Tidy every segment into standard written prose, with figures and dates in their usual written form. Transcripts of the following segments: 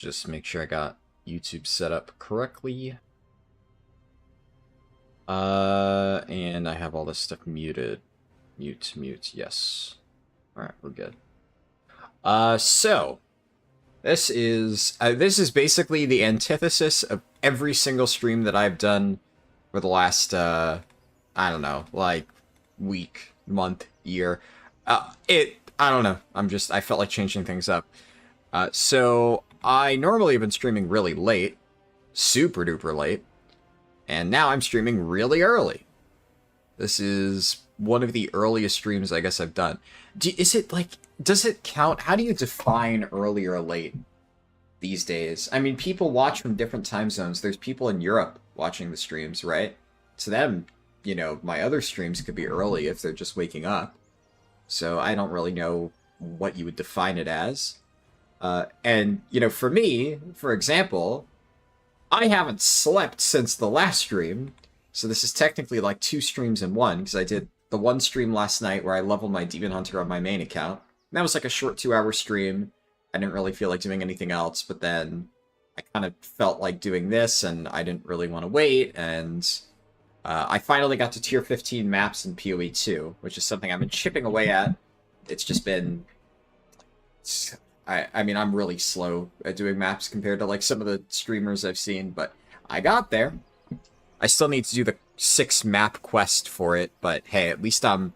Just make sure I got YouTube set up correctly. And I have all this stuff muted. Mute, yes. Alright, we're good. So this is basically the antithesis of every single stream that I've done for the last I don't know, like week, month, year. I don't know. I felt like changing things up. So I normally have been streaming really late, super duper late, and now I'm streaming really early. This is one of the earliest streams I guess I've done. Is it like, does it count? How do you define early or late these days? I mean, people watch from different time zones. There's people in Europe watching the streams, right? To them, you know, my other streams could be early if they're just waking up. So I don't really know what you would define it as. And, you know, for me, for example, I haven't slept since the last stream. So this is technically like 2 streams in one, because I did the one stream last night where I leveled my Demon Hunter on my main account. And that was like a short 2-hour stream. I didn't really feel like doing anything else, but then I kind of felt like doing this, and I didn't really want to wait, and I finally got to tier 15 maps in PoE 2, which is something I've been chipping away at. It's just been... I mean, I'm really slow at doing maps compared to like some of the streamers I've seen, but I got there. I still need to do the 6 map quest for it, but hey, at least I'm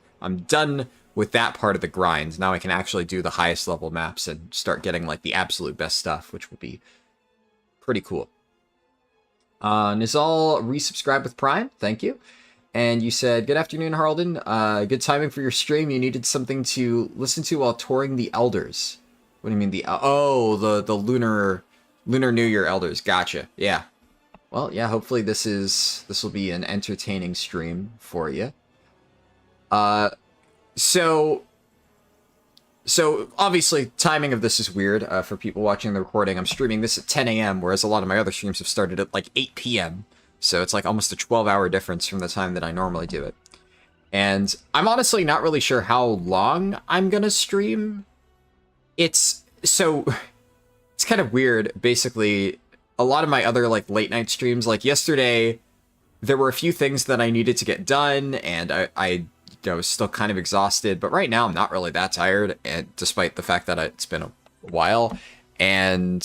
done with that part of the grind. Now I can actually do the highest level maps and start getting like the absolute best stuff, which will be pretty cool. Nizal resubscribed with Prime, thank you. And you said, good afternoon, Harlden. Good timing for your stream. You needed something to listen to while touring the Elders. What do you mean the lunar New Year Elders? Gotcha. Yeah. Well, yeah. Hopefully this will be an entertaining stream for you. So obviously timing of this is weird for people watching the recording. I'm streaming this at 10 a.m. whereas a lot of my other streams have started at like 8 p.m. So it's like almost a 12-hour difference from the time that I normally do it. And I'm honestly not really sure how long I'm gonna stream. It's kind of weird. Basically, a lot of my other like late night streams, like yesterday, there were a few things that I needed to get done, and I was still kind of exhausted. But right now, I'm not really that tired, and despite the fact that it's been a while. And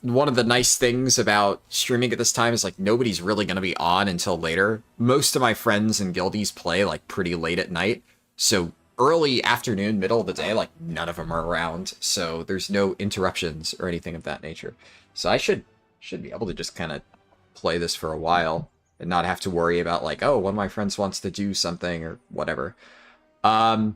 one of the nice things about streaming at this time is like nobody's really going to be on until later. Most of my friends and guildies play like pretty late at night, so early afternoon, middle of the day, like none of them are around, so there's no interruptions or anything of that nature. So I should be able to just kind of play this for a while and not have to worry about like, oh, one of my friends wants to do something or whatever. But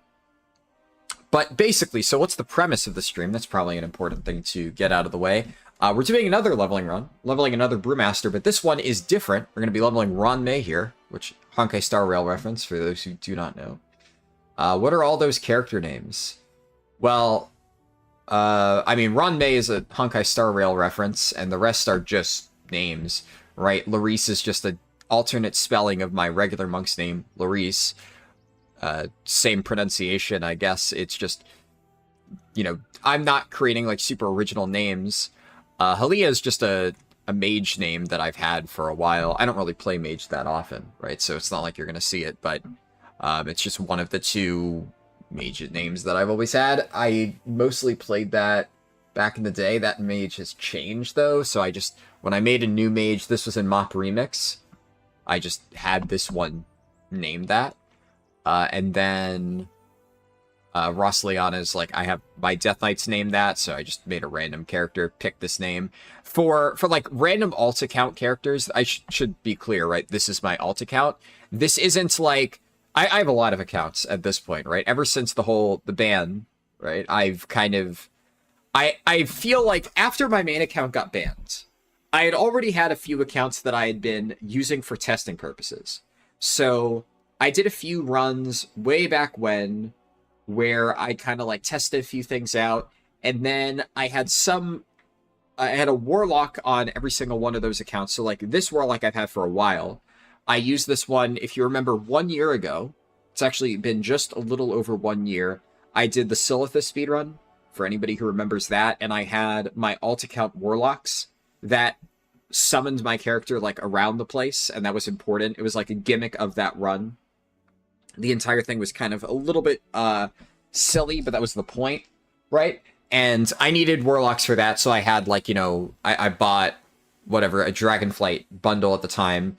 basically, so what's the premise of the stream? That's probably an important thing to get out of the way. We're doing another leveling run, leveling another Brewmaster, but this one is different. We're going to be leveling Ron May here, which Honkai Star Rail reference for those who do not know. What are all those character names? Well, I mean, Ron May is a Honkai Star Rail reference, and the rest are just names, right? Larice is just an alternate spelling of my regular monk's name, Larice. Same pronunciation, I guess. It's just, you know, I'm not creating, like, super original names. Halia is just a mage name that I've had for a while. I don't really play mage that often, right? So it's not like you're going to see it, but... it's just one of the 2 mage names that I've always had. I mostly played that back in the day. That mage has changed, though, so when I made a new mage, this was in Mop Remix, I just had this one named that. And then Rosliana's, like, I have my Death Knight's named that, so I just made a random character, picked this name. For like, random alt account characters, I should be clear, right? This is my alt account. This isn't, like... I have a lot of accounts at this point, right? Ever since the ban, right? I've kind of... I feel like after my main account got banned, I had already had a few accounts that I had been using for testing purposes. So I did a few runs way back when where I kind of like tested a few things out. And then I had a warlock on every single one of those accounts. So like this warlock I've had for a while. I used this one, if you remember, 1 year ago. It's actually been just a little over 1 year. I did the Silithus speedrun for anybody who remembers that, and I had my alt account warlocks that summoned my character like around the place, and that was important. It was like a gimmick of that run. The entire thing was kind of a little bit silly, but that was the point, right? And I needed warlocks for that, so I had like, you know, I bought whatever, a Dragonflight bundle at the time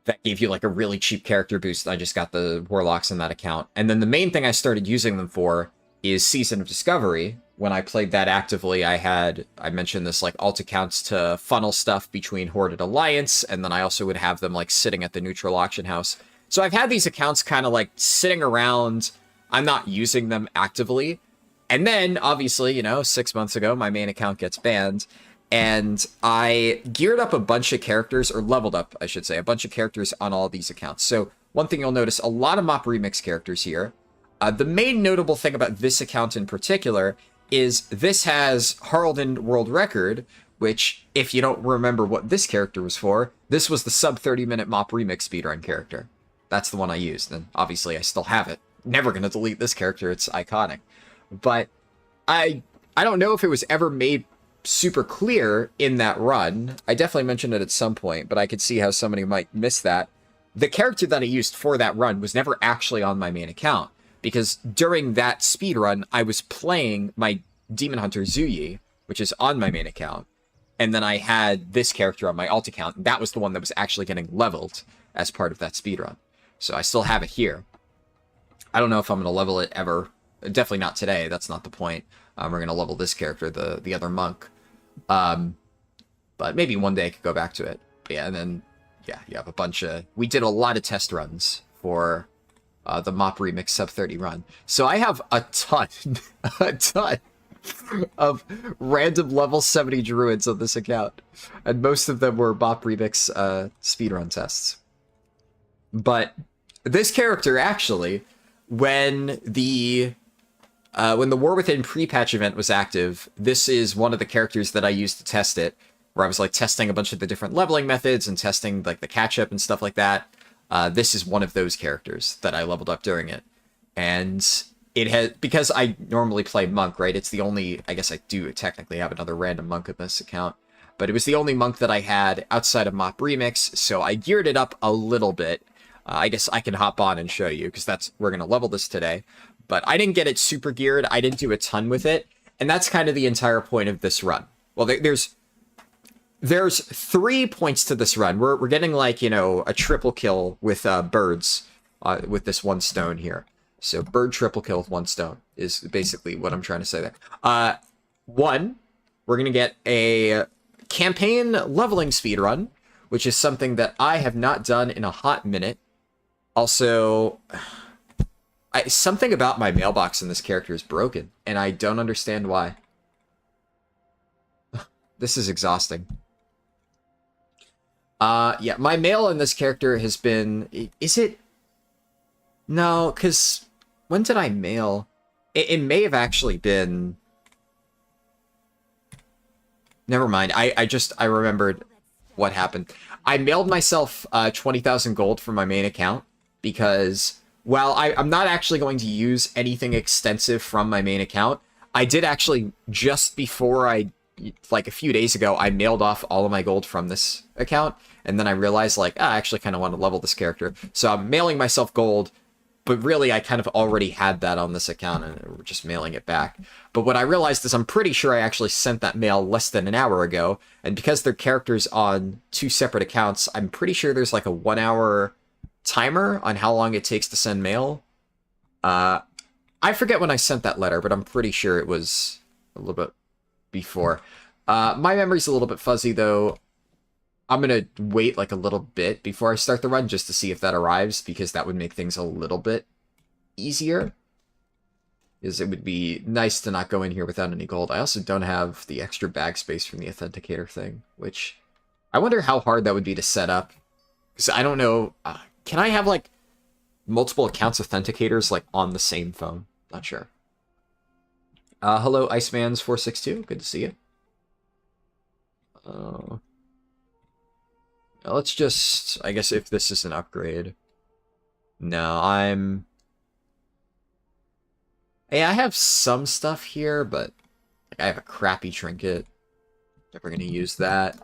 that gave you like a really cheap character boost. I just got the warlocks in that account. And then the main thing I started using them for is Season of Discovery. When I played that actively, I mentioned this like alt accounts to funnel stuff between Horde and Alliance, and then I also would have them like sitting at the neutral auction house. So I've had these accounts kind of like sitting around. I'm not using them actively. And then, obviously, you know, 6 months ago, my main account gets banned. And I geared up a bunch of characters, or leveled up, I should say, a bunch of characters on all these accounts. So one thing you'll notice, a lot of Mop Remix characters here. The main notable thing about this account in particular is this has Harlden World Record, which, if you don't remember what this character was for, this was the sub 30-minute Mop Remix speedrun character. That's the one I used, and obviously I still have it. Never gonna delete this character, it's iconic. But I don't know if it was ever made super clear in that run. I definitely mentioned it at some point, but I could see how somebody might miss that. The character that I used for that run was never actually on my main account, because during that speedrun, I was playing my Demon Hunter Zuyi, which is on my main account, and then I had this character on my alt account, and that was the one that was actually getting leveled as part of that speedrun. So I still have it here. I don't know if I'm going to level it ever. Definitely not today. That's not the point. We're going to level this character, the other monk. But maybe one day I could go back to it. But yeah, and then, yeah, you have a bunch of... We did a lot of test runs for the Mop Remix Sub 30 run. So I have a ton, a ton of random level 70 druids on this account. And most of them were Mop Remix speedrun tests. But this character, actually, when the War Within pre-patch event was active, this is one of the characters that I used to test it, where I was like testing a bunch of the different leveling methods and testing like the catch-up and stuff like that. This is one of those characters that I leveled up during it. And it has, because I normally play Monk, right? It's the only, I guess I do technically have another random Monk in this account, but it was the only Monk that I had outside of Mop Remix, so I geared it up a little bit. I guess I can hop on and show you, because we're going to level this today. But I didn't get it super geared. I didn't do a ton with it. And that's kind of the entire point of this run. Well, there's 3 points to this run. We're getting, like, you know, a triple kill with birds with this one stone here. So bird triple kill with one stone is basically what I'm trying to say there. One, we're going to get a campaign leveling speed run, which is something that I have not done in a hot minute. Also, something about my mailbox in this character is broken, and I don't understand why. This is exhausting. Yeah, my mail in this character has been... Is it... No, because... When did I mail? It may have actually been... Never mind. I remembered what happened. I mailed myself 20,000 gold from my main account because, while I'm not actually going to use anything extensive from my main account, I did actually, just before like a few days ago, I mailed off all of my gold from this account, and then I realized, like, I actually kind of want to level this character. So I'm mailing myself gold, but really I kind of already had that on this account, and we're just mailing it back. But what I realized is I'm pretty sure I actually sent that mail less than an hour ago, and because they're characters on 2 separate accounts, I'm pretty sure there's like a 1-hour timer on how long it takes to send mail. I forget when I sent that letter, but I'm pretty sure it was a little bit before. My memory's a little bit fuzzy, though. I'm going to wait like a little bit before I start the run just to see if that arrives, because that would make things a little bit easier. Because it would be nice to not go in here without any gold. I also don't have the extra bag space from the authenticator thing, which I wonder how hard that would be to set up. Because I don't know... can I have, like, multiple accounts authenticators, like, on the same phone? Not sure. Hello, Icemans462. Good to see you. Let's just... I guess if this is an upgrade... No, I'm... Yeah, I have some stuff here, but like, I have a crappy trinket. Never gonna use that.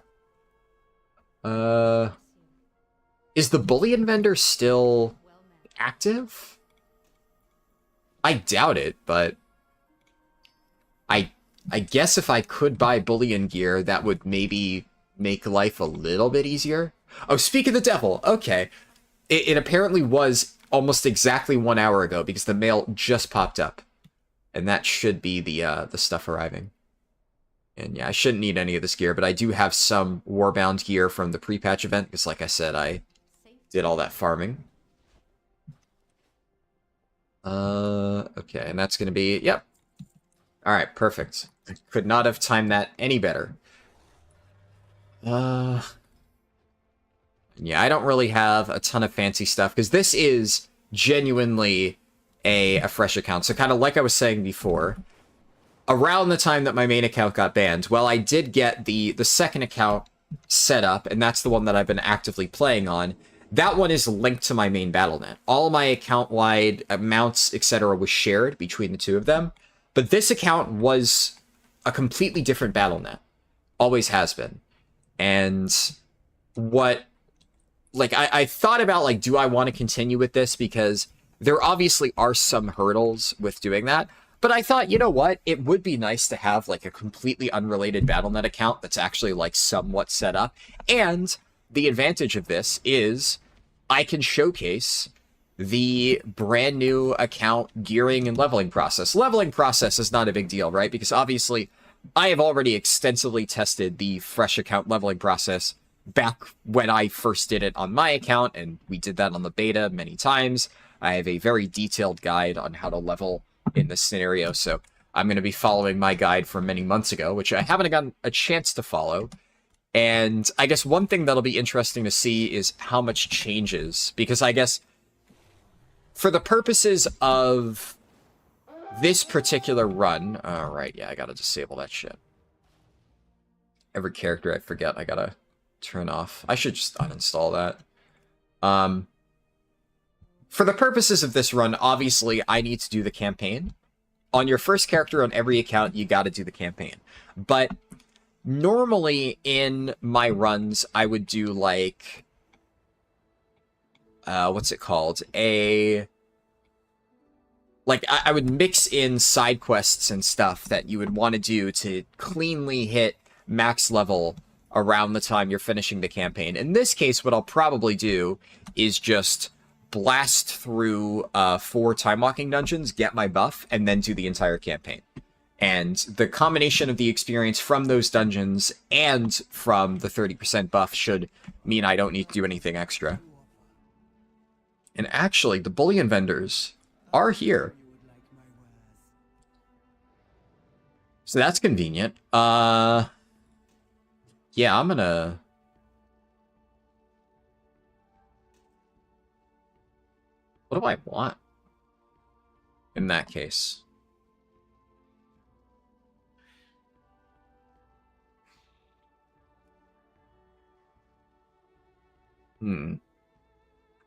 Uh, is the bullion vendor still active? I doubt it, but I I guess if I could buy bullion gear, that would maybe make life a little bit easier. Oh, speak of the devil. Okay. It apparently was almost exactly 1 hour ago because the mail just popped up. And that should be the stuff arriving. And yeah, I shouldn't need any of this gear, but I do have some Warbound gear from the pre-patch event, because like I said, I did all that farming. Okay, and that's going to be, yep. Alright, perfect. I could not have timed that any better. Yeah, I don't really have a ton of fancy stuff, because this is genuinely a fresh account. So kind of like I was saying before, around the time that my main account got banned, well, I did get the second account set up, and that's the one that I've been actively playing on. That one is linked to my main Battle.net. All my account-wide amounts, etc., was shared between the two of them. But this account was a completely different Battle.net. Always has been. And what... Like, I thought about, like, do I want to continue with this? Because there obviously are some hurdles with doing that. But I thought, you know what? It would be nice to have, like, a completely unrelated Battle.net account that's actually, like, somewhat set up. And the advantage of this is I can showcase the brand new account gearing and leveling process. Leveling process is not a big deal, right? Because obviously I have already extensively tested the fresh account leveling process back when I first did it on my account, and we did that on the beta many times. I have a very detailed guide on how to level in this scenario, so I'm going to be following my guide from many months ago, which I haven't gotten a chance to follow. And I guess one thing that'll be interesting to see is how much changes, because I guess for the purposes of this particular run... Alright, yeah, I gotta disable that shit. Every character I forget, I gotta turn off. I should just uninstall that. For the purposes of this run, obviously, I need to do the campaign. On your first character on every account, you gotta do the campaign. But normally in my runs, I would do, like... what's it called? Like, I would mix in side quests and stuff that you would want to do to cleanly hit max level around the time you're finishing the campaign. In this case, what I'll probably do is just blast through 4 time-walking dungeons, get my buff, and then do the entire campaign. And the combination of the experience from those dungeons and from the 30% buff should mean I don't need to do anything extra. And actually, the bullion vendors are here. So that's convenient. Yeah, I'm gonna... What do I want? In that case. I'm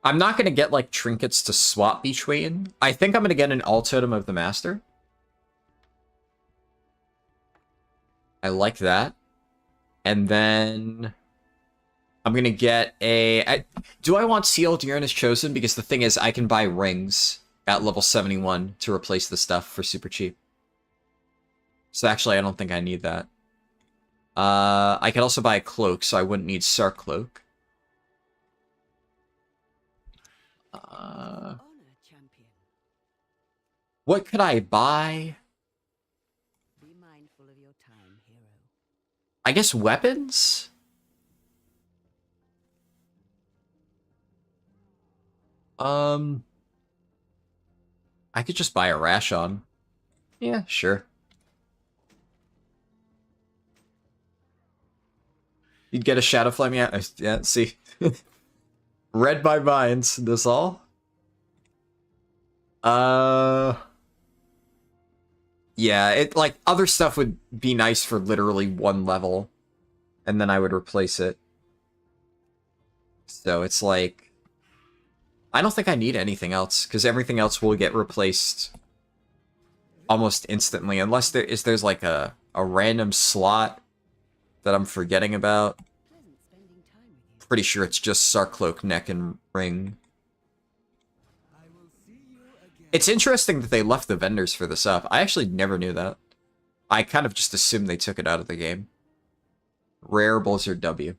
not gonna get, like, trinkets to swap between. I think I'm gonna get an All Totem of the Master. I like that. And then I'm going to get a... do I want Sealed Uranus Chosen? Because the thing is, I can buy rings at level 71 to replace the stuff for super cheap. So actually, I don't think I need that. I could also buy a cloak, so I wouldn't need Sark Cloak. What could I buy? I guess weapons? I could just buy a Rashon. Yeah, sure. You'd get a Shadow Flame, yeah, see. Read my minds, this all? Yeah, it, like, other stuff would be nice for literally 1 level, and then I would replace it. So it's like... I don't think I need anything else, because everything else will get replaced almost instantly, unless there's like a random slot that I'm forgetting about. Pretty sure it's just Sarcloak, Neck, and Ring. It's interesting that they left the vendors for this up. I actually never knew that. I kind of just assumed they took it out of the game. Rare Blizzard W.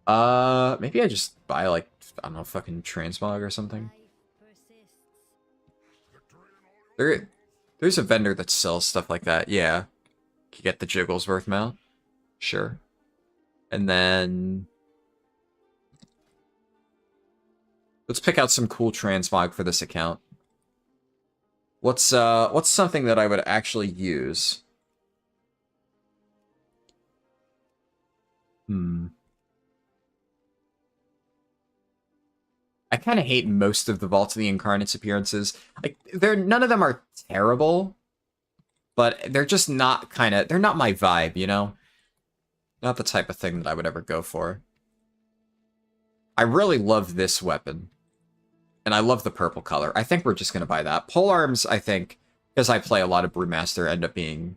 Maybe I just buy, like, I don't know, fucking Transmog or something. There's a vendor that sells stuff like that, yeah. You get the Jigglesworth mount. Sure. And then... let's pick out some cool Transmog for this account. What's something that I would actually use? I kind of hate most of the Vault of the Incarnates appearances. Like, none of them are terrible, but they're just not they're not my vibe, you know? Not the type of thing that I would ever go for. I really love this weapon. And I love the purple color. I think we're just going to buy that. Polearms, I think, because I play a lot of Brewmaster, end up being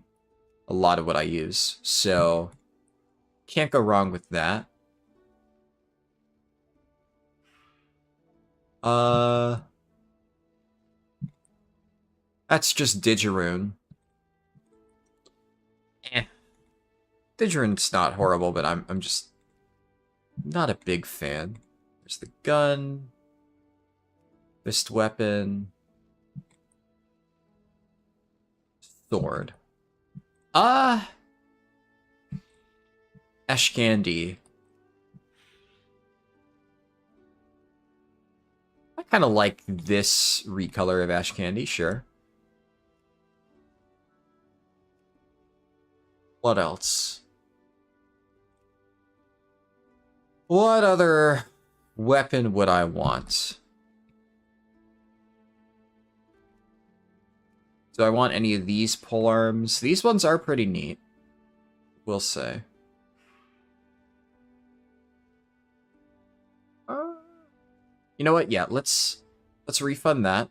a lot of what I use. So, can't go wrong with that. That's just Digiroon. Digiroon's not horrible, but I'm just not a big fan. There's the gun. Fist weapon. Sword. Ash Candy. I kind of like this recolor of Ash Candy, sure. What else? What other weapon would I want? Do I want any of these polearms? These ones are pretty neat, we'll say. You know what? Yeah, let's refund that.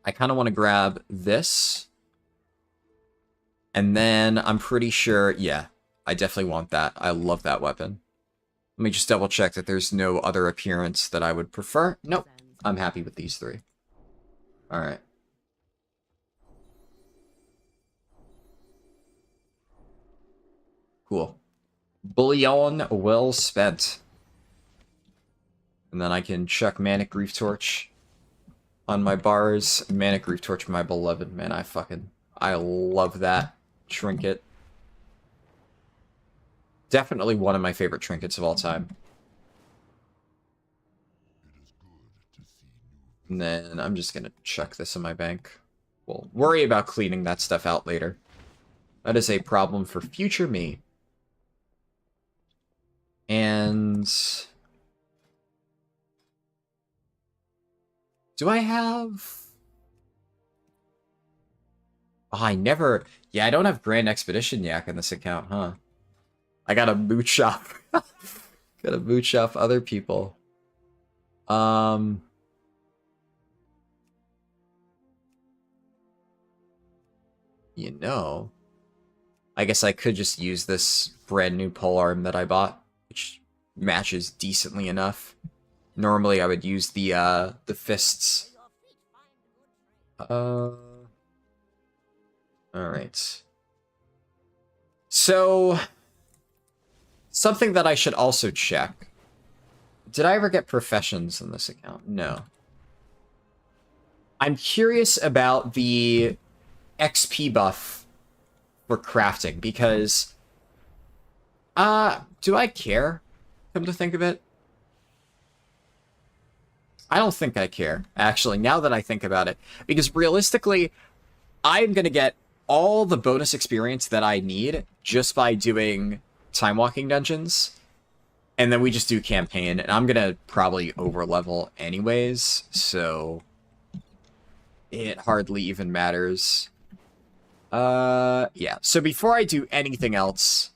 I kind of want to grab this. And then I'm pretty sure, yeah, I definitely want that. I love that weapon. Let me just double check that there's no other appearance that I would prefer. Nope, I'm happy with these three. All right. Cool. Bullion well spent. And then I can chuck Manic Grief Torch on my bars. Manic Grief Torch, my beloved, man. I love that trinket. Definitely one of my favorite trinkets of all time. And then I'm just gonna chuck this in my bank. We'll worry about cleaning that stuff out later. That is a problem for future me. And... do I have... oh, I never... yeah, I don't have Grand Expedition Yak in this account, huh? I gotta mooch off. Gotta mooch off other people. You know... I guess I could just use this brand new polearm that I bought, which matches decently enough. Normally I would use the fists. Alright. So, something that I should also check. Did I ever get professions in this account? No. I'm curious about the XP buff for crafting, because... do I care? Come to think of it. I don't think I care, actually, now that I think about it. Because realistically, I'm going to get all the bonus experience that I need just by doing time walking dungeons. And then we just do campaign, and I'm going to probably over-level anyways, so it hardly even matters. Yeah, so before I do anything else,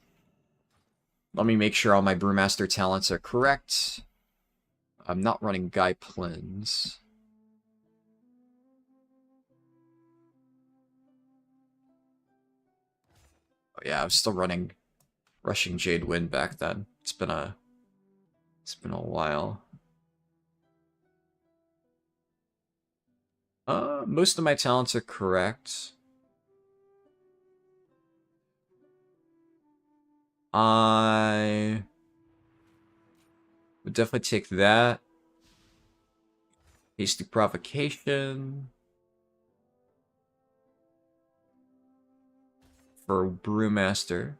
Let me make sure all my Brewmaster talents are correct. I'm not running Guy Plins. Oh yeah, I was still running Rushing Jade Wind back then. It's been a while. Most of my talents are correct. I would definitely take that. Hasty Provocation. For Brewmaster.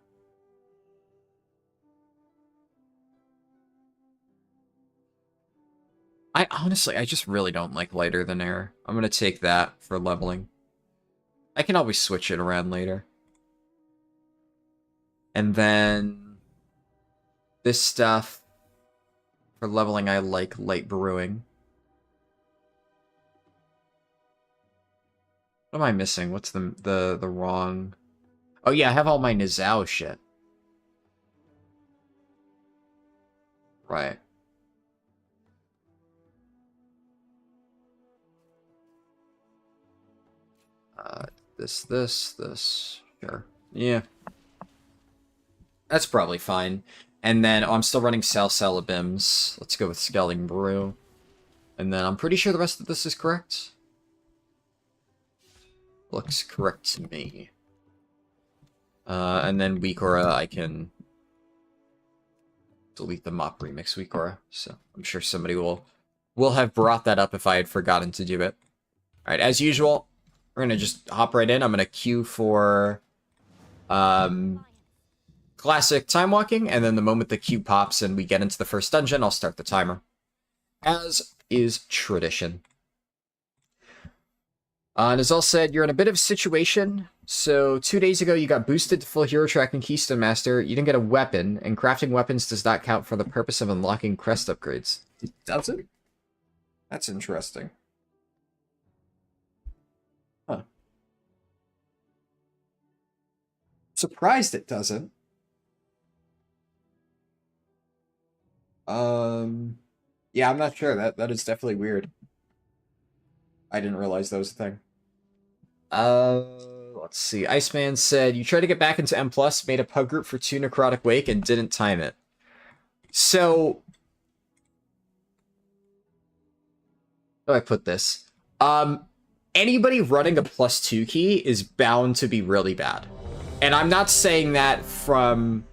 I just really don't like Lighter Than Air. I'm gonna take that for leveling. I can always switch it around later. And then this stuff for leveling, I like Light Brewing. What am I missing? What's the wrong? Oh yeah, I have all my Nizao shit. Right. This. Sure. Yeah. That's probably fine. And then, oh, I'm still running Salsalabims. Let's go with Skelling Brew. And then I'm pretty sure the rest of this is correct. Looks correct to me. And then Weakora, I can delete the Mop Remix Weakora. So I'm sure somebody will have brought that up if I had forgotten to do it. Alright, as usual, we're going to just hop right in. I'm going to queue for classic time walking, and then the moment the queue pops and we get into the first dungeon, I'll start the timer. As is tradition. And as all said, you're in a bit of a situation. So 2 days ago, you got boosted to full hero track and Keystone Master. You didn't get a weapon, and crafting weapons does not count for the purpose of unlocking crest upgrades. Does it? That's interesting. Huh. Surprised it doesn't. Yeah, I'm not sure. That is definitely weird. I didn't realize that was a thing. Let's see. Iceman said, you tried to get back into M+, made a pug group for 2 Necrotic Wake, and didn't time it. So, how do I put this? Anybody running a +2 key is bound to be really bad. And I'm not saying that from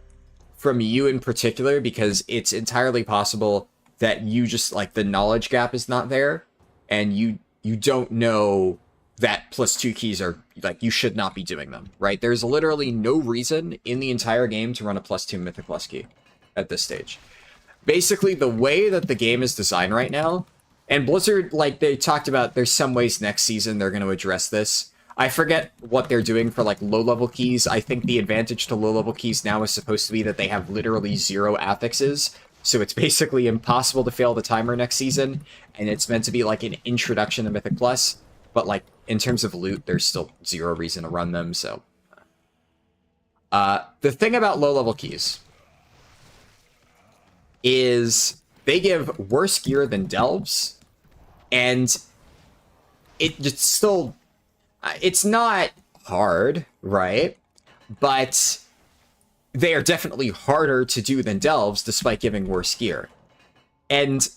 you in particular, because it's entirely possible that you just, like, the knowledge gap is not there, and you don't know that +2 keys are, like, you should not be doing them, right? There's literally no reason in the entire game to run a +2 Mythic Plus key at this stage. Basically, the way that the game is designed right now, and Blizzard, like, they talked about, there's some ways next season they're going to address this. I forget what they're doing for, like, low-level keys. I think the advantage to low-level keys now is supposed to be that they have literally 0 affixes, so it's basically impossible to fail the timer next season, and it's meant to be, like, an introduction to Mythic Plus, but, like, in terms of loot, there's still 0 reason to run them, so... the thing about low-level keys is they give worse gear than Delves, and it's still... it's not hard, right? But they are definitely harder to do than Delves, despite giving worse gear. And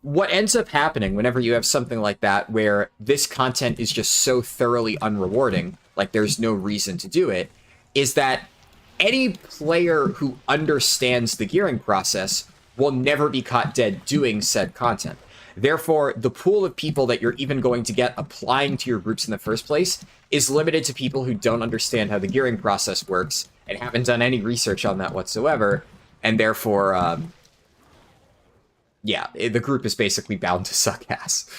what ends up happening whenever you have something like that, where this content is just so thoroughly unrewarding, like there's no reason to do it, is that any player who understands the gearing process will never be caught dead doing said content. Therefore, the pool of people that you're even going to get applying to your groups in the first place is limited to people who don't understand how the gearing process works and haven't done any research on that whatsoever, and therefore, yeah, the group is basically bound to suck ass.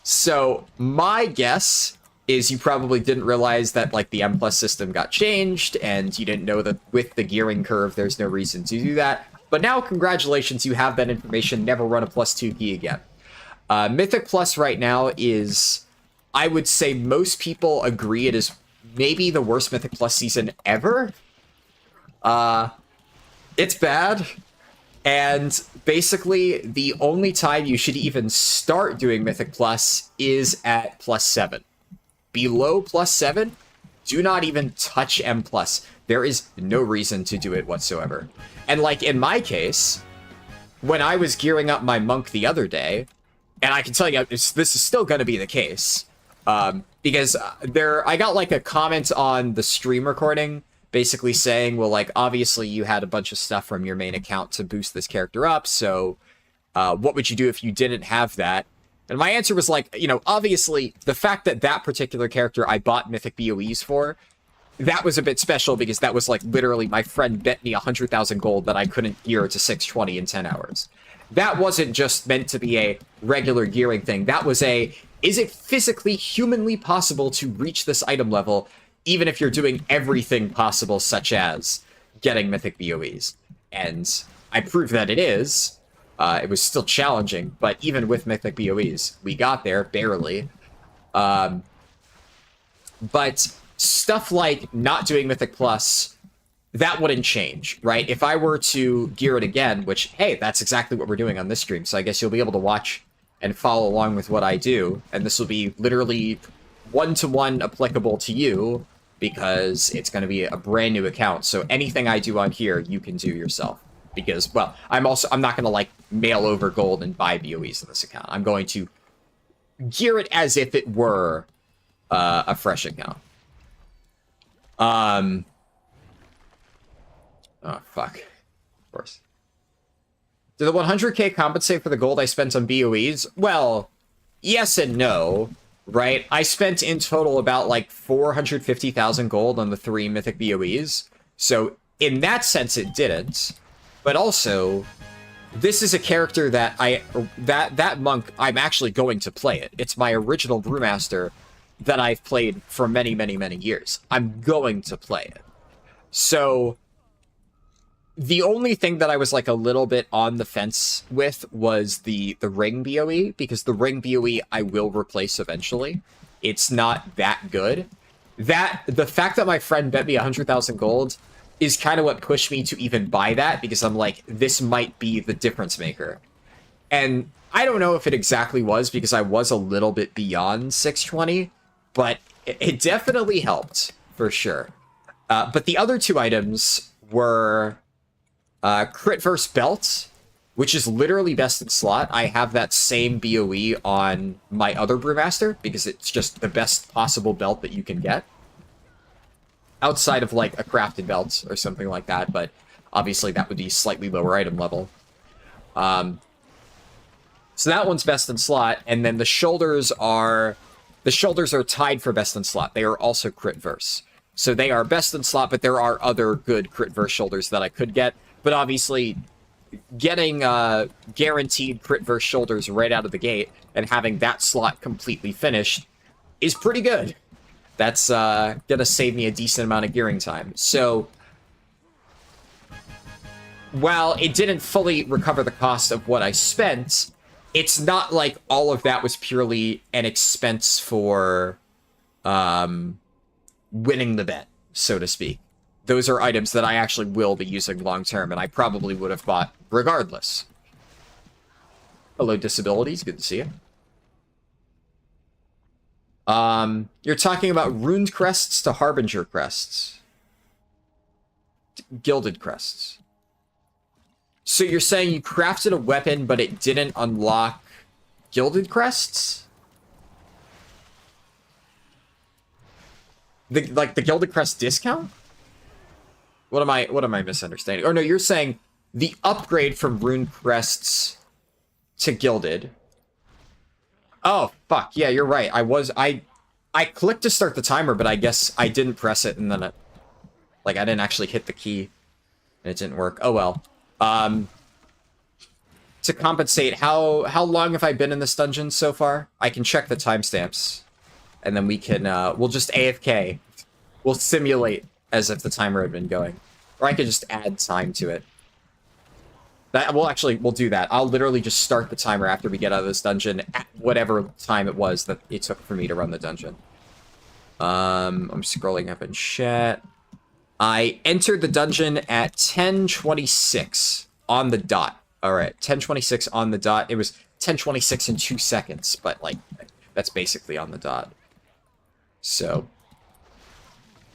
So my guess is you probably didn't realize that, like, the M+ system got changed, and you didn't know that with the gearing curve, there's no reason to do that. But now, congratulations, you have that information. Never run a +2 key again. Mythic Plus right now is, I would say most people agree it is maybe the worst Mythic Plus season ever. It's bad. And basically, the only time you should even start doing Mythic Plus is at +7. Below +7, do not even touch M+. There is no reason to do it whatsoever. And like in my case, when I was gearing up my monk the other day, and I can tell you this is still going to be the case, because I got like a comment on the stream recording basically saying, well, like, obviously you had a bunch of stuff from your main account to boost this character up, so what would you do if you didn't have that? And my answer was like, you know, obviously the fact that that particular character I bought Mythic BOEs for, that was a bit special because that was like literally my friend bet me 100,000 gold that I couldn't gear to 620 in 10 hours. That wasn't just meant to be a regular gearing thing. That was is it physically, humanly possible to reach this item level even if you're doing everything possible, such as getting Mythic BOEs? And I proved that it is. It was still challenging, but even with Mythic BOEs, we got there, barely. But stuff like not doing Mythic Plus, that wouldn't change, right? If I were to gear it again, which, hey, that's exactly what we're doing on this stream, so I guess you'll be able to watch and follow along with what I do, and this will be literally one-to-one applicable to you, because it's going to be a brand new account. So anything I do on here, you can do yourself. Because, well, I'm not going to, like, mail over gold and buy BOEs in this account. I'm going to gear it as if it were a fresh account. Oh, fuck. Of course. Did the 100k compensate for the gold I spent on BOEs? Well, yes and no. Right? I spent in total about like 450,000 gold on the 3 Mythic BOEs. So in that sense, it didn't. But also, this is a character that that monk, I'm actually going to play it. It's my original Brewmaster that I've played for many, many, many years. I'm going to play it. So the only thing that I was like a little bit on the fence with was the ring BOE, because the ring BOE I will replace eventually. It's not that good. The fact that my friend bet me 100,000 gold is kind of what pushed me to even buy that, because I'm like, this might be the difference maker. And I don't know if it exactly was, because I was a little bit beyond 620, but it definitely helped, for sure. But the other 2 items were Crit Verse Belt, which is literally best in slot. I have that same BOE on my other Brewmaster, because it's just the best possible belt that you can get. Outside of, like, a crafted belt or something like that, but obviously that would be slightly lower item level. So that one's best in slot, and then the shoulders are tied for best in slot. They are also Crit Verse. So they are best in slot, but there are other good Crit Verse shoulders that I could get. But obviously, getting guaranteed Crit Verse shoulders right out of the gate and having that slot completely finished is pretty good. That's gonna save me a decent amount of gearing time. So, while it didn't fully recover the cost of what I spent, it's not like all of that was purely an expense for winning the bet, so to speak. Those are items that I actually will be using long-term, and I probably would have bought regardless. Hello, Disabilities. Good to see you. You're talking about runed crests to harbinger crests. Gilded crests. So you're saying you crafted a weapon, but it didn't unlock gilded crests? Like the gilded crest discount? What am I misunderstanding? Or no, you're saying the upgrade from runed crests to gilded. Oh, fuck. Yeah, you're right. I clicked to start the timer, but I guess I didn't press it, and then I didn't actually hit the key, and it didn't work. Oh, well. To compensate, how long have I been in this dungeon so far? I can check the timestamps, and then we can, we'll just AFK. We'll simulate as if the timer had been going. Or I could just add time to it. We'll do that. I'll literally just start the timer after we get out of this dungeon at whatever time it was that it took for me to run the dungeon. I'm scrolling up in chat. I entered the dungeon at 10:26 on the dot. All right, 10:26 on the dot. It was 10:26 in 2 seconds, but like that's basically on the dot. So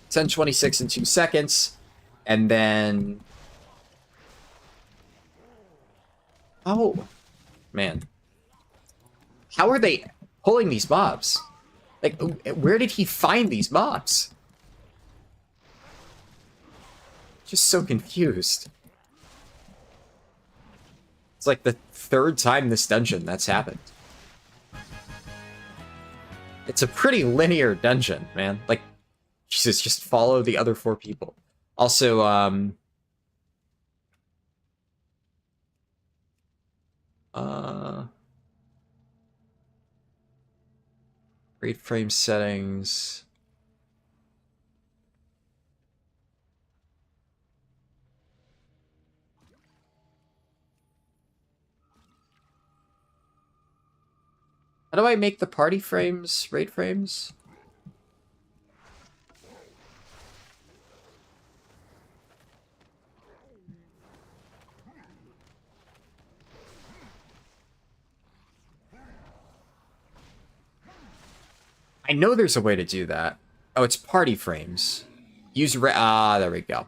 10:26 in 2 seconds, and then oh man, how are they pulling these mobs? Like, where did he find these mobs? Just so confused. It's like the third time this dungeon that's happened. It's a pretty linear dungeon, man. Like, Jesus, just follow the other 4 people. Also, rate frame settings. How do I make the party frames rate frames? I know there's a way to do that. Oh, it's party frames. Use there we go.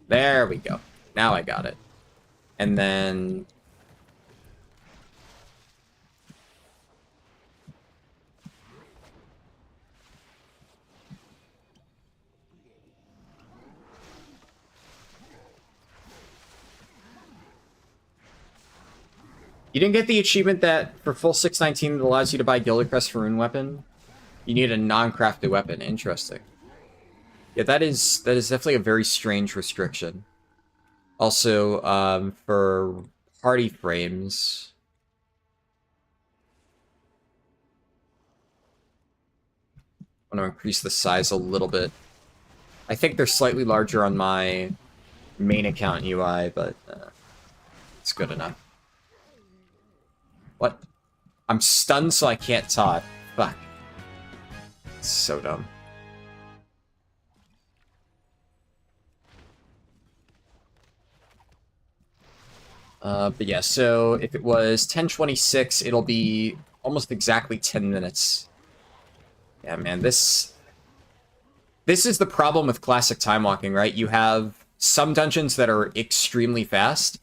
There we go. Now I got it. And then you didn't get the achievement that for full 619 that allows you to buy Gildercrest for rune weapon? You need a non-crafted weapon. Interesting. Yeah, that is definitely a very strange restriction. Also, for party frames, I'm gonna increase the size a little bit. I think they're slightly larger on my main account UI, but it's good enough. What? I'm stunned so I can't talk. Fuck. It's so dumb. But yeah, so if it was 10:26, it'll be almost exactly 10 minutes. Yeah, man, this is the problem with classic time walking, right? You have some dungeons that are extremely fast,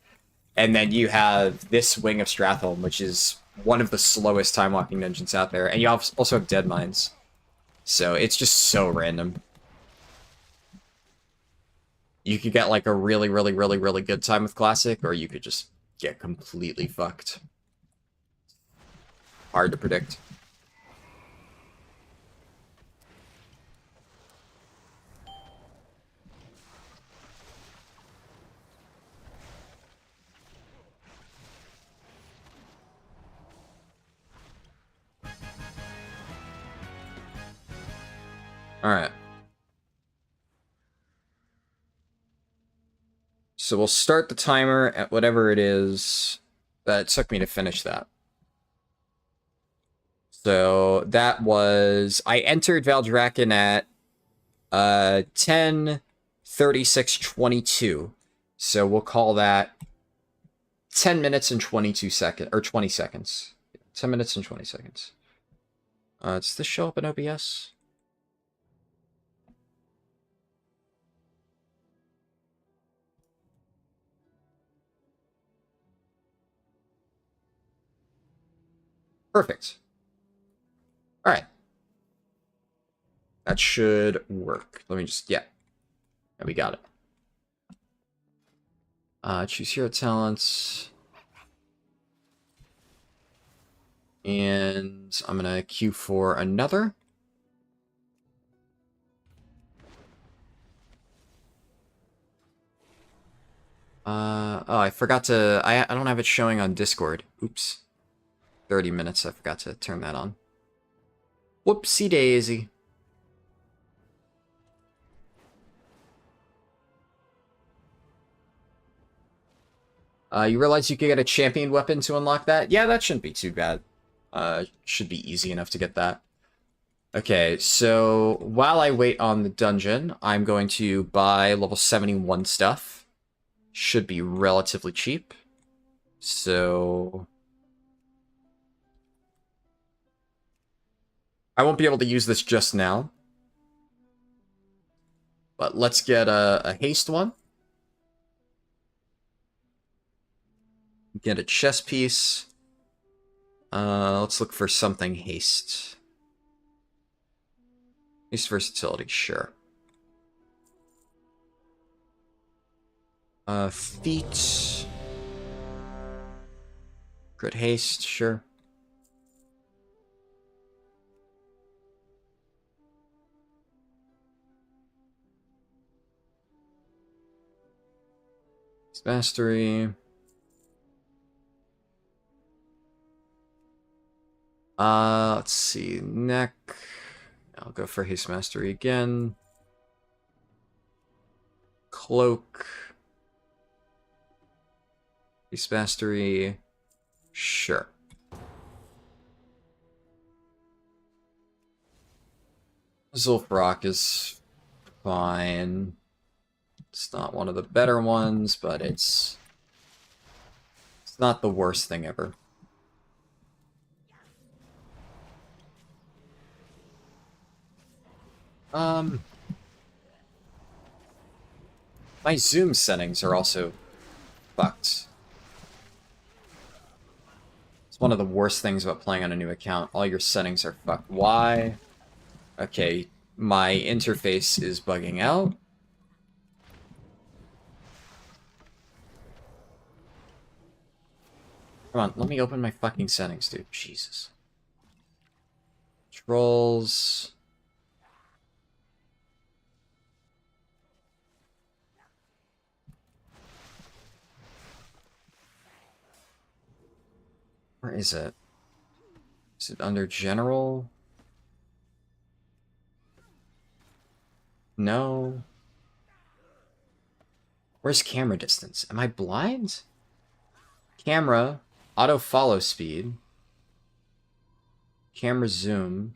and then you have this wing of Stratholme, which is one of the slowest time walking dungeons out there, and you also have dead mines. So it's just so random. You could get like a really, really, really, really good time with classic, or you could just get completely fucked. Hard to predict. Alright. So we'll start the timer at whatever it is that took me to finish that. So that was... I entered Valdrakken at 10:36:22. So we'll call that 10 minutes and 22 seconds, or 20 seconds. 10 minutes and 20 seconds. Does this show up in OBS? Perfect. All right. That should work. Let me just, yeah. And we got it. Choose hero talents. And I'm going to queue for another. Oh, I forgot to, I don't have it showing on Discord. Oops. 30 minutes, I forgot to turn that on. Whoopsie daisy. You realize you could get a champion weapon to unlock that? Yeah, that shouldn't be too bad. Should be easy enough to get that. Okay, so while I wait on the dungeon, I'm going to buy level 71 stuff. Should be relatively cheap. So I won't be able to use this just now. But let's get a haste one. Get a chess piece. Let's look for something haste. Haste versatility, sure. Feet. Crit haste, sure. Mastery. Let's see. Neck. I'll go for haste mastery again. Cloak. Haste mastery. Sure. Zulfrock is fine. It's not one of the better ones, but it's not the worst thing ever. My zoom settings are also fucked. It's one of the worst things about playing on a new account. All your settings are fucked. Why? Okay, my interface is bugging out. Come on, let me open my fucking settings, dude. Jesus. Controls. Where is it? Is it under general? No. Where's camera distance? Am I blind? Camera. Auto follow speed. Camera zoom.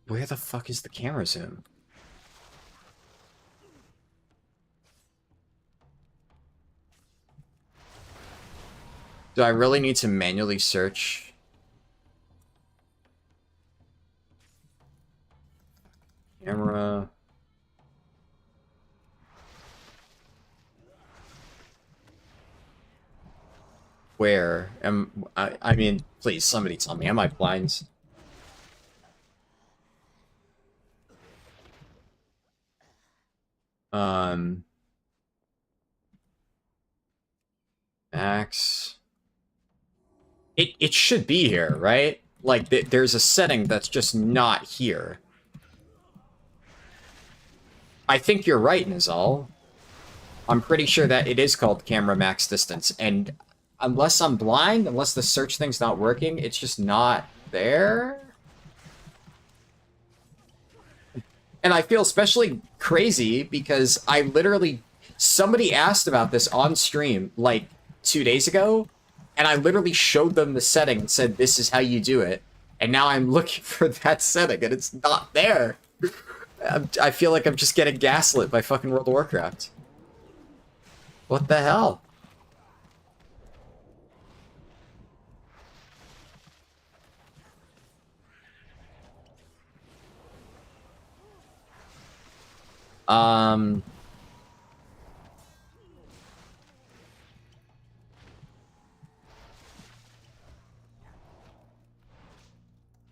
Where the fuck is the camera zoom? Do I really need to manually search? Camera. Where am I mean, please, somebody tell me, am I blind? Max. It should be here, right? Like, there's a setting that's just not here. I think you're right, Nizal. I'm pretty sure that it is called camera max distance, and unless I'm blind, unless the search thing's not working, it's just not there. And I feel especially crazy because I literally... Somebody asked about this on stream, like, 2 days ago, and I literally showed them the setting and said, this is how you do it. And now I'm looking for that setting, and it's not there. I feel like I'm just getting gaslit by fucking World of Warcraft. What the hell?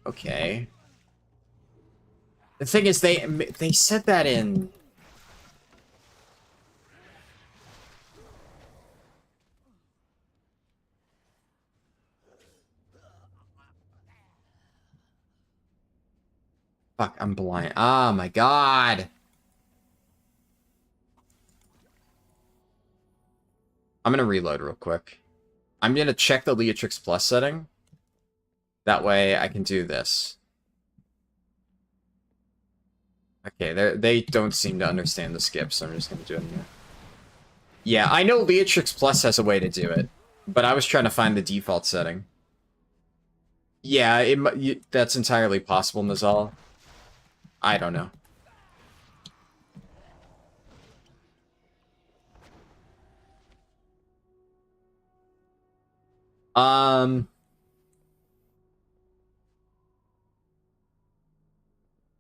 Okay. The thing is, they said that in... Fuck, I'm blind. Oh my god! I'm gonna reload real quick. I'm gonna check the Leatrix Plus setting. That way I can do this. Okay, they don't seem to understand the skip, so I'm just gonna do it here. Yeah, I know Leatrix Plus has a way to do it, but I was trying to find the default setting. Yeah, that's entirely possible, Nizal. I don't know.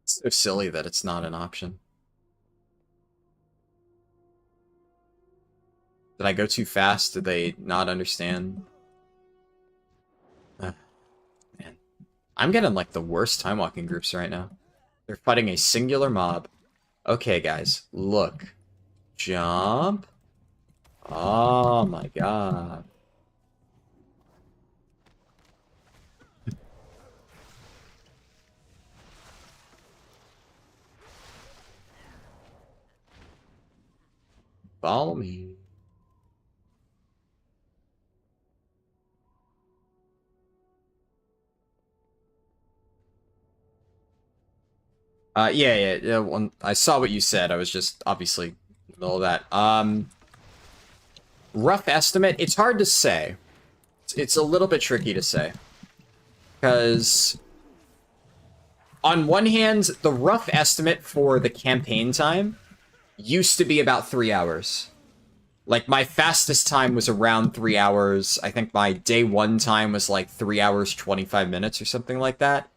It's so silly that it's not an option. Did I go too fast? Did they not understand? Man. I'm getting, like, the worst time walking groups right now. They're fighting a singular mob. Okay, guys, look. Jump. Oh my god. Follow me. Yeah. When I saw what you said, I was just obviously in the middle of that. Rough estimate, it's hard to say. It's a little bit tricky to say. Because on one hand, the rough estimate for the campaign time used to be about 3 hours. Like, my fastest time was around 3 hours. I think my day one time was like 3 hours, 25 minutes or something like that.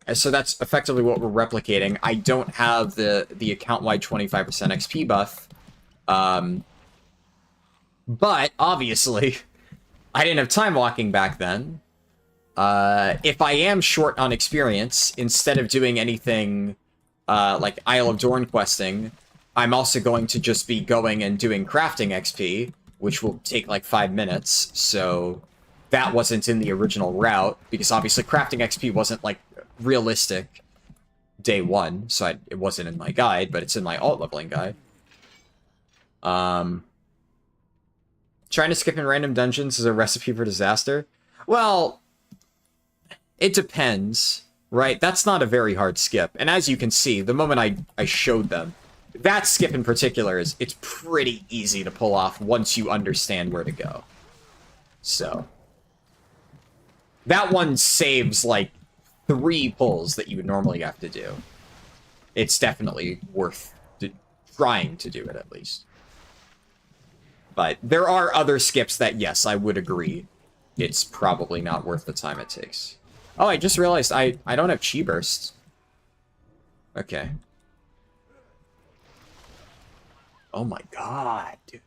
And so that's effectively what we're replicating. I don't have the account-wide 25% XP buff. But, obviously, I didn't have time walking back then. If I am short on experience, instead of doing anything like Isle of Dorn questing, I'm also going to just be going and doing crafting XP, which will take like 5 minutes, so that wasn't in the original route, because obviously crafting XP wasn't like realistic day one, so it wasn't in my guide, but it's in my alt leveling guide. Trying to skip in random dungeons is a recipe for disaster. Well, it depends, right? That's not a very hard skip, and as you can see, the moment I showed them, that skip in particular it's pretty easy to pull off once you understand where to go. So that one saves like 3 pulls that you would normally have to do. It's definitely worth trying to do it at least. But there are other skips that, yes, I would agree, it's probably not worth the time it takes. Oh, I just realized I don't have chi burst. Okay. Oh my god, dude.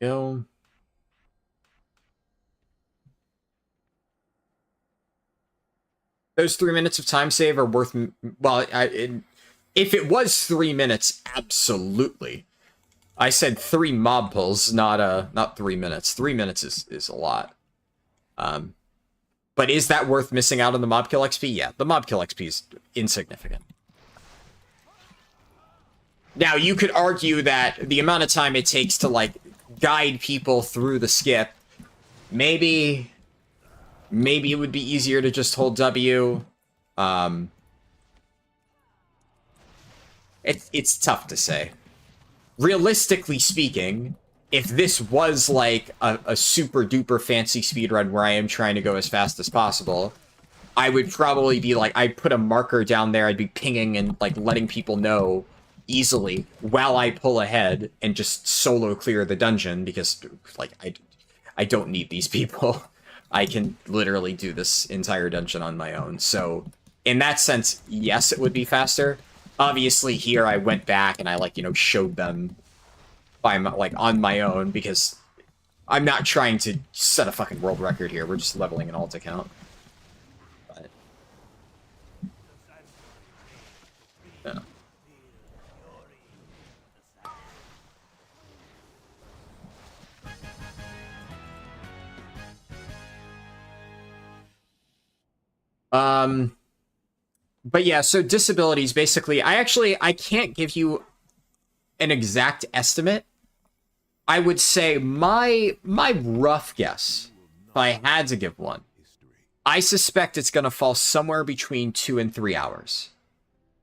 Yo. Those 3 minutes of time save are worth... Well, if it was 3 minutes, absolutely. I said 3 mob pulls, not 3 minutes. 3 minutes is a lot. But is that worth missing out on the mob kill XP? Yeah, the mob kill XP is insignificant. Now, you could argue that the amount of time it takes to, like, guide people through the skip, maybe it would be easier to just hold W. It's tough to say. Realistically speaking, if this was like a super duper fancy speedrun where I am trying to go as fast as possible, I would probably be like, I'd put a marker down there, I'd be pinging and like letting people know easily while I pull ahead and just solo clear the dungeon, because like I don't need these people. I can literally do this entire dungeon on my own. So in that sense, yes, it would be faster. Obviously here I went back and I like, you know, showed them by like on my own, because I'm not trying to set a fucking world record here. We're just leveling an alt account. But, yeah. But yeah, so disabilities, basically, I can't give you an exact estimate I would say my rough guess, if I had to give one, I suspect it's going to fall somewhere between 2 and 3 hours.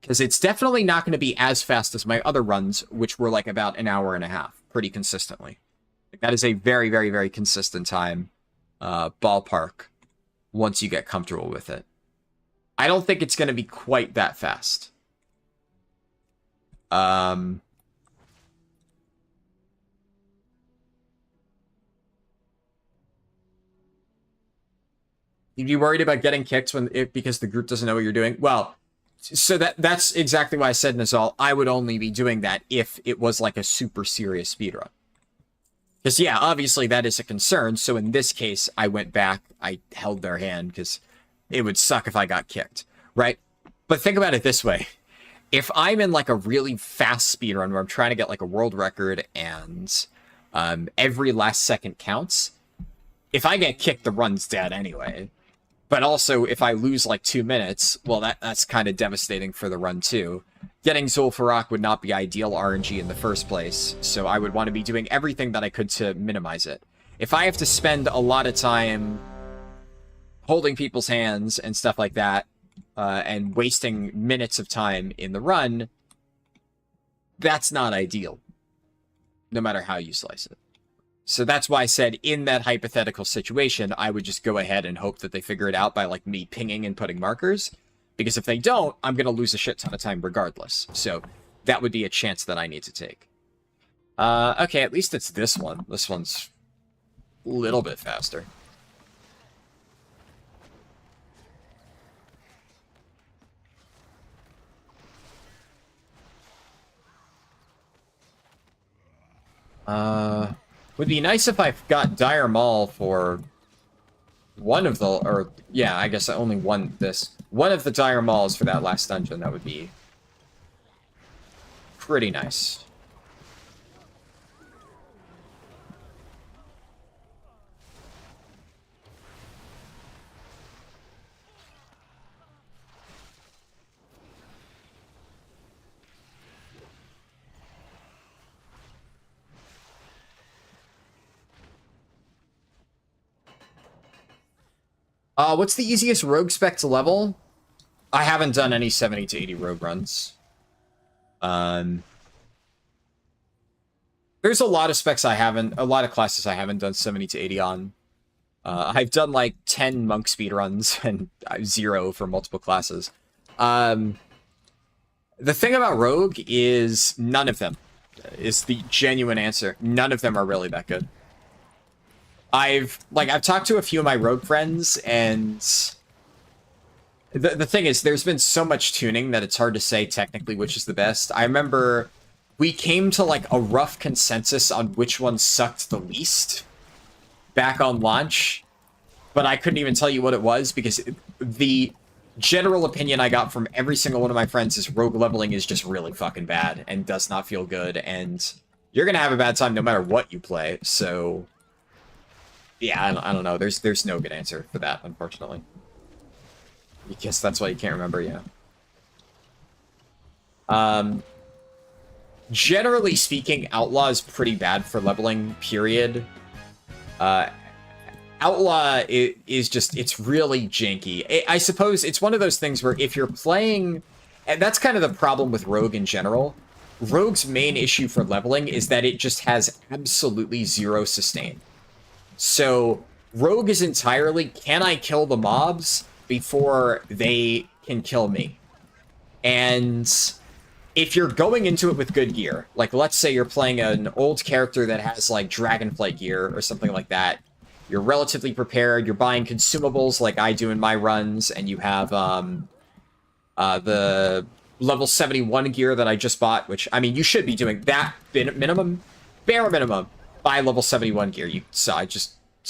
Because it's definitely not going to be as fast as my other runs, which were like about an hour and a half, pretty consistently. Like, that is a very, very, very consistent time ballpark once you get comfortable with it. I don't think it's going to be quite that fast. You'd be worried about getting kicked because the group doesn't know what you're doing? Well, so that's exactly why I said, Nazal, I would only be doing that if it was like a super serious speedrun. Because, yeah, obviously that is a concern. So in this case, I went back, I held their hand, because it would suck if I got kicked, right? But think about it this way. If I'm in like a really fast speedrun where I'm trying to get like a world record and every last second counts, if I get kicked, the run's dead anyway. But also, if I lose like 2 minutes, well, that's kind of devastating for the run too. Getting Zul'Farrak would not be ideal RNG in the first place, so I would want to be doing everything that I could to minimize it. If I have to spend a lot of time holding people's hands and stuff like that, and wasting minutes of time in the run, that's not ideal, no matter how you slice it. So that's why I said in that hypothetical situation, I would just go ahead and hope that they figure it out by like me pinging and putting markers. Because if they don't, I'm going to lose a shit ton of time regardless. So that would be a chance that I need to take. Okay, at least it's this one. This one's a little bit faster. Would be nice if I got Dire Maul for one of the, or yeah, I guess I only won this. One of the Dire Mauls for that last dungeon, that would be pretty nice. What's the easiest rogue spec to level? I haven't done any 70 to 80 rogue runs. There's a lot of specs a lot of classes I haven't done 70 to 80 on. I've done like 10 monk speed runs and 0 for multiple classes. The thing about rogue is none of them is the genuine answer. None of them are really that good. I've talked to a few of my rogue friends, and the thing is, there's been so much tuning that it's hard to say technically which is the best. I remember we came to like a rough consensus on which one sucked the least back on launch, but I couldn't even tell you what it was because the general opinion I got from every single one of my friends is rogue leveling is just really fucking bad and does not feel good, and you're gonna have a bad time no matter what you play, so... Yeah, I don't know. There's no good answer for that, unfortunately. I guess that's why you can't remember, yeah. Generally speaking, Outlaw is pretty bad for leveling, period. Outlaw is just, it's really janky. I suppose it's one of those things where if you're playing... And that's kind of the problem with Rogue in general. Rogue's main issue for leveling is that it just has absolutely zero sustain. So, Rogue is entirely, can I kill the mobs before they can kill me? And if you're going into it with good gear, like let's say you're playing an old character that has like Dragonflight gear or something like that, you're relatively prepared, you're buying consumables like I do in my runs, and you have the level 71 gear that I just bought, which, I mean, you should be doing that minimum, bare minimum. Buy level 71 gear. It's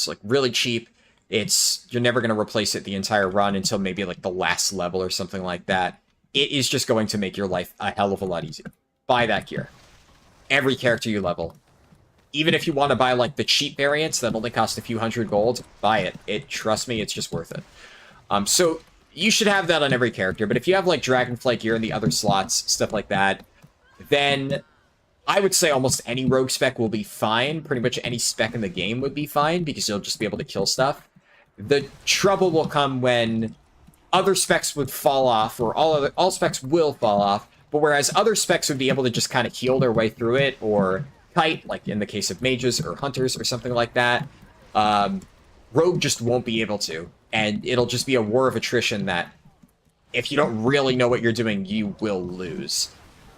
like really cheap. You're never going to replace it the entire run until maybe like the last level or something like that. It is just going to make your life a hell of a lot easier. Buy that gear. Every character you level. Even if you want to buy like the cheap variants that only cost a few hundred gold, buy it. Trust me, it's just worth it. So you should have that on every character, but if you have like Dragonflight gear in the other slots, stuff like that, then I would say almost any rogue spec will be fine. Pretty much any spec in the game would be fine because you'll just be able to kill stuff. The trouble will come when other specs would fall off, or all specs will fall off, but whereas other specs would be able to just kind of heal their way through it, or kite, like in the case of mages or hunters or something like that, rogue just won't be able to. And it'll just be a war of attrition that, if you don't really know what you're doing, you will lose.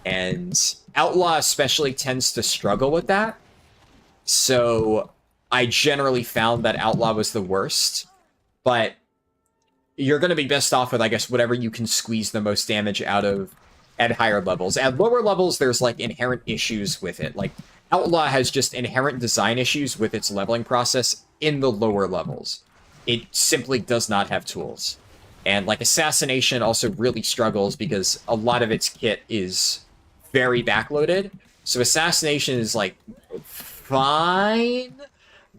And Outlaw especially tends to struggle with that. So I generally found that Outlaw was the worst. But you're going to be best off with, I guess, whatever you can squeeze the most damage out of at higher levels. At lower levels, there's, like, inherent issues with it. Like, Outlaw has just inherent design issues with its leveling process in the lower levels. It simply does not have tools. And, like, Assassination also really struggles because a lot of its kit is very backloaded. So Assassination is, like, fine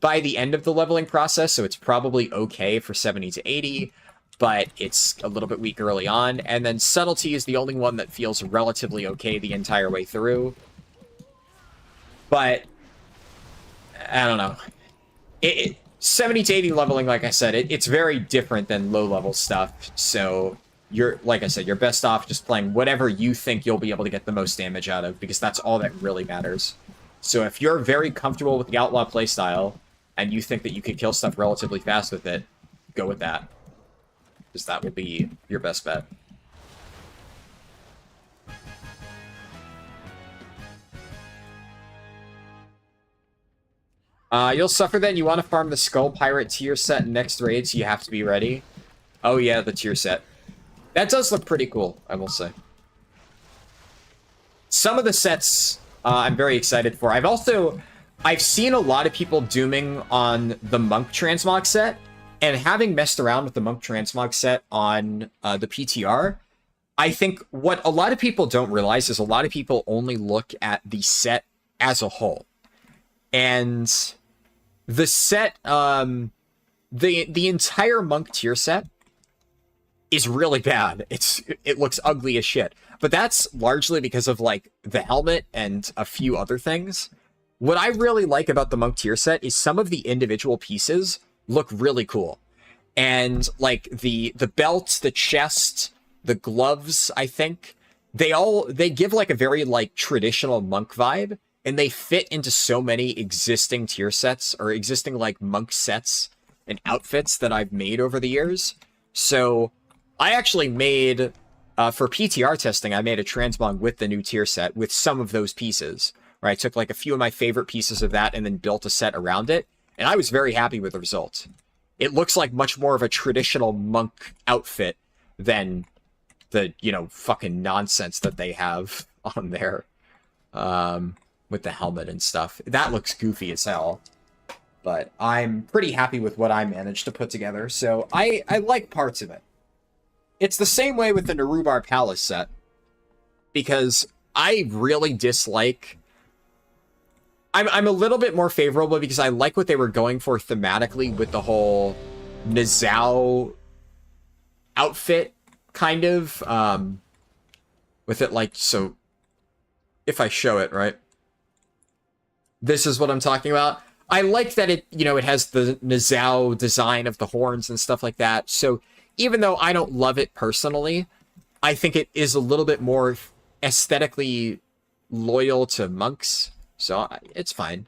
by the end of the leveling process, so it's probably okay for 70 to 80, but it's a little bit weak early on. And then Subtlety is the only one that feels relatively okay the entire way through. But, I don't know. 70 to 80 leveling, like I said, it's very different than low-level stuff, so you're, like I said, you're best off just playing whatever you think you'll be able to get the most damage out of, because that's all that really matters. So if you're very comfortable with the Outlaw playstyle, and you think that you can kill stuff relatively fast with it, go with that. Because that will be your best bet. You'll suffer then. You want to farm the Skull Pirate tier set next raid, so you have to be ready. Oh yeah, the tier set. That does look pretty cool, I will say. Some of the sets I'm very excited for. I've seen a lot of people dooming on the Monk Transmog set, and having messed around with the Monk Transmog set on the PTR, I think what a lot of people don't realize is a lot of people only look at the set as a whole. And the set, the entire Monk tier set is really bad. It looks ugly as shit. But that's largely because of, like, the helmet and a few other things. What I really like about the Monk tier set is some of the individual pieces look really cool. And, like, the belt, the chest, the gloves, I think, they give, like, a very, like, traditional Monk vibe, and they fit into so many existing tier sets, or existing, like, Monk sets and outfits that I've made over the years. So I actually made, for PTR testing, I made a transmog with the new tier set with some of those pieces. Where I took, like, a few of my favorite pieces of that and then built a set around it, and I was very happy with the result. It looks like much more of a traditional Monk outfit than the, you know, fucking nonsense that they have on there. With the helmet and stuff. That looks goofy as hell. But I'm pretty happy with what I managed to put together, so I like parts of it. It's the same way with the Narubar Palace set, because I really dislike... I'm a little bit more favorable because I like what they were going for thematically with the whole Nizao outfit, kind of. With it, like, so... If I show it, right? This is what I'm talking about. I like that it, you know, it has the Nizao design of the horns and stuff like that. So even though I don't love it personally, I think it is a little bit more aesthetically loyal to monks. So it's fine.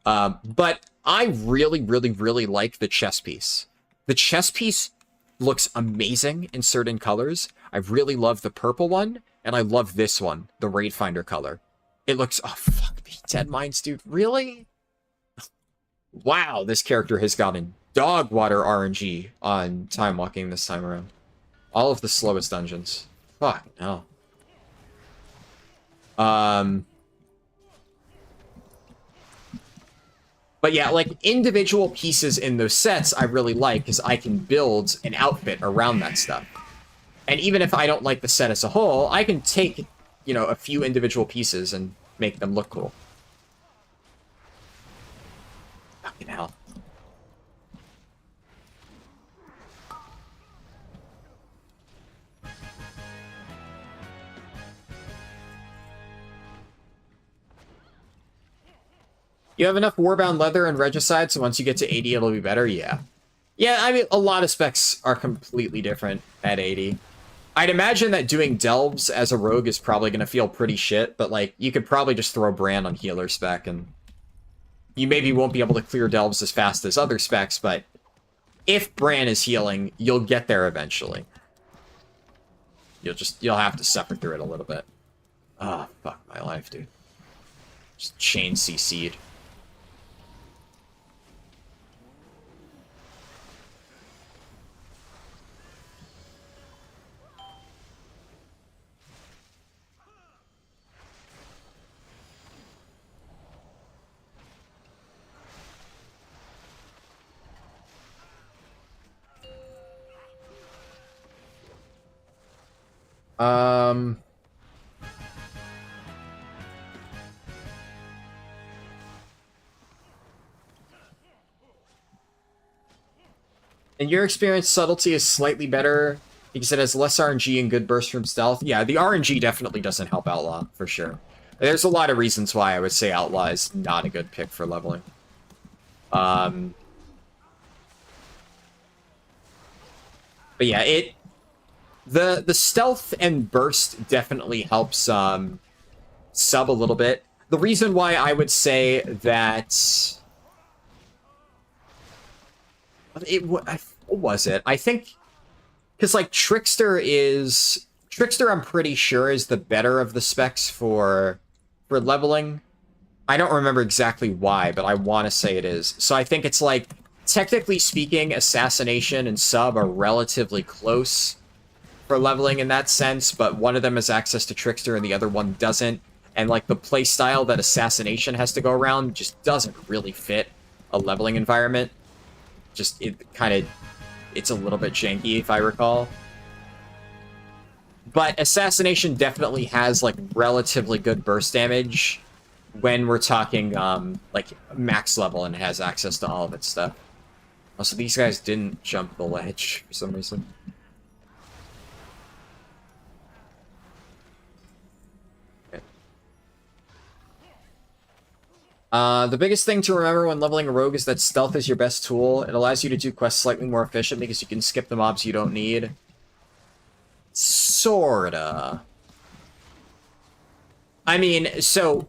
But I really, really, really like the chess piece. The chess piece looks amazing in certain colors. I really love the purple one, and I love this one, the Raid Finder color. It looks... Oh, fuck me. Dead Minds, dude. Really? Wow, this character has gotten dog water RNG on time walking this time around. All of the slowest dungeons. Fuck, no. But yeah, like, individual pieces in those sets I really like, because I can build an outfit around that stuff. And even if I don't like the set as a whole, I can take, you know, a few individual pieces and make them look cool. Fucking hell. You have enough Warbound Leather and Regicide, so once you get to 80, it'll be better? Yeah. Yeah, I mean, a lot of specs are completely different at 80. I'd imagine that doing Delves as a rogue is probably going to feel pretty shit, but, like, you could probably just throw Bran on healer spec, and you maybe won't be able to clear Delves as fast as other specs, but if Bran is healing, you'll get there eventually. You'll have to suffer through it a little bit. Ah, oh, fuck my life, dude. Just chain CC'd. In your experience, subtlety is slightly better because it has less RNG and good burst from stealth. Yeah, the RNG definitely doesn't help Outlaw, for sure. There's a lot of reasons why I would say Outlaw is not a good pick for leveling. But yeah, the stealth and burst definitely helps sub a little bit. The reason why I would say that what was it? I think because like Trickster, I'm pretty sure is the better of the specs for leveling. I don't remember exactly why, but I want to say it is. So I think it's like, technically speaking, Assassination and Sub are relatively close for leveling in that sense, but one of them has access to Trickster and the other one doesn't. And like the playstyle that Assassination has to go around just doesn't really fit a leveling environment. Just, it's a little bit janky, if I recall. But Assassination definitely has, like, relatively good burst damage when we're talking, like, max level and has access to all of its stuff. Also, these guys didn't jump the ledge for some reason. Okay. The biggest thing to remember when leveling a rogue is that stealth is your best tool. It allows you to do quests slightly more efficient because you can skip the mobs you don't need. Sorta. I mean, so...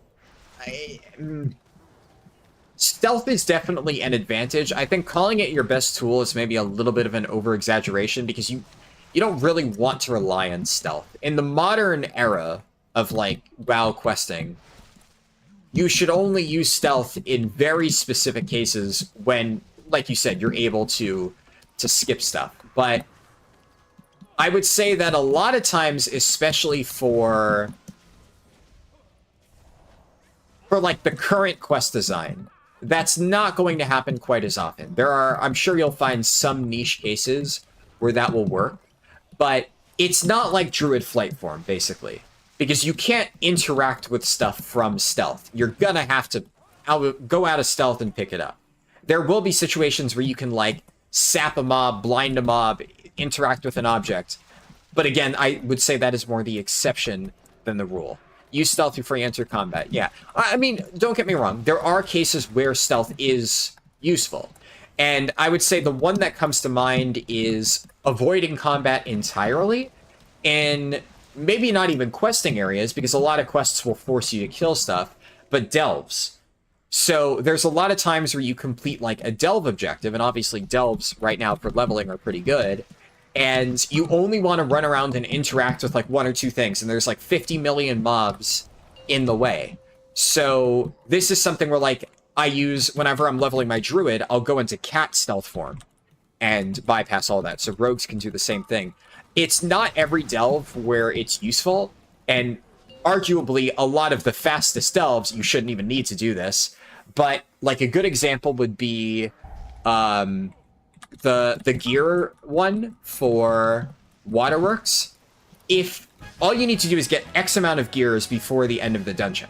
stealth is definitely an advantage. I think calling it your best tool is maybe a little bit of an over-exaggeration because you don't really want to rely on stealth. In the modern era of, like, WoW questing, you should only use stealth in very specific cases when, like you said, you're able to skip stuff. But I would say that a lot of times, especially for like the current quest design, that's not going to happen quite as often. I'm sure you'll find some niche cases where that will work, but it's not like Druid Flight Form, basically. Because you can't interact with stuff from stealth. You're gonna have to go out of stealth and pick it up. There will be situations where you can, like, sap a mob, blind a mob, interact with an object. But again, I would say that is more the exception than the rule. Use stealth before you enter combat. Yeah, I mean, don't get me wrong. There are cases where stealth is useful. And I would say the one that comes to mind is avoiding combat entirely. And maybe not even questing areas, because a lot of quests will force you to kill stuff, but delves. So there's a lot of times where you complete like a delve objective, and obviously delves right now for leveling are pretty good, and you only want to run around and interact with like one or two things, and there's like 50 million mobs in the way. So this is something where like I use, whenever I'm leveling my druid, I'll go into cat stealth form and bypass all that, so rogues can do the same thing. It's not every delve where it's useful, and arguably a lot of the fastest delves, you shouldn't even need to do this, but like a good example would be the gear one for Waterworks. If all you need to do is get X amount of gears before the end of the dungeon.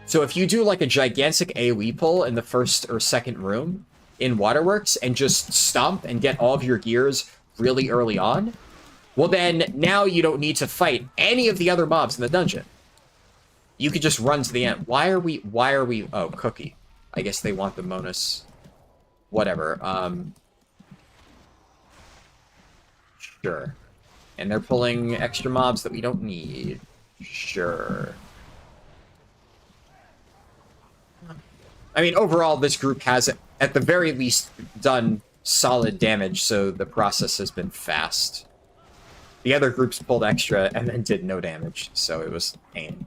So if you do like a gigantic AoE pull in the first or second room in Waterworks and just stomp and get all of your gears really early on, well then, now you don't need to fight any of the other mobs in the dungeon. You could just run to the end. Why are we, oh, Cookie. I guess they want the bonus. Whatever. Sure. And they're pulling extra mobs that we don't need. Sure. I mean, overall, this group has, at the very least, done solid damage, so the process has been fast. The other groups pulled extra and then did no damage, so it was pain.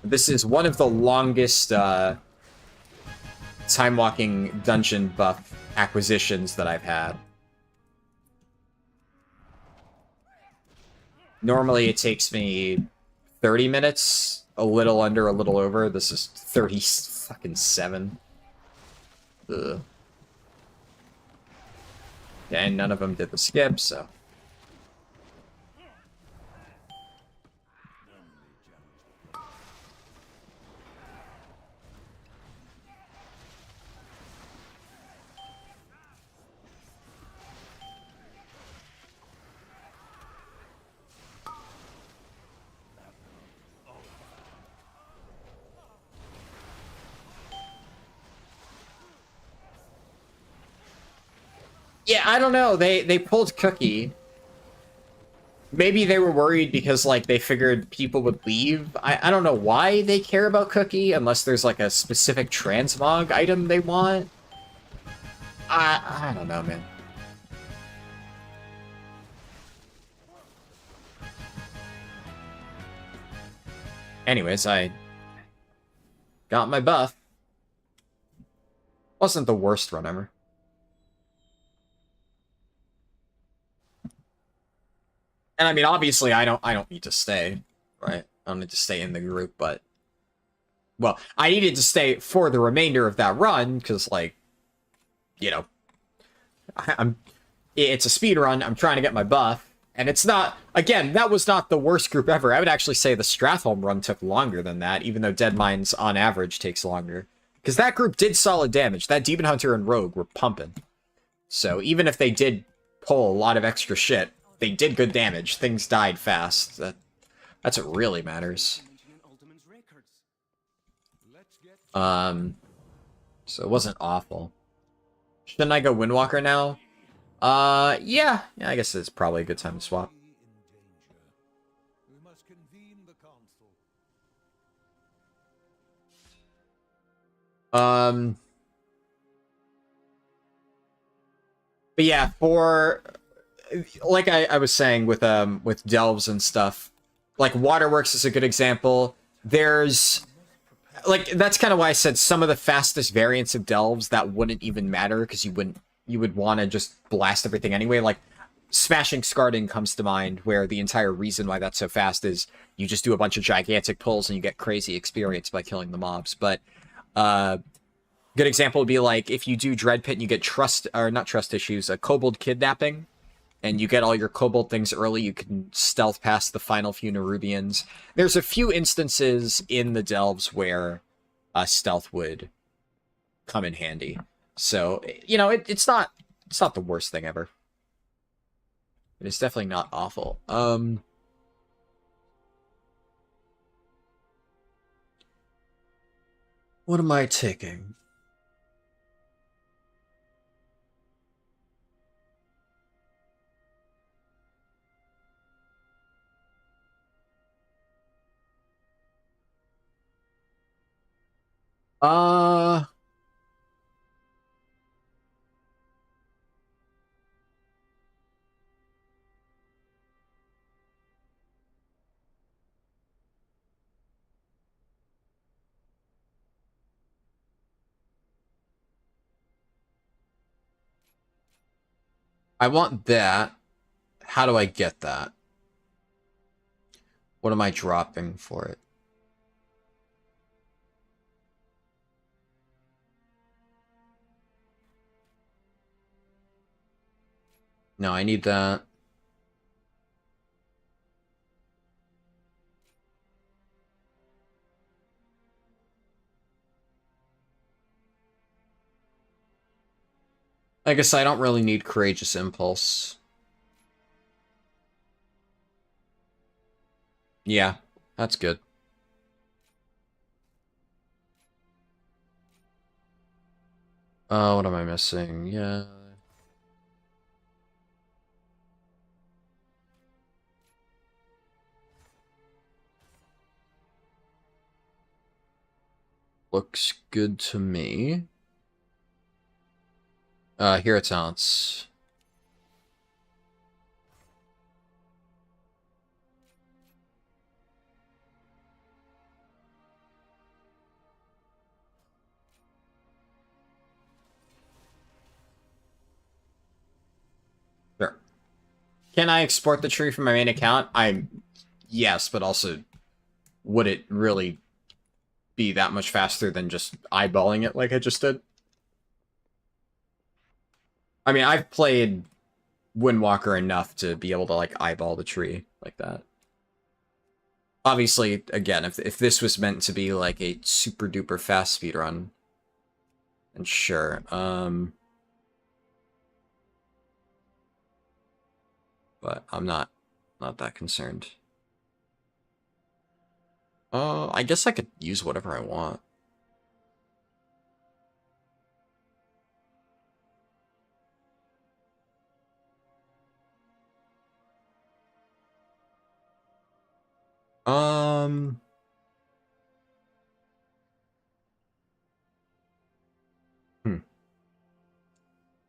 This is one of the longest time-walking dungeon buff acquisitions that I've had. Normally it takes me 30 minutes, a little under, a little over. This is 37. Ugh. And none of them did the skip, so... Yeah, I don't know. They pulled Cookie. Maybe they were worried because, like, they figured people would leave. I don't know why they care about Cookie, unless there's, like, a specific transmog item they want. I don't know, man. Anyways, I got my buff. Wasn't the worst run ever. And I mean, obviously, I don't need to stay, right? I don't need to stay in the group, but... Well, I needed to stay for the remainder of that run, because, like, you know... It's a speed run, I'm trying to get my buff, and it's not... Again, that was not the worst group ever. I would actually say the Stratholm run took longer than that, even though Dead Mines, on average, takes longer. Because that group did solid damage. That Demon Hunter and Rogue were pumping. So, even if they did pull a lot of extra shit, they did good damage. Things died fast. That's what really matters. So it wasn't awful. Shouldn't I go Windwalker now? Yeah, I guess it's probably a good time to swap. But yeah, for... Like I was saying with delves and stuff, like Waterworks is a good example. There's like that's kind of why I said some of the fastest variants of delves that wouldn't even matter because you would want to just blast everything anyway. Like Smashing Skarding comes to mind, where the entire reason why that's so fast is you just do a bunch of gigantic pulls and you get crazy experience by killing the mobs. But good example would be like if you do Dread Pit and you get not trust issues, a Kobold Kidnapping. And you get all your Kobold things early, you can stealth past the final few Nerubians. There's a few instances in the Delves where stealth would come in handy. So, you know, it's not the worst thing ever. It's definitely not awful. What am I taking? I want that. How do I get that? What am I dropping for it? No, I need that. I guess I don't really need Courageous Impulse. Yeah, that's good. What am I missing? Yeah. Looks good to me. Hero talents. Sure. Can I export the tree from my main account? Yes, but also, would it really be that much faster than just eyeballing it like I just did? I mean, I've played Windwalker enough to be able to, like, eyeball the tree like that. Obviously, again, if this was meant to be, like, a super-duper fast speedrun, then sure. But I'm not that concerned. I guess I could use whatever I want. Um,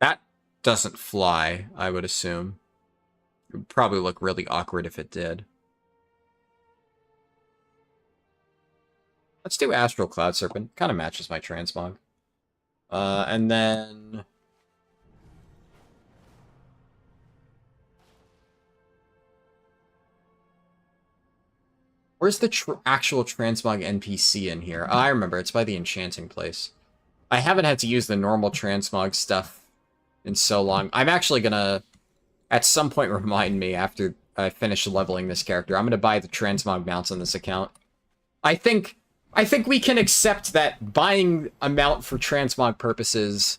that doesn't fly, I would assume. It would probably look really awkward if it did. Let's do Astral Cloud Serpent. Kind of matches my transmog. And then... Where's the actual transmog NPC in here? Oh, I remember, it's by the enchanting place. I haven't had to use the normal transmog stuff in so long. I'm actually gonna, at some point, remind me after I finish leveling this character. I'm gonna buy the transmog mounts on this account. I think we can accept that buying a mount for transmog purposes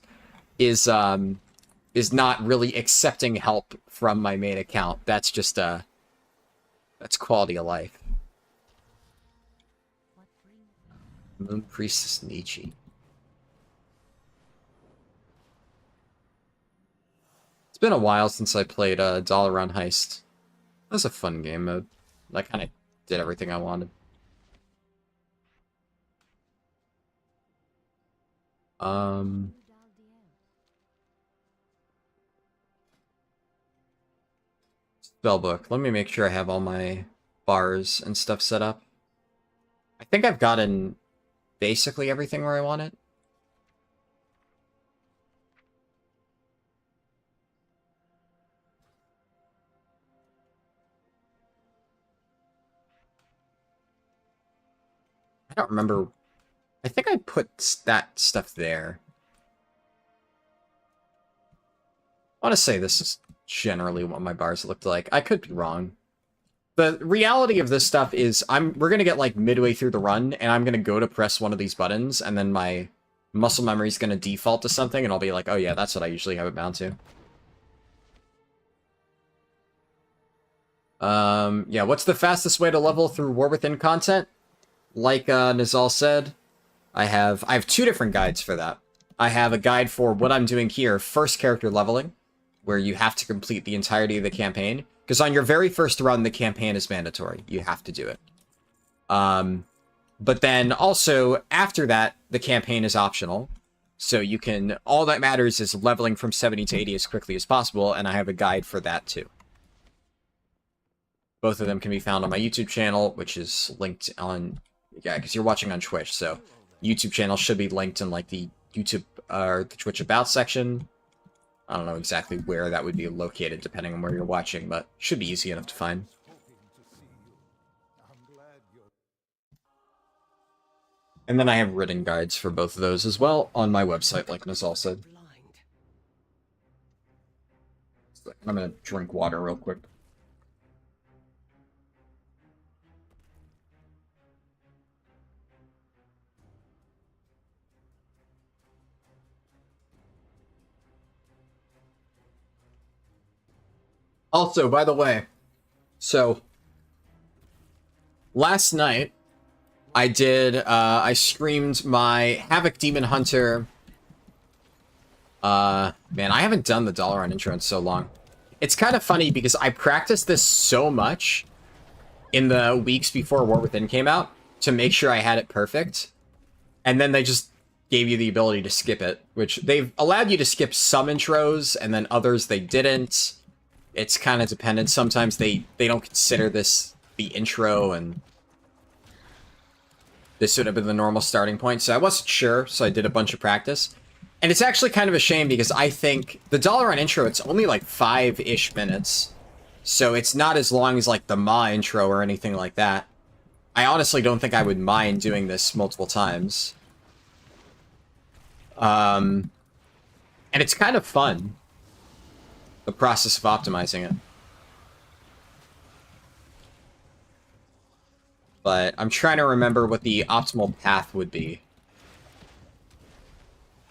is not really accepting help from my main account. That's just that's quality of life. Moon Priestess Nietzsche. It's been a while since I played Dollar Run Heist. That was a fun game mode. I kind of did everything I wanted. Spellbook. Let me make sure I have all my bars and stuff set up. I think I've gotten basically everything where I want it. I don't remember. I think I put that stuff there. I want to say this is generally what my bars looked like. I could be wrong. The reality of this stuff is we're going to get like midway through the run, and I'm going to go to press one of these buttons, and then my muscle memory is going to default to something, and I'll be like, oh yeah, that's what I usually have it bound to. Yeah, what's the fastest way to level through War Within content? Like Nizal said, I have 2 different guides for that. I have a guide for what I'm doing here, first character leveling, where you have to complete the entirety of the campaign. Because on your very first run, the campaign is mandatory. You have to do it. But then also, after that, the campaign is optional. So you can... All that matters is leveling from 70 to 80 as quickly as possible, and I have a guide for that too. Both of them can be found on my YouTube channel, which is linked on... Yeah, because you're watching on Twitch, so YouTube channel should be linked in, like, the YouTube or the Twitch About section. I don't know exactly where that would be located, depending on where you're watching, but should be easy enough to find. And then I have written guides for both of those as well on my website, like Nizal said. I'm gonna drink water real quick. Also, by the way, so last night I streamed my Havoc Demon Hunter Man, I haven't done the Dalaran intro in so long. It's kind of funny because I practiced this so much in the weeks before War Within came out to make sure I had it perfect. And then they just gave you the ability to skip it, which they've allowed you to skip some intros and then others they didn't. It's kind of dependent. Sometimes they don't consider this the intro, and this would have been the normal starting point. So I wasn't sure, so I did a bunch of practice. And it's actually kind of a shame because I think the Dalaran intro, it's only like 5-ish minutes. So it's not as long as like the Ma intro or anything like that. I honestly don't think I would mind doing this multiple times. And it's kind of fun, the process of optimizing it. But I'm trying to remember what the optimal path would be.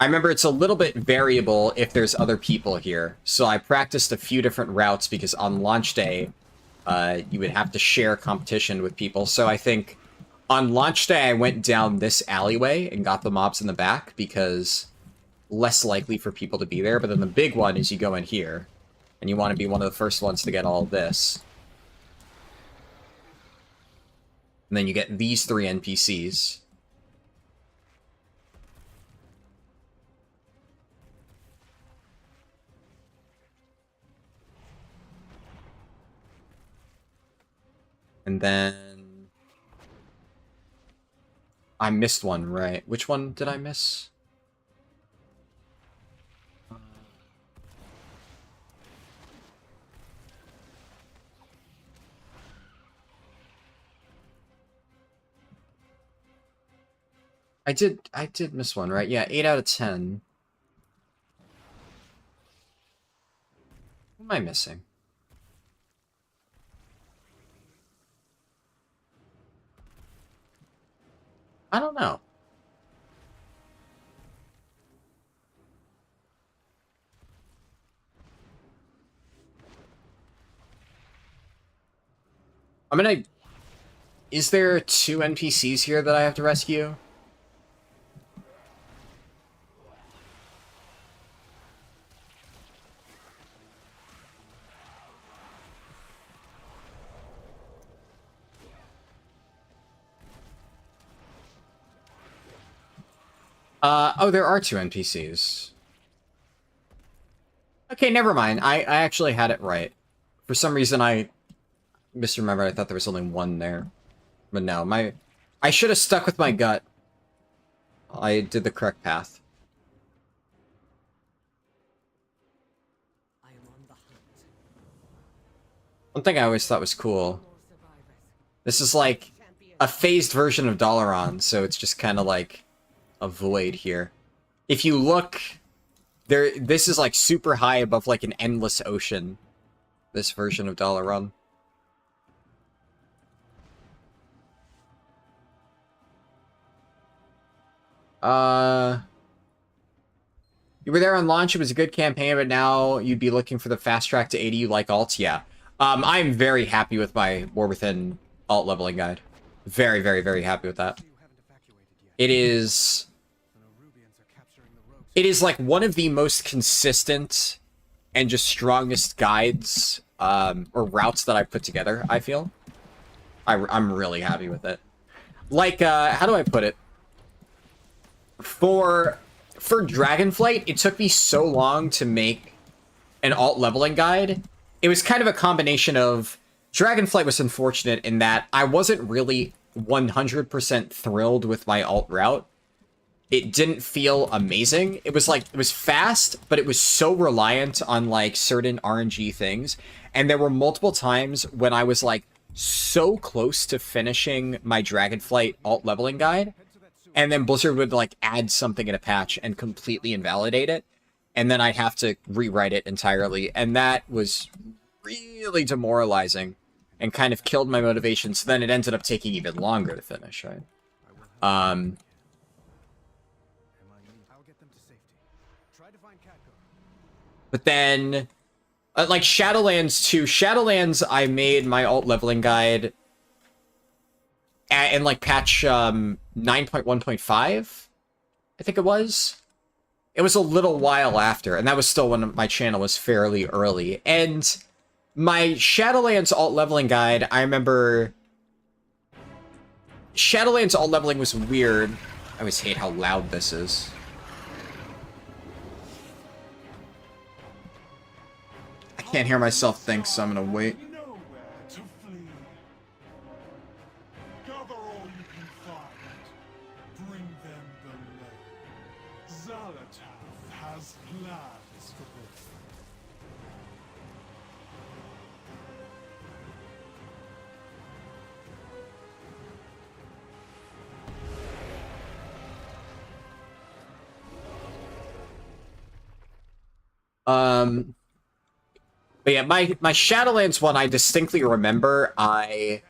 I remember it's a little bit variable if there's other people here. So I practiced a few different routes because on launch day, you would have to share competition with people. So I think on launch day, I went down this alleyway and got the mobs in the back because less likely for people to be there. But then the big one is you go in here and you want to be one of the first ones to get all of this. And then you get these 3 NPCs. And then I missed one, right? Which one did I miss? I did miss one, right? Yeah, 8 out of 10. What am I missing? I don't know. I'm gonna... Is there 2 NPCs here that I have to rescue? Oh, there are 2 NPCs. Okay, never mind. I actually had it right. For some reason, I misremembered. I thought there was only 1 there. But no, I should have stuck with my gut. I did the correct path. One thing I always thought was cool. This is like a phased version of Dalaran, so it's just kind of like a void here. If you look, this is like super high above like an endless ocean. This version of Dalaran. You were there on launch, it was a good campaign, but now you'd be looking for the fast track to 80, you like alts? Yeah. I'm very happy with my War Within alt leveling guide. Very, very, very happy with that. It is like one of the most consistent and just strongest guides or routes that I've put together, I feel. I'm really happy with it. Like, how do I put it? For Dragonflight, it took me so long to make an alt leveling guide. It was kind of a combination of... Dragonflight was unfortunate in that I wasn't really 100% thrilled with my alt route. It didn't feel amazing. It was like, it was fast, but it was so reliant on like certain RNG things. And there were multiple times when I was like so close to finishing my Dragonflight alt leveling guide. And then Blizzard would like add something in a patch and completely invalidate it. And then I'd have to rewrite it entirely. And that was really demoralizing and kind of killed my motivation. So then it ended up taking even longer to finish, right? But then, like Shadowlands 2, Shadowlands, I made my alt leveling guide in like patch 9.1.5, I think it was. It was a little while after, and that was still when my channel was fairly early. And my Shadowlands alt leveling guide, I remember Shadowlands alt leveling was weird. I always hate how loud this is. I can't hear myself think, so I'm gonna wait. But yeah, my Shadowlands one, I distinctly remember I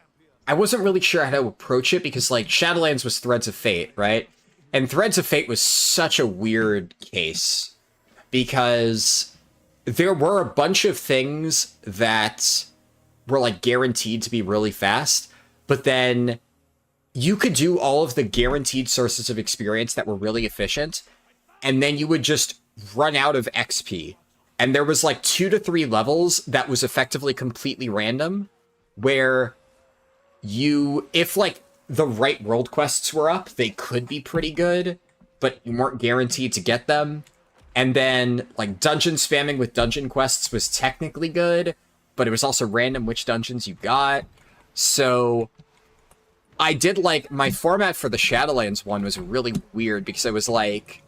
wasn't really sure how to approach it because, like, Shadowlands was Threads of Fate, right? And Threads of Fate was such a weird case because there were a bunch of things that were, like, guaranteed to be really fast, but then you could do all of the guaranteed sources of experience that were really efficient, and then you would just run out of XP. And there was like 2 to 3 levels that was effectively completely random, where you, if like the right world quests were up, they could be pretty good, but you weren't guaranteed to get them. And then like dungeon spamming with dungeon quests was technically good, but it was also random which dungeons you got. So I did like, my format for the Shadowlands one was really weird because it was like,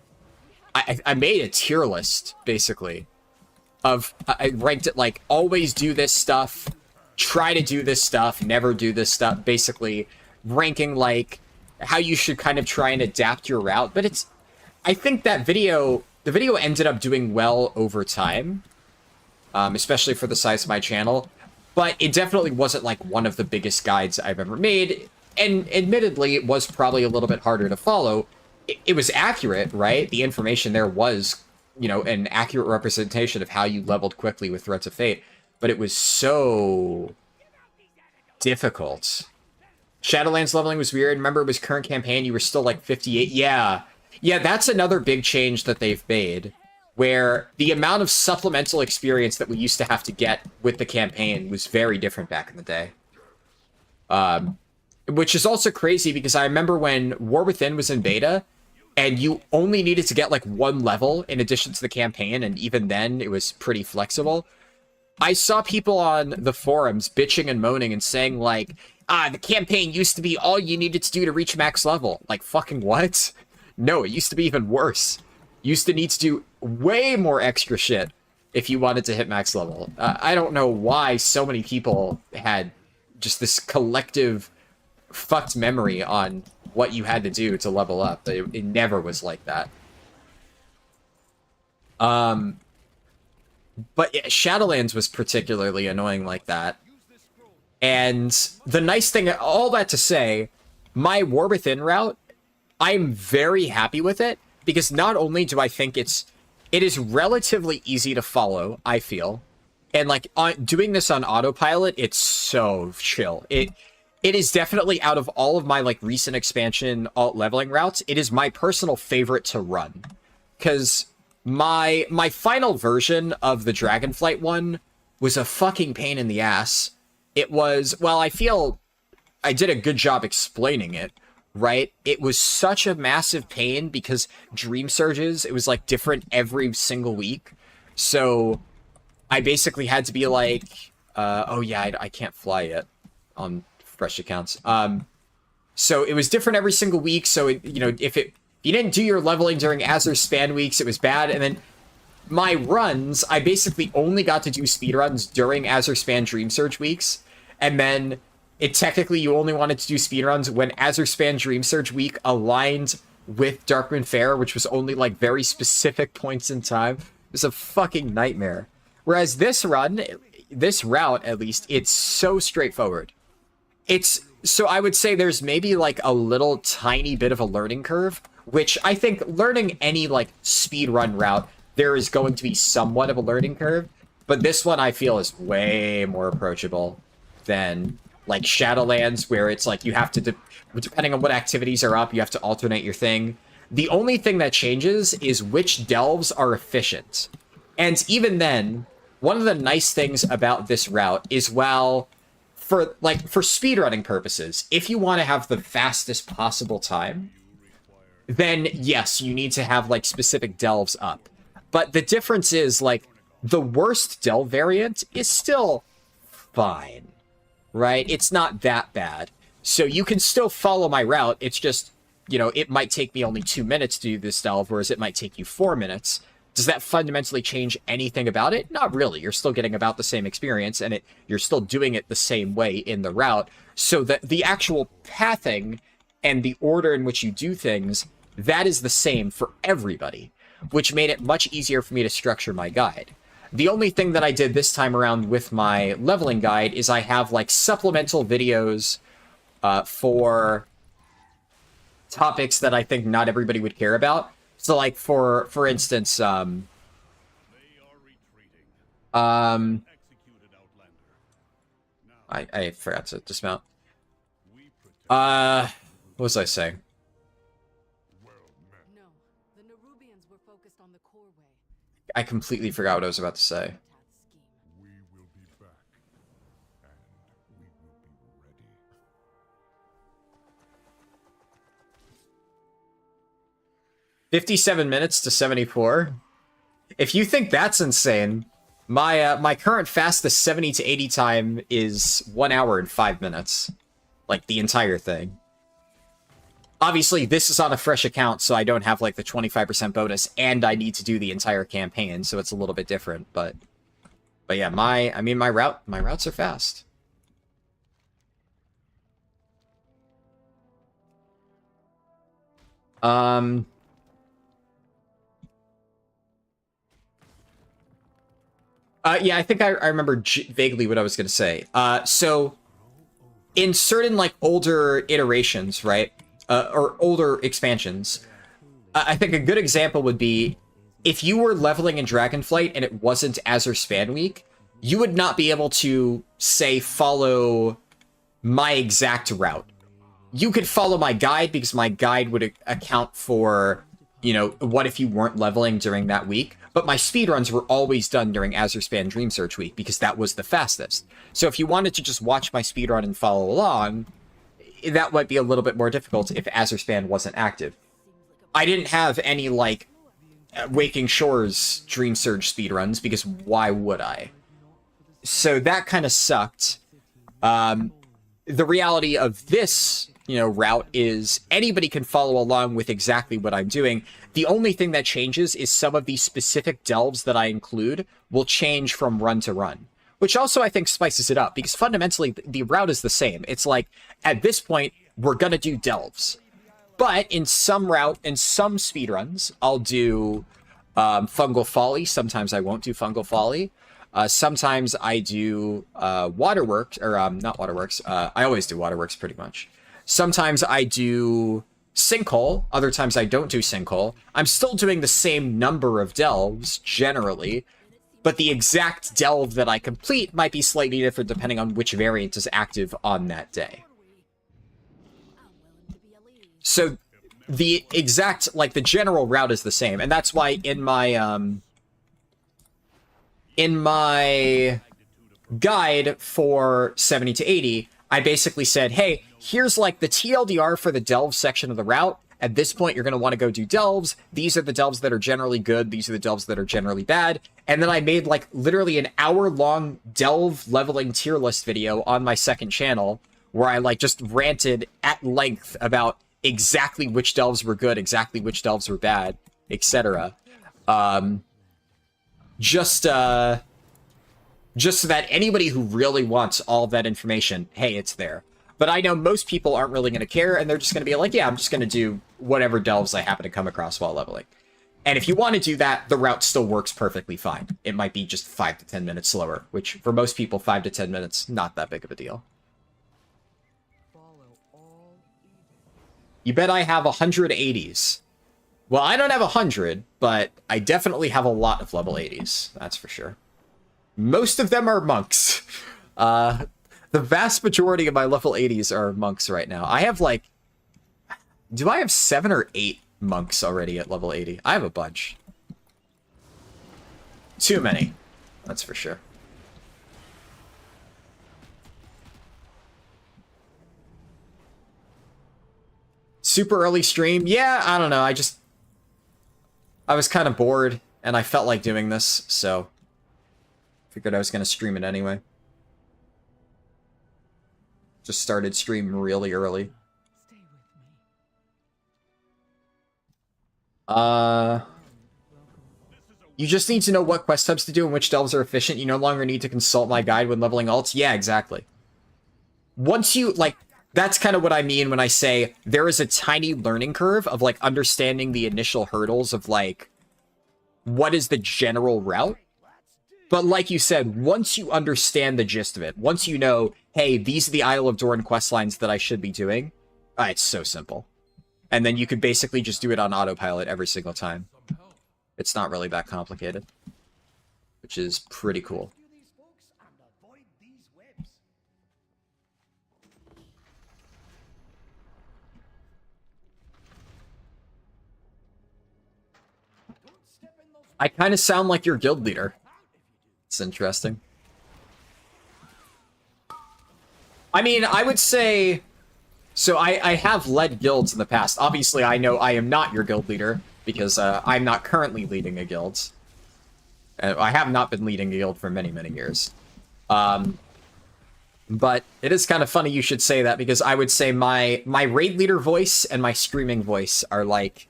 I made a tier list, basically, of, I ranked it like, always do this stuff, try to do this stuff, never do this stuff, basically ranking like how you should kind of try and adapt your route. But it's, I think that the video ended up doing well over time, especially for the size of my channel, but it definitely wasn't like one of the biggest guides I've ever made, and admittedly, it was probably a little bit harder to follow. It was accurate, right? The information there was, you know, an accurate representation of how you leveled quickly with Threads of Fate, but it was so difficult. Shadowlands leveling was weird. Remember, it was current campaign, you were still like 58. Yeah, that's another big change that they've made, where the amount of supplemental experience that we used to have to get with the campaign was very different back in the day. Which is also crazy because I remember when War Within was in beta, and you only needed to get like 1 level in addition to the campaign, and even then it was pretty flexible. I saw people on the forums bitching and moaning and saying like, the campaign used to be all you needed to do to reach max level. Like, fucking what? No, it used to be even worse. You used to need to do way more extra shit if you wanted to hit max level. I don't know why so many people had just this collective fucked memory on what you had to do to level up. It never was like that. But yeah, Shadowlands was particularly annoying like that. And the nice thing, all that to say, my War Within route, I'm very happy with it, because not only do I think it is relatively easy to follow, I feel, and like doing this on autopilot, it's so chill. It is definitely, out of all of my like recent expansion alt leveling routes, it is my personal favorite to run. Because my final version of the Dragonflight one was a fucking pain in the ass. It was, well, I feel I did a good job explaining it, right? It was such a massive pain because Dream Surges, it was like different every single week. So I basically had to be like, oh yeah, I can't fly yet on fresh accounts. So it was different every single week. So you know, if you didn't do your leveling during Azure Span weeks, it was bad. And then my runs, I basically only got to do speedruns during Azure Span Dream Surge weeks. And then technically you only wanted to do speedruns when Azure Span Dream Surge week aligned with Darkmoon Faire, which was only like very specific points in time. It was a fucking nightmare. Whereas this route at least, it's so straightforward. So I would say there's maybe like a little tiny bit of a learning curve, which I think learning any like speedrun route, there is going to be somewhat of a learning curve, but this one I feel is way more approachable than like Shadowlands, where it's like you have to, depending on what activities are up, you have to alternate your thing. The only thing that changes is which delves are efficient. And even then, one of the nice things about this route is, well, for speedrunning purposes, if you want to have the fastest possible time, then yes, you need to have like specific delves up. But the difference is, like, the worst delve variant is still fine, right? It's not that bad. So you can still follow my route. It's just, you know, it might take me only 2 minutes to do this delve, whereas it might take you 4 minutes. Does that fundamentally change anything about it? Not really. You're still getting about the same experience, and you're still doing it the same way in the route. So that the actual pathing and the order in which you do things, that is the same for everybody, which made it much easier for me to structure my guide. The only thing that I did this time around with my leveling guide is I have like supplemental videos for topics that I think not everybody would care about. So, like, for instance, I forgot to dismount. What was I saying? No, the Nerubians were focused on the core way. I completely forgot what I was about to say. We will be back, and we will be ready. 57 minutes to 74. If you think that's insane, my current fastest 70 to 80 time is 1 hour and 5 minutes. Like, the entire thing. Obviously, this is on a fresh account, so I don't have, like, the 25% bonus, and I need to do the entire campaign, so it's a little bit different, but yeah, my routes are fast. Yeah, I think I remember vaguely what I was going to say. So, in certain, like, older iterations, right, or older expansions, I think a good example would be if you were leveling in Dragonflight and it wasn't Azure Span Week, you would not be able to, say, follow my exact route. You could follow my guide because my guide would account for, you know, what if you weren't leveling during that week. But my speedruns were always done during Azure Span Dream Search Week because that was the fastest. So if you wanted to just watch my speedrun and follow along, that might be a little bit more difficult if Azure Span wasn't active. I didn't have any, like, Waking Shores Dream Surge speedruns because why would I? So that kind of sucked. The reality of this, you know, route is anybody can follow along with exactly what I'm doing. The only thing that changes is some of the specific delves that I include will change from run to run, which also I think spices it up because fundamentally the route is the same. It's like, at this point, we're going to do delves. But in some speedruns, I'll do Fungal Folly. Sometimes I won't do Fungal Folly. Sometimes I do Waterworks, or not Waterworks. I always do Waterworks pretty much. Sometimes I do Sinkhole. Other times I don't do Sinkhole. I'm still doing the same number of delves, generally, but the exact delve that I complete might be slightly different depending on which variant is active on that day. So the exact, like, the general route is the same, and that's why in my guide for 70 to 80, I basically said, hey, here's like the TLDR for the delve section of the route. At this point, you're going to want to go do delves. These are the delves that are generally good. These are the delves that are generally bad. And then I made like literally an hour-long delve leveling tier list video on my second channel where I like just ranted at length about exactly which delves were good, exactly which delves were bad, etc. Just so that anybody who really wants all of that information, hey, it's there. But I know most people aren't really going to care, and they're just going to be like, yeah, I'm just going to do whatever delves I happen to come across while leveling. And if you want to do that, the route still works perfectly fine. It might be just 5 to 10 minutes slower, which for most people, 5 to 10 minutes, not that big of a deal. You bet I have 180s. Well, I don't have 100, but I definitely have a lot of level 80s. That's for sure. Most of them are monks. The vast majority of my level 80s are monks right now. I have like... Do I have 7 or 8 monks already at level 80. I have a bunch. Too many. That's for sure. Super early stream? Yeah, I don't know. I was kind of bored, and I felt like doing this, so figured I was going to stream it anyway. Just started stream really early. Stay with me. You just need to know what quest hubs to do and which delves are efficient. You no longer need to consult my guide when leveling alts. Yeah, exactly. Once you, like, that's kind of what I mean when I say there is a tiny learning curve of, like, understanding the initial hurdles of, like, what is the general route. But like you said, once you understand the gist of it, once you know, hey, these are the Isle of Doran quest lines that I should be doing, it's so simple. And then you could basically just do it on autopilot every single time. It's not really that complicated, which is pretty cool. I kind of sound like your guild leader. It's interesting. I mean, I would say... So I have led guilds in the past. Obviously, I know I am not your guild leader, because I'm not currently leading a guild. I have not been leading a guild for many, many years. But it is kind of funny you should say that, because I would say my raid leader voice and my screaming voice are, like,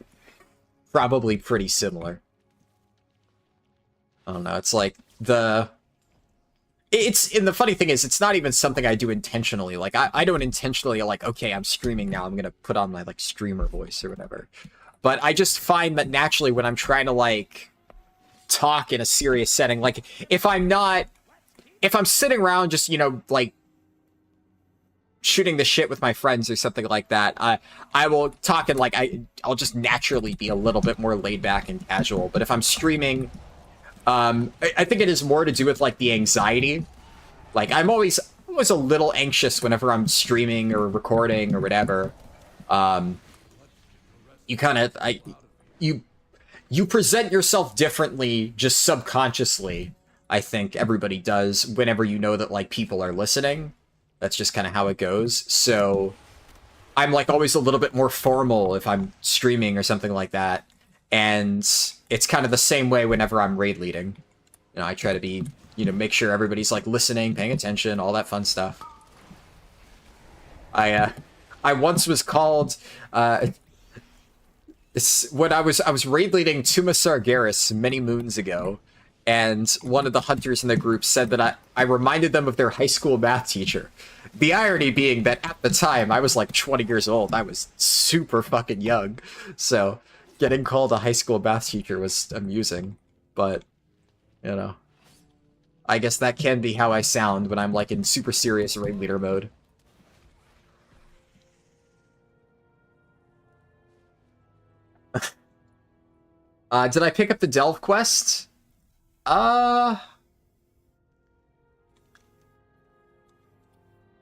probably pretty similar. I don't know, it's like and the funny thing is, it's not even something I do intentionally. Like, I don't intentionally, like, okay, I'm streaming now, I'm gonna put on my, like, streamer voice or whatever. But I just find that naturally when I'm trying to, like, talk in a serious setting, like, if I'm sitting around just, you know, like, shooting the shit with my friends or something like that, I will talk and, like, I'll just naturally be a little bit more laid back and casual. But if I'm streaming... I think it is more to do with, like, the anxiety. Like, I'm always a little anxious whenever I'm streaming or recording or whatever. You kind of, you present yourself differently just subconsciously. I think everybody does whenever you know that, like, people are listening. That's just kind of how it goes. So I'm, like, always a little bit more formal if I'm streaming or something like that. And it's kind of the same way whenever I'm raid leading. You know, I try to be, you know, make sure everybody's, like, listening, paying attention, all that fun stuff. I once was called, when I was raid leading Tuma Sargeras many moons ago, and one of the hunters in the group said that I reminded them of their high school math teacher. The irony being that at the time, I was, like, 20 years old. I was super fucking young. So... getting called a high school math teacher was amusing, but, you know, I guess that can be how I sound when I'm, like, in super serious raid leader mode. Did I pick up the Delve quest? I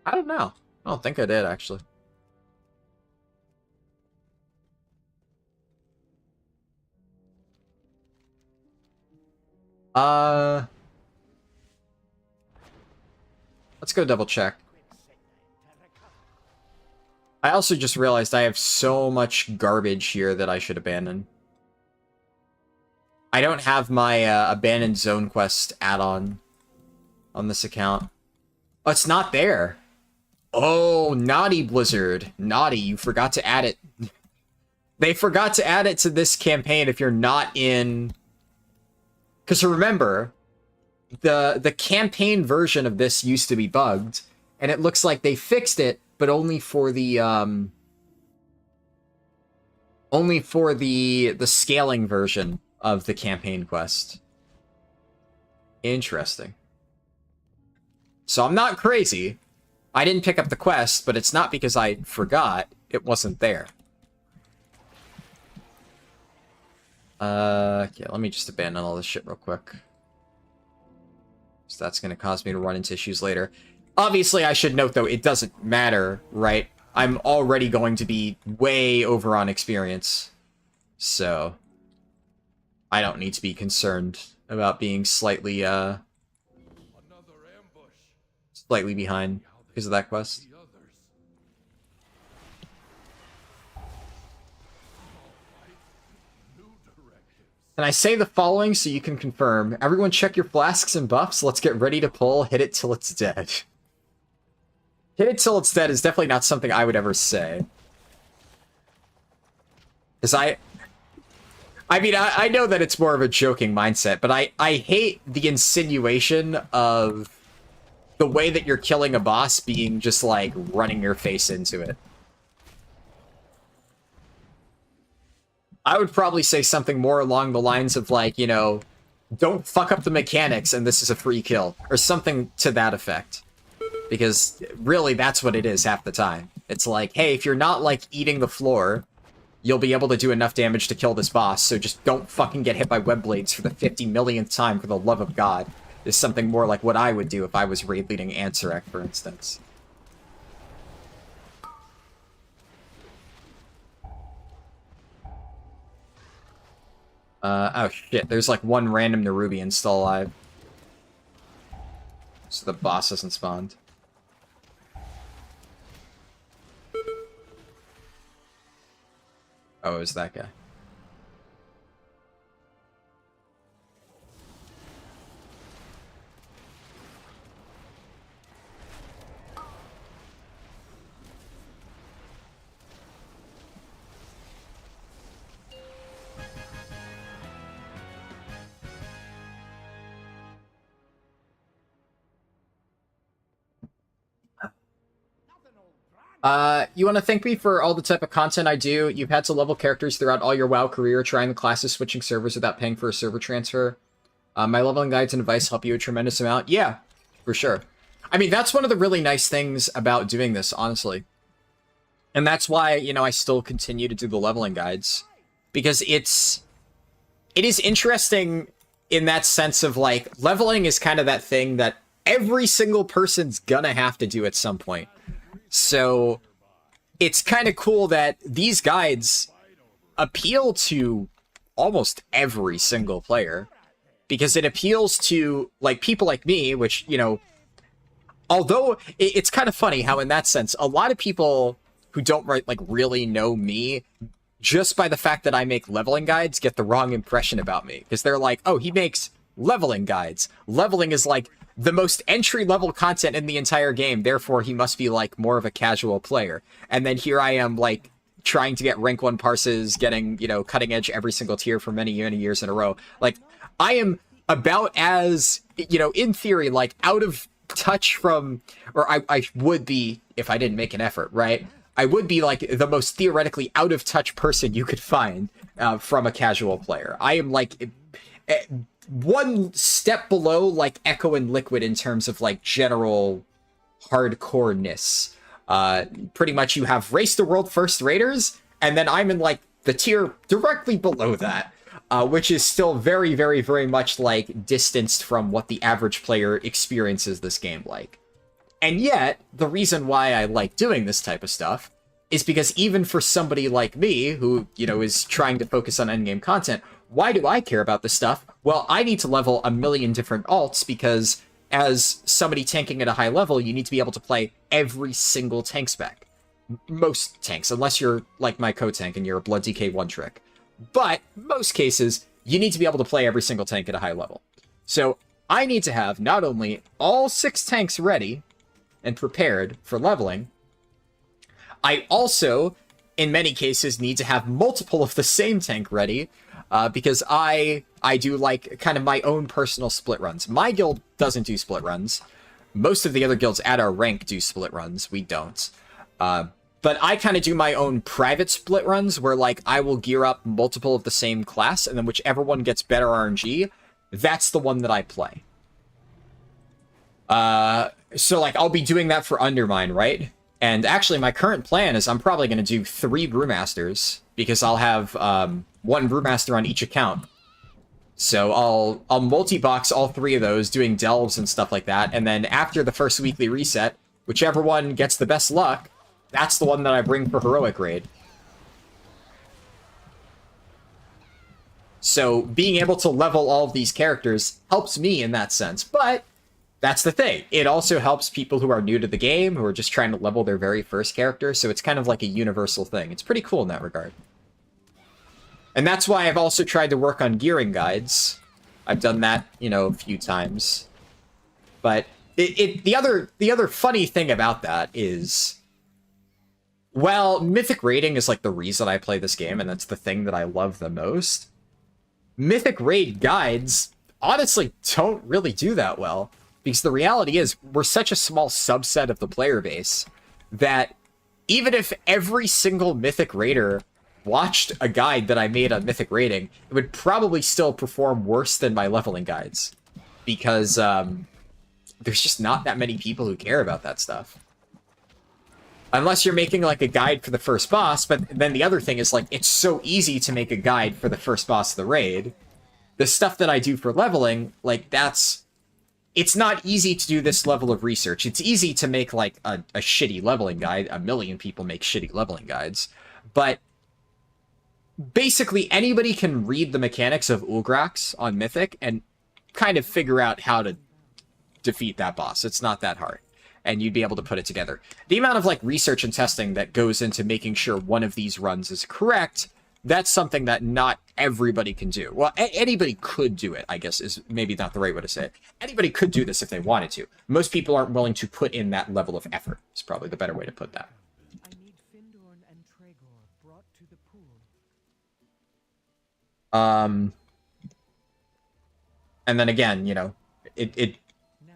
don't know. I don't think I did, actually. Let's go double check. I also just realized I have so much garbage here that I should abandon. I don't have my abandoned zone quest add-on on this account. Oh, it's not there. Oh, naughty Blizzard. Naughty, you forgot to add it. They forgot to add it to this campaign if you're not in... Because remember, the campaign version of this used to be bugged, and it looks like they fixed it, but only for the scaling version of the campaign quest. Interesting. So I'm not crazy. I didn't pick up the quest, but it's not because I forgot. It wasn't there. Yeah, let me just abandon all this shit real quick. So that's going to cause me to run into issues later. Obviously, I should note, though, it doesn't matter, right? I'm already going to be way over on experience. So I don't need to be concerned about being slightly slightly behind because of that quest. Can I say the following so you can confirm? Everyone check your flasks and buffs. Let's get ready to pull. Hit it till it's dead. Hit it till it's dead is definitely not something I would ever say. Because I mean, I know that it's more of a joking mindset, but I hate the insinuation of the way that you're killing a boss being just, like, running your face into it. I would probably say something more along the lines of, like, you know, don't fuck up the mechanics and this is a free kill, or something to that effect. Because, really, that's what it is half the time. It's like, hey, if you're not, like, eating the floor, you'll be able to do enough damage to kill this boss, so just don't fucking get hit by web blades for the 50 millionth time, for the love of God. Is something more like what I would do if I was raid leading Ansarek, for instance. Oh shit, there's like one random Nerubian still alive. So the boss hasn't spawned. Oh, it was that guy. You want to thank me for all the type of content I do. You've had to level characters throughout all your WoW career, trying the classes, switching servers without paying for a server transfer. My leveling guides and advice help you a tremendous amount. Yeah, for sure. I mean, that's one of the really nice things about doing this, honestly. And that's why, you know, I still continue to do the leveling guides. Because it is interesting in that sense of, like, leveling is kind of that thing that every single person's gonna have to do at some point. So it's kind of cool that these guides appeal to almost every single player, because it appeals to, like, people like me, which, you know, although it's kind of funny how in that sense, a lot of people who don't really know me, just by the fact that I make leveling guides, get the wrong impression about me, because they're like, oh, he makes leveling guides. Leveling is like the most entry-level content in the entire game, therefore he must be, like, more of a casual player. And then here I am, like, trying to get rank 1 parses, getting, you know, cutting edge every single tier for many, many years in a row. Like, I am about as, you know, in theory, like, out of touch from, or I would be, if I didn't make an effort, right? I would be, like, the most theoretically out-of-touch person you could find from a casual player. I am, like, one step below, like, Echo and Liquid in terms of, like, general hardcore-ness. Pretty much you have Race the World First Raiders, and then I'm in, like, the tier directly below that, which is still very, very, very much, like, distanced from what the average player experiences this game like. And yet, the reason why I like doing this type of stuff is because even for somebody like me, who, you know, is trying to focus on endgame content, why do I care about this stuff? Well, I need to level a million different alts, because as somebody tanking at a high level, you need to be able to play every single tank spec. Most tanks, unless you're like my co-tank and you're a Blood DK one-trick. But most cases, you need to be able to play every single tank at a high level. So I need to have not only all 6 tanks ready and prepared for leveling, I also, in many cases, need to have multiple of the same tank ready, because I do, like, kind of my own personal split runs. My guild doesn't do split runs. Most of the other guilds at our rank do split runs. We don't. But I kind of do my own private split runs, where, like, I will gear up multiple of the same class, and then whichever one gets better RNG, that's the one that I play. So, like, I'll be doing that for Undermine, right? And actually, my current plan is I'm probably going to do 3 Brewmasters, because I'll have 1 Brewmaster on each account. So I'll multi-box all 3 of those, doing delves and stuff like that, and then after the first weekly reset, whichever one gets the best luck, that's the one that I bring for Heroic Raid. So being able to level all of these characters helps me in that sense. But that's the thing. It also helps people who are new to the game, who are just trying to level their very first character. So it's kind of like a universal thing. It's pretty cool in that regard. And that's why I've also tried to work on gearing guides. I've done that, you know, a few times. But the other funny thing about that is, well, Mythic raiding is like the reason I play this game, and that's the thing that I love the most. Mythic raid guides honestly don't really do that well, because the reality is we're such a small subset of the player base that even if every single Mythic raider watched a guide that I made on Mythic raiding, it would probably still perform worse than my leveling guides, because there's just not that many people who care about that stuff. Unless you're making like a guide for the first boss, but then the other thing is like it's so easy to make a guide for the first boss of the raid. The stuff that I do for leveling, like it's not easy to do this level of research. It's easy to make like a shitty leveling guide. A million people make shitty leveling guides, but basically anybody can read the mechanics of Ulgrax on Mythic and kind of figure out how to defeat that boss. It's not that hard. And you'd be able to put it together. The amount of like research and testing that goes into making sure one of these runs is correct, that's something that not everybody can do. Well, anybody could do it, I guess, is maybe not the right way to say it. Anybody could do this if they wanted to. Most people aren't willing to put in that level of effort, is probably the better way to put that. I need Findorn and Tregor brought to the pool. And then again, you know, it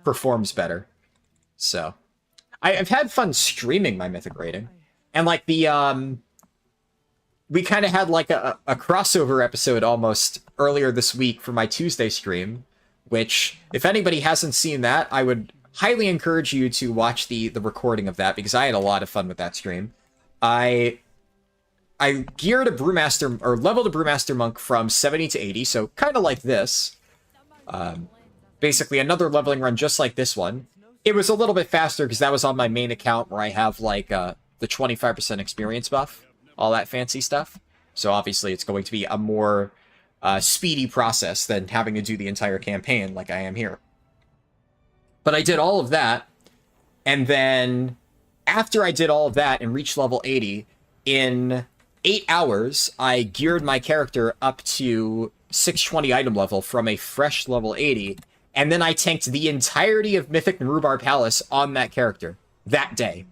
performs better. So, I've had fun streaming my Mythic raiding. And, like, we kind of had, like, a crossover episode almost earlier this week for my Tuesday stream, which, if anybody hasn't seen that, I would highly encourage you to watch the recording of that, because I had a lot of fun with that stream. I geared a Brewmaster, or leveled a Brewmaster Monk from 70 to 80, so kind of like this. Basically, another leveling run just like this one. It was a little bit faster because that was on my main account where I have, like, the 25% experience buff, all that fancy stuff. So obviously it's going to be a more speedy process than having to do the entire campaign like I am here. But I did all of that, and then after I did all of that and reached level 80, in 8 hours, I geared my character up to 620 item level from a fresh level 80, and then I tanked the entirety of Mythic Narubar Palace on that character that day.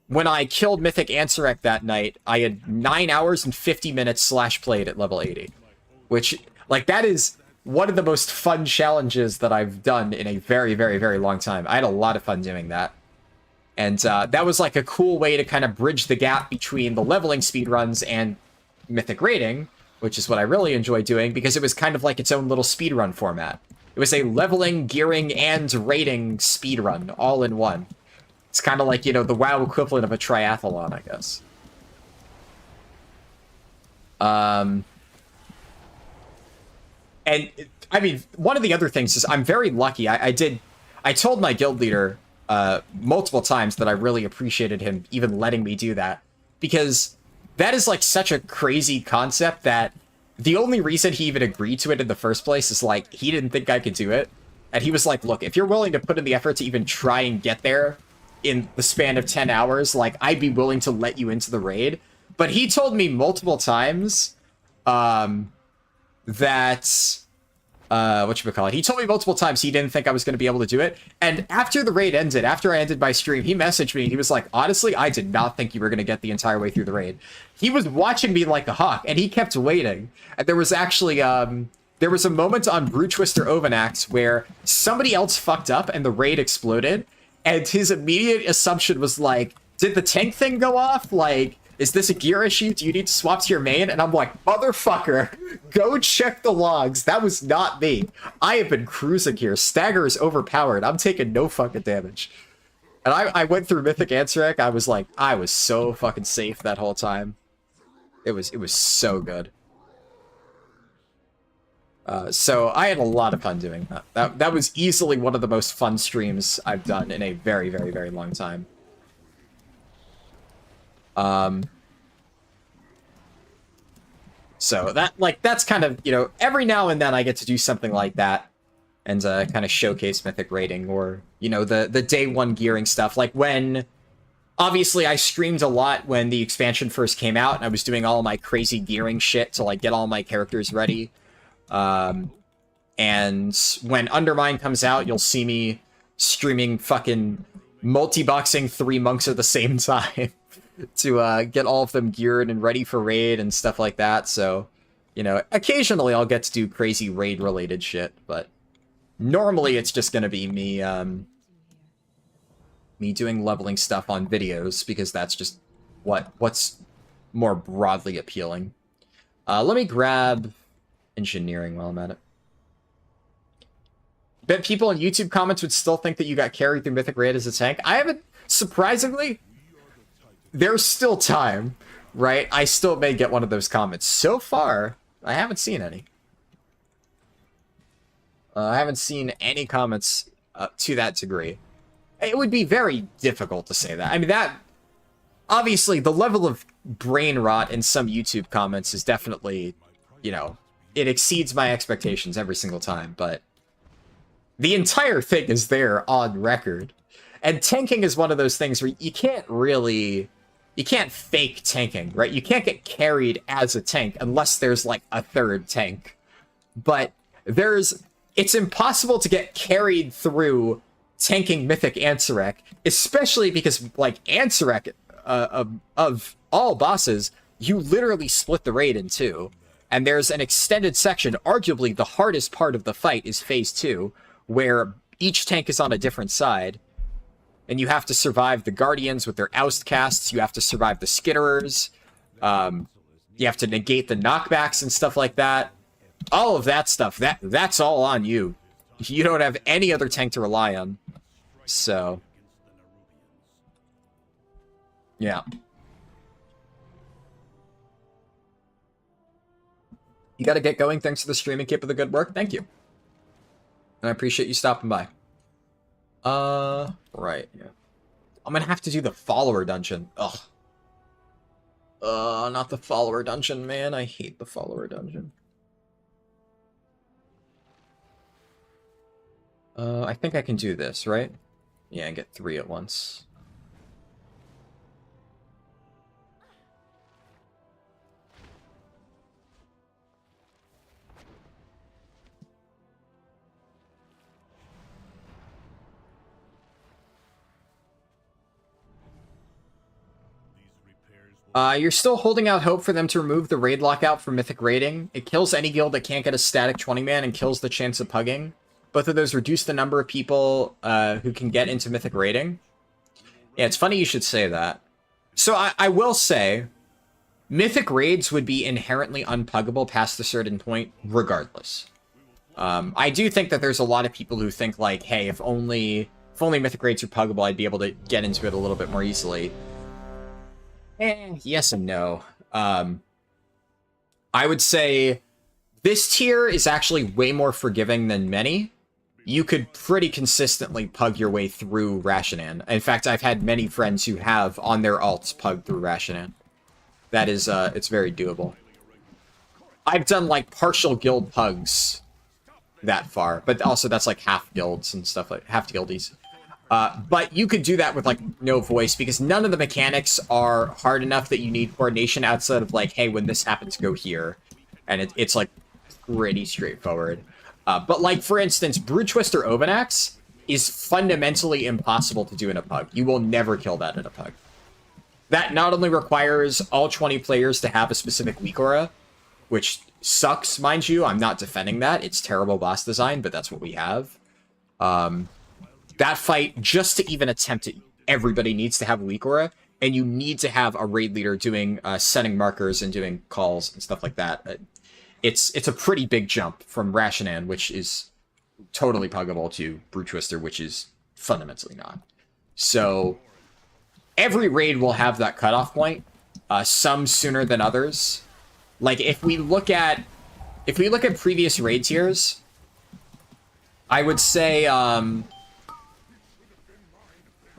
When I killed Mythic Ansarek that night, I had 9 hours and 50 minutes /played at level 80. Which, like, that is one of the most fun challenges that I've done in a very, very, very long time. I had a lot of fun doing that. And that was, like, a cool way to kind of bridge the gap between the leveling speedruns and Mythic raiding, which is what I really enjoy doing, because it was kind of like its own little speedrun format. It was a leveling, gearing, and raiding speedrun all in one. It's kind of like, you know, the WoW equivalent of a triathlon, I guess. And, I mean, one of the other things is I'm very lucky. I told my guild leader multiple times that I really appreciated him even letting me do that, because that is, like, such a crazy concept that the only reason he even agreed to it in the first place is, like, he didn't think I could do it. And he was like, look, if you're willing to put in the effort to even try and get there in the span of 10 hours, like, I'd be willing to let you into the raid. But he told me multiple times that... whatchamacallit, he told me multiple times he didn't think I was going to be able to do it. And after the raid ended, after I ended my stream, he messaged me. He was like, honestly, I did not think you were going to get the entire way through the raid. He was watching me like a hawk, and he kept waiting. And there was actually, there was a moment on Brew Twister Ovanax where somebody else fucked up and the raid exploded. And his immediate assumption was like, did the tank thing go off? Like, is this a gear issue? Do you need to swap to your main? And I'm like, motherfucker, go check the logs. That was not me. I have been cruising here. Stagger is overpowered. I'm taking no fucking damage. And I went through Mythic Ansarek. I was like, I was so fucking safe that whole time. It was so good. So I had a lot of fun doing that. That was easily one of the most fun streams I've done in a very, very, very long time. So that's kind of, every now and then I get to do something like that and kind of showcase mythic rating, or, the day one gearing stuff. Like when, obviously I streamed a lot when the expansion first came out and I was doing all my crazy gearing shit to like get all my characters ready. And when Undermine comes out, you'll see me streaming fucking multi-boxing 3 monks at the same time to get all of them geared and ready for raid and stuff like that. So, occasionally I'll get to do crazy raid-related shit, but normally it's just gonna be me, me doing leveling stuff on videos, because that's just what's more broadly appealing. Let me grab engineering while I'm at it. Bet people in YouTube comments would still think that you got carried through Mythic Raid as a tank. I haven't, surprisingly, there's still time, right? I still may get one of those comments. So far, I haven't seen any. I haven't seen any comments to that degree. It would be very difficult to say that. I mean, that, obviously, the level of brain rot in some YouTube comments is definitely, it exceeds my expectations every single time, but the entire thing is there on record. And tanking is one of those things where you can't fake tanking, right? You can't get carried as a tank unless there's like a third tank. But it's impossible to get carried through tanking Mythic Ansarek, especially because like Ansarek, of all bosses, you literally split the raid in two. And there's an extended section, arguably the hardest part of the fight is phase 2, where each tank is on a different side, and you have to survive the Guardians with their oust casts, you have to survive the Skitterers, you have to negate the knockbacks and stuff like that. All of that stuff, that's all on you. You don't have any other tank to rely on. So, yeah. You gotta get going. Thanks for the stream and keep up the good work. Thank you. And I appreciate you stopping by. Right, yeah. I'm gonna have to do the follower dungeon. Ugh. Not the follower dungeon, man. I hate the follower dungeon. I think I can do this, right? Yeah, and get 3 at once. You're still holding out hope for them to remove the raid lockout from Mythic Raiding. It kills any guild that can't get a static 20-man and kills the chance of pugging. Both of those reduce the number of people who can get into Mythic Raiding. Yeah, it's funny you should say that. So I will say, Mythic Raids would be inherently unpuggable past a certain point, regardless. I do think that there's a lot of people who think, like, hey, if only Mythic Raids are puggable, I'd be able to get into it a little bit more easily. Yes and no. I would say this tier is actually way more forgiving than many. You could pretty consistently pug your way through Rashinan. In fact, I've had many friends who have, on their alts, pugged through Rashinan. That is, it's very doable. I've done, like, partial guild pugs that far, but also that's, like, half guilds and stuff, like, half guildies. But you could do that with, like, no voice, because none of the mechanics are hard enough that you need coordination outside of, like, hey, when this happens, go here. And it's like, pretty straightforward. But, like, for instance, Brood Twister Ovanax is fundamentally impossible to do in a pug. You will never kill that in a pug. That not only requires all 20 players to have a specific weak aura, which sucks, mind you. I'm not defending that. It's terrible boss design, but that's what we have. That fight, just to even attempt it, everybody needs to have a weak aura, and you need to have a raid leader doing setting markers and doing calls and stuff like that. It's a pretty big jump from Rashinan, which is totally puggable, to Brood Twister, which is fundamentally not. So every raid will have that cutoff point, some sooner than others. Like, if we look at previous raid tiers, I would say, let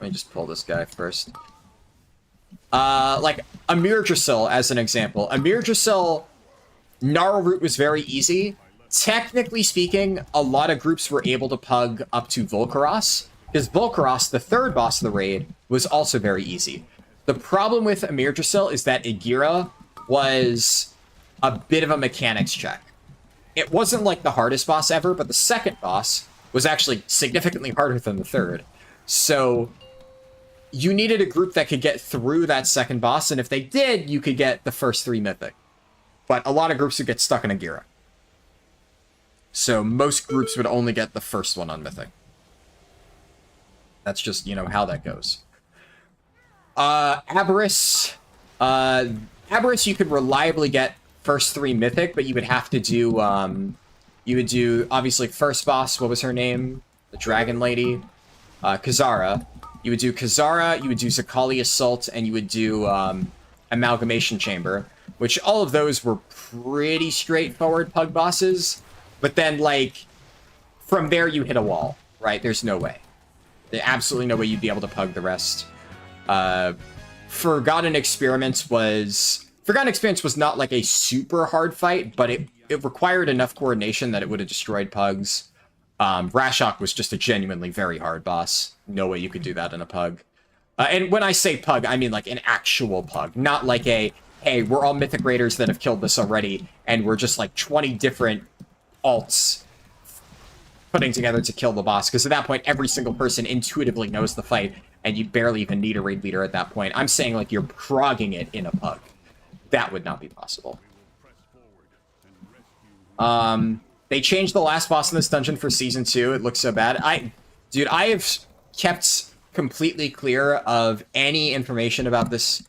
me just pull this guy first. Like, Amir Drasil, as an example. Amir Drasil Gnarl Root was very easy. Technically speaking, a lot of groups were able to pug up to Volcaros, because Volcaros, the third boss of the raid, was also very easy. The problem with Amir Drasil is that Agira was a bit of a mechanics check. It wasn't like the hardest boss ever, but the second boss was actually significantly harder than the third. So you needed a group that could get through that second boss, and if they did, you could get the first 3 Mythic. But a lot of groups would get stuck in Agira. So most groups would only get the first one on Mythic. That's just, you know, how that goes. Aberrus. Aberrus you could reliably get first 3 Mythic, but you would have to do, you would do, obviously, first boss, what was her name? The Dragon Lady. Kazara. You would do Kazara, you would do Zakali Assault, and you would do, Amalgamation Chamber, which all of those were pretty straightforward pug bosses, but then, like, from there you hit a wall, right? There's no way. There's absolutely no way you'd be able to pug the rest. Forgotten Experiments was not, like, a super hard fight, but it required enough coordination that it would have destroyed pugs. Rashok was just a genuinely very hard boss. No way you could do that in a pug. And when I say pug, I mean, like, an actual pug, not like a, hey, we're all Mythic Raiders that have killed this already, and we're just, like, 20 different alts putting together to kill the boss, because at that point, every single person intuitively knows the fight, and you barely even need a raid leader at that point. I'm saying, like, you're progging it in a pug. That would not be possible. They changed the last boss in this dungeon for Season 2. It looks so bad. Dude, I have kept completely clear of any information about this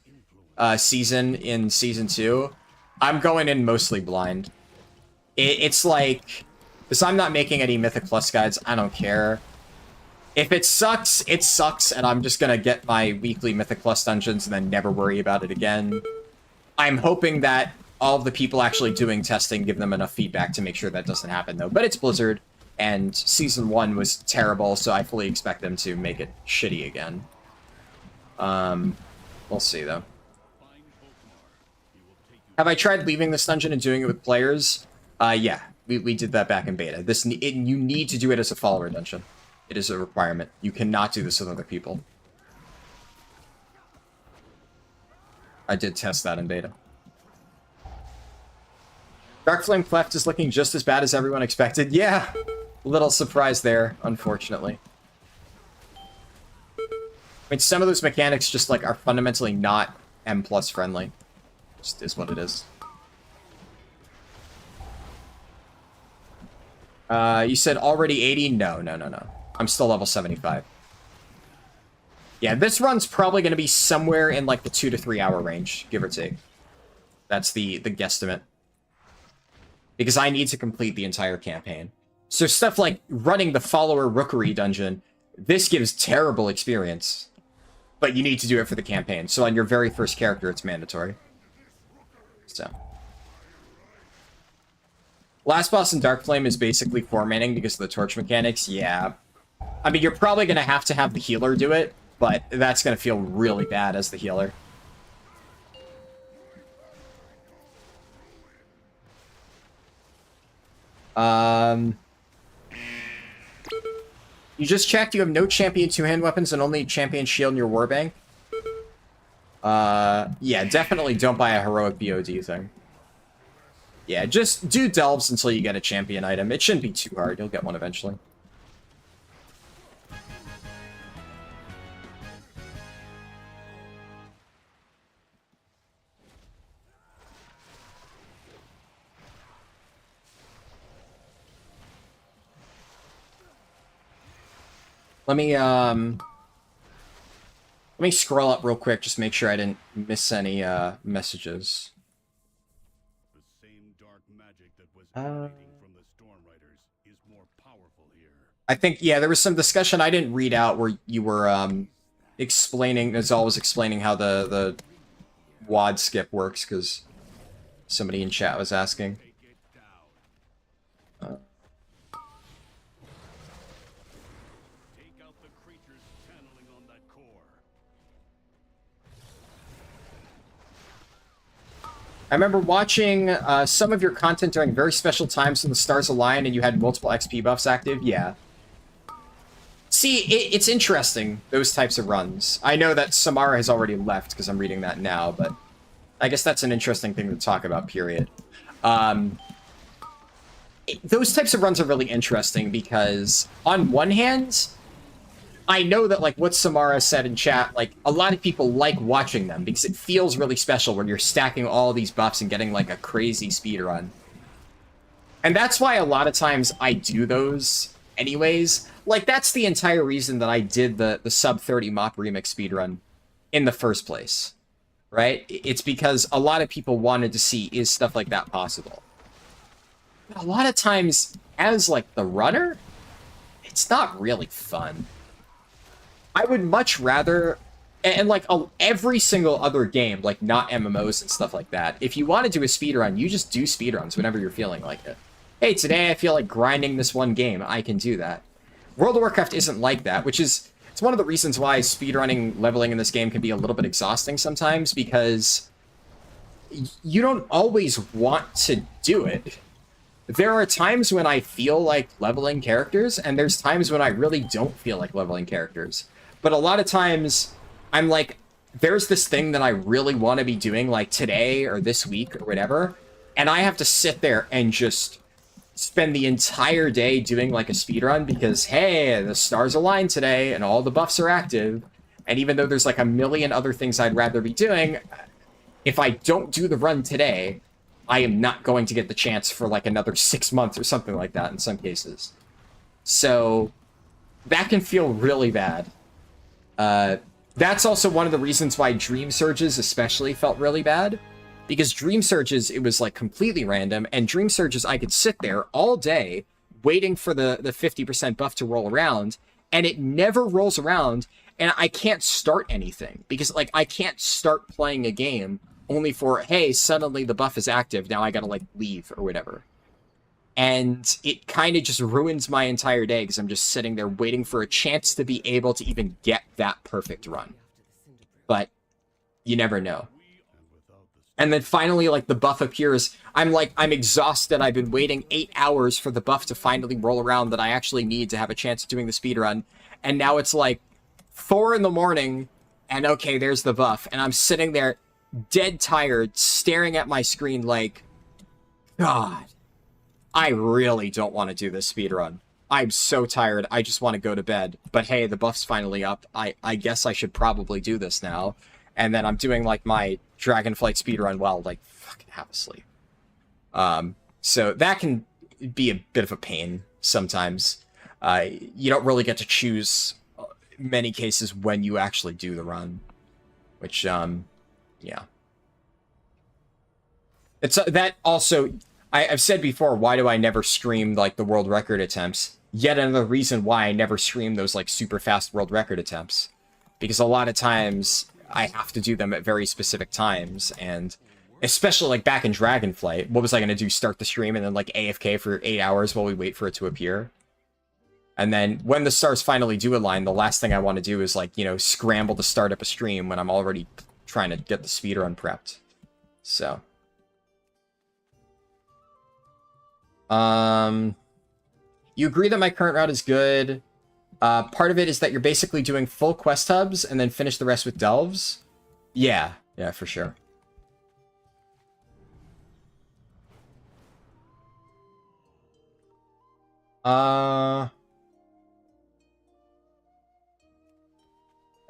season in Season 2. I'm going in mostly blind. It's like, because I'm not making any Mythic Plus guides, I don't care. If it sucks, and I'm just gonna get my weekly Mythic Plus dungeons and then never worry about it again. I'm hoping that all of the people actually doing testing give them enough feedback to make sure that doesn't happen, though. But it's Blizzard, and Season 1 was terrible, so I fully expect them to make it shitty again. We'll see, though. Have I tried leaving this dungeon and doing it with players? Yeah. We did that back in beta. You need to do it as a follower dungeon. It is a requirement. You cannot do this with other people. I did test that in beta. Darkflame Cleft is looking just as bad as everyone expected. Yeah, little surprise there, unfortunately. I mean, some of those mechanics just, like, are fundamentally not M+ friendly. Just is what it is. You said already 80? No. I'm still level 75. Yeah, this run's probably going to be somewhere in, like, the 2 to 3 hour range, give or take. That's the guesstimate. Because I need to complete the entire campaign. So stuff like running the Follower Rookery dungeon, this gives terrible experience. But you need to do it for the campaign. So on your very first character, it's mandatory. So. Last boss in Darkflame is basically formatting because of the torch mechanics. Yeah. I mean, you're probably going to have the healer do it, but that's going to feel really bad as the healer. You just checked, you have no champion two-hand weapons and only champion shield in your warbank? Yeah, definitely don't buy a heroic BOD thing. Yeah, just do delves until you get a champion item. It shouldn't be too hard, you'll get one eventually. Let me scroll up real quick, just make sure I didn't miss any messages. The same dark magic that was emanating from the Storm Riders is more powerful here. I think, yeah, there was some discussion I didn't read out where you were explaining, as always, explaining how the WAD skip works, because somebody in chat was asking. I remember watching some of your content during very special times when the stars align and you had multiple XP buffs active. Yeah. See, it's interesting, those types of runs. I know that Samara has already left because I'm reading that now, but I guess that's an interesting thing to talk about, period. Those types of runs are really interesting because, on one hand, I know that, like, what Samara said in chat, like, a lot of people like watching them because it feels really special when you're stacking all these buffs and getting, like, a crazy speed run. And that's why a lot of times I do those anyways. Like, that's the entire reason that I did the sub 30 mop remix speedrun in the first place, right? It's because a lot of people wanted to see, is stuff like that possible? But a lot of times, as, like, the runner, it's not really fun. I would much rather, and like every single other game, like not MMOs and stuff like that, if you want to do a speedrun, you just do speedruns whenever you're feeling like it. Hey, today I feel like grinding this one game, I can do that. World of Warcraft isn't like that, which is, it's one of the reasons why speedrunning leveling in this game can be a little bit exhausting sometimes, because you don't always want to do it. There are times when I feel like leveling characters, and there's times when I really don't feel like leveling characters. But a lot of times, I'm like, there's this thing that I really want to be doing, like today or this week or whatever, and I have to sit there and just spend the entire day doing like a speedrun because, hey, the stars align today and all the buffs are active, and even though there's like a million other things I'd rather be doing, if I don't do the run today, I am not going to get the chance for like another 6 months or something like that in some cases. So that can feel really bad. That's also one of the reasons why Dream Surges especially felt really bad. Because Dream Surges, it was like completely random, and Dream Surges, I could sit there all day waiting for the 50% buff to roll around, and it never rolls around, and I can't start anything. Because, like, I can't start playing a game only for, hey, suddenly the buff is active, now I gotta, like, leave or whatever. And it kind of just ruins my entire day because I'm just sitting there waiting for a chance to be able to even get that perfect run. But you never know. And then finally, like, the buff appears. I'm exhausted. I've been waiting 8 hours for the buff to finally roll around that I actually need to have a chance of doing the speedrun. And now it's like 4 in the morning, and okay, there's the buff. And I'm sitting there dead tired, staring at my screen like, God, I really don't want to do this speedrun. I'm so tired, I just want to go to bed. But hey, the buff's finally up. I guess I should probably do this now. And then I'm doing, like, my Dragonflight speedrun while, like, fucking half asleep. So that can be a bit of a pain sometimes. You don't really get to choose many cases when you actually do the run. Which, yeah. It's that also... I've said before, why do I never stream, like, the world record attempts? Yet another reason why I never stream those, like, super fast world record attempts. Because a lot of times, I have to do them at very specific times, and especially, like, back in Dragonflight, what was I going to do? Start the stream and then, like, AFK for 8 hours while we wait for it to appear? And then, when the stars finally do align, the last thing I want to do is, like, you know, scramble to start up a stream when I'm already trying to get the speedrun prepped. So... you agree that my current route is good. Part of it is that you're basically doing full quest hubs and then finish the rest with delves. Yeah, for sure. I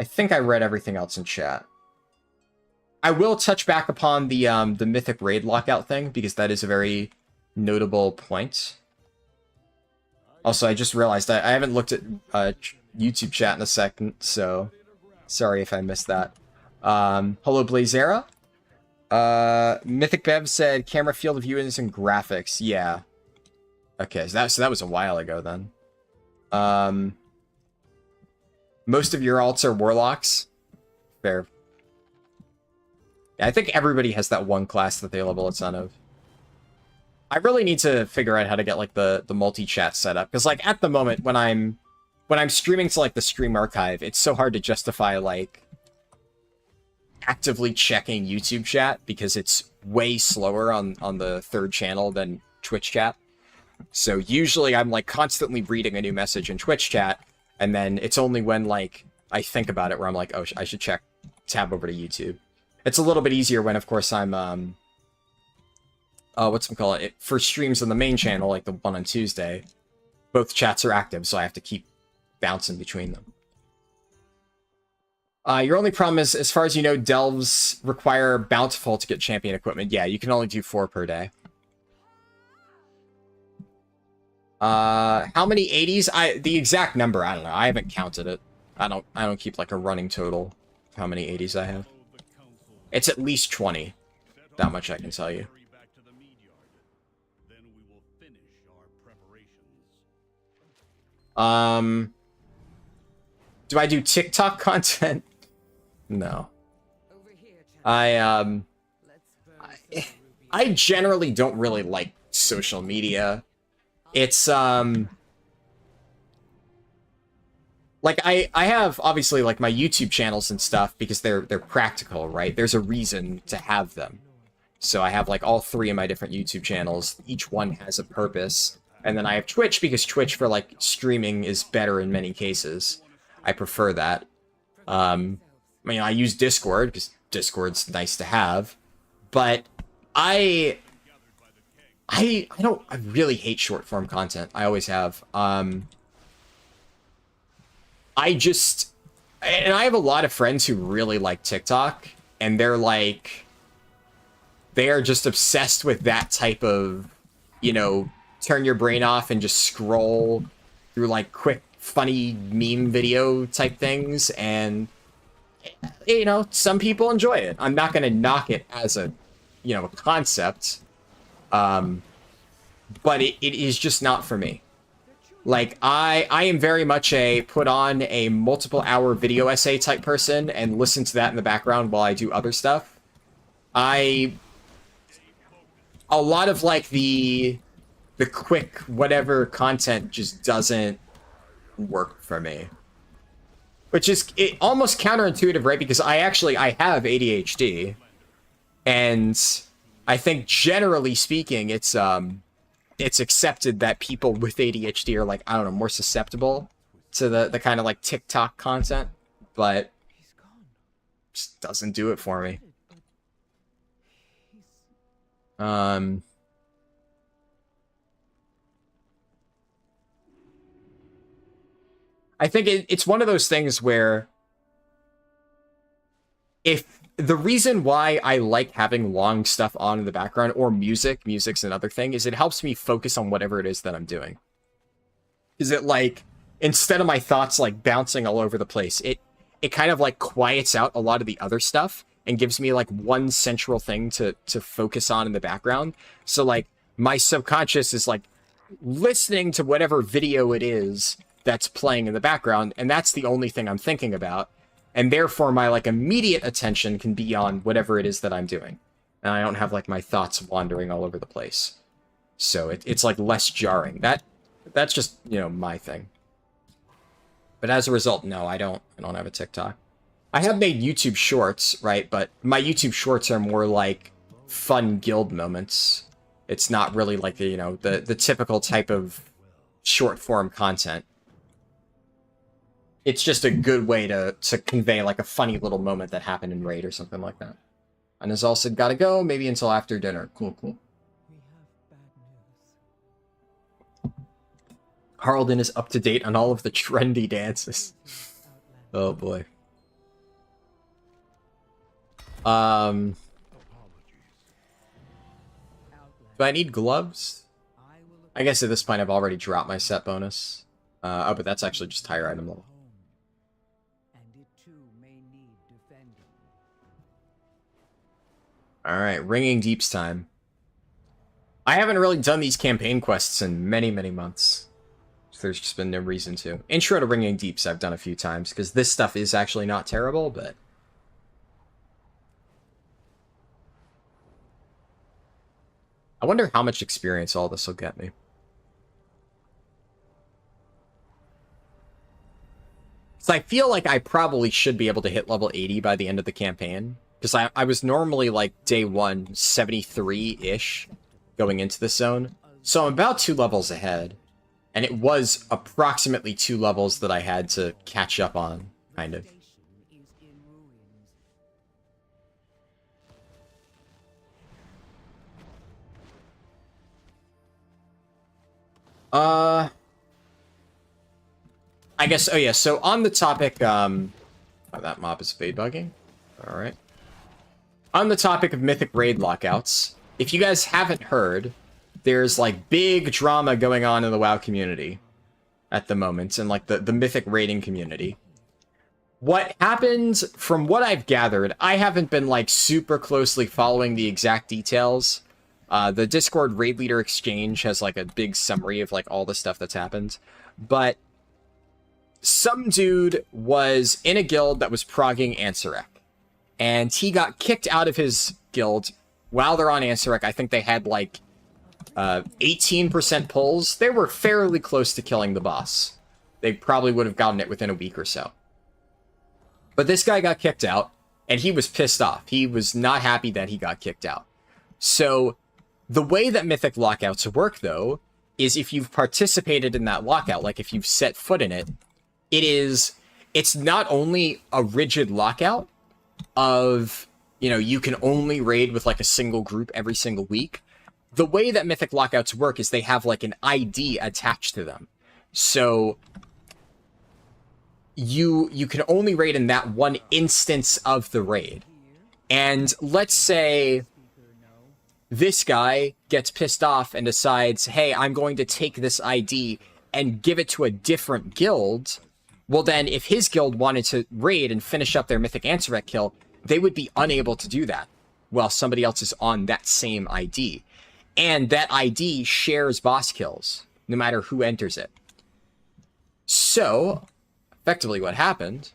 think I read everything else in chat. I will touch back upon the Mythic Raid lockout thing, because that is a very notable point. Also, I just realized I haven't looked at YouTube chat in a second, so sorry if I missed that. Hello, Blazera. Mythic Bev said camera field of view and graphics. Yeah. Okay, so that was a while ago then. Most of your alts are warlocks. Fair. Yeah, I think everybody has that one class that they level a ton of. I really need to figure out how to get, like, the multi-chat set up. Because, like, at the moment, when I'm streaming to, like, the stream archive, it's so hard to justify, like, actively checking YouTube chat, because it's way slower on the third channel than Twitch chat. So usually I'm like constantly reading a new message in Twitch chat, and then it's only when like I think about it where I'm like, oh, I should tab over to YouTube. It's a little bit easier when, of course, I'm what's it for streams on the main channel, like the one on Tuesday. Both chats are active, so I have to keep bouncing between them. Your only problem is, as far as you know, delves require bountiful to get champion equipment. Yeah, you can only do 4 per day. How many 80s? The exact number, I don't know. I haven't counted it. I don't keep like a running total of how many 80s I have. It's at least 20. That much I can tell you. Do I do TikTok content? No. I generally don't really like social media. It's like I have obviously like my YouTube channels and stuff because they're practical, right? There's a reason to have them. So I have like all 3 of my different YouTube channels. Each one has a purpose. And then I have Twitch because Twitch for like streaming is better in many cases. I prefer that. I mean, I use Discord because Discord's nice to have, but I really hate short form content. I always have. And I have a lot of friends who really like TikTok, and they are just obsessed with that type of, you know, turn your brain off and just scroll through like quick, funny meme video type things. And, you know, some people enjoy it. I'm not going to knock it as a, you know, a concept. But it is just not for me. Like, I am very much a put on a multiple hour video essay type person and listen to that in the background while I do other stuff. A lot of like the quick whatever content just doesn't work for me. Which is almost counterintuitive, right? Because I have ADHD. And I think generally speaking, it's accepted that people with ADHD are like, I don't know, more susceptible to the kind of like TikTok content, but just doesn't do it for me. I think it's one of those things where if the reason why I like having long stuff on in the background, or music's another thing, is it helps me focus on whatever it is that I'm doing. Is it like, instead of my thoughts like bouncing all over the place, it kind of like quiets out a lot of the other stuff and gives me like one central thing to focus on in the background. So like my subconscious is like listening to whatever video it is that's playing in the background, and that's the only thing I'm thinking about. And therefore, my like immediate attention can be on whatever it is that I'm doing. And I don't have like my thoughts wandering all over the place. So it's like less jarring. That's just, you know, my thing. But as a result, no, I don't have a TikTok. I have made YouTube shorts, right? But my YouTube shorts are more like fun guild moments. It's not really like the, you know, the typical type of short form content. It's just a good way to convey like a funny little moment that happened in Raid or something like that. And Azal said, gotta go, maybe until after dinner. Cool. We have bad news. Harlden is up to date on all of the trendy dances. Oh boy. Do I need gloves? I guess at this point I've already dropped my set bonus. Oh, but that's actually just higher item level. Alright, Ringing Deep's time. I haven't really done these campaign quests in many, many months. So there's just been no reason to. Intro to Ringing Deeps I've done a few times, because this stuff is actually not terrible, but... I wonder how much experience all this will get me. So I feel like I probably should be able to hit level 80 by the end of the campaign. Because I was normally like day 1, 73-ish going into the zone. So I'm about 2 levels ahead. And it was approximately 2 levels that I had to catch up on, kind of. I guess, oh yeah, so on the topic, oh, that mob is fade bugging. Alright. On the topic of Mythic Raid lockouts, if you guys haven't heard, there's like big drama going on in the WoW community at the moment, and like the Mythic raiding community. What happens, from what I've gathered, I haven't been like super closely following the exact details. The Discord raid leader exchange has like a big summary of like all the stuff that's happened, but some dude was in a guild that was progging Ansarek, and he got kicked out of his guild while they're on Ansarek. I think they had like 18% pulls. They were fairly close to killing the boss. They probably would have gotten it within a week or so. But this guy got kicked out, and he was pissed off. He was not happy that he got kicked out. So the way that Mythic lockouts work, though, is if you've participated in that lockout, like if you've set foot in it, it's not only a rigid lockout of, you know, you can only raid with like a single group every single week. The way that Mythic lockouts work is they have like an ID attached to them. So you can only raid in that one instance of the raid. And let's say this guy gets pissed off and decides, hey, I'm going to take this ID and give it to a different guild. Well, then if his guild wanted to raid and finish up their Mythic Ansarek kill, they would be unable to do that while somebody else is on that same ID. And that ID shares boss kills, no matter who enters it. So, effectively what happened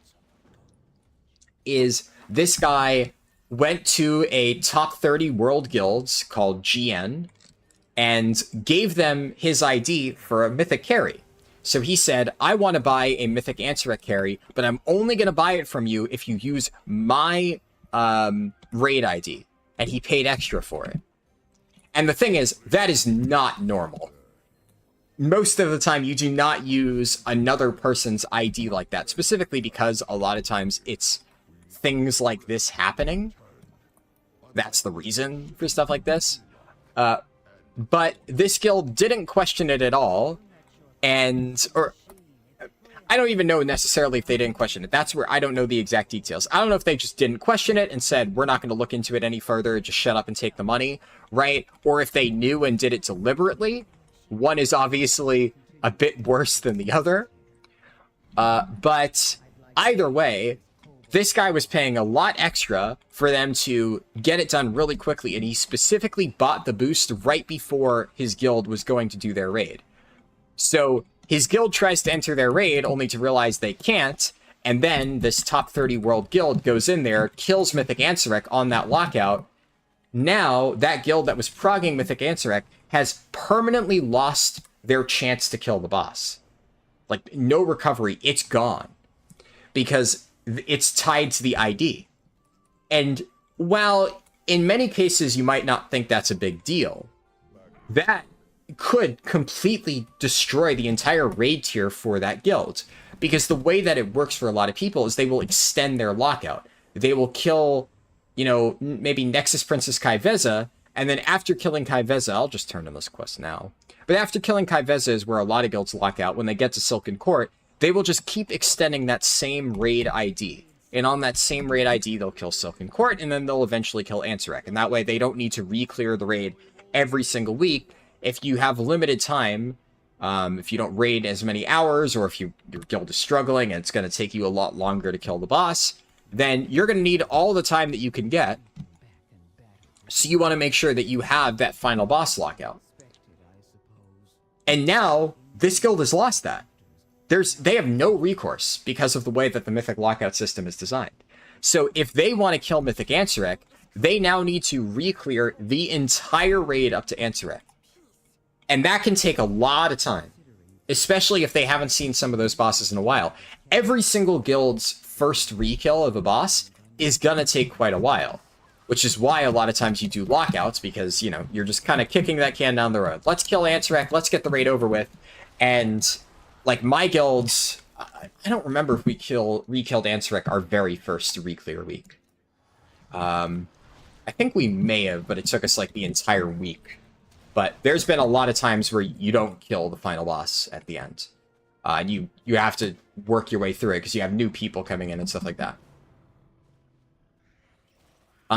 is this guy went to a top 30 world guilds called GN and gave them his ID for a Mythic carry. So he said, I want to buy a Mythic Ansarek carry, but I'm only going to buy it from you if you use my raid ID. And he paid extra for it. And the thing is, that is not normal. Most of the time, you do not use another person's ID like that, specifically because a lot of times it's things like this happening. That's the reason for stuff like this. But this guild didn't question it at all. Or I don't even know necessarily if they didn't question it. That's where I don't know the exact details. I don't know if they just didn't question it and said, we're not going to look into it any further, just shut up and take the money, right? Or if they knew and did it deliberately. One is obviously a bit worse than the other. But either way, this guy was paying a lot extra for them to get it done really quickly, and he specifically bought the boost right before his guild was going to do their raid. So his guild tries to enter their raid only to realize they can't, and then this top 30 world guild goes in there, kills Mythic Ansarek on that lockout. Now, that guild that was progging Mythic Ansarek has permanently lost their chance to kill the boss. Like, no recovery, it's gone. Because it's tied to the ID. And while in many cases you might not think that's a big deal, that could completely destroy the entire raid tier for that guild. Because the way that it works for a lot of people is they will extend their lockout. They will kill, you know, maybe Nexus Princess Kaiveza, and then after killing Kaiveza, I'll just turn on this quest now. But after killing Kaiveza is where a lot of guilds lock out. When they get to Silken Court, they will just keep extending that same raid ID. And on that same raid ID, they'll kill Silken Court, and then they'll eventually kill Ansarek. And that way, they don't need to re-clear the raid every single week. If you have limited time, if you don't raid as many hours, or if your guild is struggling and it's going to take you a lot longer to kill the boss, then you're going to need all the time that you can get. So you want to make sure that you have that final boss lockout. And now, this guild has lost that. They have no recourse because of the way that the Mythic lockout system is designed. So if they want to kill Mythic Ansarek, they now need to re-clear the entire raid up to Ansarek. And that can take a lot of time, especially if they haven't seen some of those bosses in a while. Every single guild's first re-kill of a boss is gonna take quite a while, which is why a lot of times you do lockouts, because, you know, you're just kind of kicking that can down the road. Let's kill Ansarek, let's get the raid over with. And, like, my guilds, I don't remember if we re-killed Ansarek our very first re-clear week. I think we may have, but it took us, like, the entire week. But there's been a lot of times where you don't kill the final boss at the end. And you have to work your way through it, because you have new people coming in and stuff like that.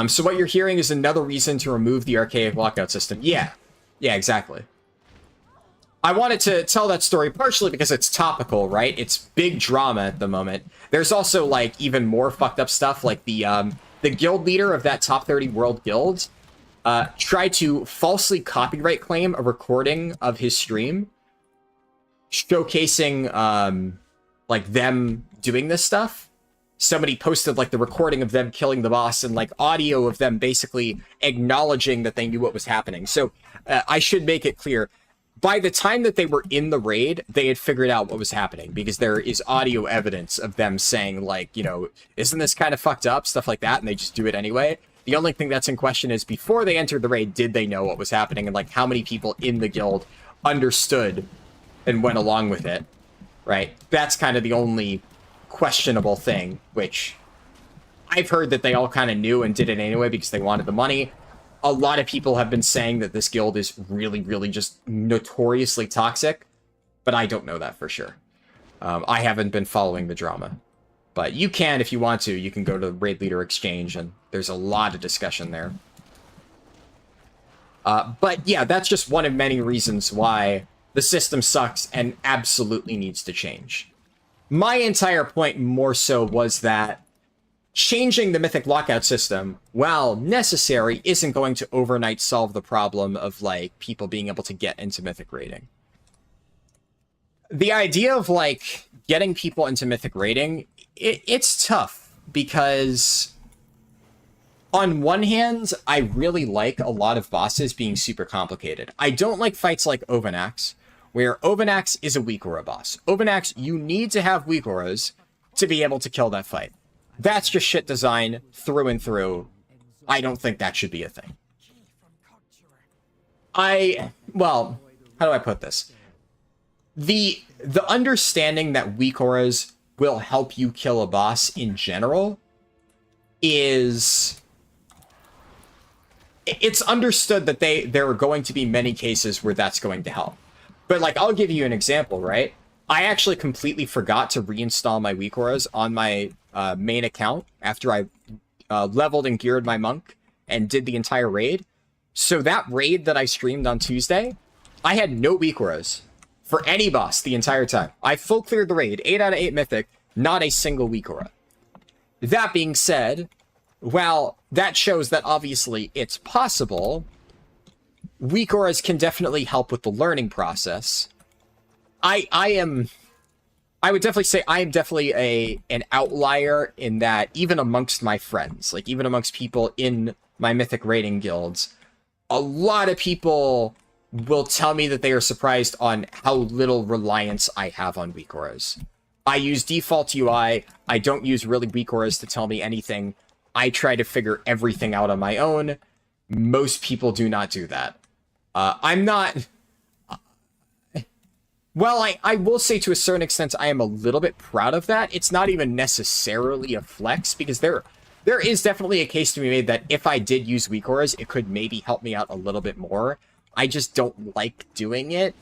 So what you're hearing is another reason to remove the archaic lockout system. Yeah, exactly. I wanted to tell that story partially because it's topical, right? It's big drama at the moment. There's also, like, even more fucked up stuff, like the guild leader of that top 30 world guild tried to falsely copyright claim a recording of his stream showcasing, like, them doing this stuff. Somebody posted, like, the recording of them killing the boss and, like, audio of them basically acknowledging that they knew what was happening. So I should make it clear, by the time that they were in the raid, they had figured out what was happening, because there is audio evidence of them saying, like, you know, isn't this kind of fucked up, stuff like that, and they just do it anyway. The only thing that's in question is, before they entered the raid, did they know what was happening, and, like, how many people in the guild understood and went along with it, right? That's kind of the only questionable thing, which I've heard that they all kind of knew and did it anyway because they wanted the money. A lot of people have been saying that this guild is really, really just notoriously toxic, but I don't know that for sure. I haven't been following the drama. But you can, if you want to, you can go to Raid Leader Exchange, and there's a lot of discussion there. But yeah, that's just one of many reasons why the system sucks and absolutely needs to change. My entire point more so was that changing the Mythic Lockout system, while necessary, isn't going to overnight solve the problem of, like, people being able to get into Mythic raiding. The idea of, like, getting people into Mythic raiding, it's tough, because on one hand, I really like a lot of bosses being super complicated. I don't like fights like Ovanax, where Ovanax is a weak aura boss. Ovanax, you need to have weak auras to be able to kill that fight. That's just shit design through and through. I don't think that should be a thing. Well, how do I put this? The understanding that weak auras will help you kill a boss in general is... It's understood that there are going to be many cases where that's going to help. But, like, I'll give you an example, right? I actually completely forgot to reinstall my weak auras on my main account after I leveled and geared my monk and did the entire raid. So that raid that I streamed on Tuesday, I had no weak auras for any boss the entire time. I full cleared the raid, 8 out of 8 mythic, not a single weak aura. That being said, well, that shows that obviously it's possible. Weak auras can definitely help with the learning process. I would definitely say I am definitely an outlier in that, even amongst my friends, like even amongst people in my mythic raiding guilds, a lot of people will tell me that they are surprised on how little reliance I have on weak auras. I use default UI. I don't use really weak auras to tell me anything. I try to figure everything out on my own. Most people do not do that. I'm not... Well, I will say to a certain extent I am a little bit proud of that. It's not even necessarily a flex, because there is definitely a case to be made that if I did use weak auras, it could maybe help me out a little bit more. I just don't like doing it.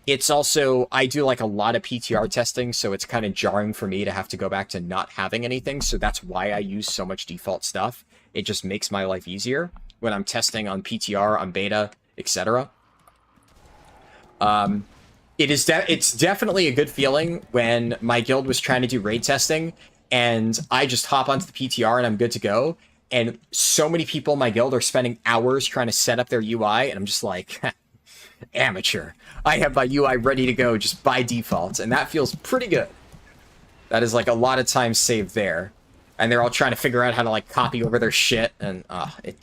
It's also, I do like a lot of PTR testing, so it's kind of jarring for me to have to go back to not having anything, so that's why I use so much default stuff. It just makes my life easier when I'm testing on PTR, on beta, etc. It's definitely a good feeling when my guild was trying to do raid testing, and I just hop onto the PTR and I'm good to go. And so many people in my guild are spending hours trying to set up their UI, and I'm just like, amateur. I have my UI ready to go just by default, and that feels pretty good. That is like a lot of time saved there. And they're all trying to figure out how to like copy over their shit, and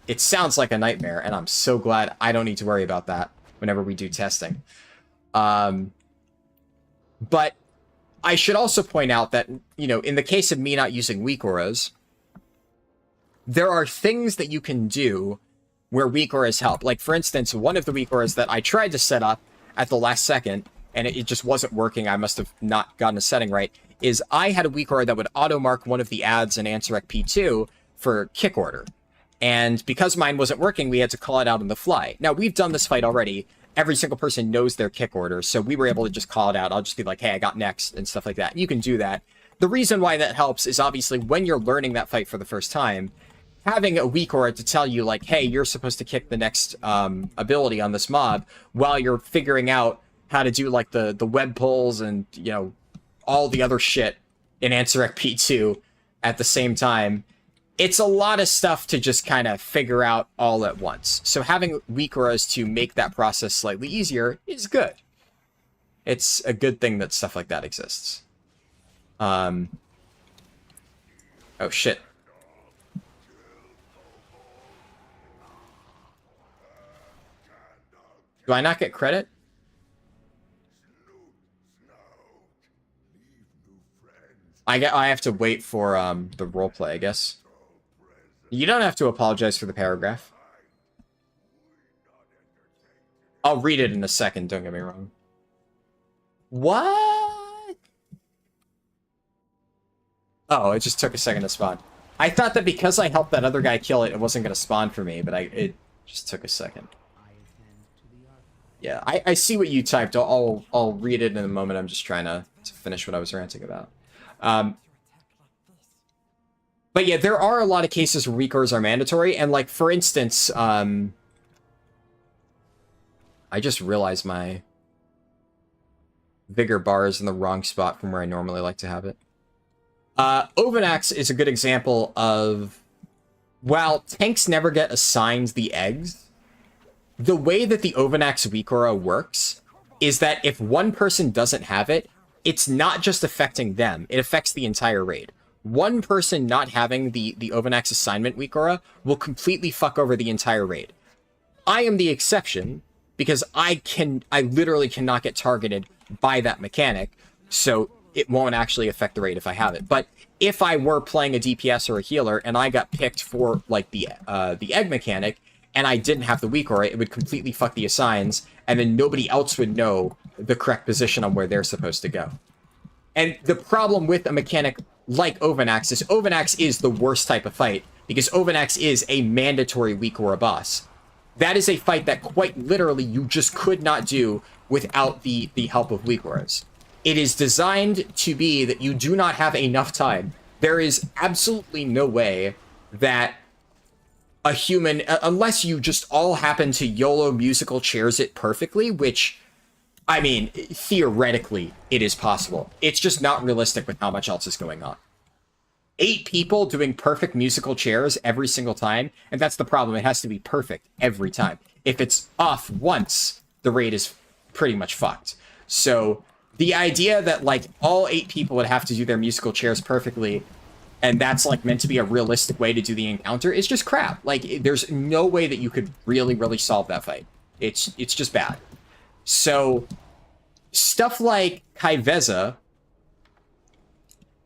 it sounds like a nightmare, and I'm so glad I don't need to worry about that whenever we do testing. But I should also point out that, you know, in the case of me not using weak auras, there are things that you can do where weak auras help. Like, for instance, one of the weak auras that I tried to set up at the last second, and it just wasn't working, I must have not gotten a setting right, is I had a weak aura that would auto-mark one of the ads in Ansarek P2 for kick order. And because mine wasn't working, we had to call it out on the fly. Now, we've done this fight already. Every single person knows their kick order, so we were able to just call it out. I'll just be like, hey, I got next, and stuff like that. You can do that. The reason why that helps is obviously when you're learning that fight for the first time, having a weak aura to tell you, like, hey, you're supposed to kick the next ability on this mob while you're figuring out how to do, like, the web pulls and, you know, all the other shit in Ansarek P2 at the same time. It's a lot of stuff to just kind of figure out all at once. So having weak auras to make that process slightly easier is good. It's a good thing that stuff like that exists. Oh, shit. Do I not get credit? I have to wait for the roleplay, I guess. You don't have to apologize for the paragraph. I'll read it in a second, don't get me wrong. What? Oh, it just took a second to spawn. I thought that because I helped that other guy kill it, it wasn't going to spawn for me, but it just took a second. Yeah, I see what you typed. I'll read it in a moment. I'm just trying to finish what I was ranting about. But yeah, there are a lot of cases where weak auras are mandatory, and like, for instance, I just realized my vigor bar is in the wrong spot from where I normally like to have it. Ovanax is a good example of, while tanks never get assigned the eggs, the way that the Ovanax weak aura works is that if one person doesn't have it, it's not just affecting them, it affects the entire raid. One person not having the Ovanax assignment weak aura will completely fuck over the entire raid. I am the exception, because I literally cannot get targeted by that mechanic, so it won't actually affect the raid if I have it. But if I were playing a DPS or a healer, and I got picked for, like, the egg mechanic, and I didn't have the weak aura, it would completely fuck the assigns, and then nobody else would know the correct position on where they're supposed to go. And the problem with a mechanic like Ovanax is the worst type of fight, because Ovanax is a mandatory weak aura boss. That is a fight that quite literally you just could not do without the help of weak auras. It is designed to be that you do not have enough time. There is absolutely no way that a human, unless you just all happen to YOLO musical chairs it perfectly, which, I mean, theoretically, it is possible. It's just not realistic with how much else is going on. 8 people doing perfect musical chairs every single time, and that's the problem. It has to be perfect every time. If it's off once, the raid is pretty much fucked. So the idea that, like, all 8 people would have to do their musical chairs perfectly, and that's, like, meant to be a realistic way to do the encounter, is just crap. Like, there's no way that you could really solve that fight. It's just bad. So, stuff like Kaiveza,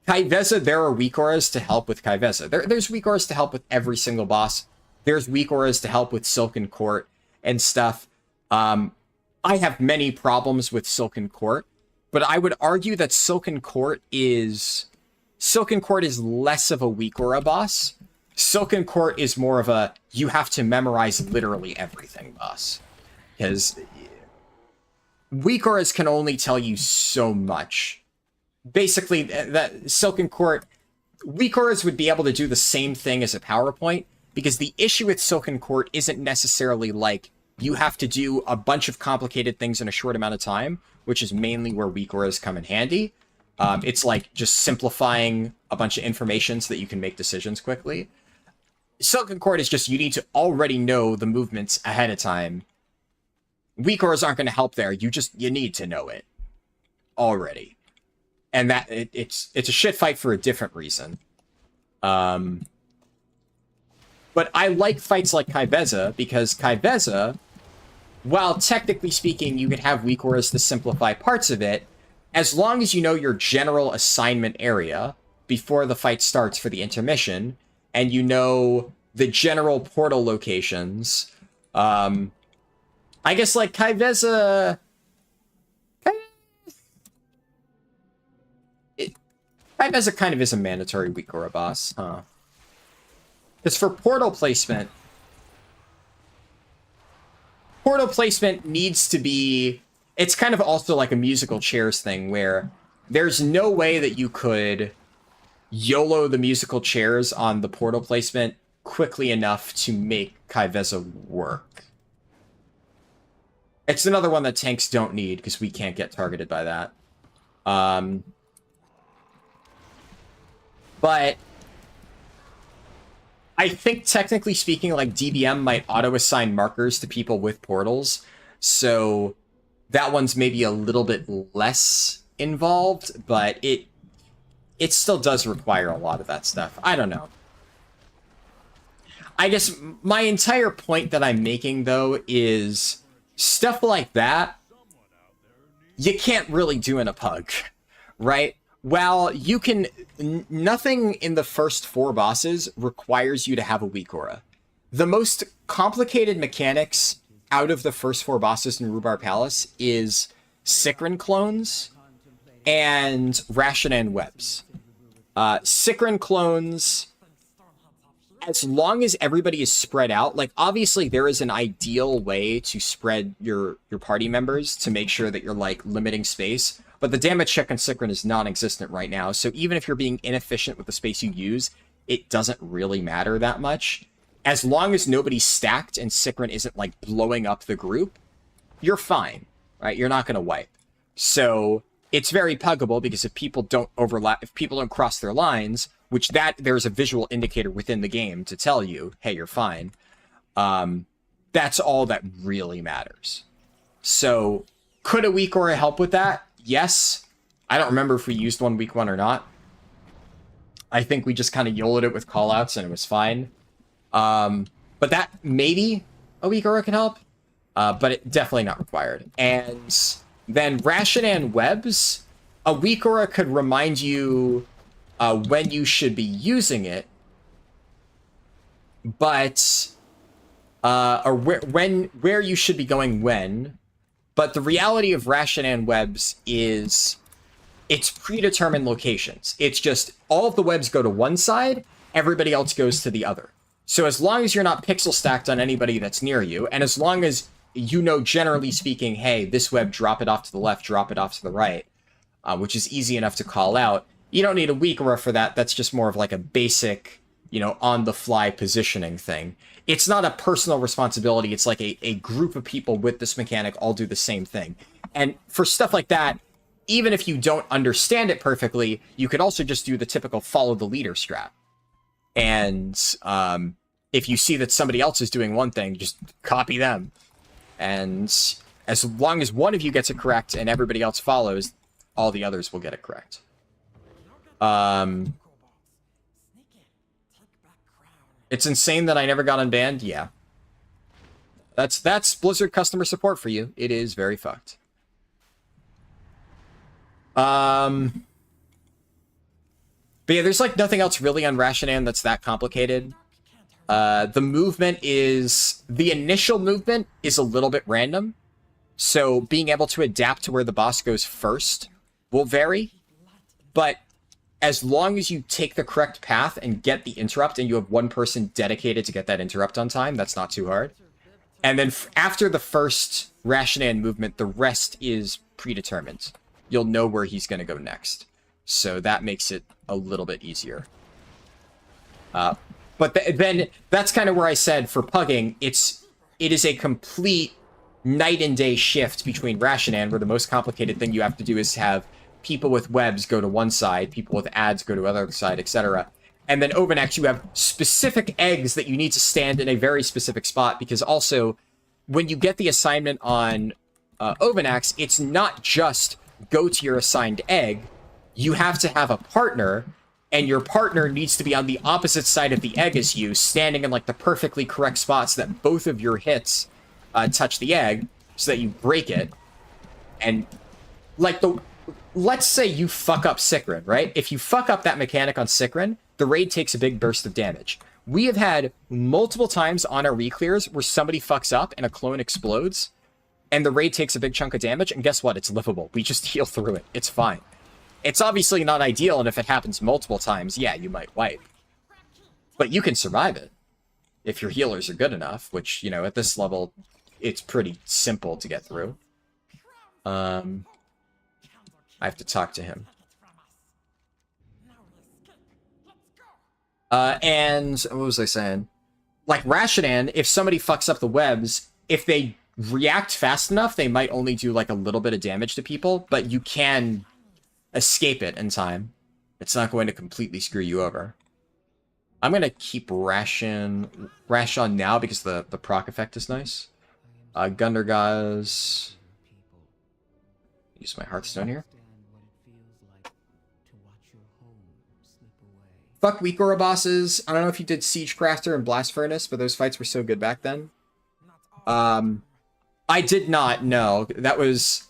there are weak auras to help with Kaiveza. There's weak auras to help with every single boss. There's weak auras to help with Silken Court and stuff. I have many problems with Silken Court, but I would argue that Silken Court is less of a weak aura boss. Silken Court is more of a, you have to memorize literally everything boss. Because weak auras can only tell you so much. Basically, that Silken Court, weak auras would be able to do the same thing as a PowerPoint, because the issue with Silken Court isn't necessarily like you have to do a bunch of complicated things in a short amount of time, which is mainly where weak auras come in handy. It's like just simplifying a bunch of information so that you can make decisions quickly. Silken Court is just, you need to already know the movements ahead of time. Weak auras aren't going to help there. You need to know it already. And that it's a shit fight for a different reason. But I like fights like Kaiveza, because Kaiveza, while technically speaking you could have weak auras to simplify parts of it, as long as you know your general assignment area before the fight starts for the intermission, and you know the general portal locations, I guess like Kaiveza... Kaiveza kind of is a mandatory Weakora boss, huh? Because for portal placement needs to be... It's kind of also like a musical chairs thing, where there's no way that you could YOLO the musical chairs on the portal placement quickly enough to make Kaiveza work. It's another one that tanks don't need, because we can't get targeted by that. But I think technically speaking, like DBM might auto-assign markers to people with portals, so that one's maybe a little bit less involved, but it still does require a lot of that stuff. I don't know. I guess my entire point that I'm making, though, is stuff like that you can't really do in a pug, right? While you can... Nothing in the first 4 bosses requires you to have a weak aura. The most complicated mechanics out of the first 4 bosses in Rhubarb Palace is Sikrin clones and Rashinan webs. Sikrin clones, as long as everybody is spread out, like obviously there is an ideal way to spread your party members to make sure that you're like limiting space, but the damage check on Sikrin is non-existent right now, so even if you're being inefficient with the space you use, it doesn't really matter that much. As long as nobody's stacked and Sikrin isn't like blowing up the group, you're fine, right? You're not going to wipe. So it's very puggable, because if people don't overlap, if people don't cross their lines, which there's a visual indicator within the game to tell you, hey, you're fine. That's all that really matters. So could a weak aura help with that? Yes. I don't remember if we used one week 1 or not. I think we just kind of YOLO'd it with callouts and it was fine. But that maybe a weak aura can help, but it definitely not required. And then Rashinan webs, a weak aura could remind you when you should be using it, but or where you should be going when. But the reality of Rashinan webs is it's predetermined locations. It's just all of the webs go to one side, everybody else goes to the other. So as long as you're not pixel stacked on anybody that's near you, and as long as you know, generally speaking, hey, this web, drop it off to the left, drop it off to the right, which is easy enough to call out, you don't need a weak aura for that. That's just more of like a basic, on-the-fly positioning thing. It's not a personal responsibility. It's like a group of people with this mechanic all do the same thing. And for stuff like that, even if you don't understand it perfectly, you could also just do the typical follow the leader strat. And if you see that somebody else is doing one thing, just copy them. And as long as one of you gets it correct and everybody else follows, all the others will get it correct. It's insane that I never got unbanned. Yeah. That's Blizzard customer support for you. It is very fucked. But yeah, there's like nothing else really on Rashinan that's that complicated. The movement is... The initial movement is a little bit random. So being able to adapt to where the boss goes first will vary. But as long as you take the correct path and get the interrupt, and you have one person dedicated to get that interrupt on time, that's not too hard. And then after the first Rashinan movement, the rest is predetermined. You'll know where he's going to go next. So that makes it a little bit easier. But then that's kind of where I said for pugging, it is a complete night and day shift between Rashinan, where the most complicated thing you have to do is have people with webs go to one side, people with ads go to the other side, etc. And then Overnex, you have specific eggs that you need to stand in a very specific spot, because also when you get the assignment on Overnex, it's not just go to your assigned egg. You have to have a partner, and your partner needs to be on the opposite side of the egg as you, standing in like the perfectly correct spots that both of your hits touch the egg, so that you break it. And like let's say you fuck up Sikrin, right? If you fuck up that mechanic on Sikrin, the raid takes a big burst of damage. We have had multiple times on our reclears where somebody fucks up and a clone explodes, and the raid takes a big chunk of damage, and guess what? It's livable. We just heal through it. It's fine. It's obviously not ideal, and if it happens multiple times, yeah, you might wipe. But you can survive it if your healers are good enough, which, you know, at this level, it's pretty simple to get through. I have to talk to him. And what was I saying? Like Rashidan, if somebody fucks up the webs, if they react fast enough, they might only do like a little bit of damage to people, but you can escape it in time. It's not going to completely screw you over. I'm going to keep Rash on now because the proc effect is nice. Gundergaz. Use my Hearthstone here. Fuck weak aura bosses. I don't know if you did Siegecrafter and Blast Furnace, but those fights were so good back then. I did not, no. That was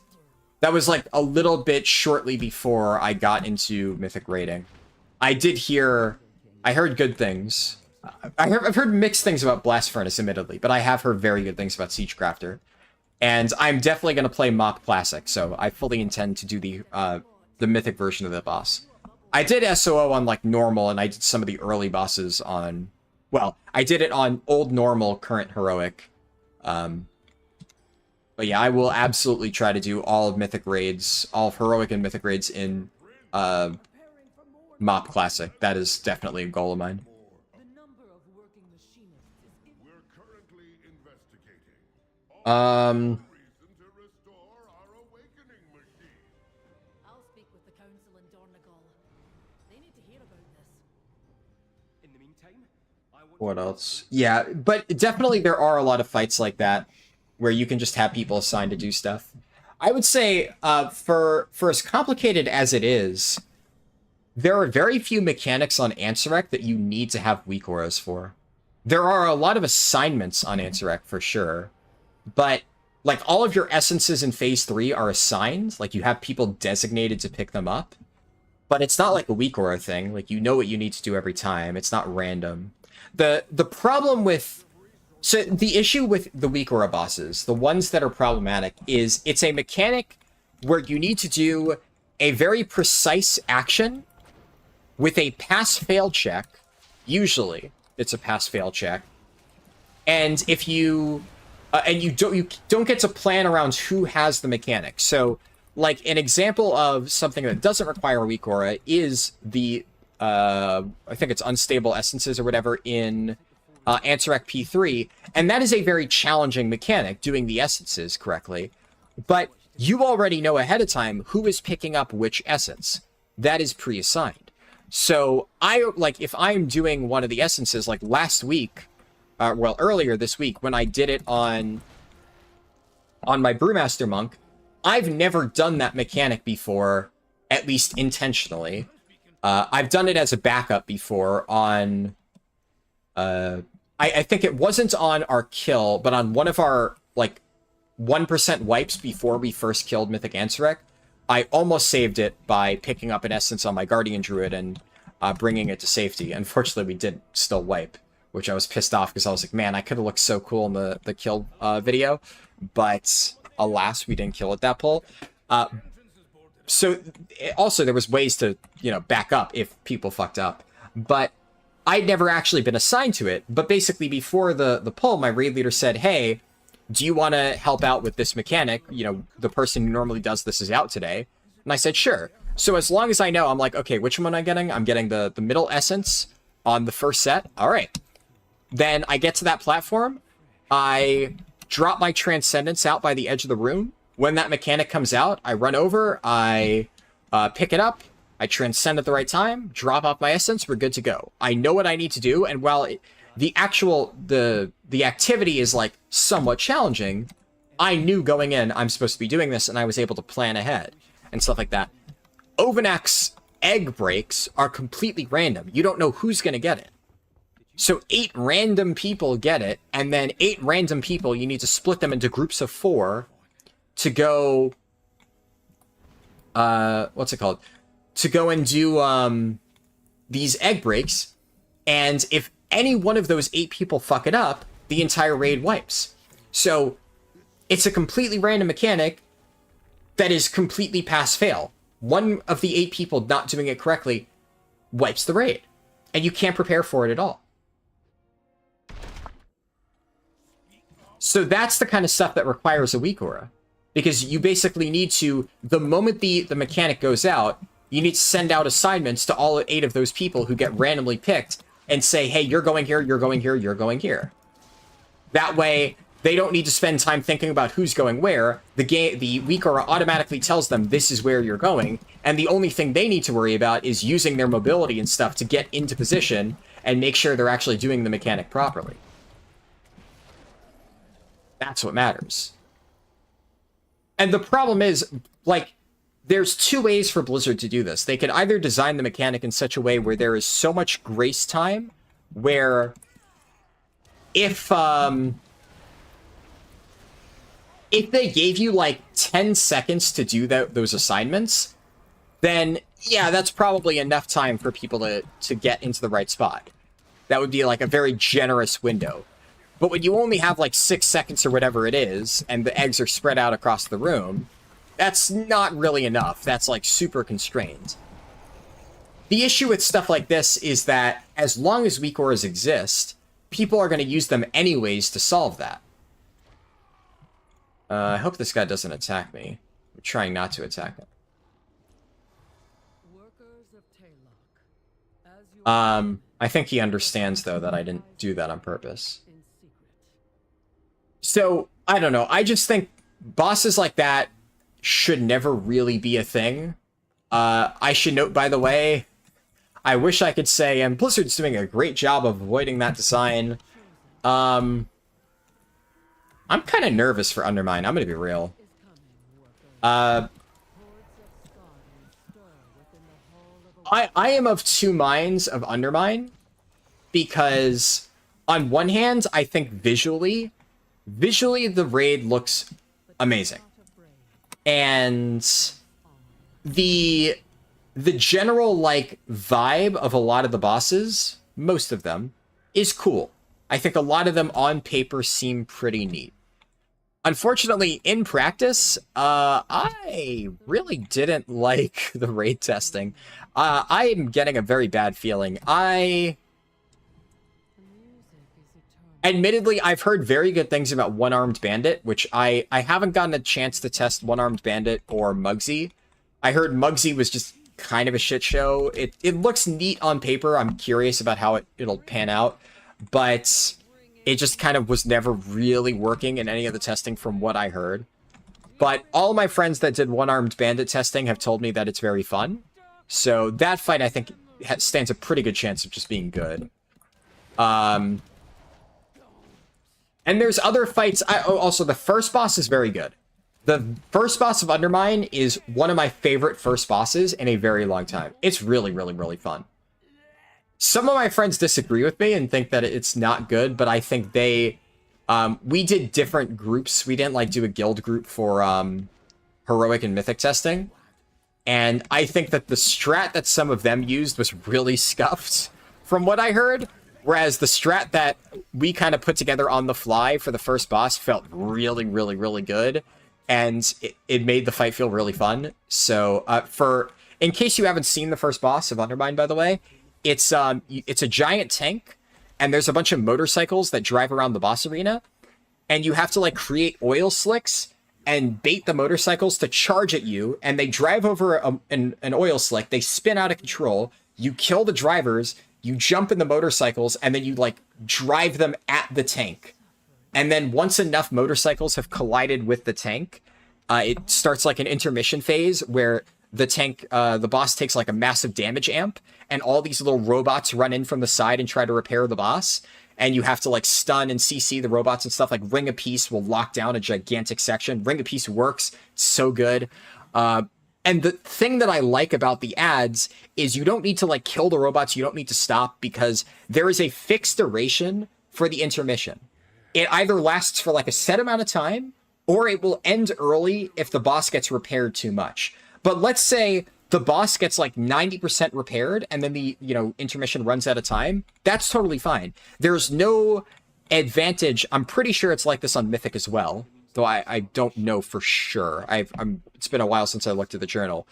like a little bit shortly before I got into Mythic raiding. I heard good things. I've heard mixed things about Blast Furnace, admittedly, but I have heard very good things about Siegecrafter. And I'm definitely going to play Mop Classic, so I fully intend to do the Mythic version of the boss. I did SOO on, like, normal, and I did some of the early bosses on... Well, I did it on old normal, current heroic. But yeah, I will absolutely try to do all of Mythic raids, all of heroic and Mythic raids in Mop Classic. That is definitely a goal of mine. I'll speak with the council in Dornagal. They need to hear about this. In the meantime, What else? Yeah, but definitely there are a lot of fights like that where you can just have people assigned to do stuff. I would say, for as complicated as it is, there are very few mechanics on Ansarek that you need to have weak auras for. There are a lot of assignments on Ansarek for sure, but like all of your essences in Phase 3 are assigned, like you have people designated to pick them up, but it's not like a weak aura thing. Like you know what you need to do every time. It's not random. The problem with... So the issue with the weak aura bosses, the ones that are problematic, is it's a mechanic where you need to do a very precise action with a pass-fail check. Usually, it's a pass-fail check. And if you... you don't get to plan around who has the mechanic. So, like, an example of something that doesn't require a weak aura is the... I think it's Unstable Essences or whatever in... Ansarek P3, and that is a very challenging mechanic, doing the essences correctly, but you already know ahead of time who is picking up which essence. That is pre-assigned. So, if I'm doing one of the essences, like last week, earlier this week, when I did it on my Brewmaster Monk, I've never done that mechanic before, at least intentionally. I've done it as a backup before on... I think it wasn't on our kill, but on one of our, 1% wipes before we first killed Mythic Ansarek, I almost saved it by picking up an essence on my Guardian Druid and bringing it to safety. Unfortunately, we did still wipe, which I was pissed off because I was like, man, I could have looked so cool in the kill video, but alas, we didn't kill at that pull. So, also, there was ways to, back up if people fucked up, but... I'd never actually been assigned to it, but basically before the poll, my raid leader said, hey, do you want to help out with this mechanic? The person who normally does this is out today. And I said, sure. So as long as I know, I'm like, okay, which one am I getting? I'm getting the middle essence on the first set. All right. Then I get to that platform. I drop my Transcendence out by the edge of the room. When that mechanic comes out, I run over, I pick it up. I transcend at the right time, drop off my essence, we're good to go. I know what I need to do, and while the activity is, somewhat challenging, I knew going in I'm supposed to be doing this, and I was able to plan ahead, and stuff like that. Ovenak's egg breaks are completely random. You don't know who's going to get it. So 8 random people get it, and then 8 random people, you need to split them into groups of 4 to go... what's it called? To go and do these egg breaks, and if any one of those 8 people fuck it up, the entire raid wipes. So it's a completely random mechanic that is completely pass-fail. One of the 8 people not doing it correctly wipes the raid, and you can't prepare for it at all. So that's the kind of stuff that requires a weak aura, because you basically need to, the moment the mechanic goes out, you need to send out assignments to all 8 of those people who get randomly picked and say, hey, you're going here, you're going here, you're going here. That way, they don't need to spend time thinking about who's going where. The weak aura automatically tells them this is where you're going, and the only thing they need to worry about is using their mobility and stuff to get into position and make sure they're actually doing the mechanic properly. That's what matters. And the problem is, like, there's 2 ways for Blizzard to do this. They could either design the mechanic in such a way where there is so much grace time, where if they gave you like 10 seconds to do those assignments, then yeah, that's probably enough time for people to get into the right spot. That would be like a very generous window. But when you only have like 6 seconds or whatever it is, and the eggs are spread out across the room, that's not really enough. That's like super constrained. The issue with stuff like this is that as long as weak auras exist, people are going to use them anyways to solve that. I hope this guy doesn't attack me. I'm trying not to attack him. I think he understands, though, that I didn't do that on purpose. So, I don't know. I just think bosses like that should never really be a thing. I should note, by the way, I wish I could say, and Blizzard's doing a great job of avoiding that design. I'm kind of nervous for Undermine, I'm gonna be real. I am of 2 minds of Undermine, because on one hand, I think visually the raid looks amazing. And the general, like, vibe of a lot of the bosses, most of them, is cool. I think a lot of them on paper seem pretty neat. Unfortunately, in practice, I really didn't like the raid testing. I am getting a very bad feeling. Admittedly, I've heard very good things about One-Armed Bandit, which I haven't gotten a chance to test One-Armed Bandit or Muggsy. I heard Muggsy was just kind of a shit show. It looks neat on paper. I'm curious about how it'll pan out, but it just kind of was never really working in any of the testing from what I heard. But all of my friends that did One-Armed Bandit testing have told me that it's very fun. So that fight, I think, stands a pretty good chance of just being good. And there's other fights. Also, the first boss is very good. The first boss of Undermine is one of my favorite first bosses in a very long time. It's really, really, really fun. Some of my friends disagree with me and think that it's not good, but I think they... we did different groups. We didn't, like, do a guild group for heroic and mythic testing. And I think that the strat that some of them used was really scuffed, from what I heard. Whereas the strat that we kind of put together on the fly for the first boss felt really, really, really good. And it made the fight feel really fun. So, in case you haven't seen the first boss of Undermine, by the way, it's a giant tank, and there's a bunch of motorcycles that drive around the boss arena, and you have to, like, create oil slicks and bait the motorcycles to charge at you, and they drive over an oil slick, they spin out of control, you kill the drivers, you jump in the motorcycles, and then you, like, drive them at the tank. And then once enough motorcycles have collided with the tank, it starts, like, an intermission phase where the tank, the boss takes, like, a massive damage amp, and all these little robots run in from the side and try to repair the boss. And you have to, like, stun and CC the robots and stuff. Like, Ring of Peace will lock down a gigantic section. Ring of Peace works so good. And the thing that I like about the ads is you don't need to, like, kill the robots. You don't need to stop, because there is a fixed duration for the intermission. It either lasts for, like, a set amount of time, or it will end early if the boss gets repaired too much. But let's say the boss gets like 90% repaired and then the, intermission runs out of time, that's totally fine. There's no advantage. I'm pretty sure it's like this on Mythic as well, though I don't know for sure. It's been a while since I looked at the journal,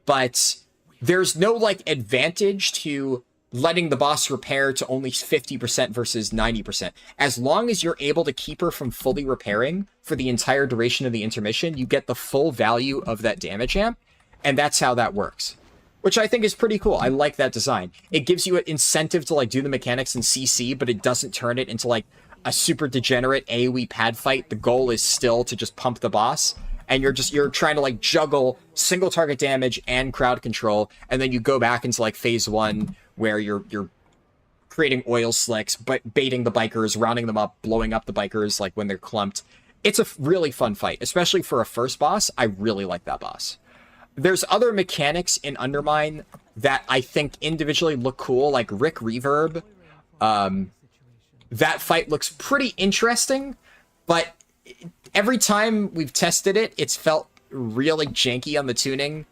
but there's no like advantage to letting the boss repair to only 50% versus 90%. As long as you're able to keep her from fully repairing for the entire duration of the intermission, you get the full value of that damage amp, and that's how that works. Which I think is pretty cool. I like that design. It gives you an incentive to like do the mechanics in CC, but it doesn't turn it into like a super degenerate AoE pad fight. The goal is still to just pump the boss, and you're trying to like juggle single target damage and crowd control, and then you go back into like phase 1 where you're creating oil slicks, but baiting the bikers, rounding them up, blowing up the bikers like when they're clumped. It's a really fun fight, especially for a first boss. I really like that boss. There's other mechanics in Undermine that I think individually look cool, like Rick Reverb. That fight looks pretty interesting, but every time we've tested it, it's felt really janky on the tuning.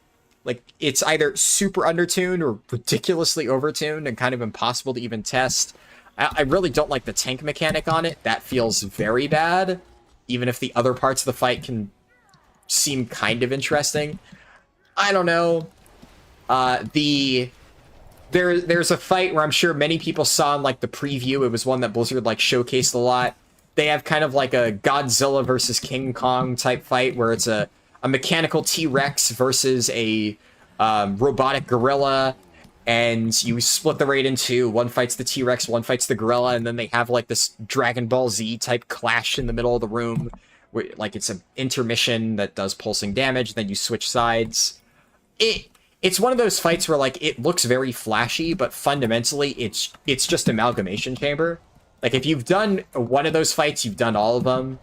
Like, it's either super undertuned or ridiculously overtuned and kind of impossible to even test. I really don't like the tank mechanic on it. That feels very bad, even if the other parts of the fight can seem kind of interesting. I don't know. There's a fight where I'm sure many people saw in like the preview. It was one that Blizzard like showcased a lot. They have kind of like a Godzilla versus King Kong type fight where it's a mechanical T-Rex versus a robotic gorilla, and you split the raid in two. One fights the T-Rex, one fights the gorilla, and then they have like this Dragon Ball Z type clash in the middle of the room, where like it's an intermission that does pulsing damage. Then you switch sides. It's one of those fights where like it looks very flashy, but fundamentally it's just Amalgamation Chamber. Like if you've done one of those fights, you've done all of them.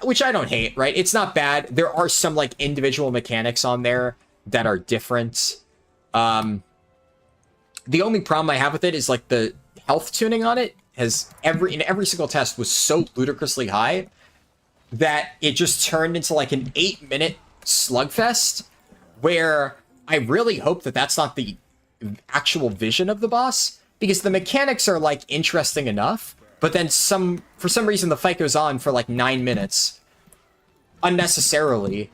Which I don't hate, right? It's not bad. There are some like individual mechanics on there that are different. The only problem I have with it is like the health tuning on it has in every single test was so ludicrously high that it just turned into like an 8-minute slugfest, where I really hope that that's not the actual vision of the boss, because the mechanics are like interesting enough. But then for some reason, the fight goes on for like 9 minutes unnecessarily.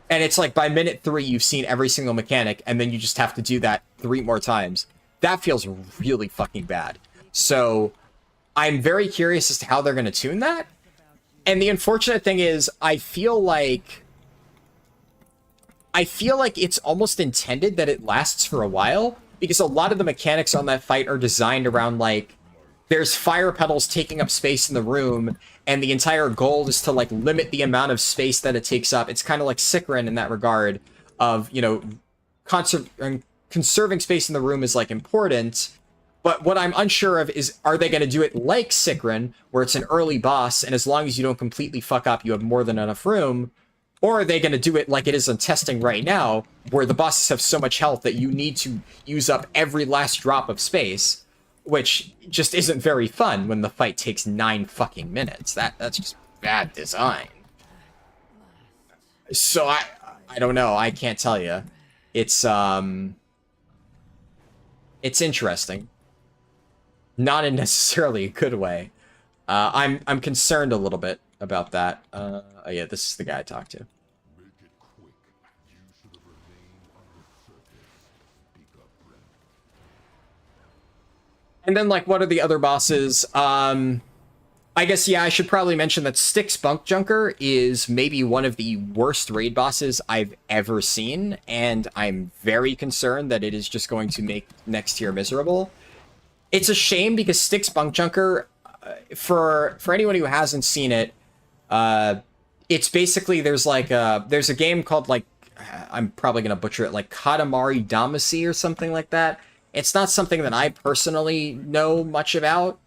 And it's like by minute 3, you've seen every single mechanic, and then you just have to do that 3 more times. That feels really fucking bad. So I'm very curious as to how they're going to tune that. And the unfortunate thing is, I feel like it's almost intended that it lasts for a while, because a lot of the mechanics on that fight are designed around like, there's fire petals taking up space in the room, and the entire goal is to like limit the amount of space that it takes up. It's kind of like Sickrin in that regard of, conserving space in the room is like important. But what I'm unsure of is, are they going to do it like Sickrin, where it's an early boss, and as long as you don't completely fuck up, you have more than enough room? Or are they going to do it like it is in testing right now, where the bosses have so much health that you need to use up every last drop of space? Which just isn't very fun when the fight takes 9 fucking minutes. That's just bad design. So I don't know. I can't tell you. It's interesting. Not in necessarily a good way. I'm concerned a little bit about that. Oh yeah, this is the guy I talked to. And then, like, what are the other bosses? I guess, yeah, I should probably mention that Styx Bunkjunker is maybe one of the worst raid bosses I've ever seen, and I'm very concerned that it is just going to make next tier miserable. It's a shame, because Styx Bunkjunker, for anyone who hasn't seen it, it's basically, there's a game called, like, I'm probably going to butcher it, like Katamari Damacy or something like that. It's not something that I personally know much about,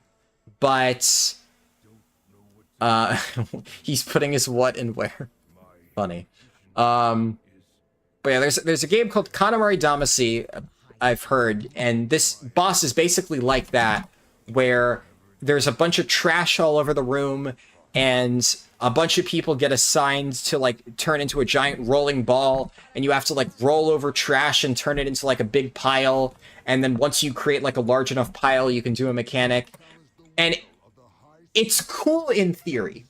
but he's putting his what and where. Funny. But yeah, there's a game called Katamari Damacy, I've heard, and this boss is basically like that, where there's a bunch of trash all over the room, and a bunch of people get assigned to like turn into a giant rolling ball, and you have to like roll over trash and turn it into like a big pile. And then once you create like a large enough pile, you can do a mechanic. And it's cool in theory,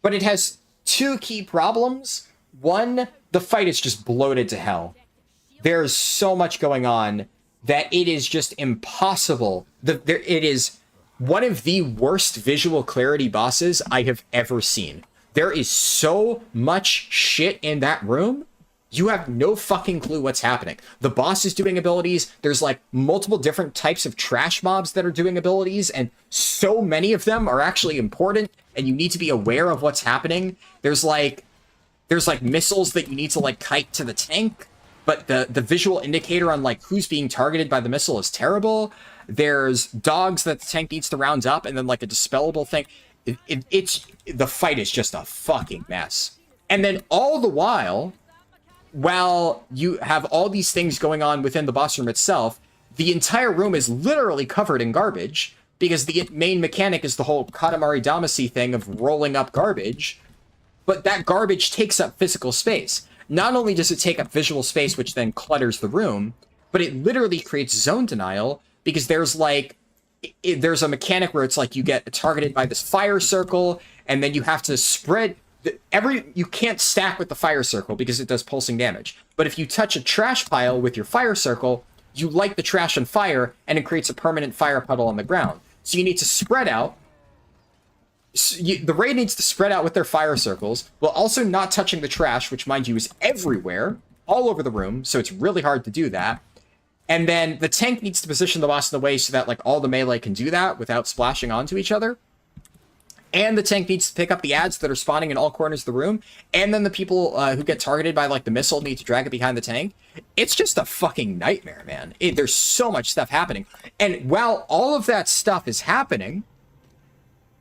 but it has two key problems. One, the fight is just bloated to hell. There's so much going on that it is just impossible. It is one of the worst visual clarity bosses I have ever seen. There is so much shit in that room. You have no fucking clue what's happening. The boss is doing abilities. There's like multiple different types of trash mobs that are doing abilities, and so many of them are actually important, and you need to be aware of what's happening. There's like missiles that you need to like kite to the tank, but the visual indicator on like who's being targeted by the missile is terrible. There's dogs that the tank needs to round up, and then like a dispellable thing. It's the fight is just a fucking mess. And then all the while you have all these things going on within the boss room itself, the entire room is literally covered in garbage, because the main mechanic is the whole Katamari Damacy thing of rolling up garbage, but that garbage takes up physical space. Not only does it take up visual space, which then clutters the room, but it literally creates zone denial, because there's like, there's a mechanic where it's like you get targeted by this fire circle, and then you have to spread... you can't stack with the fire circle because it does pulsing damage. But if you touch a trash pile with your fire circle, you light the trash on fire, and it creates a permanent fire puddle on the ground. So you need to spread out. The raid needs to spread out with their fire circles, while also not touching the trash, which, mind you, is everywhere, all over the room, so it's really hard to do that. And then the tank needs to position the boss in the way so that like all the melee can do that without splashing onto each other. And the tank needs to pick up the ads that are spawning in all corners of the room. And then the people who get targeted by like the missile need to drag it behind the tank. It's just a fucking nightmare, man. There's so much stuff happening. And while all of that stuff is happening,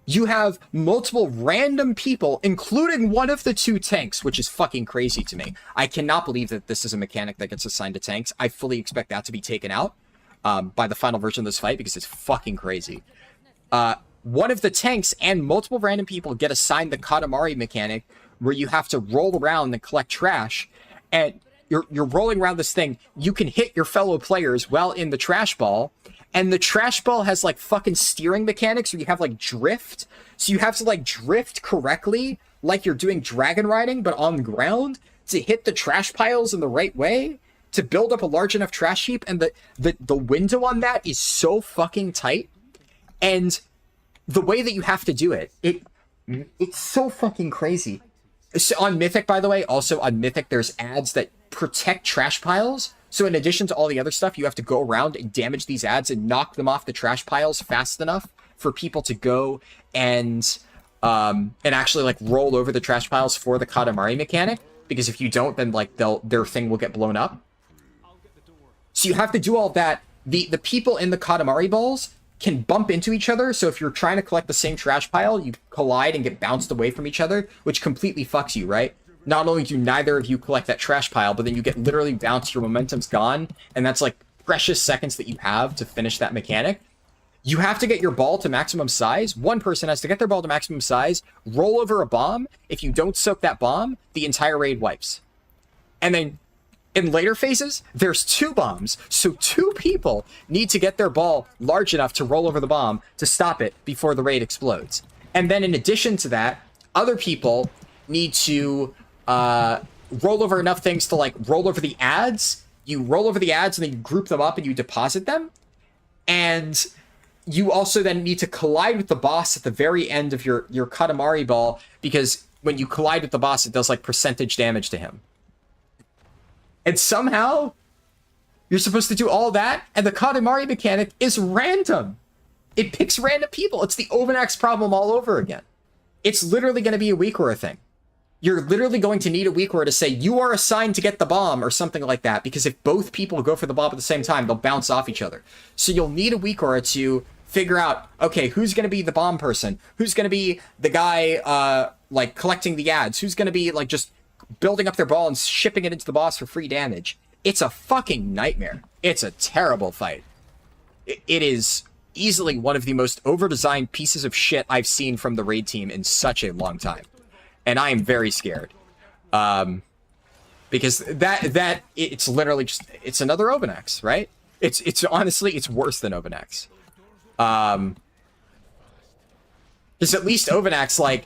you have multiple random people, including one of the two tanks, which is fucking crazy to me. I cannot believe that this is a mechanic that gets assigned to tanks. I fully expect that to be taken out by the final version of this fight, because it's fucking crazy. One of the tanks and multiple random people get assigned the Katamari mechanic, where you have to roll around and collect trash, and you're rolling around this thing. You can hit your fellow players while in the trash ball, and the trash ball has like fucking steering mechanics where you have like drift. So you have to like drift correctly, like you're doing dragon riding, but on the ground, to hit the trash piles in the right way, to build up a large enough trash heap. And the window on that is so fucking tight. And the way that you have to do it's so fucking crazy. So on Mythic, by the way, also on Mythic, there's ads that protect trash piles. So in addition to all the other stuff, you have to go around and damage these ads and knock them off the trash piles fast enough for people to go and actually like roll over the trash piles for the Katamari mechanic. Because if you don't, then like their thing will get blown up. So you have to do all that. The people in the Katamari balls can bump into each other, so if you're trying to collect the same trash pile, you collide and get bounced away from each other, which completely fucks you, right? Not only do neither of you collect that trash pile, but then you get literally bounced, your momentum's gone, and that's like precious seconds that you have to finish that mechanic. You have to get your ball to maximum size. One person has to get their ball to maximum size, roll over a bomb. If you don't soak that bomb, the entire raid wipes. And then in later phases, there's 2 bombs, so 2 people need to get their ball large enough to roll over the bomb to stop it before the raid explodes. And then in addition to that, other people need to roll over enough things to like roll over the ads. You roll over the ads and then you group them up and you deposit them. And you also then need to collide with the boss at the very end of your Katamari ball, because when you collide with the boss, it does like percentage damage to him. And somehow, you're supposed to do all that, and the Katamari mechanic is random. It picks random people. It's the Ovanax problem all over again. It's literally going to be a weak aura thing. You're literally going to need a weak aura to say, you are assigned to get the bomb, or something like that, because if both people go for the bomb at the same time, they'll bounce off each other. So you'll need a weak aura to figure out, okay, who's going to be the bomb person? Who's going to be the guy, like, collecting the ads? Who's going to be, like, just building up their ball and shipping it into the boss for free damage? It's a fucking nightmare. It's a terrible fight. It is easily one of the most over-designed pieces of shit I've seen from the raid team in such a long time. And I am very scared. Because it's literally just, it's another Ovenex, right? It's honestly, it's worse than Ovenex. Because at least Ovenex, like,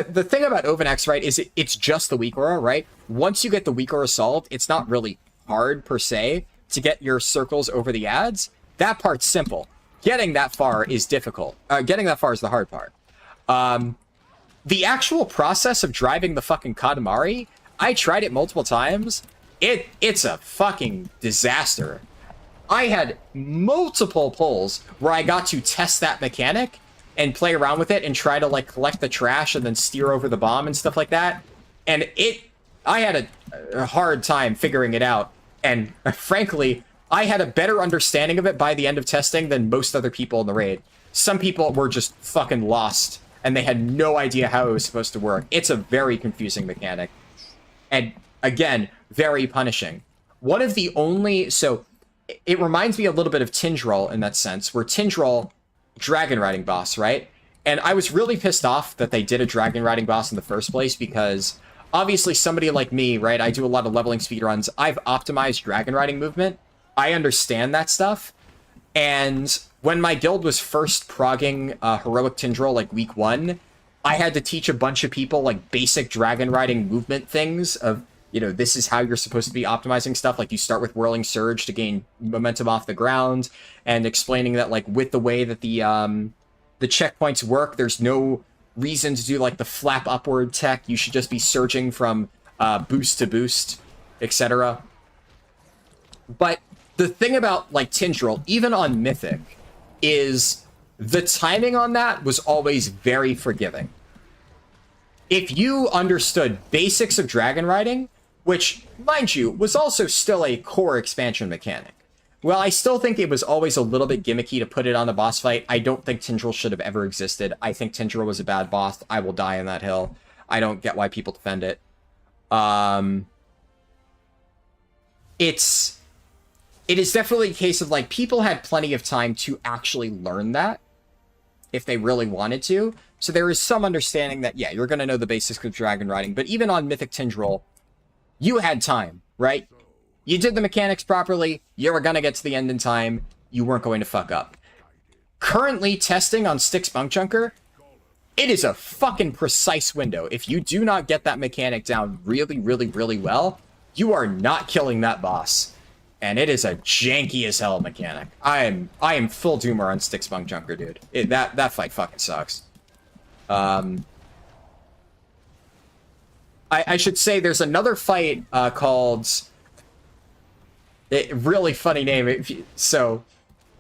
the thing about Ovenex, right, is it's just the weak aura, right? Once you get the weak aura solved, it's not really hard, per se, to get your circles over the ads. That part's simple. Getting that far is difficult. Getting that far is the hard part. The actual process of driving the fucking Katamari, I tried it multiple times. It's a fucking disaster. I had multiple pulls where I got to test that mechanic and play around with it and try to, like, collect the trash and then steer over the bomb and stuff like that. And I had a hard time figuring it out. And frankly, I had a better understanding of it by the end of testing than most other people in the raid. Some people were just fucking lost, and they had no idea how it was supposed to work. It's a very confusing mechanic. And, again, very punishing. One of the only... So, it reminds me a little bit of Tindral in that sense, where Tindral, dragon riding boss, right? And I was really pissed off that they did a dragon riding boss in the first place, because obviously somebody like me, right, I do a lot of leveling speedruns, I've optimized dragon riding movement, I understand that stuff, and when my guild was first progging Heroic Tindral, like week 1, I had to teach a bunch of people, like, basic dragon riding movement things of, you know, this is how you're supposed to be optimizing stuff. Like, you start with Whirling Surge to gain momentum off the ground, and explaining that, like, with the way that the checkpoints work, there's no reason to do, like, the flap upward tech. You should just be surging from boost to boost, etc. But the thing about, like, Tindral, even on Mythic, is the timing on that was always very forgiving. If you understood basics of dragon riding, which, mind you, was also still a core expansion mechanic. Well, I still think it was always a little bit gimmicky to put it on a boss fight. I don't think Tindral should have ever existed. I think Tindral was a bad boss. I will die on that hill. I don't get why people defend it. It is definitely a case of, like, people had plenty of time to actually learn that, if they really wanted to. So there is some understanding that, yeah, you're going to know the basics of dragon riding, but even on Mythic Tindral, you had time, right? You did the mechanics properly, you were going to get to the end in time, you weren't going to fuck up. Currently testing on Styx Bunkjunker, it is a fucking precise window. If you do not get that mechanic down really, really, really well, you are not killing that boss. And it is a janky as hell mechanic. I am full doomer on Styx Bunkjunker, dude. That fight fucking sucks. I should say there's another fight called... really funny name. The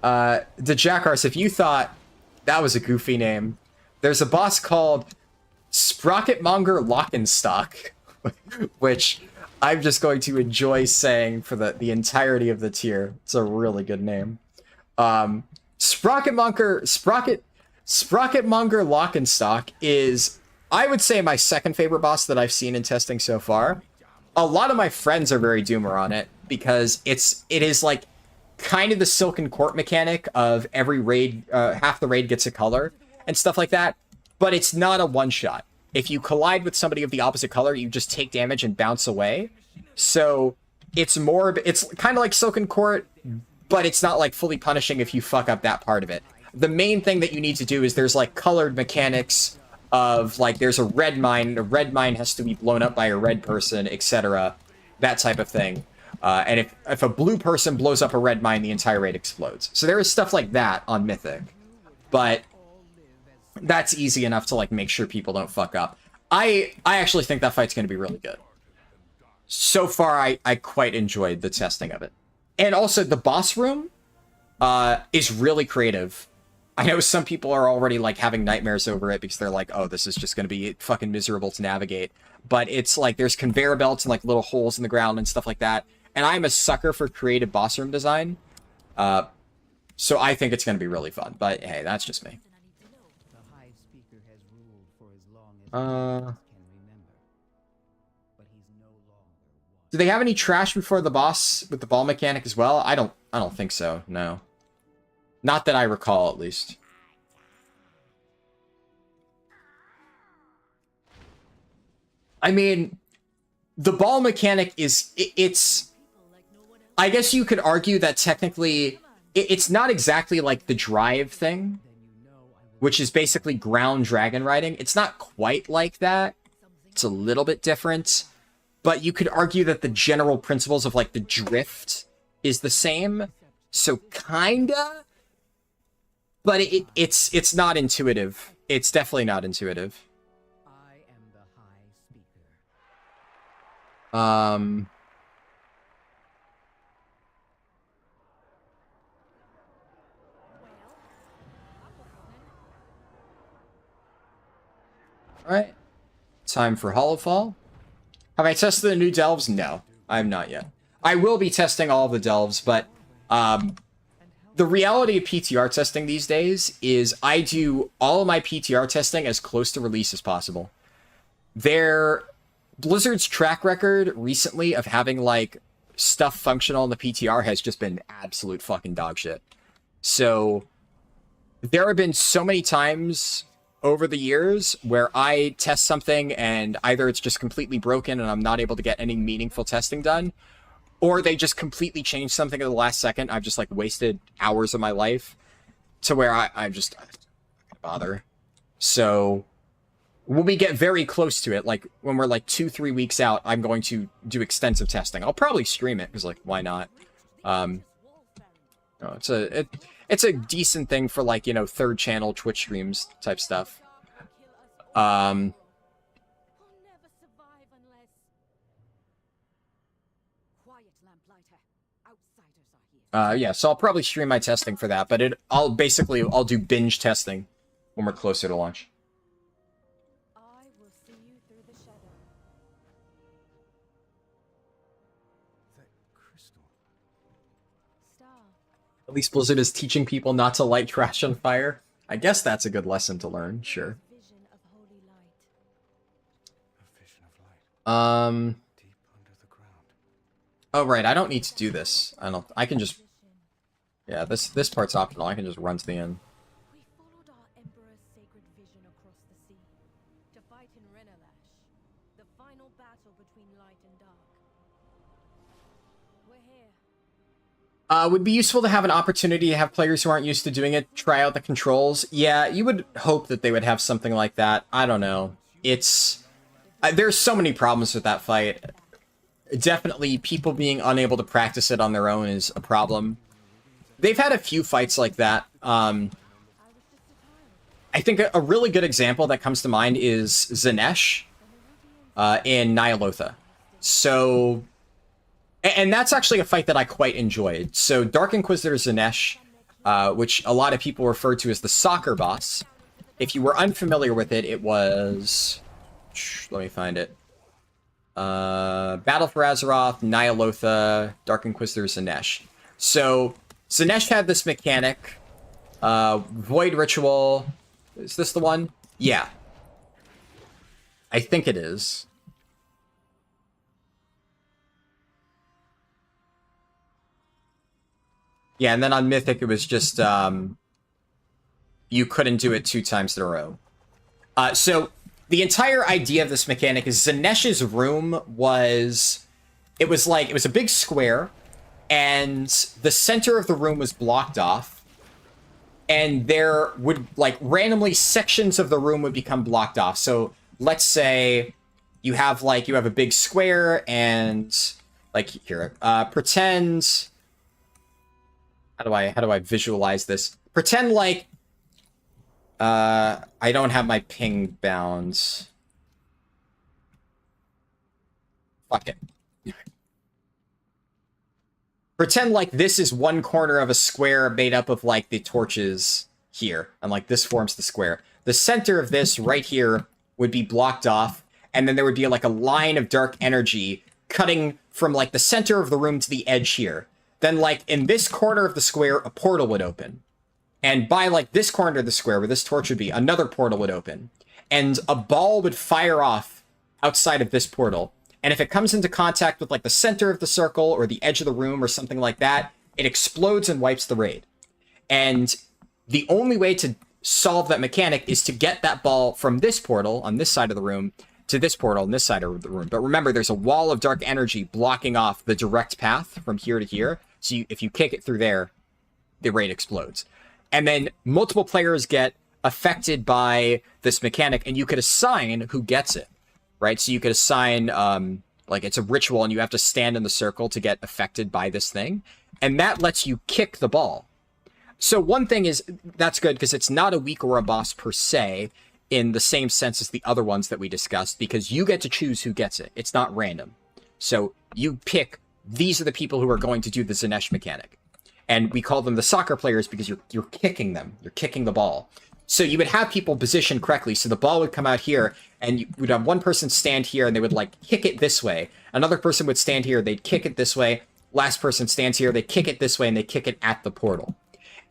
Jackars, if you thought that was a goofy name, there's a boss called Sprocketmonger Lockenstock, which I'm just going to enjoy saying for the entirety of the tier. It's a really good name. Sprocketmonger Lockenstock is, I would say, my second favorite boss that I've seen in testing so far. A lot of my friends are very doomer on it, because it is like kind of the Silken Court mechanic of every raid, half the raid gets a color and stuff like that, but it's not a one-shot. If you collide with somebody of the opposite color, you just take damage and bounce away. So it's kind of like Silken Court, but it's not like fully punishing if you fuck up that part of it. The main thing that you need to do is there's like colored mechanics of, like, there's a red mine has to be blown up by a red person, etc. That type of thing. And if a blue person blows up a red mine, the entire raid explodes. So there is stuff like that on Mythic. But that's easy enough to, like, make sure people don't fuck up. I actually think that fight's going to be really good. So far, I quite enjoyed the testing of it. And also, the boss room is really creative. I know some people are already, like, having nightmares over it because they're like, oh, this is just going to be fucking miserable to navigate. But it's like, there's conveyor belts and, like, little holes in the ground and stuff like that. And I'm a sucker for creative boss room design. So I think it's going to be really fun. But hey, that's just me. The High Speaker has ruled for as long as the can remember. But he's no longer one. Do they have any trash before the boss with the ball mechanic as well? I don't think so, no. Not that I recall, at least. I mean, the ball mechanic is... it's... I guess you could argue that technically it's not exactly like the drive thing, which is basically ground dragon riding. It's not quite like that. It's a little bit different. But you could argue that the general principles of like the drift is the same. So kinda. But it's not intuitive. It's definitely not intuitive. I am the High Speaker. Alright. Time for Hollowfall. Have I tested the new delves? No, I have not yet. I will be testing all of the delves, but the reality of PTR testing these days is I do all of my PTR testing as close to release as possible. Blizzard's track record recently of having like stuff functional in the PTR has just been absolute fucking dog shit. So there have been so many times over the years where I test something and either it's just completely broken and I'm not able to get any meaningful testing done, or they just completely change something at the last second. I've just like wasted hours of my life to where I just I don't bother. So when we get very close to it, like when we're like 2-3 weeks out, I'm going to do extensive testing. I'll probably stream it because like why not? It's a decent thing for like, you know, third channel Twitch streams type stuff. Yeah, so I'll probably stream my testing for that, but I'll do binge testing when we're closer to launch. I will see you through the shadow. That crystal. Star. At least Blizzard is teaching people not to light trash on fire. I guess that's a good lesson to learn, sure. Vision of holy light. A vision of light. Deep under the ground. Oh right, I don't need to do this. I can just, yeah, this part's optional. I can just run to the end. We followed our Emperor's sacred vision across the sea to fight in Renalash, the final battle between light and dark. We're here. Would be useful to have an opportunity to have players who aren't used to doing it try out the controls. Yeah, you would hope that they would have something like that. I don't know. It's... there's so many problems with that fight. Definitely, people being unable to practice it on their own is a problem. They've had a few fights like that. I think a really good example that comes to mind is Zanesh in Nyalotha. So... and that's actually a fight that I quite enjoyed. So Dark Inquisitor Zanesh, which a lot of people refer to as the soccer boss. If you were unfamiliar with it, it was... let me find it. Battle for Azeroth, Nyalotha, Dark Inquisitor Zanesh. So Zanesh had this mechanic, Void Ritual. Is this the one? Yeah. I think it is. Yeah, and then on Mythic, it was just, you couldn't do it 2 times in a row. So, the entire idea of this mechanic is Zanesh's room was... it was a big square, and the center of the room was blocked off, and there would, like, randomly sections of the room would become blocked off. So, let's say you have a big square, and, like, here, pretend... How do I visualize this? Pretend like I don't have my ping bounds. Fuck it. Pretend like this is one corner of a square made up of like the torches here, and like this forms the square. The center of this right here would be blocked off, and then there would be like a line of dark energy cutting from like the center of the room to the edge here. Then, like, in this corner of the square, a portal would open. And by, like, this corner of the square, where this torch would be, another portal would open. And a ball would fire off outside of this portal. And if it comes into contact with, like, the center of the circle, or the edge of the room, or something like that, it explodes and wipes the raid. And the only way to solve that mechanic is to get that ball from this portal on this side of the room to this portal on this side of the room. But remember, there's a wall of dark energy blocking off the direct path from here to here. So if you kick it through there, the raid explodes. And then multiple players get affected by this mechanic, and you could assign who gets it, right? So you could assign, like it's a ritual, and you have to stand in the circle to get affected by this thing. And that lets you kick the ball. So one thing is, that's good, because it's not a weak or a boss per se, in the same sense as the other ones that we discussed, because you get to choose who gets it. It's not random. So you pick, these are the people who are going to do the Zanesh mechanic. And we call them the soccer players because you're kicking them. You're kicking the ball. So you would have people positioned correctly. So the ball would come out here, and you would have one person stand here, and they would, like, kick it this way. Another person would stand here, they'd kick it this way. Last person stands here, they kick it this way, and they kick it at the portal.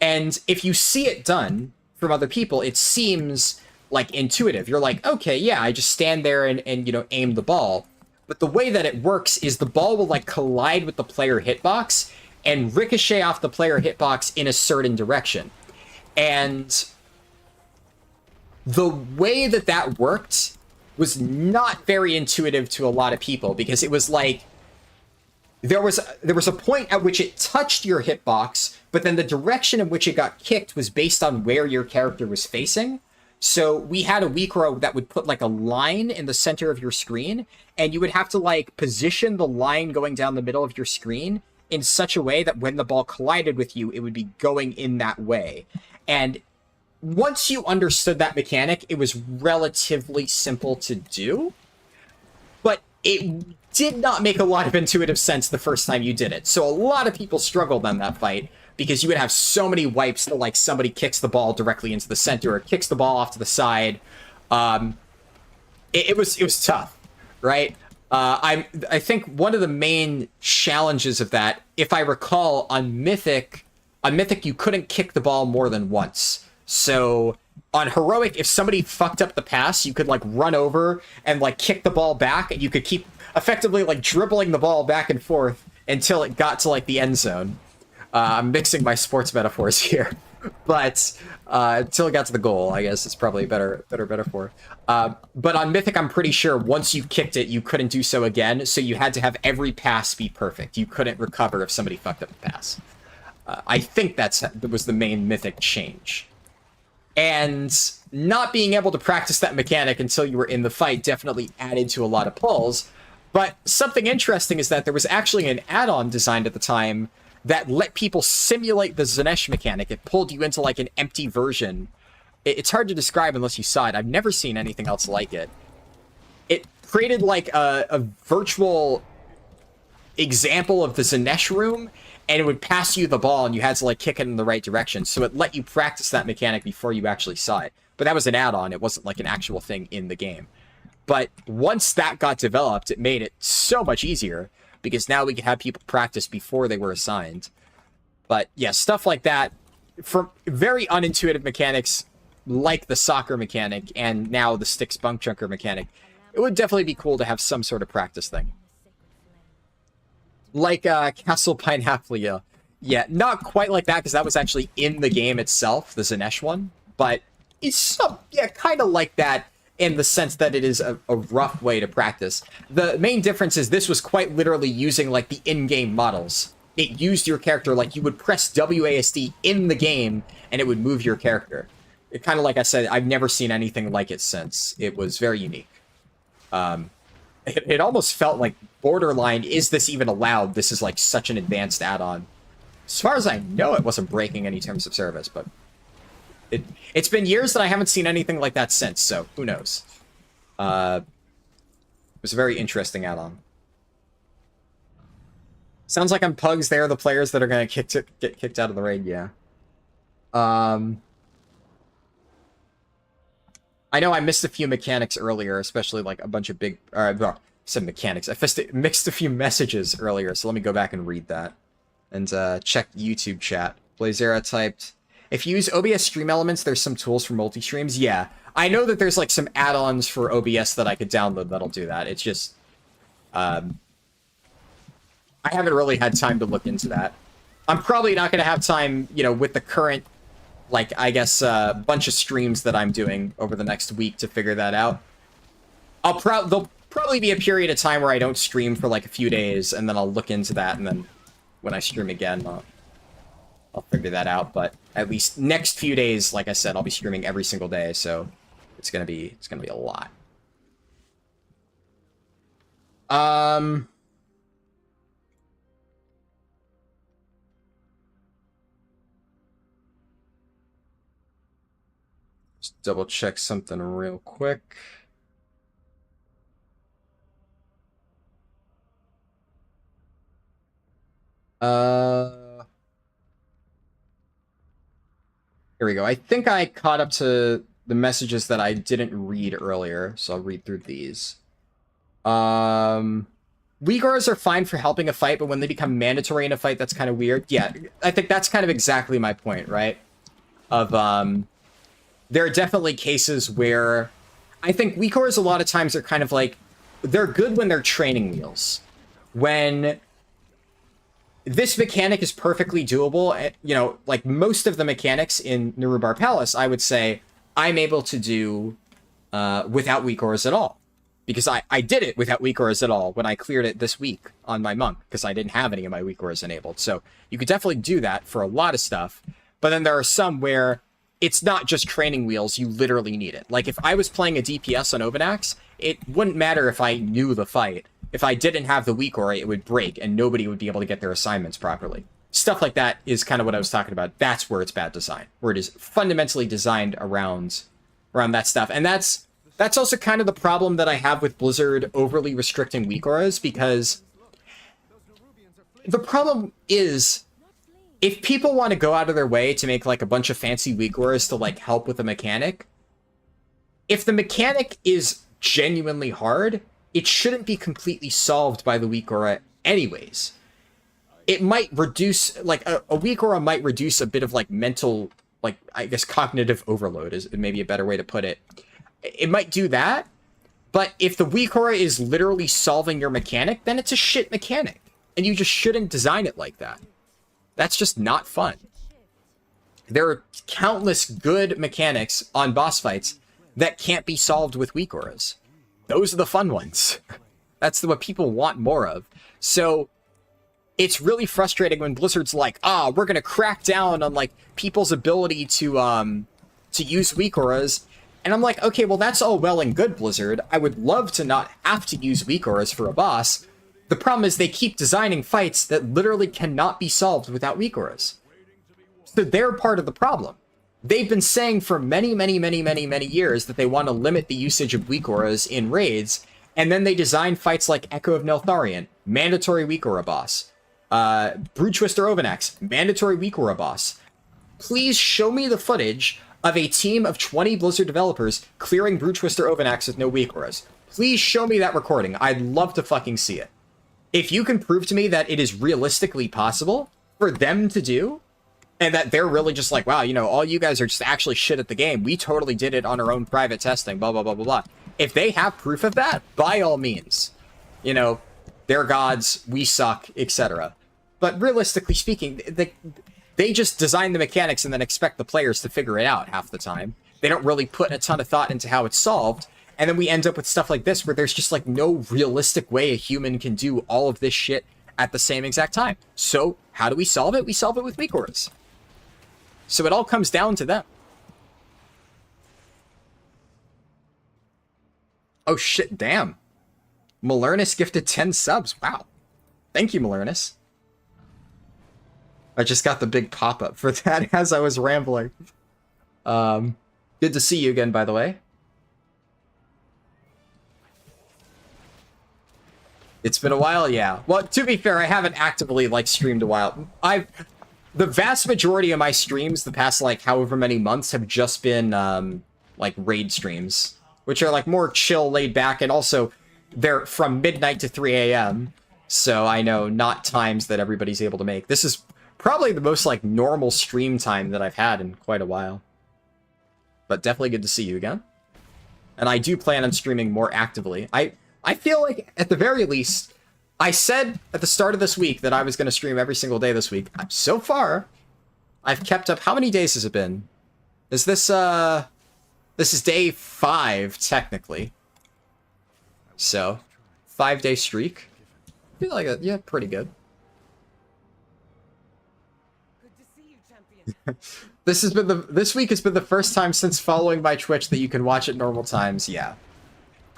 And if you see it done from other people, it seems like intuitive. You're like, okay, yeah, I just stand there and you know, aim the ball. But the way that it works is the ball will like collide with the player hitbox and ricochet off the player hitbox in a certain direction. And the way that that worked was not very intuitive to a lot of people, because it was like there was a point at which it touched your hitbox, but then the direction in which it got kicked was based on where your character was facing. So we had a Weakro that would put like a line in the center of your screen, and you would have to like position the line going down the middle of your screen in such a way that when the ball collided with you, it would be going in that way. And once you understood that mechanic, it was relatively simple to do, but it did not make a lot of intuitive sense the first time you did it. So a lot of people struggled on that fight, because you would have so many wipes that like somebody kicks the ball directly into the center or kicks the ball off to the side. It was tough, right? I think one of the main challenges of that, if I recall, on Mythic you couldn't kick the ball more than once. So on Heroic, if somebody fucked up the pass, you could like run over and like kick the ball back, and you could keep effectively like dribbling the ball back and forth until it got to like the end zone. I'm mixing my sports metaphors here, but until it got to the goal, I guess it's probably a better metaphor. But on Mythic, I'm pretty sure once you kicked it, you couldn't do so again, so you had to have every pass be perfect. You couldn't recover if somebody fucked up the pass. I think that was the main Mythic change. And not being able to practice that mechanic until you were in the fight definitely added to a lot of pulls. But something interesting is that there was actually an add-on designed at the time that let people simulate the Zanesh mechanic. It pulled you into like an empty version. It's hard to describe unless you saw it. I've never seen anything else like it. It created like a virtual example of the Zanesh room, and it would pass you the ball, and you had to like kick it in the right direction. So it let you practice that mechanic before you actually saw it. But that was an add-on. It wasn't like an actual thing in the game. But once that got developed, it made it so much easier, because now we could have people practice before they were assigned. But yeah, stuff like that, for very unintuitive mechanics like the soccer mechanic and now the stick spunk chunker mechanic, it would definitely be cool to have some sort of practice thing. Like Castle Pineapple, yeah, not quite like that, because that was actually in the game itself, the Zanesh one, but it's kind of like that, in the sense that it is a rough way to practice. The main difference is this was quite literally using like the in-game models. It used your character, like you would press WASD in the game and it would move your character. It kind of, like I said, I've never seen anything like it since. It was very unique. It almost felt like borderline, is this even allowed? This is like such an advanced add-on. As far as I know, it wasn't breaking any terms of service, but it's been years that I haven't seen anything like that since, so who knows. It was a very interesting add-on. Sounds like I'm Pugs. They're the players that are going to get kicked out of the raid, yeah. I know I missed a few mechanics earlier, especially like a bunch of big... some mechanics. I mixed a few messages earlier, so let me go back and read that. And check YouTube chat. Blazera typed... If you use OBS Stream Elements, there's some tools for multi-streams. Yeah, I know that there's like some add-ons for OBS that I could download that'll do that. It's just... I haven't really had time to look into that. I'm probably not going to have time, you know, with the current, like, I guess, bunch of streams that I'm doing over the next week to figure that out. There'll probably be a period of time where I don't stream for, like, a few days, and then I'll look into that, and then when I stream again, I'll figure that out. But at least next few days, like I said, I'll be streaming every single day, so it's gonna be a lot. Just double check something real quick. Here we go. I think I caught up to the messages that I didn't read earlier, so I'll read through these. Uyghurs are fine for helping a fight, but when they become mandatory in a fight, that's kind of weird. Yeah, I think that's kind of exactly my point, right? Of, there are definitely cases where I think Uyghurs a lot of times are kind of like, they're good when they're training wheels. When this mechanic is perfectly doable, you know, like most of the mechanics in Nurubar Palace, I would say I'm able to do without Uyghurs at all. Because I did it without Uyghurs at all when I cleared it this week on my monk, because I didn't have any of my Uyghurs enabled. So you could definitely do that for a lot of stuff. But then there are some where it's not just training wheels, you literally need it. Like if I was playing a DPS on Ovanax, it wouldn't matter if I knew the fight. If I didn't have the Uyghur, it would break and nobody would be able to get their assignments properly. Stuff like that is kind of what I was talking about. That's where it's bad design, where it is fundamentally designed around that stuff. And that's also kind of the problem that I have with Blizzard overly restricting Uyghurs, because the problem is if people want to go out of their way to make like a bunch of fancy Uyghurs to like help with a mechanic, if the mechanic is genuinely hard, it shouldn't be completely solved by the Uyghur anyways. It might reduce, like a Uyghur might reduce a bit of like mental, like I guess cognitive overload is maybe a better way to put it. It might do that, but if the Uyghur is literally solving your mechanic, then it's a shit mechanic. And you just shouldn't design it like that. That's just not fun. There are countless good mechanics on boss fights that can't be solved with Uyghurs. Those are the fun ones. That's what people want more of. So it's really frustrating when Blizzard's like, we're going to crack down on like people's ability to use Uyghurs. And I'm like, okay, well, that's all well and good, Blizzard. I would love to not have to use Uyghurs for a boss. The problem is they keep designing fights that literally cannot be solved without Uyghurs. So they're part of the problem. They've been saying for many years that they want to limit the usage of Uyghurs in raids, and then they design fights like Echo of Neltharion, mandatory Uyghur boss. Brood Twister Ovanax, mandatory Uyghur boss. Please show me the footage of a team of 20 Blizzard developers clearing Brood Twister Ovanax with no Uyghurs. Please show me that recording. I'd love to fucking see it. If you can prove to me that it is realistically possible for them to do, and that they're really just like, wow, you know, all you guys are just actually shit at the game. We totally did it on our own private testing, blah, blah, blah, blah, blah. If they have proof of that, by all means, you know, they're gods, we suck, etc. But realistically speaking, they just design the mechanics and then expect the players to figure it out half the time. They don't really put a ton of thought into how it's solved. And then we end up with stuff like this where there's just like no realistic way a human can do all of this shit at the same exact time. So how do we solve it? We solve it with Uyghurs. So it all comes down to them. Oh shit, damn. Malernus gifted 10 subs. Wow. Thank you, Malernus. I just got the big pop-up for that as I was rambling. Good to see you again, by the way. It's been a while, yeah. Well, to be fair, I haven't actively, like, streamed a while. The vast majority of my streams the past, like, however many months have just been, like, raid streams. Which are, like, more chill, laid back, and also they're from midnight to 3 a.m. So I know not times that everybody's able to make. This is probably the most, like, normal stream time that I've had in quite a while. But definitely good to see you again. And I do plan on streaming more actively. I feel like, at the very least, I said at the start of this week that I was going to stream every single day this week. So far, I've kept up. How many days has it been? Is this, this is day 5, technically. So, 5-day streak. I feel like, yeah, pretty good. Good to see you, champion. This week has been the first time since following my Twitch that you can watch at normal times, yeah.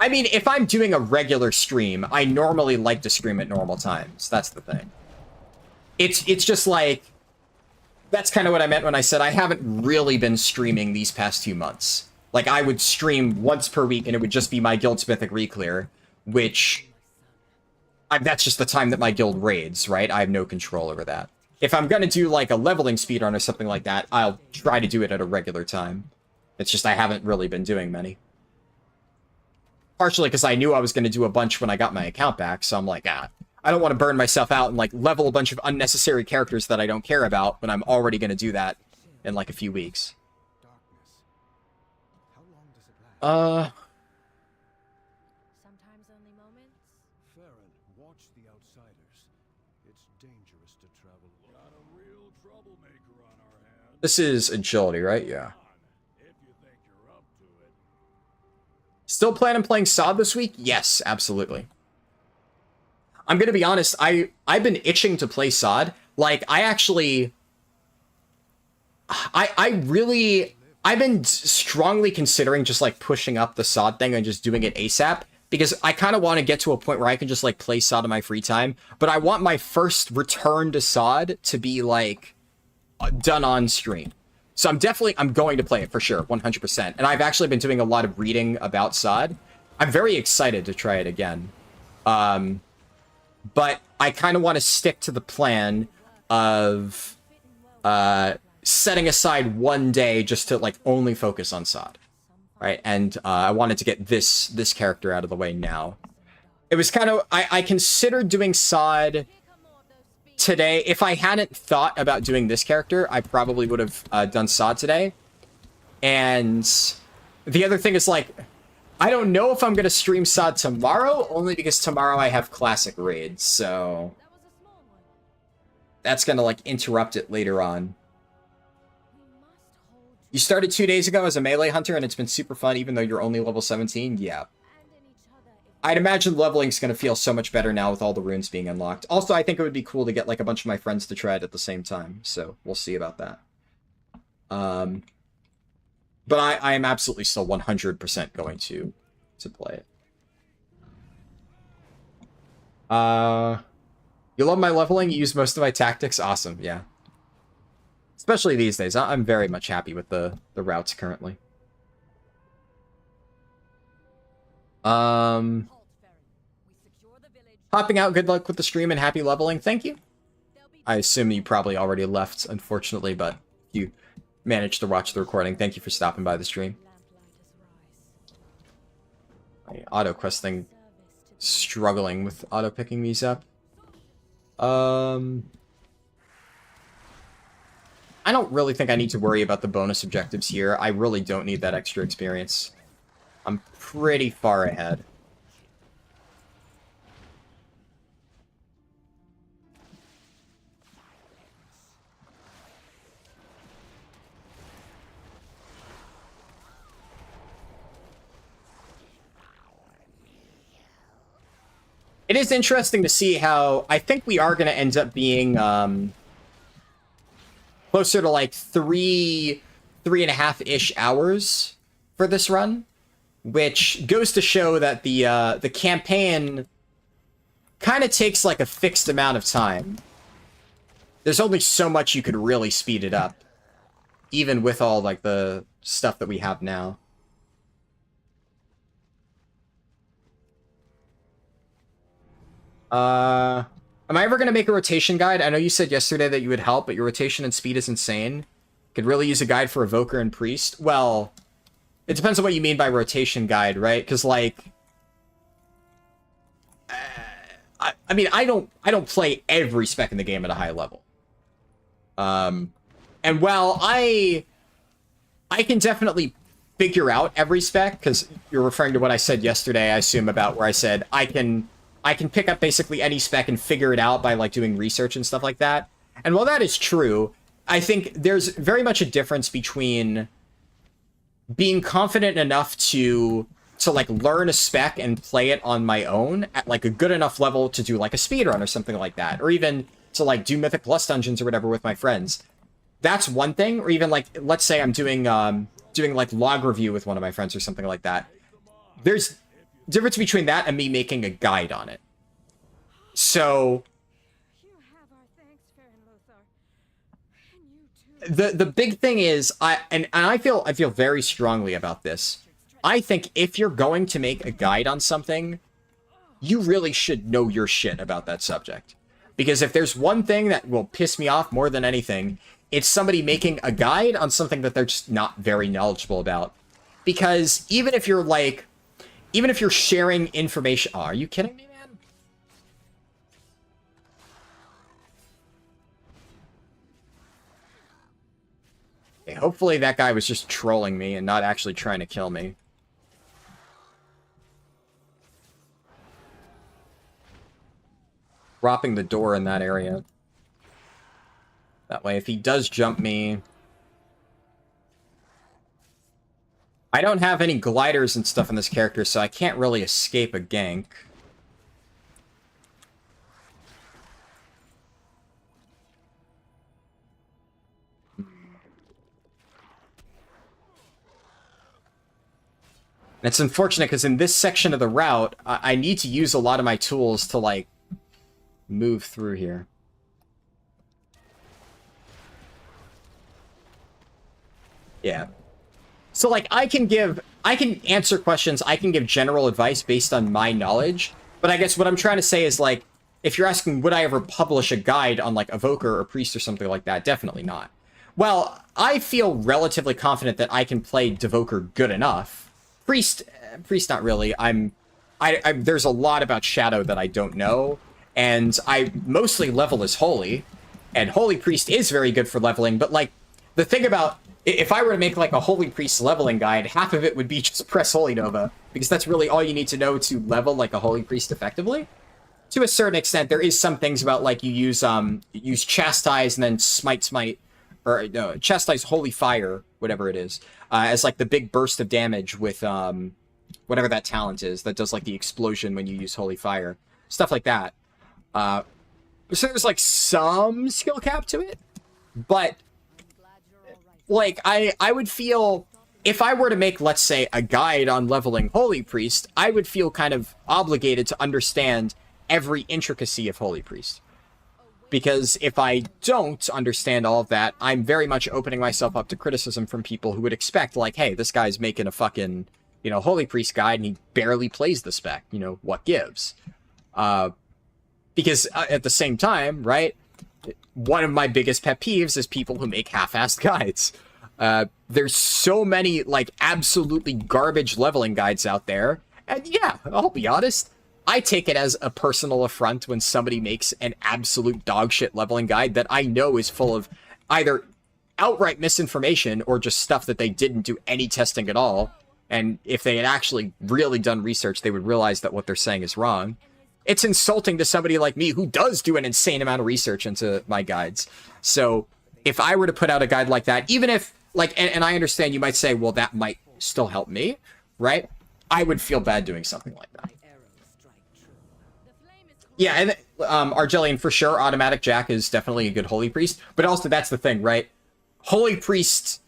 I mean, if I'm doing a regular stream, I normally like to stream at normal times. That's the thing. It's just like... That's kind of what I meant when I said I haven't really been streaming these past 2 months. Like, I would stream once per week, and it would just be my Guild's Mythic Reclear, which... that's just the time that my guild raids, right? I have no control over that. If I'm gonna do, like, a leveling speedrun or something like that, I'll try to do it at a regular time. It's just I haven't really been doing many. Partially because I knew I was going to do a bunch when I got my account back, so I'm like, I don't want to burn myself out and, like, level a bunch of unnecessary characters that I don't care about when I'm already going to do that in, like, a few weeks. Sometimes only moments. Farron, watch the outsiders. It's dangerous to travel. Got a real troublemaker on our hands. This is agility, right? Yeah. If you think you're up to it. Still plan on playing SOD this week? Yes, absolutely. I'm gonna be honest, I've been itching to play SOD. Like, I've been strongly considering just, like, pushing up the SOD thing and just doing it ASAP, because I kind of want to get to a point where I can just, like, play SOD in my free time, but I want my first return to SOD to be, like, done on stream. So I'm going to play it for sure, 100%. And I've actually been doing a lot of reading about SOD. I'm very excited to try it again. But I kind of want to stick to the plan of setting aside one day just to, like, only focus on SOD. Right? And I wanted to get this character out of the way now. It was kind of... I considered doing SOD today. If I hadn't thought about doing this character, I probably would have done SOD today. And the other thing is, like, I don't know if I'm going to stream SOD tomorrow, only because tomorrow I have classic raids, so that's going to, like, interrupt it later on. You started 2 days ago as a melee hunter, and it's been super fun, even though you're only level 17? Yeah. I'd imagine leveling's going to feel so much better now with all the runes being unlocked. Also, I think it would be cool to get, like, a bunch of my friends to try it at the same time, so we'll see about that. But I am absolutely still 100% going to play it. You love my leveling? You use most of my tactics? Awesome, yeah. Especially these days. I'm very much happy with the routes currently. Hopping out, good luck with the stream and happy leveling. Thank you. I assume you probably already left, unfortunately, but you managed to watch the recording. Thank you for stopping by the stream. My auto quest thing struggling with auto picking these up. I don't really think I need to worry about the bonus objectives here. I really don't need that extra experience. I'm pretty far ahead. It is interesting to see how... I think we are going to end up being closer to, like, 3.5-ish hours for this run, which goes to show that the campaign kind of takes, like, a fixed amount of time. There's only so much you could really speed it up, even with all, like, the stuff that we have now. Am I ever going to make a rotation guide? I know you said yesterday that you would help, but your rotation and speed is insane. Could really use a guide for Evoker and Priest. Well, it depends on what you mean by rotation guide, right? Because, like... I mean, I don't play every spec in the game at a high level. And while I can definitely figure out every spec, because you're referring to what I said yesterday, I assume, about where I said I can I can pick up basically any spec and figure it out by like doing research and stuff like that. And while that is true, I think there's very much a difference between being confident enough to like learn a spec and play it on my own at like a good enough level to do like a speedrun or something like that, or even to like do Mythic Plus dungeons or whatever with my friends. That's one thing. Or even like, let's say I'm doing like log review with one of my friends or something like that. There's difference between that and me making a guide on it. So You have our thanks, Fair and Lothar. And you too. the big thing is, I feel very strongly about this. I think if you're going to make a guide on something, you really should know your shit about that subject. Because if there's one thing that will piss me off more than anything, it's somebody making a guide on something that they're just not very knowledgeable about. Because even if you're sharing information... Oh, are you kidding me, man? Okay, hopefully that guy was just trolling me and not actually trying to kill me. Dropping the door in that area. That way, if he does jump me... I don't have any gliders and stuff in this character, so I can't really escape a gank. It's unfortunate, because in this section of the route, I need to use a lot of my tools to, like, move through here. Yeah. So, like, I can answer questions, I can give general advice based on my knowledge, but I guess what I'm trying to say is, like, if you're asking, would I ever publish a guide on, like, Evoker or Priest or something like that? Definitely not. Well, I feel relatively confident that I can play Devoker good enough. Priest, not really. There's a lot about Shadow that I don't know, and I mostly level as Holy, and Holy Priest is very good for leveling, but, like, the thing about... If I were to make, like, a Holy Priest leveling guide, half of it would be just press Holy Nova, because that's really all you need to know to level, like, a Holy Priest effectively. To a certain extent, there is some things about, like, you use Chastise and then Smite, or, no, Chastise Holy Fire, whatever it is, as, like, the big burst of damage with, whatever that talent is, that does, like, the explosion when you use Holy Fire. Stuff like that. So there's, like, some skill cap to it, but... Like, I would feel, if I were to make, let's say, a guide on leveling Holy Priest, I would feel kind of obligated to understand every intricacy of Holy Priest. Because if I don't understand all of that, I'm very much opening myself up to criticism from people who would expect, like, hey, this guy's making a fucking, you know, Holy Priest guide and he barely plays the spec. You know, what gives? Because at the same time, right, one of my biggest pet peeves is people who make half-assed guides. There's so many, like, absolutely garbage leveling guides out there. And yeah, I'll be honest, I take it as a personal affront when somebody makes an absolute dogshit leveling guide that I know is full of either outright misinformation or just stuff that they didn't do any testing at all. And if they had actually really done research, they would realize that what they're saying is wrong. It's insulting to somebody like me who does do an insane amount of research into my guides. So if I were to put out a guide like that, even if, like, and I understand you might say, well, that might still help me, right? I would feel bad doing something like that. Yeah, and Argelian, for sure, Automatic Jack is definitely a good Holy Priest. But also, that's the thing, right? Holy Priest,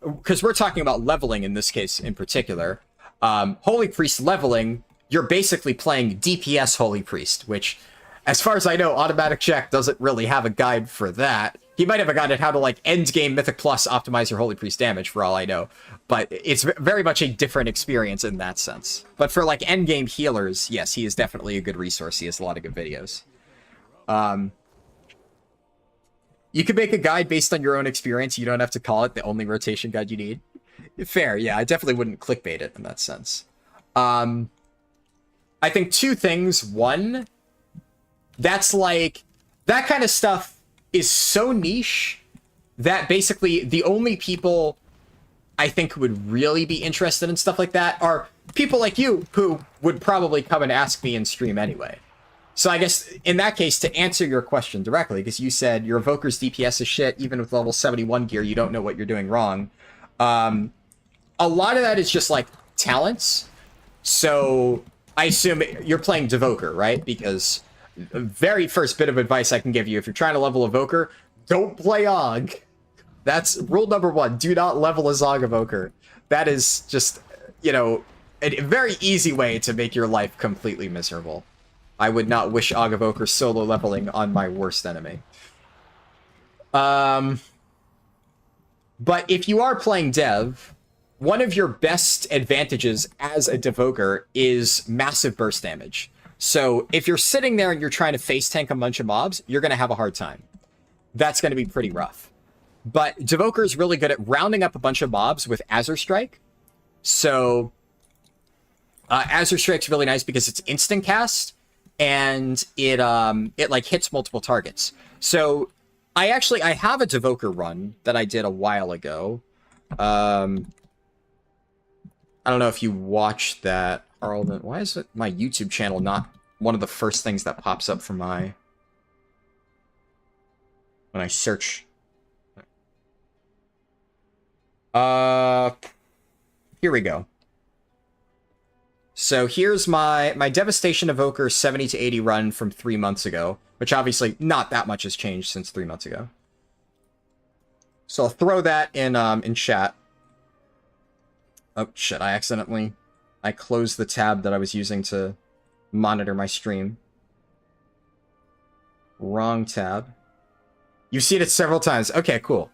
because we're talking about leveling in this case in particular. Holy Priest leveling, you're basically playing DPS Holy Priest, which, as far as I know, Automatic Jack doesn't really have a guide for that. He might have a guide on how to, like, endgame Mythic Plus optimize your Holy Priest damage, for all I know. But it's very much a different experience in that sense. But for, like, endgame healers, yes, he is definitely a good resource. He has a lot of good videos. You could make a guide based on your own experience. You don't have to call it the only rotation guide you need. Fair, yeah, I definitely wouldn't clickbait it in that sense. I think two things. One, that's like, that kind of stuff is so niche that basically the only people I think who would really be interested in stuff like that are people like you who would probably come and ask me in stream anyway. So I guess in that case, to answer your question directly, because you said your Evoker's DPS is shit, even with level 71 gear, you don't know what you're doing wrong. A lot of that is just like talents. So I assume you're playing Devoker, right? Because the very first bit of advice I can give you, if you're trying to level Evoker, don't play Og. That's rule number one. Do not level a Zog Evoker. That is just, you know, a very easy way to make your life completely miserable. I would not wish Og Evoker solo leveling on my worst enemy. But if you are playing Dev, one of your best advantages as a Devoker is massive burst damage. So if you're sitting there and you're trying to face tank a bunch of mobs, you're going to have a hard time. That's going to be pretty rough. But Devoker is really good at rounding up a bunch of mobs with Azure Strike. So Azure Strike's really nice because it's instant cast and it like hits multiple targets. So I have a Devoker run that I did a while ago. I don't know if you watched that, Arlen. Why is it my YouTube channel not one of the first things that pops up for my when I search? Here we go. So here's my Devastation Evoker 70 to 80 run from 3 months ago, which obviously not that much has changed since 3 months ago. So I'll throw that in chat. Oh shit, I closed the tab that I was using to monitor my stream. Wrong tab. You've seen it several times. Okay, cool.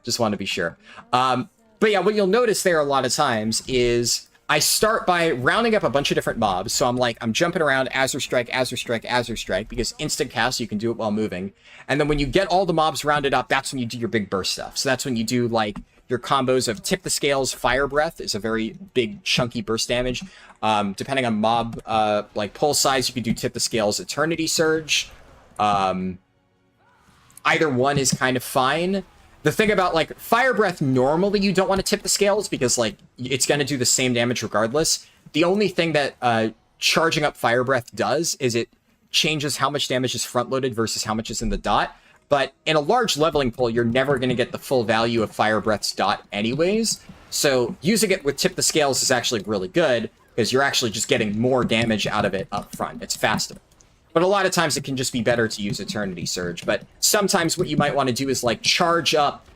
Just wanted to be sure. But yeah, what you'll notice there a lot of times is I start by rounding up a bunch of different mobs. So I'm jumping around Azure Strike, Azure Strike, Azure Strike, because instant cast, you can do it while moving. And then when you get all the mobs rounded up, that's when you do your big burst stuff. So that's when you do like your combos of Tip the Scales, Fire Breath is a very big chunky burst damage. Depending on mob like pull size, you can do Tip the Scales, Eternity Surge. Either one is kind of fine. The thing about, like, Fire Breath, normally you don't want to tip the scales because, like, it's going to do the same damage regardless. The only thing that charging up Fire Breath does is it changes how much damage is front-loaded versus how much is in the dot. But in a large leveling pool, you're never going to get the full value of Fire Breath's dot anyways. So using it with Tip the Scales is actually really good because you're actually just getting more damage out of it up front. It's faster. But a lot of times it can just be better to use Eternity Surge. But sometimes what you might want to do is, like, charge up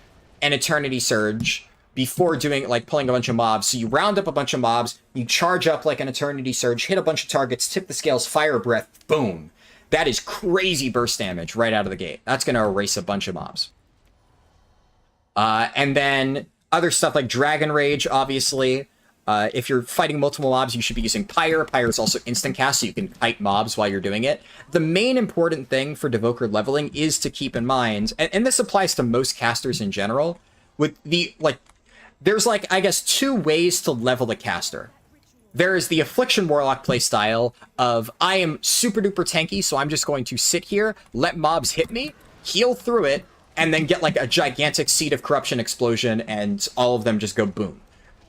an Eternity Surge before doing, like, pulling a bunch of mobs. So you round up a bunch of mobs, you charge up, like, an Eternity Surge, hit a bunch of targets, Tip the Scales, Fire Breath, boom. That is crazy burst damage right out of the gate. That's going to erase a bunch of mobs. And then other stuff like Dragon Rage, obviously. If you're fighting multiple mobs, you should be using Pyre. Pyre is also instant cast, so you can kite mobs while you're doing it. The main important thing for Devoker leveling is to keep in mind, and this applies to most casters in general, with the, like, there's, like, I guess, 2 ways to level a caster. There is the Affliction Warlock playstyle of, I am super duper tanky, so I'm just going to sit here, let mobs hit me, heal through it, and then get, like, a gigantic Seed of Corruption explosion, and all of them just go boom.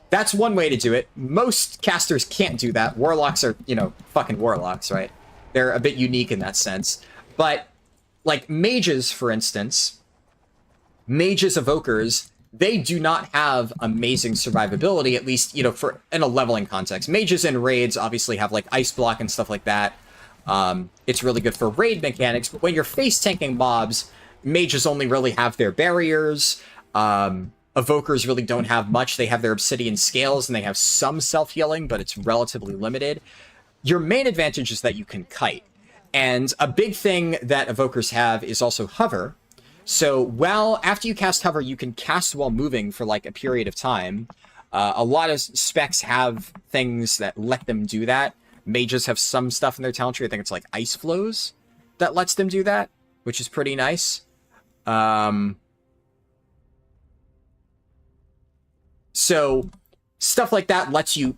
That's one way to do it. Most casters can't do that. Warlocks are, you know, fucking warlocks, right? They're a bit unique in that sense. But, like, mages, for instance, mages, evokers, they do not have amazing survivability, at least, you know, for in a leveling context. Mages and raids obviously have, like, ice block and stuff like that. It's really good for raid mechanics, but when you're face tanking mobs, mages only really have their barriers. Evokers really don't have much. They have their Obsidian Scales, and they have some self-healing, but it's relatively limited. Your main advantage is that you can kite. And a big thing that Evokers have is also Hover. So, after you cast Hover, you can cast while moving for, like, a period of time. A lot of specs have things that let them do that. Mages have some stuff in their talent tree. I think it's, like, Ice Flows that lets them do that, which is pretty nice. So, stuff like that lets you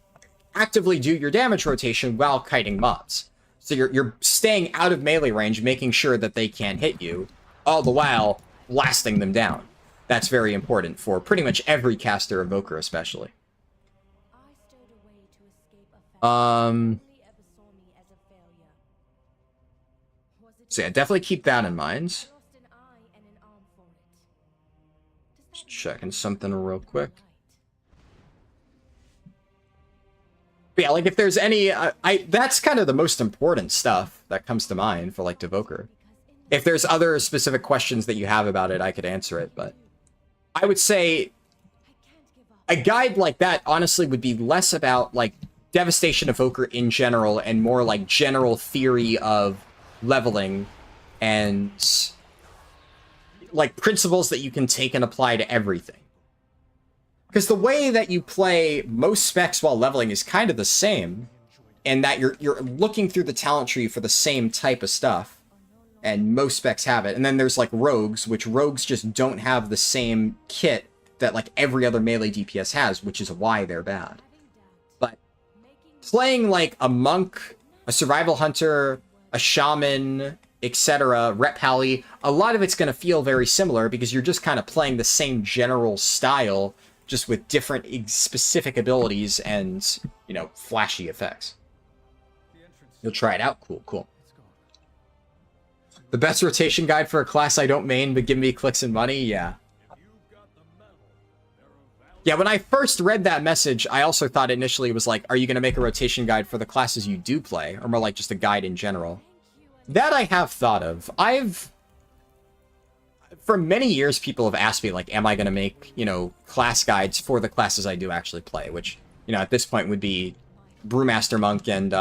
actively do your damage rotation while kiting mobs. So you're staying out of melee range, making sure that they can't hit you, all the while blasting them down. That's very important for pretty much every caster, Evoker especially. I stowed away to escape a fate that only ever saw me as a failure. So yeah, definitely keep that in mind. I lost an eye and an arm for it. Does that Just checking something real quick. But yeah, like if there's any, that's kind of the most important stuff that comes to mind for like Devoker. If there's other specific questions that you have about it, I could answer it, but I would say a guide like that honestly would be less about like Devastation Evoker in general and more like general theory of leveling and like principles that you can take and apply to everything. Because the way that you play most specs while leveling is kind of the same, and that you're looking through the talent tree for the same type of stuff, and most specs have it. And then there's like rogues, which rogues just don't have the same kit that like every other melee DPS has, which is why they're bad. But playing like a monk, a survival hunter, a shaman, etc., rep pally, a lot of it's going to feel very similar because you're just kind of playing the same general style, just with different specific abilities and, you know, flashy effects. You'll try it out. Cool, cool. The best rotation guide for a class I don't main, but give me clicks and money? Yeah. Yeah, when I first read that message, I also thought initially it was like, are you going to make a rotation guide for the classes you do play? Or more like just a guide in general. That I have thought of. For many years, people have asked me, like, am I going to make, you know, class guides for the classes I do actually play? Which, you know, at this point would be Brewmaster Monk and,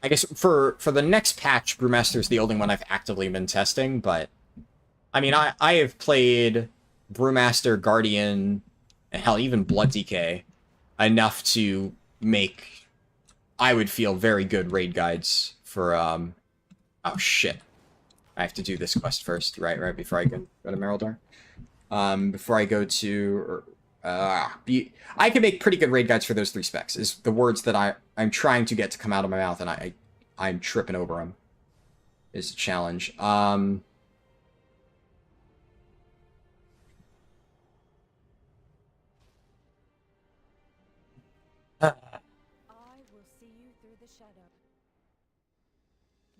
I guess for the next patch, Brewmaster is the only one I've actively been testing, but, I mean, I have played Brewmaster, Guardian, and hell, even Blood DK enough to make, I would feel, very good raid guides for, oh shit. I have to do this quest first, right before I go to Merildar. Before I go to... I can make pretty good raid guides for those 3 specs, is the words that I'm trying to get to come out of my mouth, and I'm tripping over them. Is a challenge. I will see you through the shadow.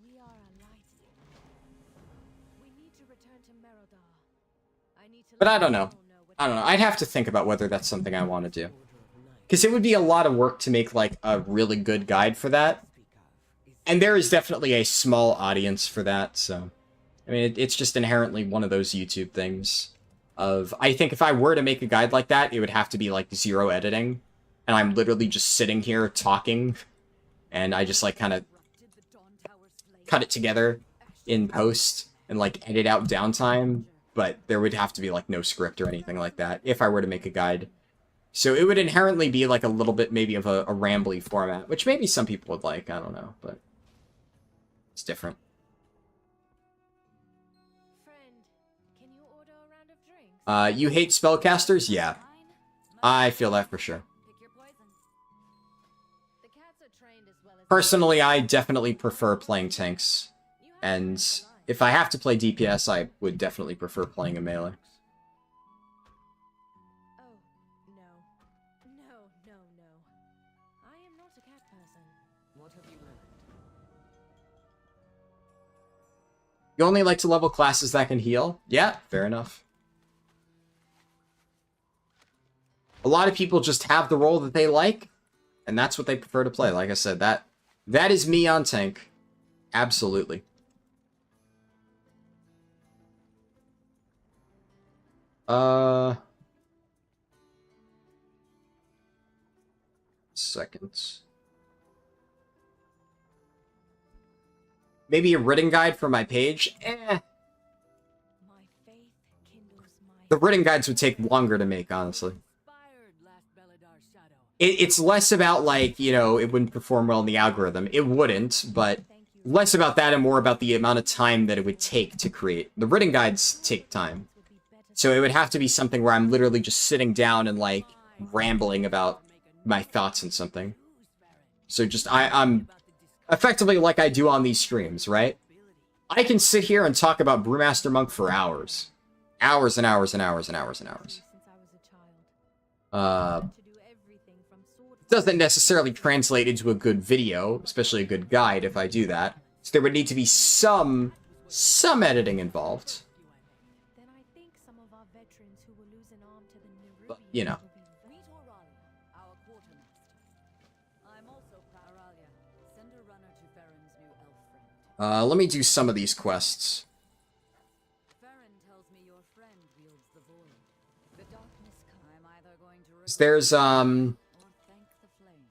We are allied. We need to return to Merildar. I need to. But I don't know. I'd have to think about whether that's something I want to do. Because it would be a lot of work to make, like, a really good guide for that. And there is definitely a small audience for that, so... I mean, it's just inherently one of those YouTube things of... I think if I were to make a guide like that, it would have to be, like, 0 editing. And I'm literally just sitting here talking. And I just, like, kind of cut it together in post and, like, edit out downtime. But there would have to be, like, no script or anything like that if I were to make a guide. So it would inherently be, like, a little bit maybe of a rambly format, which maybe some people would like, I don't know, but it's different. Friend, can you order a round of drinks? You hate spellcasters? Yeah. I feel that for sure. Pick your poison. The cats are trained as well as... Personally, I definitely prefer playing tanks. And if I have to play DPS, I would definitely prefer playing a melee. Oh, no. No. I am not a cat person. What have you learned? You only like to level classes that can heal? Yeah, fair enough. A lot of people just have the role that they like, and that's what they prefer to play. Like I said, that is me on tank. Absolutely. Seconds. Maybe a written guide for my page? My faith kindles my... The written guides would take longer to make, honestly. Inspired last Belladar's shadow. It's less about, like, you know, it wouldn't perform well in the algorithm. It wouldn't, but less about that and more about the amount of time that it would take to create. The written guides take time. So it would have to be something where I'm literally just sitting down and, like, rambling about my thoughts on something. So just, I'm effectively like I do on these streams, right? I can sit here and talk about Brewmaster Monk for hours. Hours and hours and hours and hours and hours. Since I was a child. To do everything from sword doesn't necessarily translate into a good video, especially a good guide if I do that. So there would need to be some editing involved. Then I think some of our veterans who will lose an arm to the But, you know. Nerubians will be Meet Oralia, our quartermaster. I'm also Oralia. Send a runner to Farron's new elf friend. Let me do some of these quests. Farron tells me your friend wields the void. The darkness comes. I'm either going to There's, or thank the flame.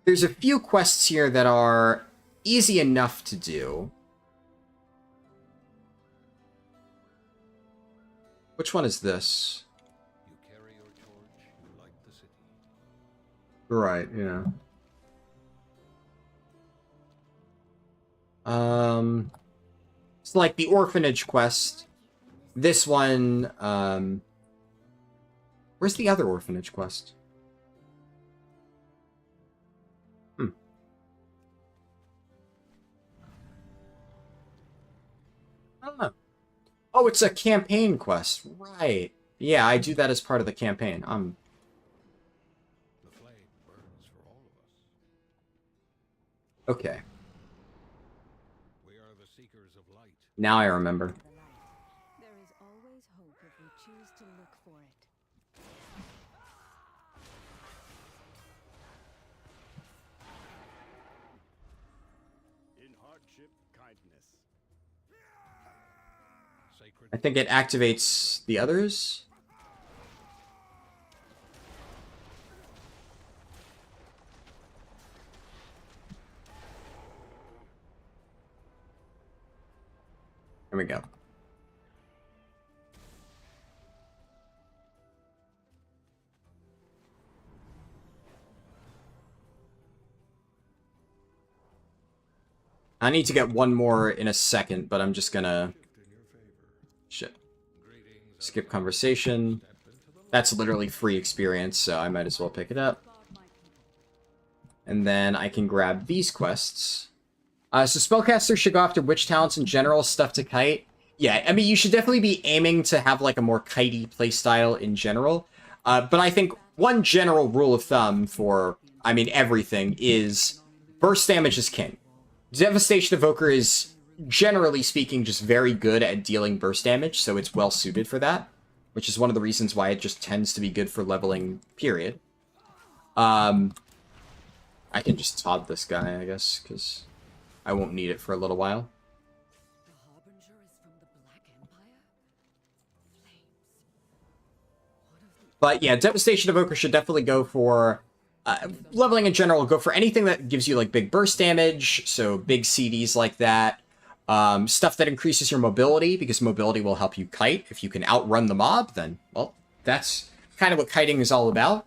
There's a few quests here that are easy enough to do. Which one is this? You carry your torch, you light the city. Right, yeah. It's like the orphanage quest. This one, where's the other orphanage quest? I don't know. Oh, it's a campaign quest. Right. Yeah, I do that as part of the campaign. The flame burns for all of us. Okay. We are the seekers of light. Now I remember. the light. There is always hope if we choose to look for it. In hardship, kindness. Sacred. I think it activates the others. Here we go. I need to get one more in a second, but I'm just gonna... Shit. Skip conversation. That's literally free experience, so I might as well pick it up. And then I can grab these quests. So spellcasters should go after witch talents in general, stuff to kite. Yeah, I mean, you should definitely be aiming to have like a more kitey playstyle in general. But I think one general rule of thumb for, I mean, everything is burst damage is king. Devastation Evoker is, generally speaking, just very good at dealing burst damage, so it's well suited for that, which is one of the reasons why it just tends to be good for leveling, period. I can just Todd this guy, I guess, because I won't need it for a little while. The Harbinger is from the Black Empire? Flames. What of the But yeah, Devastation Evoker should definitely go for... leveling in general, go for anything that gives you like big burst damage, so big CDs like that. Stuff that increases your mobility, because mobility will help you kite. If you can outrun the mob, then, well, that's kind of what kiting is all about.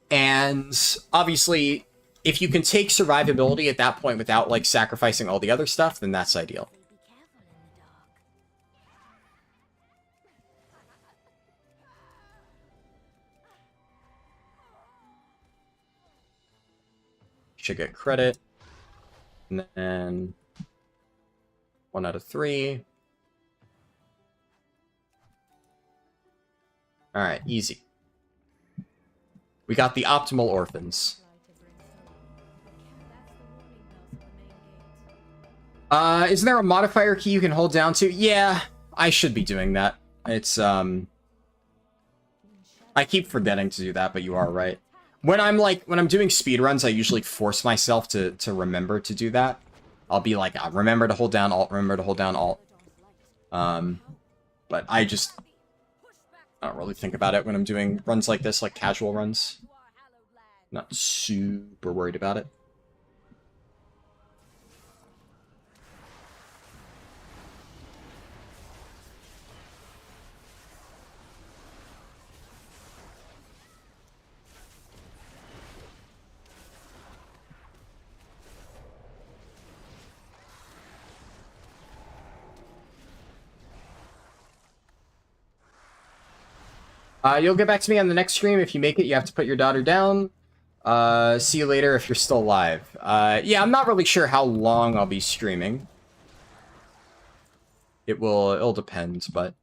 And obviously, if you can take survivability at that point without like sacrificing all the other stuff, then that's ideal. Be careful in the dark. Should get credit. And then 1 out of 3. Alright, easy. We got the optimal orphans. Isn't there a modifier key you can hold down to? Yeah, I should be doing that. It's, I keep forgetting to do that, but you are right. When I'm doing speedruns, I usually force myself to remember to do that. I'll be like, remember to hold down Alt, remember to hold down Alt. But I don't really think about it when I'm doing runs like this, like casual runs. Not super worried about it. You'll get back to me on the next stream. If you make it, you have to put your daughter down. See you later if you're still alive. Yeah, I'm not really sure how long I'll be streaming. It'll depend, but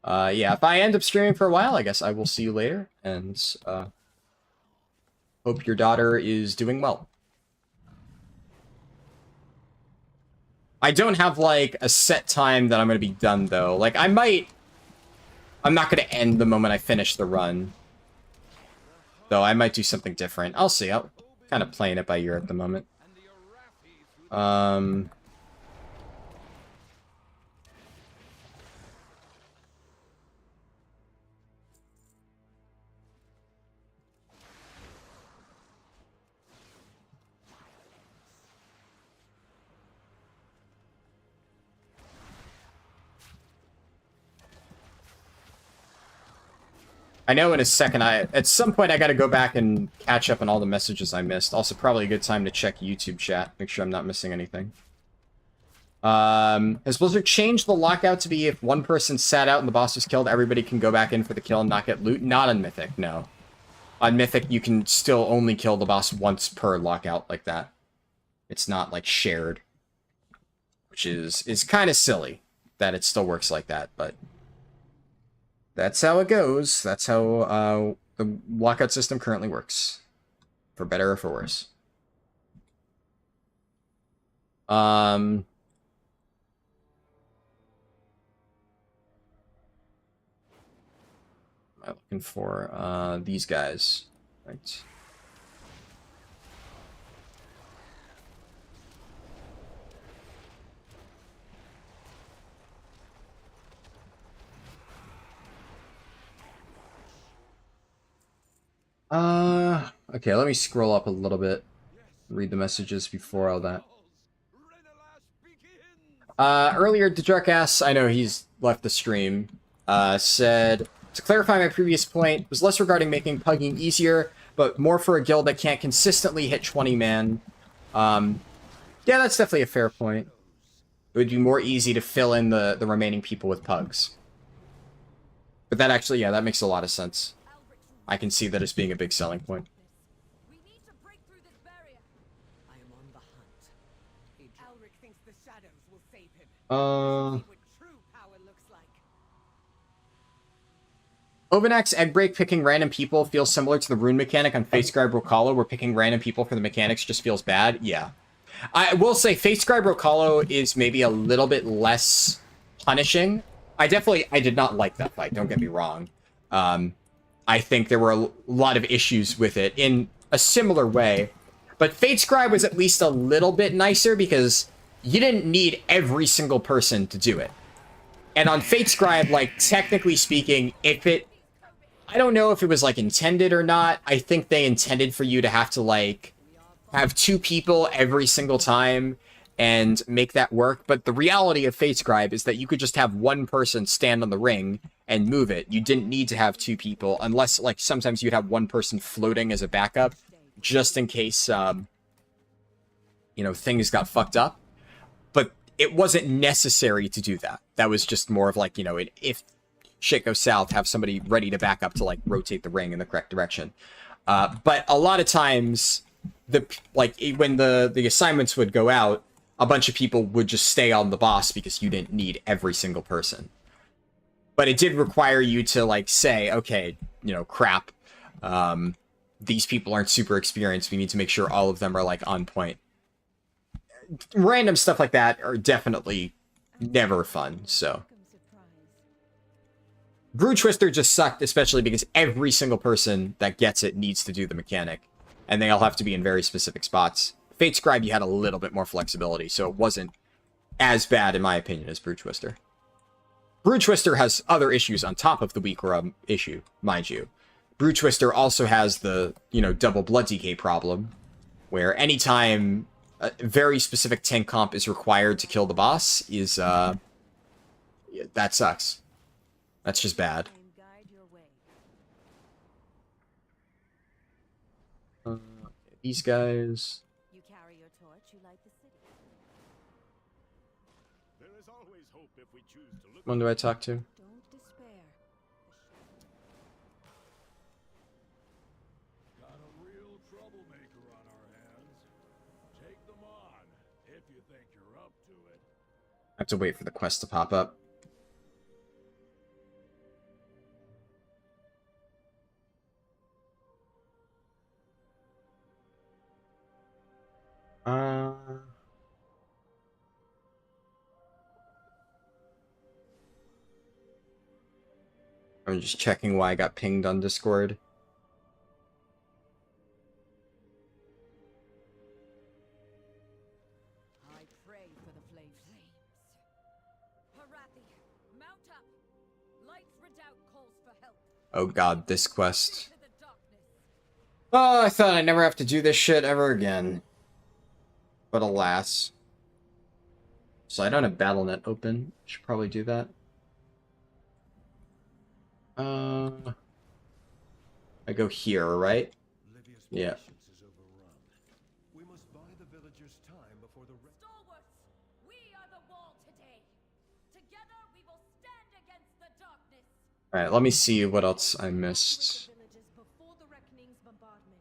Yeah, if I end up streaming for a while, I guess I will see you later, and hope your daughter is doing well. I don't have, like, a set time that I'm gonna be done, though. Like, I'm not gonna end the moment I finish the run. Though I might do something different. I'll see. I'm kind of playing it by ear at the moment. I know in a second, at some point I gotta go back and catch up on all the messages I missed. Also, probably a good time to check YouTube chat. Make sure I'm not missing anything. Has Blizzard changed the lockout to be if one person sat out and the boss was killed, everybody can go back in for the kill and not get loot? Not on Mythic, no. On Mythic, you can still only kill the boss once per lockout like that. It's not, like, shared. Which is kind of silly that it still works like that, but that's how it goes. That's how the lockout system currently works. For better or for worse. Am I looking for these guys? Right. Okay, let me scroll up a little bit. Read the messages before all that. Earlier, Dejarkas, I know he's left the stream, said, to clarify my previous point, was less regarding making pugging easier, but more for a guild that can't consistently hit 20-man. Yeah, that's definitely a fair point. It would be more easy to fill in the remaining people with pugs. But that actually, yeah, that makes a lot of sense. I can see that as being a big selling point. We need to break through this barrier. I am on the hunt. Alric thinks the shadows will save him. See what true power looks like. Ovinax Eggbreak picking random people feels similar to the rune mechanic on FaceScribe Rocalo, where picking random people for the mechanics just feels bad. Yeah. I will say FaceScribe Rocalo is maybe a little bit less punishing. I did not like that fight, don't get me wrong. I think there were a lot of issues with it in a similar way. But FateScribe was at least a little bit nicer because you didn't need every single person to do it. And on FateScribe, like, technically speaking, I don't know if it was, like, intended or not. I think they intended for you to have to, like, have 2 people every single time and make that work. But the reality of FateScribe is that you could just have one person stand on the ring and move it. You didn't need to have 2 people, unless, like, sometimes you'd have one person floating as a backup, just in case, you know, things got fucked up. But it wasn't necessary to do that. That was just more of, like, you know, if shit goes south, have somebody ready to back up to, like, rotate the ring in the correct direction. But a lot of times, when the assignments would go out, a bunch of people would just stay on the boss because you didn't need every single person. But it did require you to, like, say, okay, you know, crap, these people aren't super experienced. We need to make sure all of them are, like, on point. Random stuff like that are definitely never fun, so. Brew Twister just sucked, especially because every single person that gets it needs to do the mechanic. And they all have to be in very specific spots. FateScribe, you had a little bit more flexibility, so it wasn't as bad, in my opinion, as Brew Twister. Brew Twister has other issues on top of the weak rub issue, mind you. Brew Twister also has the, you know, double blood decay problem, where anytime a very specific tank comp is required to kill the boss is, that sucks. That's just bad. These guys. You carry your torch, you light the city. There is always hope if we choose to look. When do I talk to? Don't despair. Got a real troublemaker on our hands. Take them on, if you think you're up to it. I have to wait for the quest to pop up. Uh, I'm just checking why I got pinged on Discord. I pray for the flames. Harathi, mount up. Light's redoubt calls for help. Oh god, this quest. Into the darkness. Oh, I thought I'd never have to do this shit ever again. But alas. So I don't have BattleNet open. Should probably do that. I go here, right? Lydia's Yeah. patience is overrun. We must buy the villagers time before the Stalwarts, we are the wall today. Together we will stand against the darkness. Alright, let me see what else I missed. Villagers before the Reckoning's bombardment.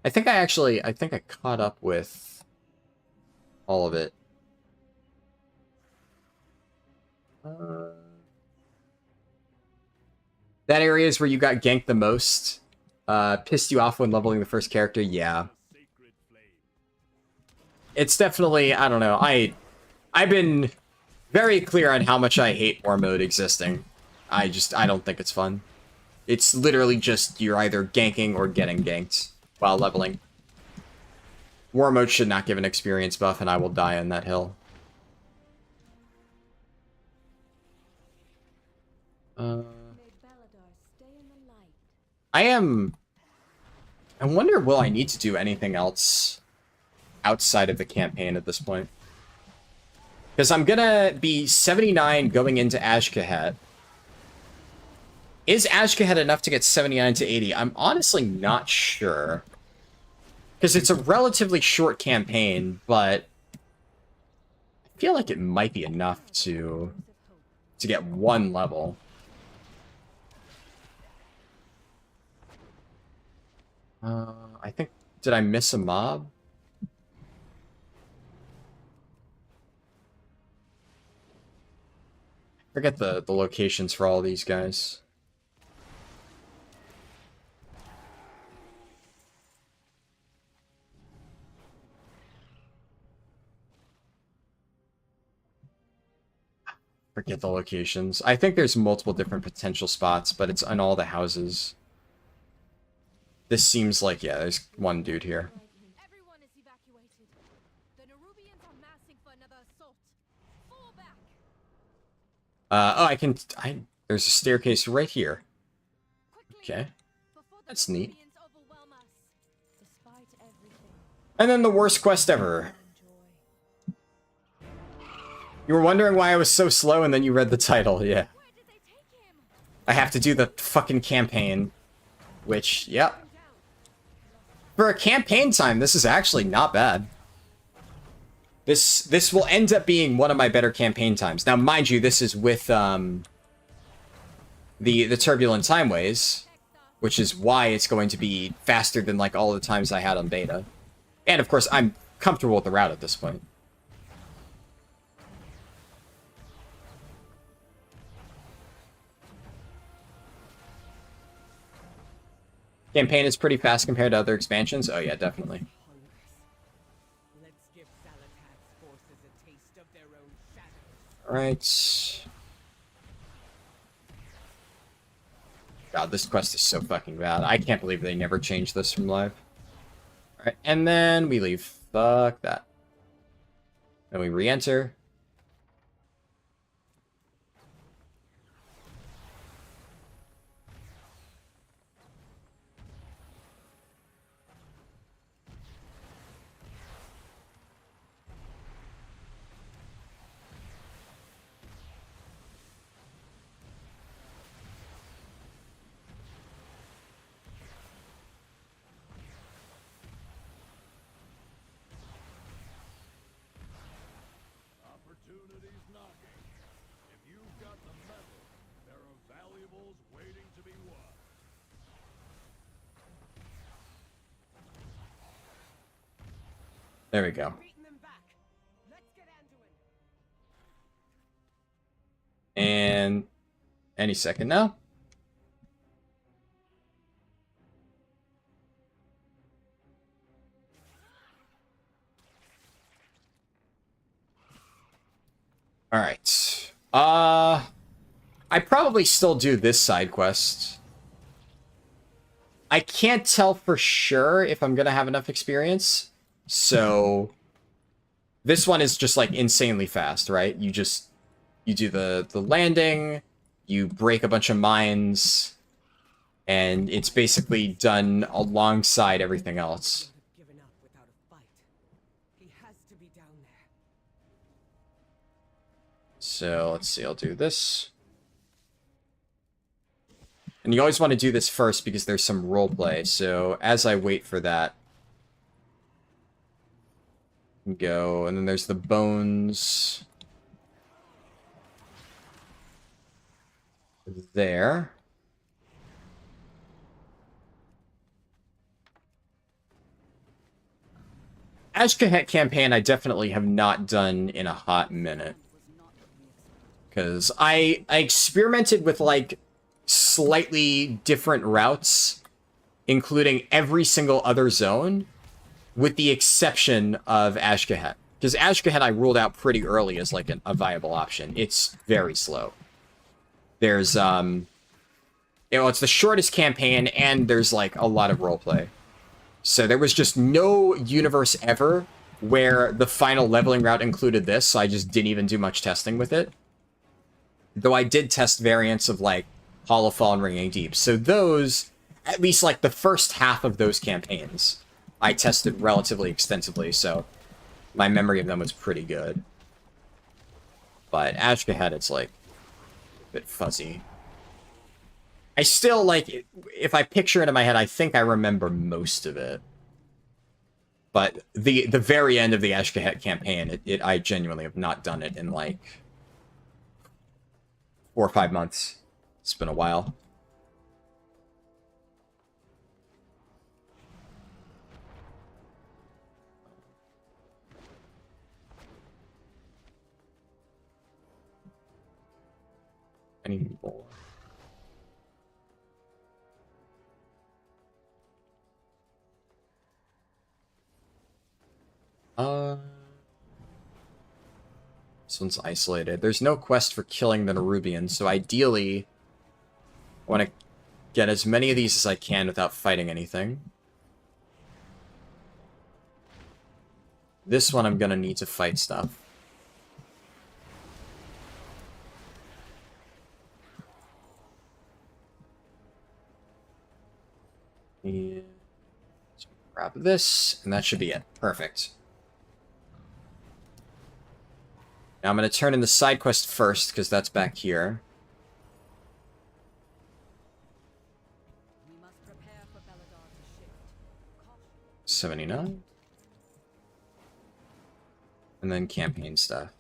I think I caught up with all of it. That area is where you got ganked the most. Pissed you off when leveling the first character? Yeah. It's definitely, I don't know, I've been very clear on how much I hate war mode existing. I don't think it's fun. It's literally just you're either ganking or getting ganked while leveling. War mode should not give an experience buff, and I will die on that hill. May Beladar stay in the light. I wonder, will I need to do anything else outside of the campaign at this point? Because I'm gonna be 79 going into Ashkahet. Is Ashkahet enough to get 79 to 80? I'm honestly not sure. Because it's a relatively short campaign, but I feel like it might be enough to get one level. I think, did I miss a mob? Forget the locations for all these guys. Forget the locations. I think there's multiple different potential spots, but it's on all the houses. This seems like, yeah, there's one dude here. Everyone is evacuated. The Nerubians are massing for another assault. Fall back. Oh, there's a staircase right here. Quickly. Okay. Before the That's neat. Nerubians overwhelm us. Despite everything, And then the worst quest ever. enjoy. You were wondering why I was so slow, and then you read the title, yeah. Where did they take him? I have to do the fucking campaign. Which, yep. For a campaign time, this is actually not bad. This will end up being one of my better campaign times. Now, mind you, this is with the turbulent timeways, which is why it's going to be faster than like all the times I had on beta. And of course, I'm comfortable with the route at this point. Campaign is pretty fast compared to other expansions. Oh yeah, definitely. Let's give Salatat's forces a taste of their own shadows. Alright. God, this quest is so fucking bad. I can't believe they never changed this from live. Alright, and then we leave. Fuck that. Then we re-enter. Opportunity's knocking. If you've got the metal, there are valuables waiting to be won. There we go. Beating them back. Let's get Anduin. And any second now. Alright. I probably still do this side quest. I can't tell for sure if I'm gonna have enough experience. So this one is just like insanely fast, right? You do the landing, you break a bunch of mines, and it's basically done alongside everything else. Given up without a fight. He has to be down there. So let's see, I'll do this. And you always want to do this first because there's some roleplay. So as I wait for that, go, and then there's the bones there. Ashkahet campaign I definitely have not done in a hot minute. Because I experimented with, like, slightly different routes, including every single other zone, with the exception of Ashkahet. Because Ashkahet I ruled out pretty early as, like, a viable option. It's very slow. There's, it's the shortest campaign, and there's, like, a lot of roleplay. So there was just no universe ever where the final leveling route included this, so I just didn't even do much testing with it. Though I did test variants of, like, Hollowfall and Ringing Deep. So those, at least, like, the first half of those campaigns, I tested relatively extensively, so my memory of them was pretty good. But Ashkahet, it's, like, a bit fuzzy. I still, like, if I picture it in my head, I think I remember most of it. But the very end of the Ashkahet campaign, I genuinely have not done it in, like, 4 or 5 months. It's been a while. Any more? This one's isolated. There's no quest for killing the Nerubian, so ideally, I want to get as many of these as I can without fighting anything. This one I'm gonna need to fight stuff. Yeah. So grab this, and that should be it. Perfect. Now I'm going to turn in the side quest first, because that's back here. We must prepare for Belladar to shift. 79. And then campaign stuff.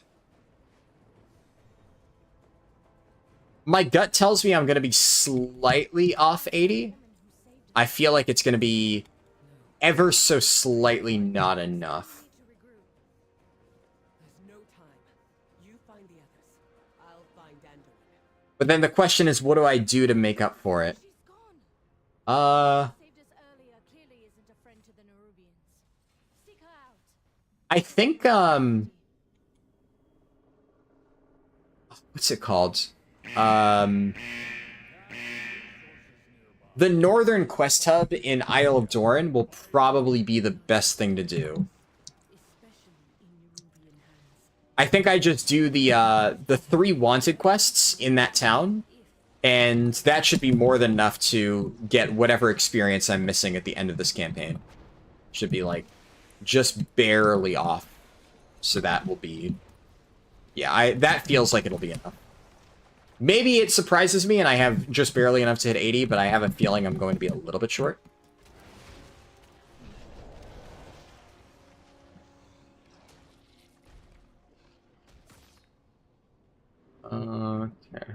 My gut tells me I'm going to be slightly off 80. I feel like it's going to be ever so slightly not enough. But then the question is, what do I do to make up for it? I think, what's it called? The Northern Quest Hub in Isle of Doran will probably be the best thing to do. I think I just do the 3 wanted quests in that town, and that should be more than enough to get whatever experience I'm missing at the end of this campaign. Should be, like, just barely off. So that will be... Yeah, that feels like it'll be enough. Maybe it surprises me and I have just barely enough to hit 80, but I have a feeling I'm going to be a little bit short. Okay.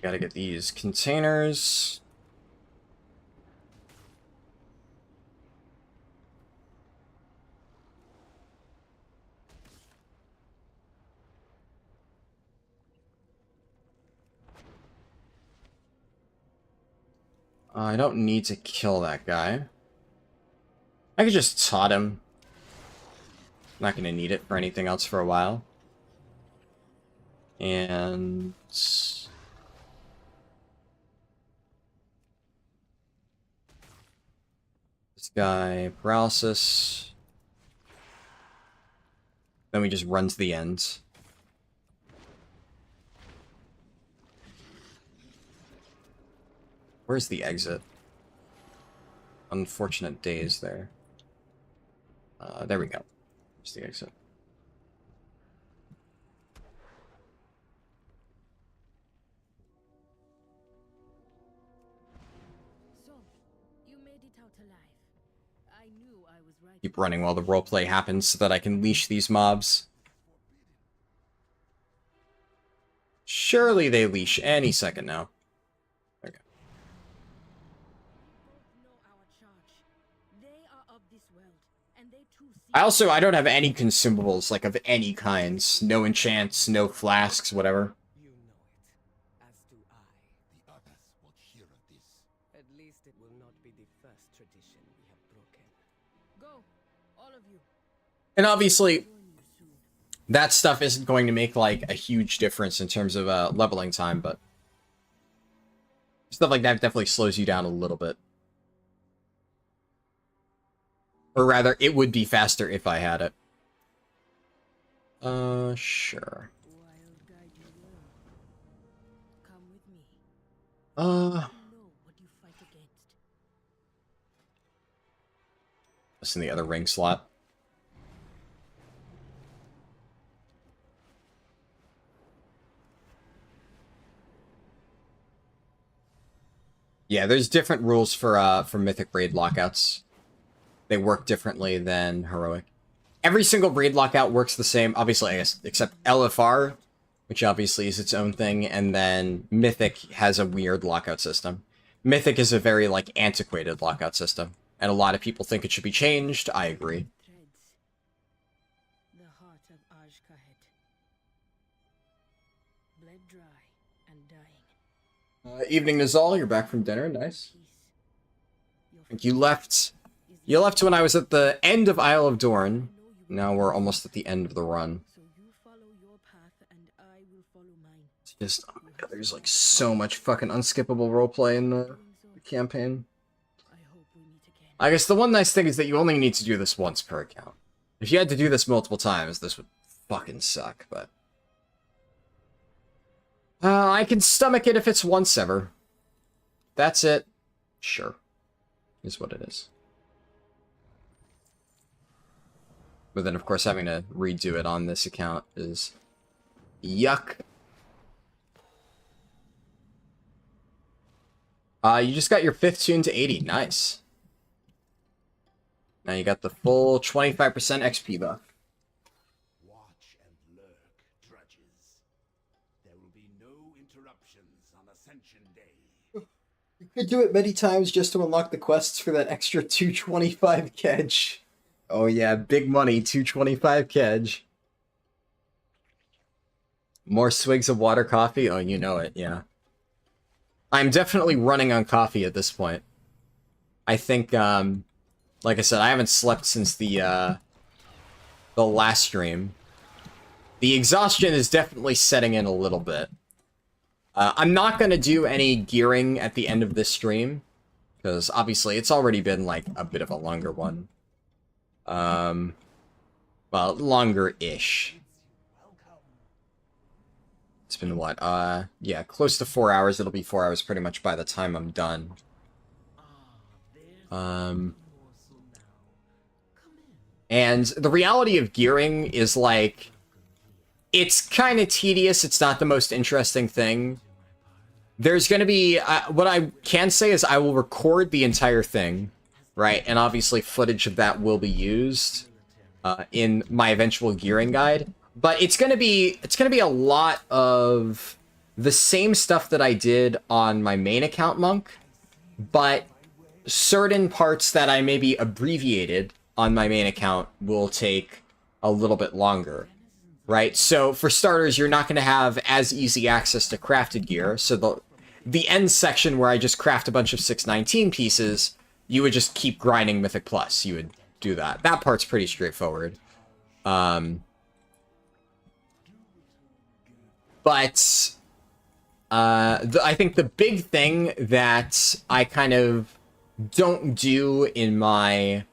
Gotta get these containers. I don't need to kill that guy. I could just taunt him. Not gonna need it for anything else for a while. And... this guy, paralysis. Then we just run to the end. Where's the exit? Unfortunate days there. There we go. There's the exit. So, you made it out alive. I knew I was right. Keep running while the roleplay happens so that I can leash these mobs. Surely they leash any second now. There we go. Both know our charge. They are of this world, and they too see. I don't have any consumables, like, of any kinds. No enchants, no flasks, whatever. You know it, as do I. The others will hear of this. At least it will not be the first tradition we have broken. Go, all of you. And obviously, Join you soon. that stuff isn't going to make, like, a huge difference in terms of leveling time, but stuff like that definitely slows you down a little bit. Or rather, it would be faster if I had it. Sure. Wild guide you will. Come with me. Uh, You know what you fight against. That's in the other ring slot. Yeah, there's different rules for Mythic Raid lockouts. They work differently than Heroic. Every single raid lockout works the same, obviously, I guess, except LFR, which obviously is its own thing, and then Mythic has a weird lockout system. Mythic is a very, like, antiquated lockout system, and a lot of people think it should be changed. I agree. Threads. The heart of Ajkahet. Bled dry and dying. Evening, Nizal, you're back from dinner, nice. Peace. Your I think you left when I was at the end of Isle of Dorn. Now we're almost at the end of the run. So you follow your path and I will follow mine. It's just, oh my god, there's like so much fucking unskippable roleplay in the campaign. I hope we meet again. I guess the one nice thing is that you only need to do this once per account. If you had to do this multiple times, this would fucking suck, but... I can stomach it if it's once ever. That's it. Sure. Is what it is. But then, of course, having to redo it on this account is... yuck. You just got your 5th tune to 80. Nice. Now you got the full 25% XP buff. Watch and lurk, drudges. There will be no interruptions on Ascension Day. You could do it many times just to unlock the quests for that extra 225 kedge. Oh yeah, big money, 225 kedge. More swigs of water coffee? Oh, you know it, yeah. I'm definitely running on coffee at this point. I think, like I said, I haven't slept since the last stream. The exhaustion is definitely setting in a little bit. I'm not going to do any gearing at the end of this stream, because obviously it's already been, like, a bit of a longer one. Well, longer-ish. It's been what? Yeah, close to 4 hours. It'll be 4 hours pretty much by the time I'm done. And the reality of gearing is, like, it's kind of tedious. It's not the most interesting thing. There's going to be... what I can say is I will record the entire thing, right? And obviously footage of that will be used in my eventual gearing guide. But it's going to be a lot of the same stuff that I did on my main account monk, but certain parts that I maybe abbreviated on my main account will take a little bit longer, right? So for starters, you're not going to have as easy access to crafted gear. So the end section where I just craft a bunch of 619 pieces, you would just keep grinding Mythic Plus. You would do that. That part's pretty straightforward. But I think the big thing that I kind of don't do in my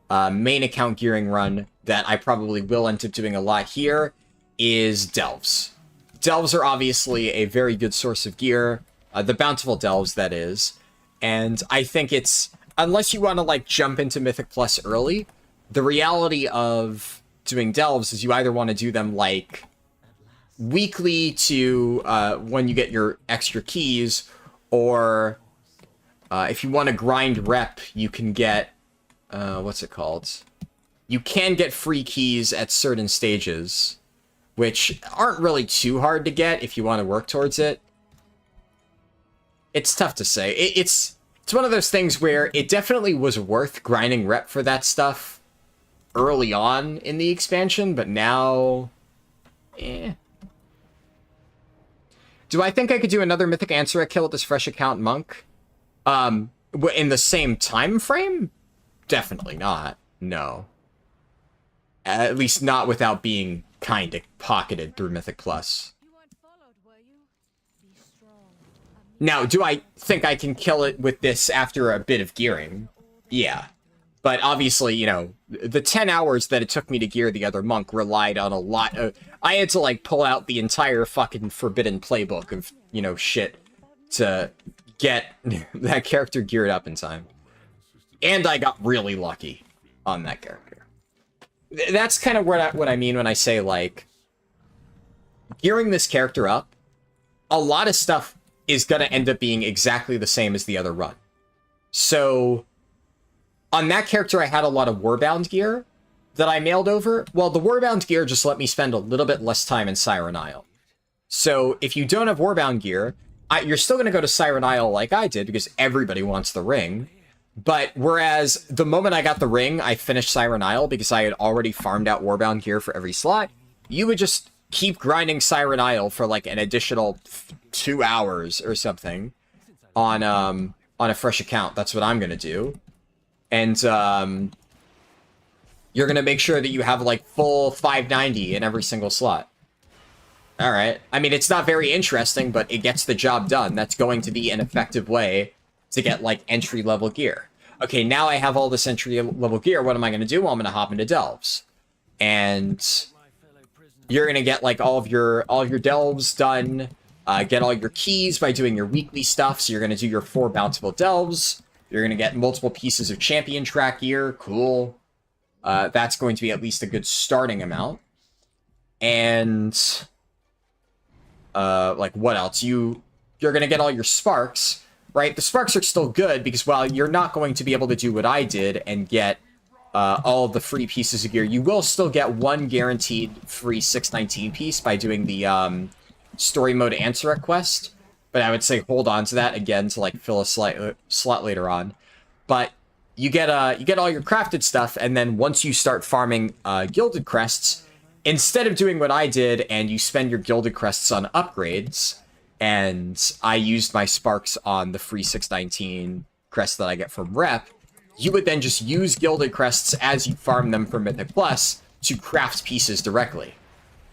main account gearing run that I probably will end up doing a lot here is delves. Delves are obviously a very good source of gear, the bountiful delves, that is. And I think it's, unless you want to like jump into Mythic Plus early, the reality of doing delves is you either want to do them like weekly to when you get your extra keys, or if you want to grind rep, you can get what's it called? You can get free keys at certain stages, which aren't really too hard to get if you want to work towards it. It's tough to say. It's one of those things where it definitely was worth grinding rep for that stuff early on in the expansion, but now, eh. Do I think I could do another Mythic Answer kill with this fresh account monk? In the same time frame? Definitely not. No. At least not without being kind of pocketed through Mythic Plus. You weren't followed, were you? Be strong. Now, do I think I can kill it with this after a bit of gearing? Yeah. But obviously, you know, the 10 hours that it took me to gear the other monk relied on a lot of... I had to, like, pull out the entire fucking forbidden playbook of, you know, shit to get that character geared up in time. And I got really lucky on that character. That's kind of what I mean when I say, like, gearing this character up, a lot of stuff is going to end up being exactly the same as the other run. So, on that character, I had a lot of Warbound gear that I mailed over. Well, the Warbound gear just let me spend a little bit less time in Siren Isle. So, if you don't have Warbound gear, you're still going to go to Siren Isle like I did, because everybody wants the ring. But whereas the moment I got the ring, I finished Siren Isle because I had already farmed out Warbound gear for every slot, you would just keep grinding Siren Isle for like an additional 2 hours or something on a fresh account. That's what I'm going to do. And you're going to make sure that you have like full 590 in every single slot. All right. I mean, it's not very interesting, but it gets the job done. That's going to be an effective way to get like entry-level gear. Okay, now I have all this entry-level gear. What am I going to do? Well, I'm going to hop into delves. And you're going to get like all of your delves done, get all your keys by doing your weekly stuff. So you're going to do your 4 bountiful delves. You're going to get multiple pieces of champion track gear. Cool. That's going to be at least a good starting amount. And like what else? You're going to get all your sparks, right? The sparks are still good because while you're not going to be able to do what I did and get all of the free pieces of gear, you will still get 1 guaranteed free 619 piece by doing the story mode answer quest. But I would say hold on to that again to like fill a slot later on. But you get all your crafted stuff, and then once you start farming gilded crests, instead of doing what I did and you spend your gilded crests on upgrades, and I used my sparks on the free 619 crests that I get from rep, you would then just use gilded crests as you farm them for Mythic Plus to craft pieces directly.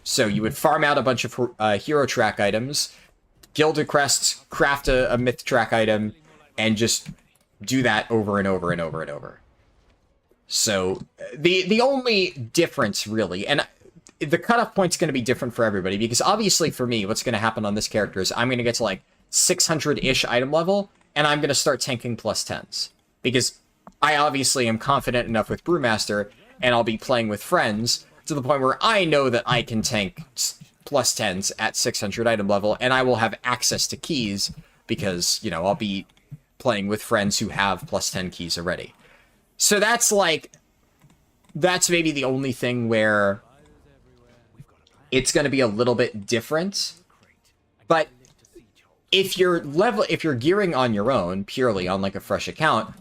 So you would farm out a bunch of hero track items, gilded crests, craft a myth track item, and just do that over and over and over and over. So the only difference really, and the cutoff point's going to be different for everybody, because obviously for me, what's going to happen on this character is I'm going to get to like 600-ish item level, and I'm going to start tanking plus 10s. Because I obviously am confident enough with Brewmaster, and I'll be playing with friends, to the point where I know that I can tank plus 10s at 600 item level, and I will have access to keys, because, you know, I'll be playing with friends who have plus 10 keys already. So that's maybe the only thing where it's going to be a little bit different. But if you're gearing on your own, purely on like a fresh account,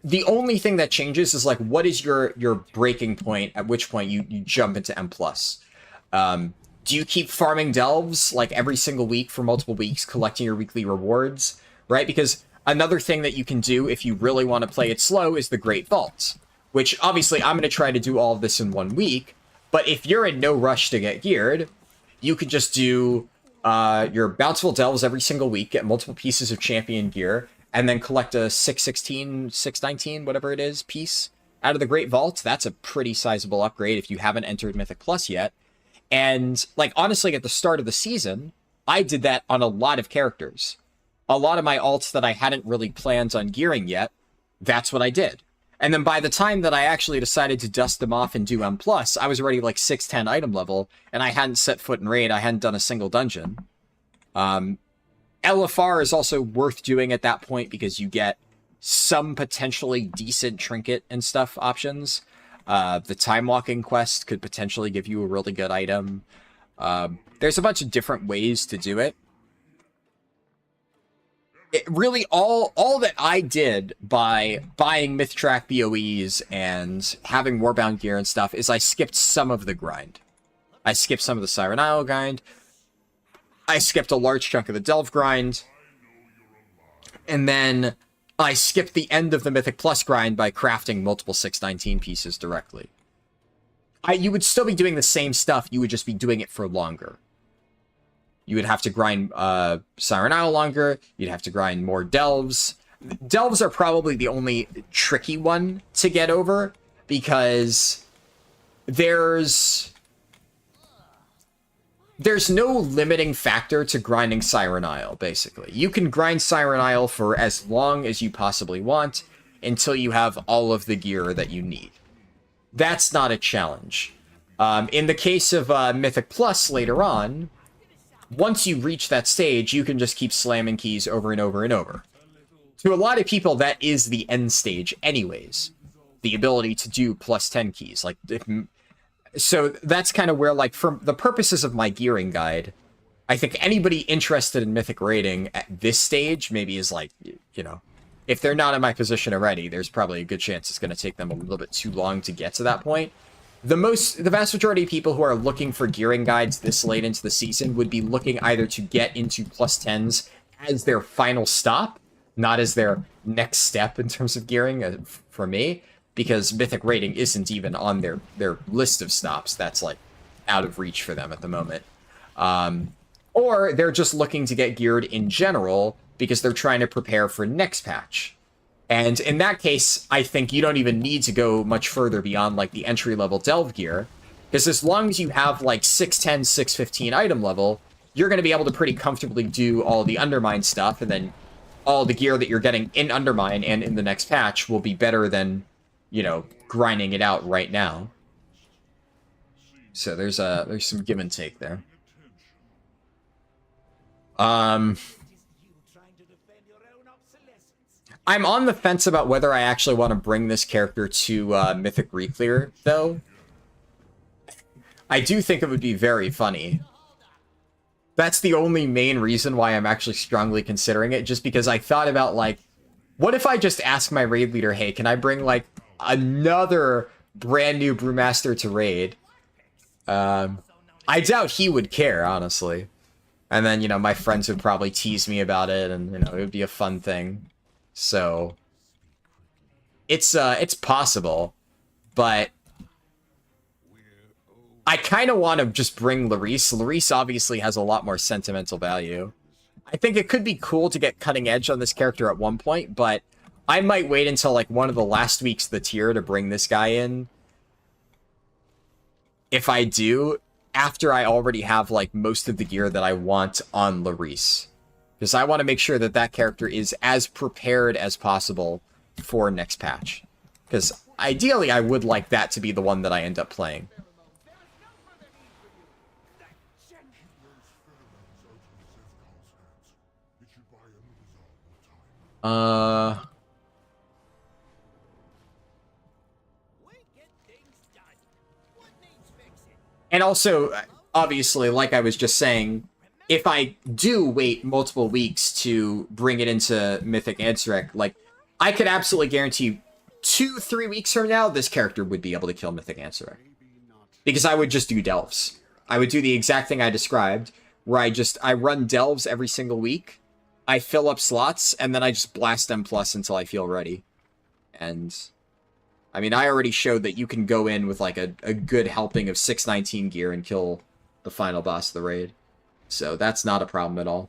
the only thing that changes is like, what is your breaking point, at which point you jump into M+. Do you keep farming delves like every single week for multiple weeks, collecting your weekly rewards, right? Because another thing that you can do if you really want to play it slow is the Great Vault, which obviously I'm going to try to do all of this in 1 week, but if you're in no rush to get geared, you could just do your bountiful delves every single week, get multiple pieces of champion gear, and then collect a 616, 619, whatever it is, piece out of the Great Vault. That's a pretty sizable upgrade if you haven't entered Mythic Plus yet. And, like, honestly, at the start of the season, I did that on a lot of characters. A lot of my alts that I hadn't really planned on gearing yet, that's what I did. And then by the time that I actually decided to dust them off and do M+, I was already, like, 610 item level, and I hadn't set foot in raid, I hadn't done a single dungeon. LFR is also worth doing at that point because you get some potentially decent trinket and stuff options. The time walking quest could potentially give you a really good item. There's a bunch of different ways to do it. It really, all that I did by buying Mythtrack BOEs and having Warbound gear and stuff is I skipped some of the grind. I skipped some of the Siren Isle grind. I skipped a large chunk of the Delve grind. And then I skipped the end of the Mythic Plus grind by crafting multiple 619 pieces directly. You would still be doing the same stuff, you would just be doing it for longer. You would have to grind Siren Isle longer, you'd have to grind more Delves. Delves are probably the only tricky one to get over, because there's no limiting factor to grinding Siren Isle, basically. You can grind Siren Isle for as long as you possibly want until you have all of the gear that you need. That's not a challenge. In the case of Mythic Plus later on, once you reach that stage, you can just keep slamming keys over and over and over. To a lot of people, that is the end stage anyways. The ability to do plus 10 keys. Like, so that's kind of where, like, for the purposes of my gearing guide, I think anybody interested in Mythic raiding at this stage maybe is like, you know, if they're not in my position already, there's probably a good chance it's going to take them a little bit too long to get to that point. The vast majority of people who are looking for gearing guides this late into the season would be looking either to get into plus 10s as their final stop, not as their next step in terms of gearing, for me, because Mythic raiding isn't even on their list of stops. That's, like, out of reach for them at the moment. Or they're just looking to get geared in general because they're trying to prepare for next patch. And in that case, I think you don't even need to go much further beyond, like, the entry-level Delve gear, because as long as you have, like, 610, 615 item level, you're going to be able to pretty comfortably do all the Undermine stuff, and then all the gear that you're getting in Undermine and in the next patch will be better than, you know, grinding it out right now. So there's some give and take there. I'm on the fence about whether I actually want to bring this character to Mythic Reclear, though. I do think it would be very funny. That's the only main reason why I'm actually strongly considering it, just because I thought about, like, what if I just ask my raid leader, hey, can I bring, like, another brand new Brewmaster to raid? I doubt he would care, honestly. And then, you know, my friends would probably tease me about it, and, you know, it would be a fun thing. So it's possible, but I kind of want to just bring Larice. Larice obviously has a lot more sentimental value. I think it could be cool to get cutting edge on this character at one point, but I might wait until, like, one of the last weeks of the tier to bring this guy in. If I do, after I already have, like, most of the gear that I want on Larice. Because I want to make sure that that character is as prepared as possible for next patch. Because ideally, I would like that to be the one that I end up playing. And also, obviously, like I was just saying, if I do wait multiple weeks to bring it into Mythic Ansarek, like, I could absolutely guarantee 2-3 weeks from now, this character would be able to kill Mythic Ansarek. Because I would just do delves. I would do the exact thing I described, where I run delves every single week, I fill up slots, and then I just blast M+ until I feel ready. And, I mean, I already showed that you can go in with, like, a good helping of 619 gear and kill the final boss of the raid. So that's not a problem at all.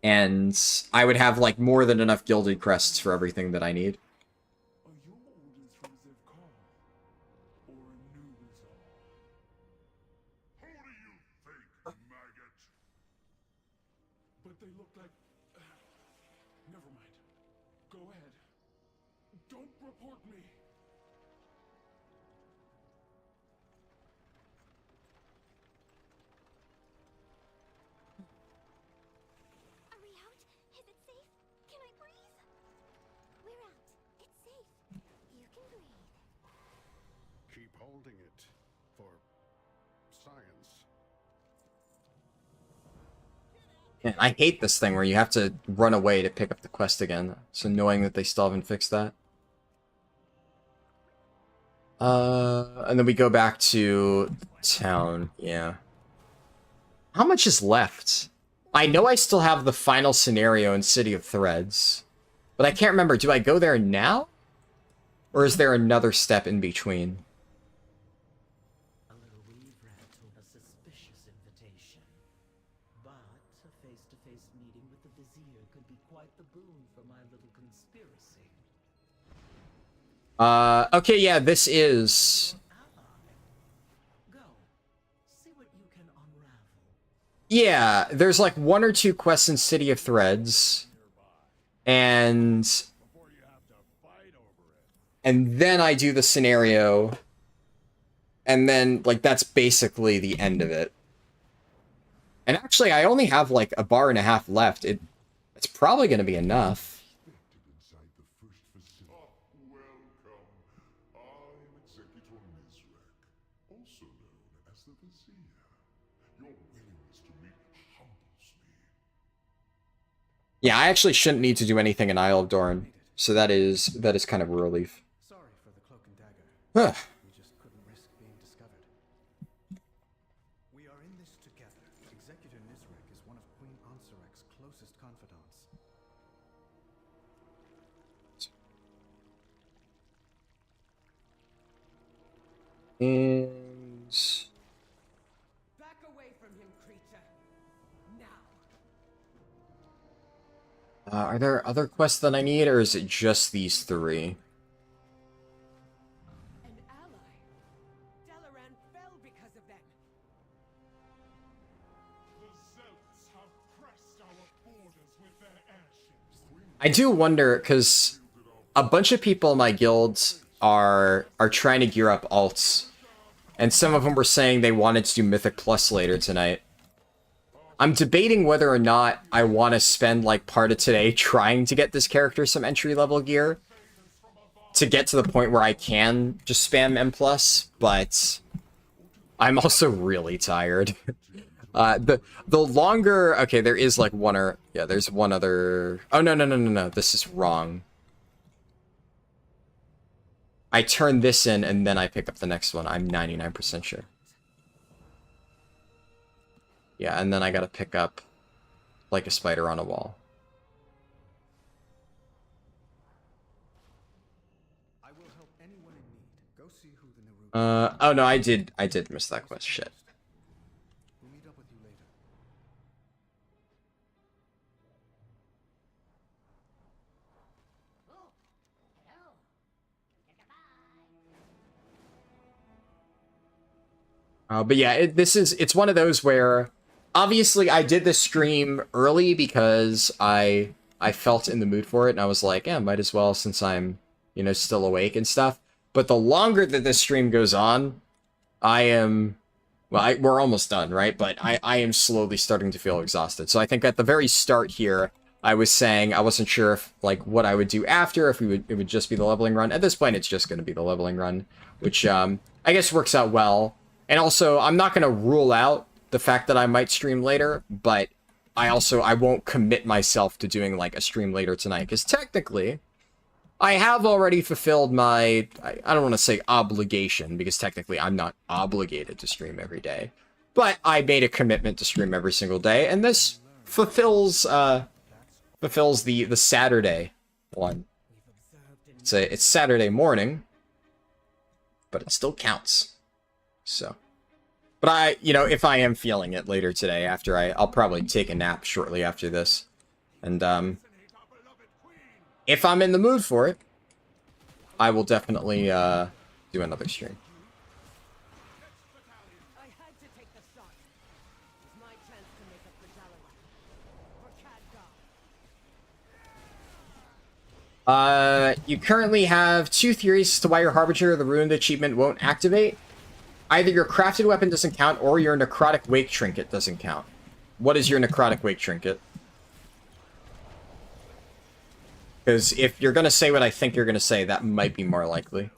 And I would have, like, more than enough gilded crests for everything that I need. Are your orders from Zevkar? Or a new resolve? Who do you think, maggot? But they look like... Never mind. Go ahead. Don't report me. Are we out? Is it safe? Can I breathe? We're out. It's safe. You can breathe. Keep holding it. For... science. Man, I hate this thing where you have to run away to pick up the quest again. It's annoying that they still haven't fixed that. And then we go back to town, yeah. How much is left? I know I still have the final scenario in City of Threads, but I can't remember, do I go there now? Or is there another step in between? A little weave rat with a suspicious invitation. But a face-to-face meeting with the Vizier could be quite the boon for my little conspiracy. Okay, yeah, this is... Go. See what you can unravel. Yeah, there's like 1 or 2 quests in City of Threads. And Before you have to fight over it. and then I do the scenario, and then, like, that's basically the end of it. And actually, I only have, like, a bar and a half left. It's probably going to be enough. Inside the first facility. Welcome. I'm Executor Mizrak, also known as the Vizier. Your willingness to meet humbles me. Yeah, I actually shouldn't need to do anything in Isle of Dorn, so that is kind of a relief. Sorry for the cloak and dagger. Huh. We just couldn't risk being discovered. We are in this together. Executor Nizrek is one of Queen Ansarek's closest confidants. And... Back away from him, creature. Now. are there other quests that I need, or is it just these 3? An ally. Dalaran fell because of them. The Zelts have pressed our borders with their airships. I do wonder, because a bunch of people in my guilds are trying to gear up alts, and some of them were saying they wanted to do Mythic Plus later tonight. I'm debating whether or not I want to spend, like, part of today trying to get this character some entry-level gear to get to the point where I can just spam M+, but I'm also really tired. The longer... Okay, there is, like, one or... Yeah, there's one other... Oh, no, this is wrong. I turn this in, and then I pick up the next one. I'm 99% sure. Yeah, and then I gotta pick up like a spider on a wall. I will help anyone in need. Go see who the Naru. Oh no, I did miss that quest. Shit. We'll meet up with you later. But yeah, it's one of those where obviously I did this stream early because I felt in the mood for it, and I was like, yeah, might as well since I'm, you know, still awake and stuff. But the longer that this stream goes on, we're almost done, right? But I am slowly starting to feel exhausted. So I think at the very start here, I was saying I wasn't sure if, like, what I would do after, if it would just be the leveling run. At this point, it's just going to be the leveling run, which I guess works out well. And also, I'm not going to rule out the fact that I might stream later, but I won't commit myself to doing like a stream later tonight, because technically I have already fulfilled my, I don't want to say obligation, because technically I'm not obligated to stream every day, but I made a commitment to stream every single day, and this fulfills the Saturday one. It's Saturday morning, but it still counts. So, but if I am feeling it later today, I'll probably take a nap shortly after this, and if I'm in the mood for it, I will definitely do another stream. I had to take the shot. It was my chance to make up for Dalaran. For Khadgar. You currently have 2 theories as to why your Harbinger of the Ruined achievement won't activate. Either your crafted weapon doesn't count, or your Necrotic Wake Trinket doesn't count. What is your Necrotic Wake Trinket? Because if you're going to say what I think you're going to say, that might be more likely.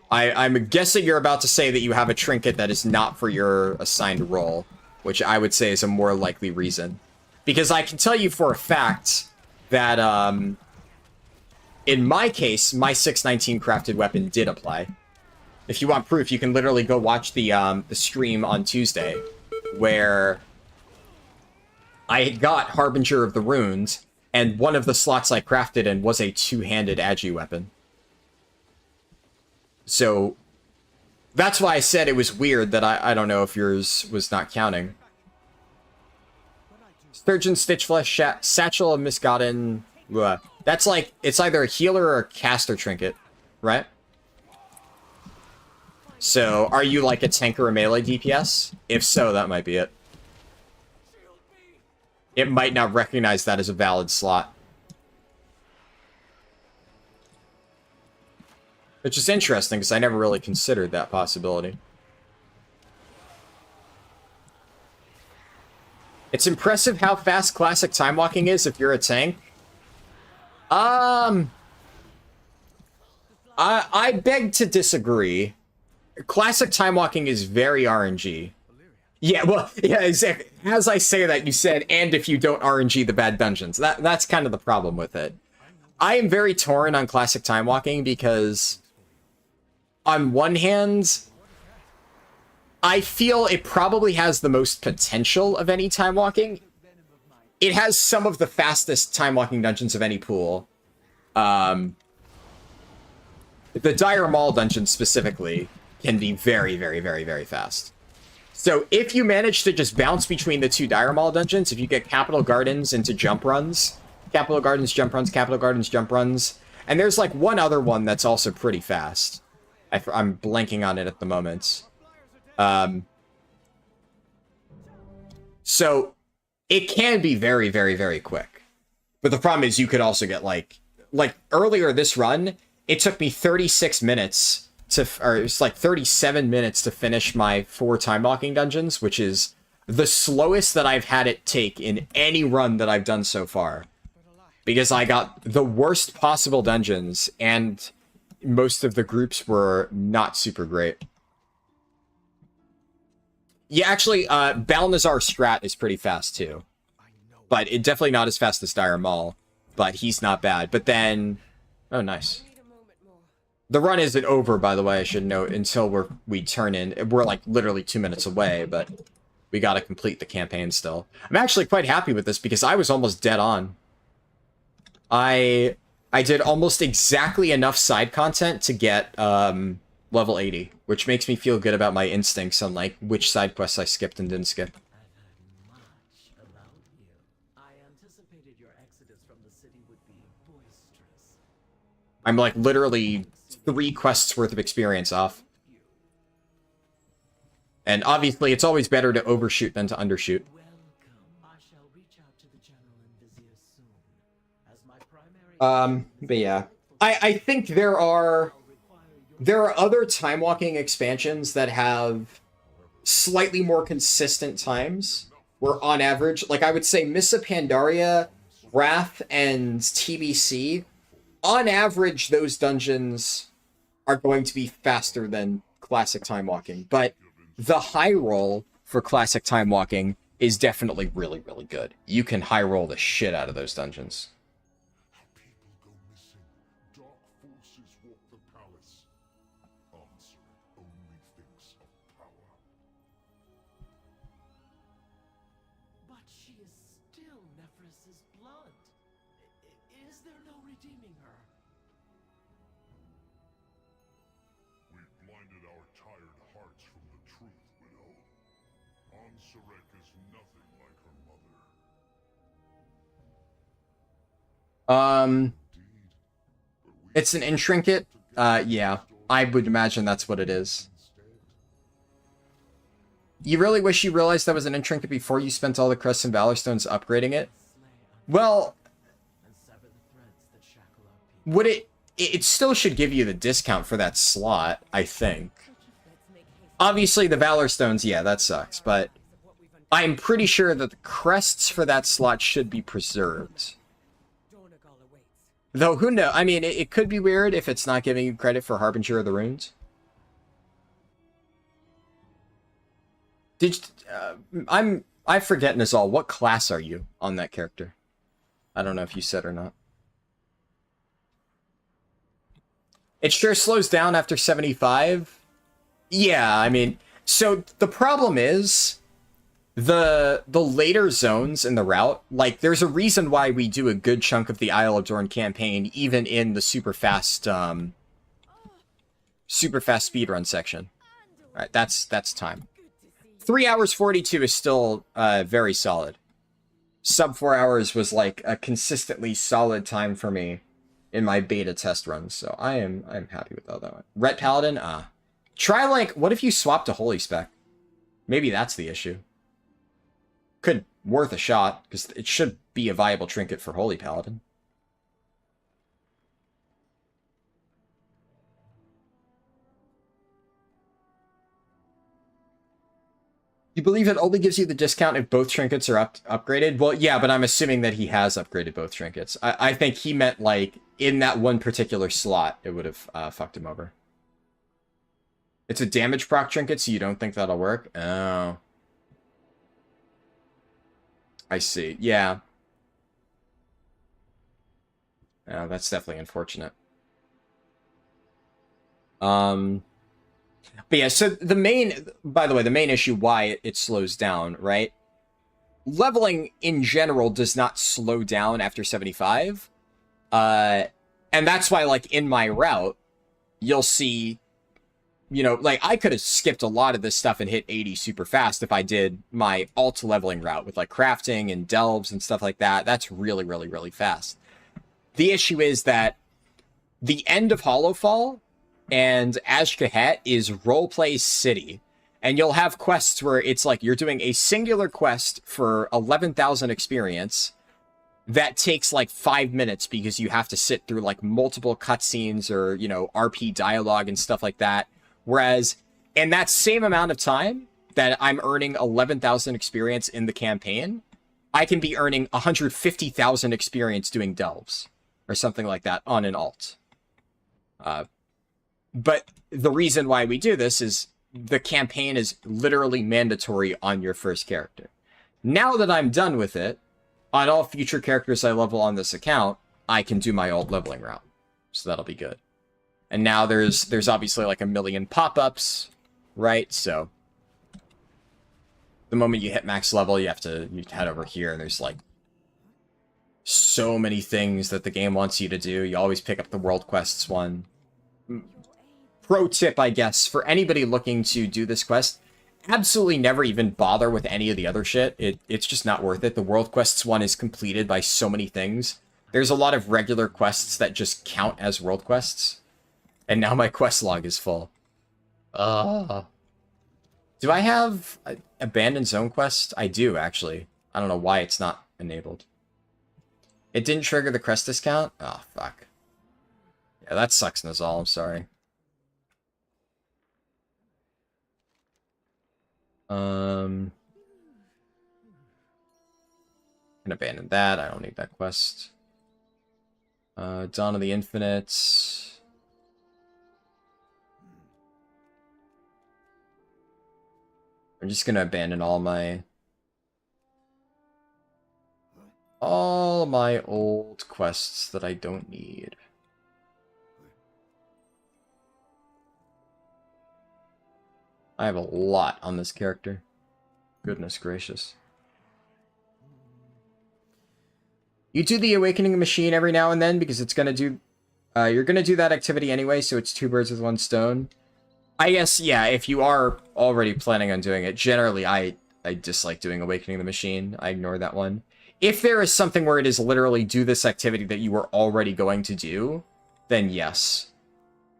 I'm guessing you're about to say that you have a trinket that is not for your assigned role, which I would say is a more likely reason. Because I can tell you for a fact that, in my case, my 619 crafted weapon did apply. If you want proof, you can literally go watch the stream on Tuesday, where I got Harbinger of the Runes, and one of the slots I crafted in was a 2-handed agi weapon. So, that's why I said it was weird that I don't know if yours was not counting. Sturgeon, Stitchflesh, Satchel of Misgotten. That's like, it's either a healer or a caster trinket, right? So, are you like a tank or a melee DPS? If so, that might be it. It might not recognize that as a valid slot. Which is interesting, because I never really considered that possibility. It's impressive how fast classic time walking is if you're a tank. I beg to disagree. Classic time walking is very RNG. Yeah, well, yeah, exactly. As I say that, you said, and if you don't RNG the bad dungeons. That's kind of the problem with it. I am very torn on classic time walking because, on one hand, I feel it probably has the most potential of any time walking. It has some of the fastest time walking dungeons of any pool. The Dire Maul dungeon specifically can be very, very, very, very fast. So if you manage to just bounce between the 2 Dire Maul dungeons, if you get Capital Gardens into jump runs, Capital Gardens jump runs, Capital Gardens jump runs, and there's like one other one that's also pretty fast. I'm blanking on it at the moment. So it can be very, very, very quick. But the problem is you could also get like earlier this run, it took me 36 minutes or it's like 37 minutes to finish my 4 time walking dungeons, which is the slowest that I've had it take in any run that I've done so far. Because I got the worst possible dungeons, and most of the groups were not super great. Yeah, actually, Balnazar Strat is pretty fast too. But it definitely not as fast as Dire Maul. But he's not bad. But then... Oh, nice. The run isn't over, by the way, I should note, until we turn in. We're like literally 2 minutes away, but we gotta complete the campaign still. I'm actually quite happy with this because I was almost dead on. I did almost exactly enough side content to get level 80, which makes me feel good about my instincts on like which side quests I skipped and didn't skip. I've heard much about you. I anticipated your exodus from the city would be boisterous. I'm like literally 3 quests worth of experience off. And obviously it's always better to overshoot than to undershoot. Welcome. I shall reach out to the General and Vizier soon. As my primary But yeah. I think there are other time walking expansions that have slightly more consistent times, where on average, like I would say Miss of Pandaria, Wrath, and TBC, on average those dungeons are going to be faster than classic time walking. But the high roll for classic time walking is definitely really, really good. You can high roll the shit out of those dungeons. People go missing. Dark forces walk the palace. Answer only thinks of power. But she is still Nephris's blood. Is there no redeeming her? We've blinded our tired hearts from the truth, Widow. Ansarek is nothing like her mother. It's an intrinket. Yeah, I would imagine that's what it is. You really wish you realized that was an intrinket before you spent all the crests and valor stones upgrading it? Well, And sever the threads that shackle our people. would it still should give you the discount for that slot, I think. Obviously, the valor stones, yeah, that sucks, but I'm pretty sure that the crests for that slot should be preserved. Dornagal awaits. Though, who knows? I mean, it could be weird if it's not giving you credit for Harbinger of the Runes. I forget, Nizal, what class are you on that character? I don't know if you said or not. It sure slows down after 75. Yeah, I mean, so the problem is the later zones in the route, like there's a reason why we do a good chunk of the Isle of Dorn campaign even in the super fast speedrun section. All right, that's time. 3 hours 42 is still very solid. Sub 4 hours was like a consistently solid time for me in my beta test runs, so I'm happy with all that one. Ret Paladin, try like, what if you swapped to Holy Spec? Maybe that's the issue. Could worth a shot, because it should be a viable trinket for Holy Paladin. You believe it only gives you the discount if both trinkets are upgraded? Well, yeah, but I'm assuming that he has upgraded both trinkets. I think he meant, like, in that one particular slot, it would have fucked him over. It's a damage proc trinket, so you don't think that'll work? Oh. I see. Yeah. Oh, that's definitely unfortunate. But yeah, so the main, by the way, the main issue why it slows down, right? Leveling in general does not slow down after 75. And that's why, like, in my route, you'll see, you know, like, I could have skipped a lot of this stuff and hit 80 super fast if I did my alt leveling route with, like, crafting and delves and stuff like that. That's really, really, really fast. The issue is that the end of Hollowfall and Ashkahet is roleplay city. And you'll have quests where it's like you're doing a singular quest for 11,000 experience that takes like 5 minutes because you have to sit through like multiple cutscenes or, you know, RP dialogue and stuff like that. Whereas in that same amount of time that I'm earning 11,000 experience in the campaign, I can be earning 150,000 experience doing delves or something like that on an alt. But the reason why we do this is the campaign is literally mandatory on your first character. Now that I'm done with it, on all future characters I level on this account, I can do my alt leveling route. So that'll be good. And now there's obviously like a million pop-ups, right? So the moment you hit max level, you head over here, and there's like so many things that the game wants you to do. You always pick up the world quests one. Pro tip, I guess, for anybody looking to do this quest, absolutely never even bother with any of the other shit. It's just not worth it. The world quests one is completed by so many things. There's a lot of regular quests that just count as world quests. And now my quest log is full. Do I have Abandoned Zone quest? I do, actually. I don't know why it's not enabled. It didn't trigger the crest discount? Oh, fuck. Yeah, that sucks, Nizal. I'm sorry. Can abandon that. I don't need that quest. Dawn of the Infinite. I'm just gonna abandon all my old quests that I don't need. I have a lot on this character. Goodness gracious. You do the Awakening Machine every now and then because it's gonna do... you're gonna do that activity anyway, so it's 2 birds with 1 stone. I guess, yeah, if you are already planning on doing it, generally I dislike doing Awakening the Machine. I ignore that one. If there is something where it is literally do this activity that you were already going to do, then yes,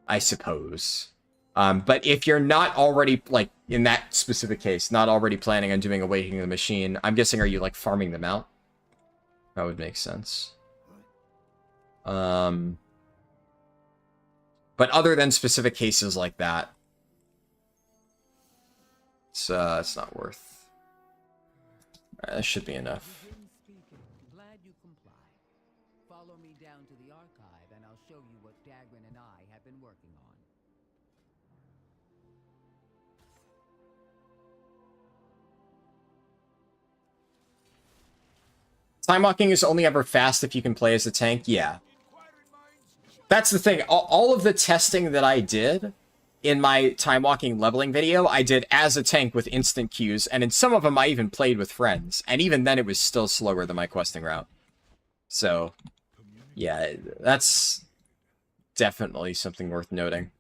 I suppose. But if you're not already, like, in that specific case, not already planning on doing Awakening the Machine, I'm guessing, are you, like, farming them out? That would make sense. But other than specific cases like that, it's not worth. That should be enough. Glad you comply. Follow me down to the archive, and I'll show you what Dagrin and I have been working on. Time walking is only ever fast if you can play as a tank. Yeah. That's the thing. All of the testing that I did in my time walking leveling video, I did as a tank with instant queues, and in some of them I even played with friends, and even then it was still slower than my questing route. So, yeah, that's definitely something worth noting.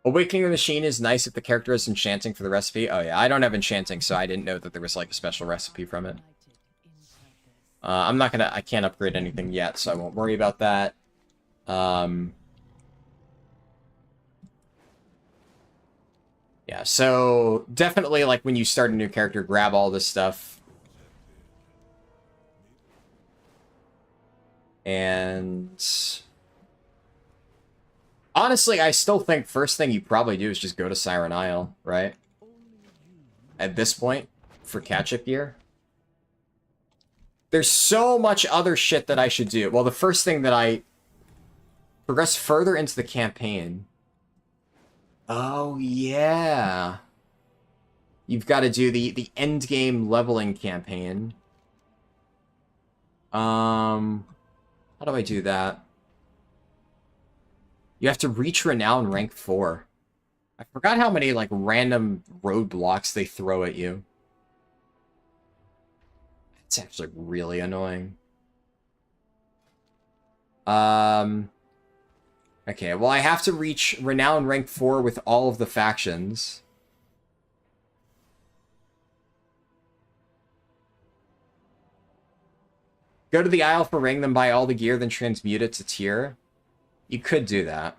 Awakening the Machine is nice if the character has enchanting for the recipe. Oh yeah, I don't have enchanting, so I didn't know that there was like a special recipe from it. I can't upgrade anything yet, so I won't worry about that. Yeah, so definitely, like, when you start a new character, grab all this stuff. And honestly, I still think first thing you probably do is just go to Siren Isle, right? At this point, for catch-up gear. There's so much other shit that I should do. Well, the first thing that I progress further into the campaign. Oh, yeah. You've got to do the end game leveling campaign. How do I do that? You have to reach Renown rank 4. I forgot how many, like, random roadblocks they throw at you. It's actually really annoying. Okay, well, I have to reach Renown rank 4 with all of the factions. Go to the Isle for Ring, then buy all the gear, then transmute it to tier. You could do that.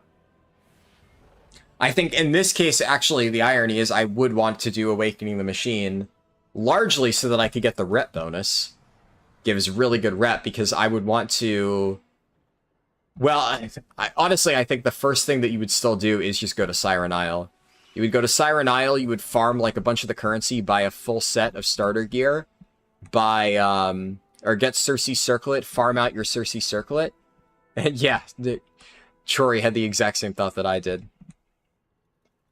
I think in this case, actually, the irony is I would want to do Awakening the Machine, largely so that I could get the rep bonus. Gives really good rep, because I would want to... Well, honestly, I think the first thing that you would still do is just go to Siren Isle. You would go to Siren Isle, you would farm, like, a bunch of the currency, buy a full set of starter gear, buy, or get Cersei Circlet, farm out your Cersei Circlet, and yeah, Chori had the exact same thought that I did.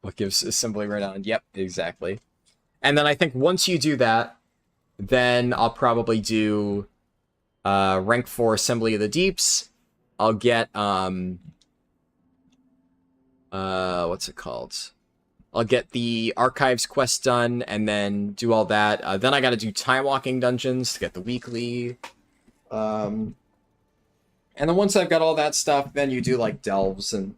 What gives Assembly Renown? Yep, exactly. And then I think once you do that, then I'll probably do rank 4 Assembly of the Deeps. I'll get, what's it called? I'll get the Archives quest done, and then do all that. Then I gotta do Time Walking Dungeons to get the weekly. And then once I've got all that stuff, then you do, like, Delves and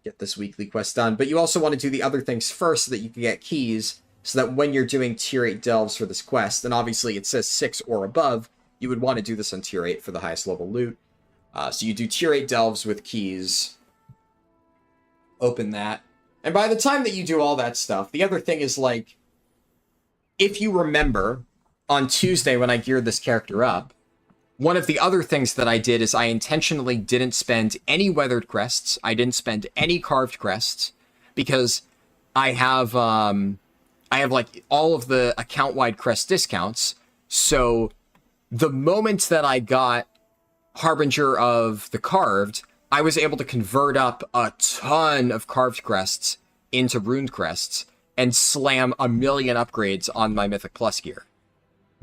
get this weekly quest done. But you also want to do the other things first so that you can get keys, so that when you're doing tier 8 Delves for this quest, and obviously it says 6 or above, you would want to do this on tier 8 for the highest level loot. So you do tier 8 Delves with keys, open that, and by the time that you do all that stuff, the other thing is, like, if you remember, on Tuesday when I geared this character up, one of the other things that I did is I intentionally didn't spend any weathered crests, I didn't spend any carved crests, because I have like, all of the account-wide crest discounts, so the moment that I got Harbinger of the Carved, I was able to convert up a ton of carved crests into runed crests, and slam a million upgrades on my Mythic Plus gear.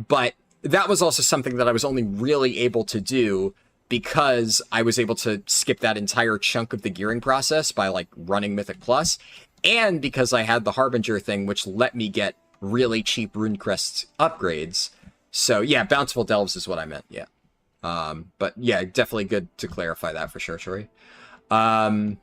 But that was also something that I was only really able to do because I was able to skip that entire chunk of the gearing process by like running Mythic Plus, and because I had the Harbinger thing, which let me get really cheap Runecrest upgrades. So yeah, Bountiful Delves is what I meant, yeah. But yeah, definitely good to clarify that for sure, Shuri. But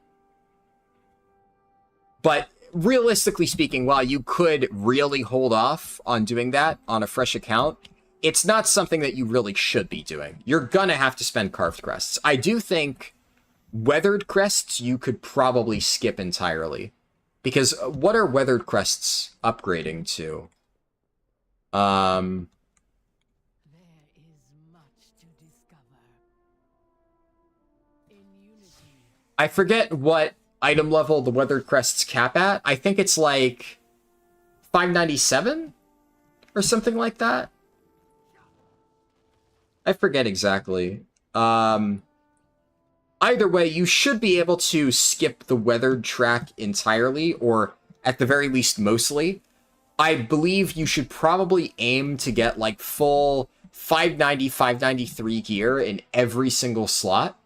realistically speaking, while you could really hold off on doing that on a fresh account, it's not something that you really should be doing. You're gonna have to spend carved crests. I do think weathered crests you could probably skip entirely. Because what are weathered crests upgrading to? There is much to discover. In Unity, I forget what item level the weathered crests cap at. I think it's like 597 or something like that. I forget exactly. Either way, you should be able to skip the weathered track entirely, or at the very least, mostly. I believe you should probably aim to get like full 590, 593 gear in every single slot,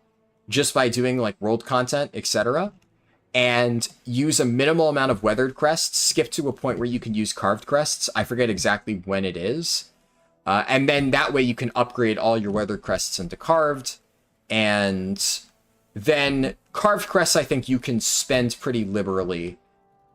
just by doing like world content, etc. And use a minimal amount of weathered crests, skip to a point where you can use carved crests. I forget exactly when it is. And then that way you can upgrade all your weathered crests into carved. And then carved crests, I think you can spend pretty liberally.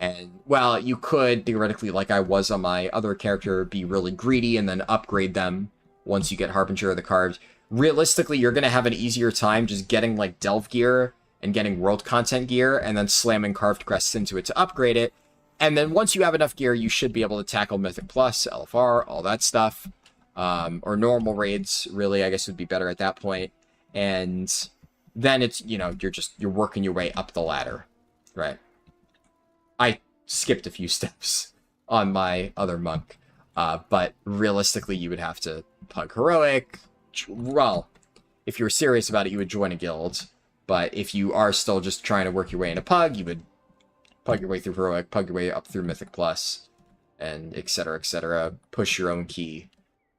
And, well, you could, theoretically, like I was on my other character, be really greedy and then upgrade them once you get Harbinger of the Carved. Realistically, you're going to have an easier time just getting, like, Delve gear and getting world content gear and then slamming carved crests into it to upgrade it. And then once you have enough gear, you should be able to tackle Mythic Plus, LFR, all that stuff. Or normal raids, really, I guess would be better at that point. And then it's, you know, you're working your way up the ladder, right? I skipped a few steps on my other monk, but realistically, you would have to pug heroic. Well, if you were serious about it, you would join a guild. But if you are still just trying to work your way into pug, you would pug your way through heroic, pug your way up through Mythic Plus, and etc., push your own key.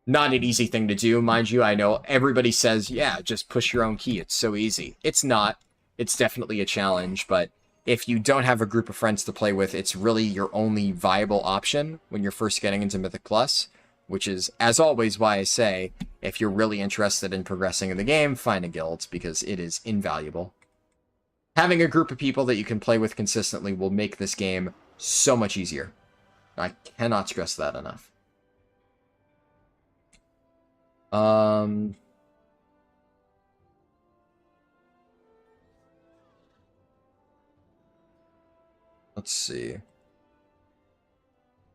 Not an easy thing to do, mind you. I know everybody says, yeah, just push your own key. It's so easy. It's not. It's definitely a challenge, but if you don't have a group of friends to play with, it's really your only viable option when you're first getting into Mythic Plus, which is, as always, why I say, if you're really interested in progressing in the game, find a guild, because it is invaluable. Having a group of people that you can play with consistently will make this game so much easier. I cannot stress that enough. Let's see.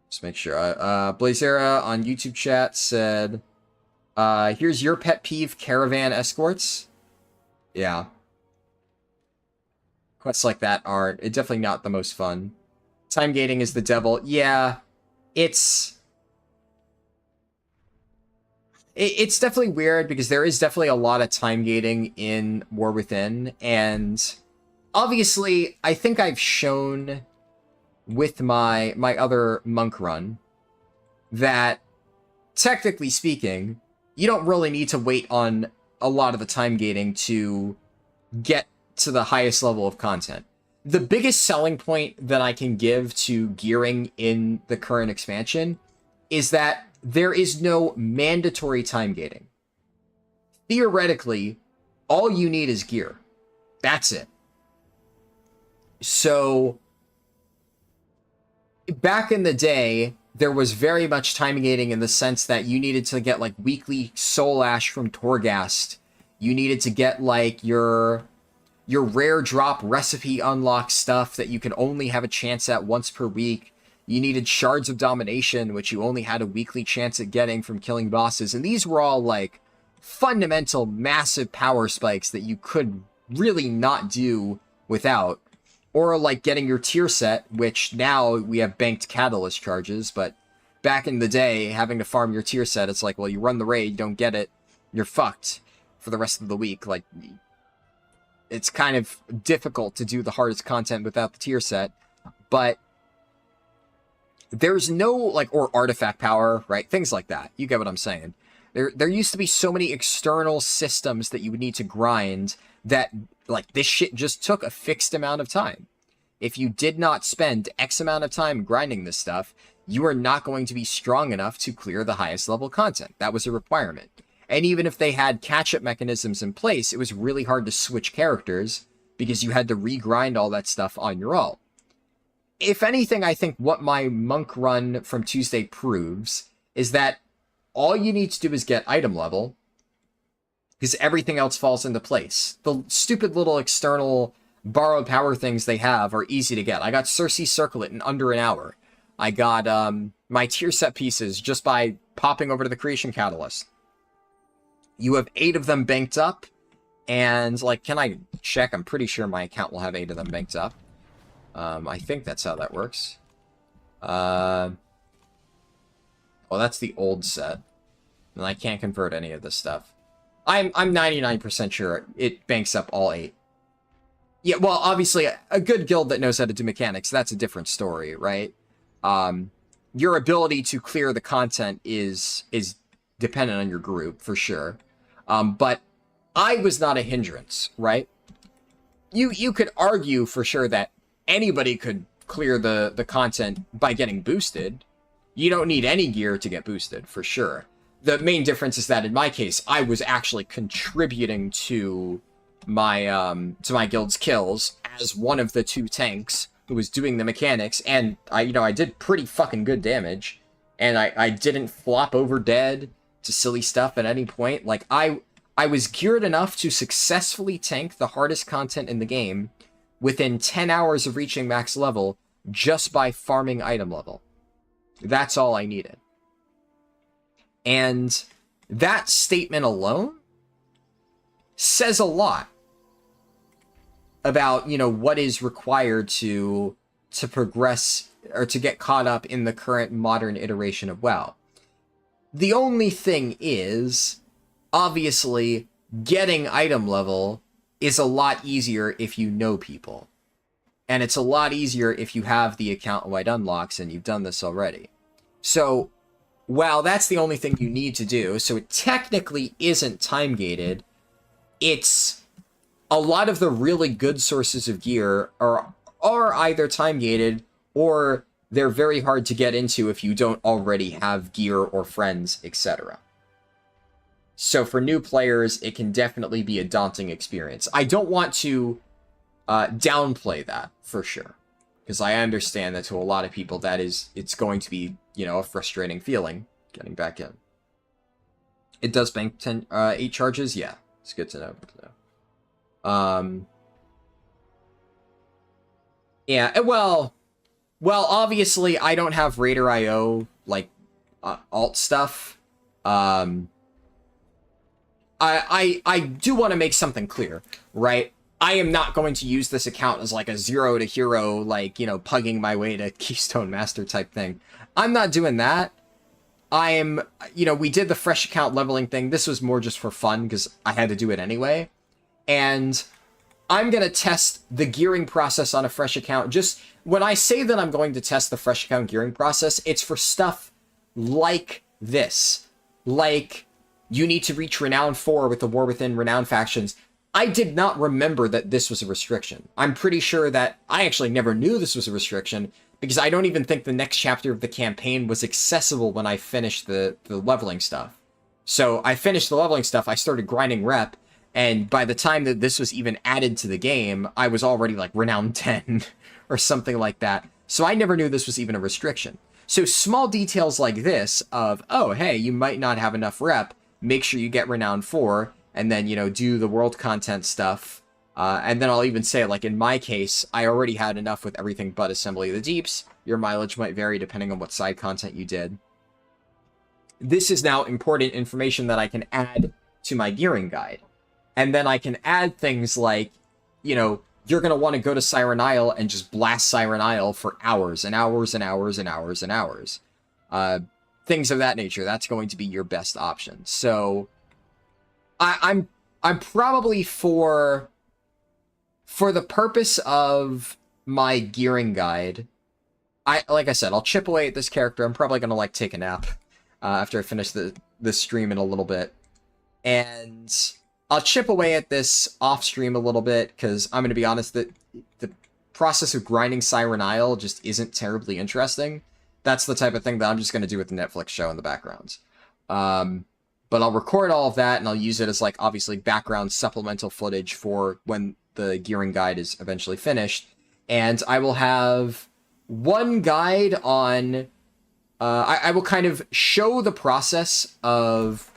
Just make sure. Blazera on YouTube chat said, here's your pet peeve, caravan escorts. Yeah. Quests like that aren't, it's definitely not the most fun. Time gating is the devil. Yeah, it's definitely weird because there is definitely a lot of time gating in War Within, and obviously I think I've shown with my other monk run that technically speaking, you don't really need to wait on a lot of the time gating to get to the highest level of content. The biggest selling point that I can give to gearing in the current expansion is that there is no mandatory time gating. Theoretically, all you need is gear. That's it. So, back in the day, there was very much time gating in the sense that you needed to get, like, weekly soul ash from Torghast. You needed to get, like, your rare drop recipe unlock stuff that you can only have a chance at once per week. You needed shards of domination, which you only had a weekly chance at getting from killing bosses. And these were all, like, fundamental, massive power spikes that you could really not do without. Or, like, getting your tier set, which now we have banked catalyst charges, but back in the day, having to farm your tier set, it's like, well, you run the raid, you don't get it, you're fucked for the rest of the week. Like, it's kind of difficult to do the hardest content without the tier set, but there's no, like, or artifact power, right? Things like that. You get what I'm saying. There used to be so many external systems that you would need to grind that, like, this shit just took a fixed amount of time. If you did not spend X amount of time grinding this stuff, you are not going to be strong enough to clear the highest level content. That was a requirement. And even if they had catch-up mechanisms in place, it was really hard to switch characters because you had to regrind all that stuff on your ult. If anything, I think what my monk run from Tuesday proves is that all you need to do is get item level, because everything else falls into place. The stupid little external borrowed power things they have are easy to get. I got Cersei Circlet in under an hour. I got my tier set pieces just by popping over to the Creation Catalyst. You have 8 of them banked up, and, like, can I check? I'm pretty sure my account will have 8 of them banked up. I think that's how that works. Well, that's the old set. And I can't convert any of this stuff. I'm 99% sure it banks up all 8. Yeah, well, obviously, a good guild that knows how to do mechanics, that's a different story, right? Your ability to clear the content is dependent on your group, for sure. But I was not a hindrance, right? You could argue, for sure, that anybody could clear the content by getting boosted. You don't need any gear to get boosted, for sure. The main difference is that in my case, I was actually contributing to my guild's kills as one of the 2 tanks who was doing the mechanics, and I did pretty fucking good damage, and I didn't flop over dead to silly stuff at any point. Like, I was geared enough to successfully tank the hardest content in the game within 10 hours of reaching max level just by farming item level. That's all I needed. And that statement alone says a lot about, what is required to progress or to get caught up in the current modern iteration of WoW. The only thing is, obviously, getting item level is a lot easier if you know people. And it's a lot easier if you have the account-wide unlocks and you've done this already. So, while that's the only thing you need to do, so it technically isn't time-gated, it's a lot of the really good sources of gear are either time-gated or they're very hard to get into if you don't already have gear or friends, etc. So for new players, it can definitely be a daunting experience. I don't want to downplay that, for sure. Because I understand that to a lot of people, it's going to be, a frustrating feeling getting back in. It does bank 8 charges? Yeah, it's good to know. Yeah, well, obviously, I don't have Raider IO, like, alt stuff. I do want to make something clear, right? I am not going to use this account as, like, a 0 to hero, like, pugging my way to Keystone Master type thing. I'm not doing that. We did the fresh account leveling thing. This was more just for fun, because I had to do it anyway. And I'm going to test the gearing process on a fresh account. Just when I say that I'm going to test the fresh account gearing process, it's for stuff like this. Like, you need to reach Renown 4 with the War Within Renown factions. I did not remember that this was a restriction. I'm pretty sure that I actually never knew this was a restriction, because I don't even think the next chapter of the campaign was accessible when I finished the leveling stuff. So I finished the leveling stuff, I started grinding rep, and by the time that this was even added to the game, I was already like Renown 10 or something like that. So I never knew this was even a restriction. So small details like this of, oh, hey, you might not have enough rep, make sure you get Renown 4, and then, do the world content stuff. And then I'll even say, like, in my case, I already had enough with everything but Assembly of the Deeps. Your mileage might vary depending on what side content you did. This is now important information that I can add to my gearing guide. And then I can add things like, you're going to want to go to Siren Isle and just blast Siren Isle for hours and hours and hours and hours and hours. Things of that nature. That's going to be your best option. So I'm probably for the purpose of my gearing guide, like I said, I'll chip away at this character. I'm probably gonna like take a nap after I finish this stream in a little bit, and I'll chip away at this off stream a little bit because I'm gonna be honest that the process of grinding Siren Isle just isn't terribly interesting. That's the type of thing that I'm just gonna do with the Netflix show in the background. But I'll record all of that and I'll use it as like obviously background supplemental footage for when the gearing guide is eventually finished, and I will have one guide on I will kind of show the process of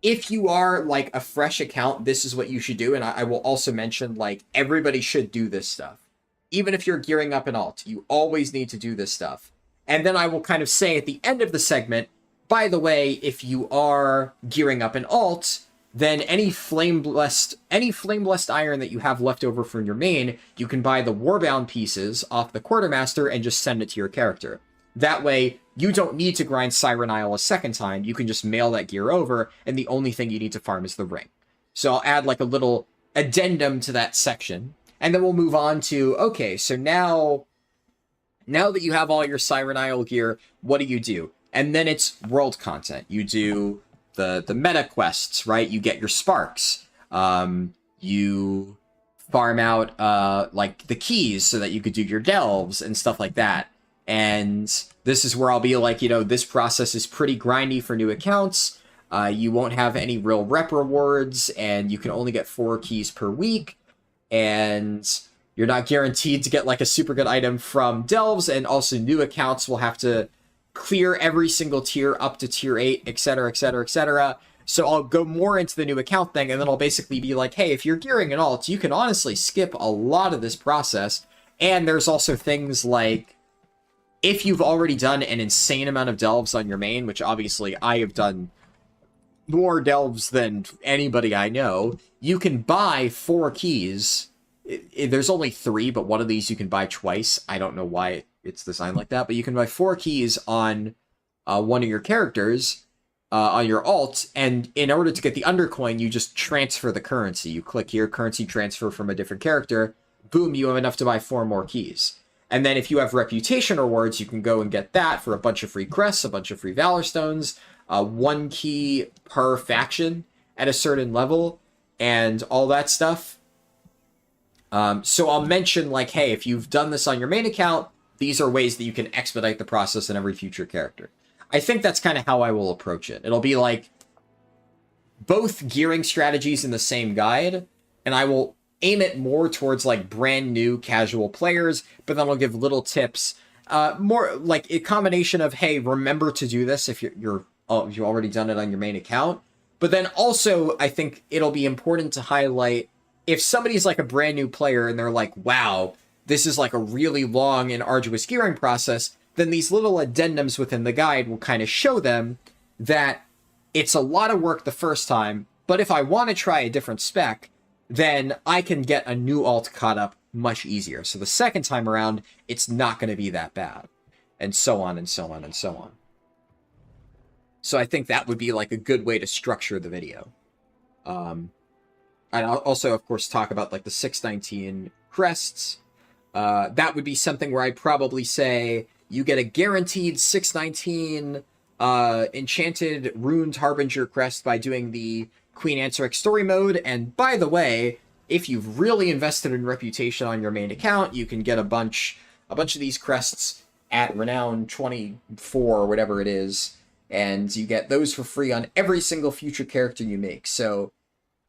if you are like a fresh account, this is what you should do. And I will also mention like everybody should do this stuff. Even if you're gearing up an alt, you always need to do this stuff. And then I will kind of say at the end of the segment, by the way, if you are gearing up an alt, then any flame blessed iron that you have left over from your main, you can buy the warbound pieces off the quartermaster and just send it to your character. That way, you don't need to grind Siren Isle a second time. You can just mail that gear over, and the only thing you need to farm is the ring. So I'll add like a little addendum to that section, and then we'll move on to, okay, so now that you have all your Siren Isle gear, what do? And then it's world content. You do the meta quests, right? You get your sparks. You farm out like the keys so that you could do your delves and stuff like that. And this is where I'll be like, this process is pretty grindy for new accounts. You won't have any real rep rewards, and you can only get 4 keys per week. And you're not guaranteed to get like a super good item from delves, and also new accounts will have to clear every single tier up to tier 8, etc, etc, etc. So I'll go more into the new account thing, and then I'll basically be like, hey, if you're gearing an alt, you can honestly skip a lot of this process. And there's also things like, if you've already done an insane amount of delves on your main, which obviously I have done more delves than anybody I know, you can buy 4 keys. There's only 3, but one of these you can buy twice. I don't know why it's designed like that, but you can buy 4 keys on one of your characters, on your alt, and in order to get the undercoin, you just transfer the currency. You click here, currency transfer from a different character, boom, you have enough to buy 4 more keys. And then if you have reputation rewards, you can go and get that for a bunch of free crests, a bunch of free Valor Stones, 1 key per faction at a certain level, and all that stuff. So I'll mention, like, hey, if you've done this on your main account, these are ways that you can expedite the process in every future character. I think that's kind of how I will approach it. It'll be like both gearing strategies in the same guide, and I will aim it more towards like brand new casual players, but then I'll give little tips, more like a combination of, hey, remember to do this if you've already done it on your main account. But then also, I think it'll be important to highlight if somebody's like a brand new player and they're like, wow, this is like a really long and arduous gearing process, then these little addendums within the guide will kind of show them that it's a lot of work the first time, but if I want to try a different spec, then I can get a new alt caught up much easier. So the second time around, it's not going to be that bad. And so on and so on and so on. So I think that would be like a good way to structure the video. And I'll also, of course, talk about like the 619 crests. That would be something where I'd probably say you get a guaranteed 619 enchanted runed harbinger crest by doing the Queen Anseric story mode. And by the way, if you've really invested in reputation on your main account, you can get a bunch of these crests at Renown 24 or whatever it is, and you get those for free on every single future character you make. So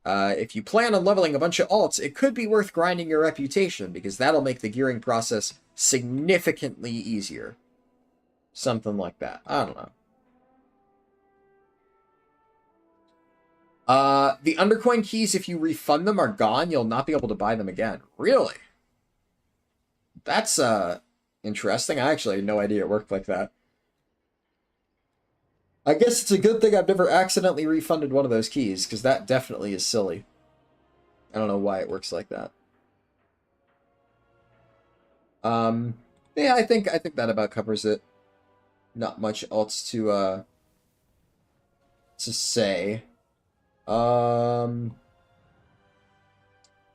if you plan on leveling a bunch of alts, it could be worth grinding your reputation, because that'll make the gearing process significantly easier. Something like that. I don't know. The undercoin keys, if you refund them, are gone. You'll not be able to buy them again. Really? That's, interesting. I actually had no idea it worked like that. I guess it's a good thing I've never accidentally refunded one of those keys, because that definitely is silly. I don't know why it works like that. Yeah, I think that about covers it. Not much else to say. I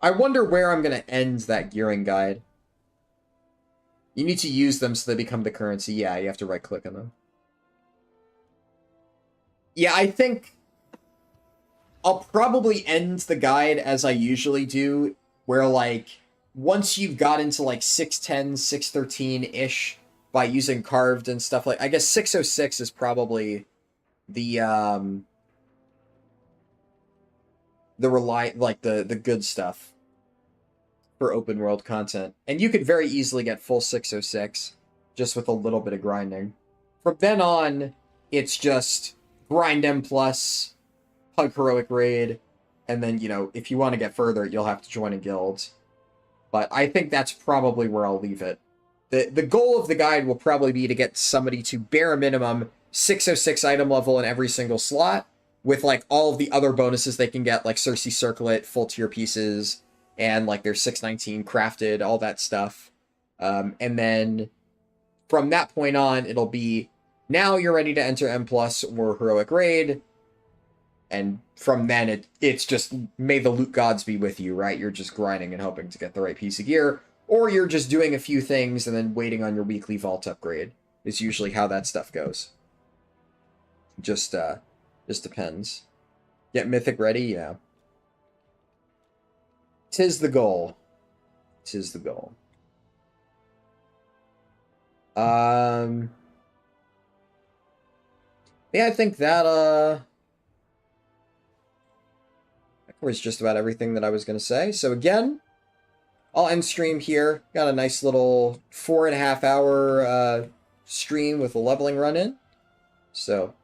wonder where I'm going to end that gearing guide. You need to use them so they become the currency. Yeah, you have to right-click on them. Yeah, I think I'll probably end the guide as I usually do, where, like, once you've got into, like, 610, 613-ish by using carved and stuff like... I guess 606 is probably the the good stuff for open world content. And you could very easily get full 606 just with a little bit of grinding. From then on, it's just grind M+, Pug Heroic Raid, and then, you know, if you want to get further, you'll have to join a guild. But I think that's probably where I'll leave it. The goal of the guide will probably be to get somebody to bare minimum 606 item level in every single slot, with, like, all of the other bonuses they can get, like Cersei Circlet, full tier pieces, and, like, their 619 crafted, all that stuff. And then from that point on, it'll be, now you're ready to enter M+ or Heroic Raid, and from then, it's just, may the loot gods be with you, right? You're just grinding and hoping to get the right piece of gear, or you're just doing a few things and then waiting on your weekly vault upgrade, is usually how that stuff goes. Just depends. Get Mythic ready, yeah. 'Tis the goal. 'Tis the goal. Yeah, I think that covers just about everything that I was going to say. So again, I'll end stream here. Got a nice little 4.5 hour stream with a leveling run in. So,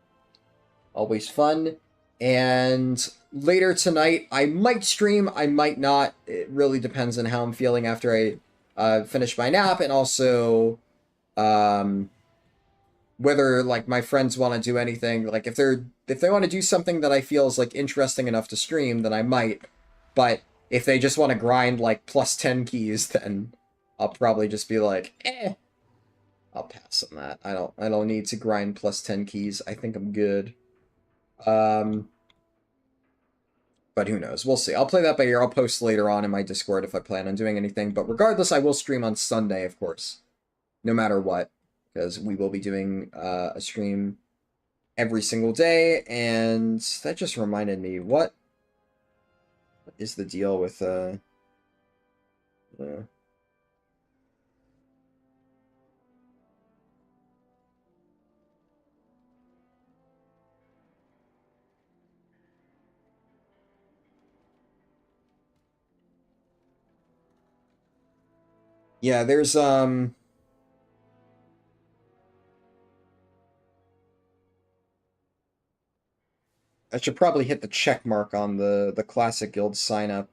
always fun. And later tonight, I might stream, I might not. It really depends on how I'm feeling after I finish my nap, and also whether, like, my friends want to do anything. Like, if they want to do something that I feel is, like, interesting enough to stream, then I might. But if they just want to grind, like, plus 10 keys, then I'll probably just be like, I'll pass on that. I don't need to grind plus 10 keys. I think I'm good. But who knows? We'll see. I'll play that by ear. I'll post later on in my Discord if I plan on doing anything. But regardless, I will stream on Sunday, of course. No matter what. Because we will be doing a stream every single day. And that just reminded me, what is the deal with... Yeah, there's, I should probably hit the check mark on the Classic Guild sign up.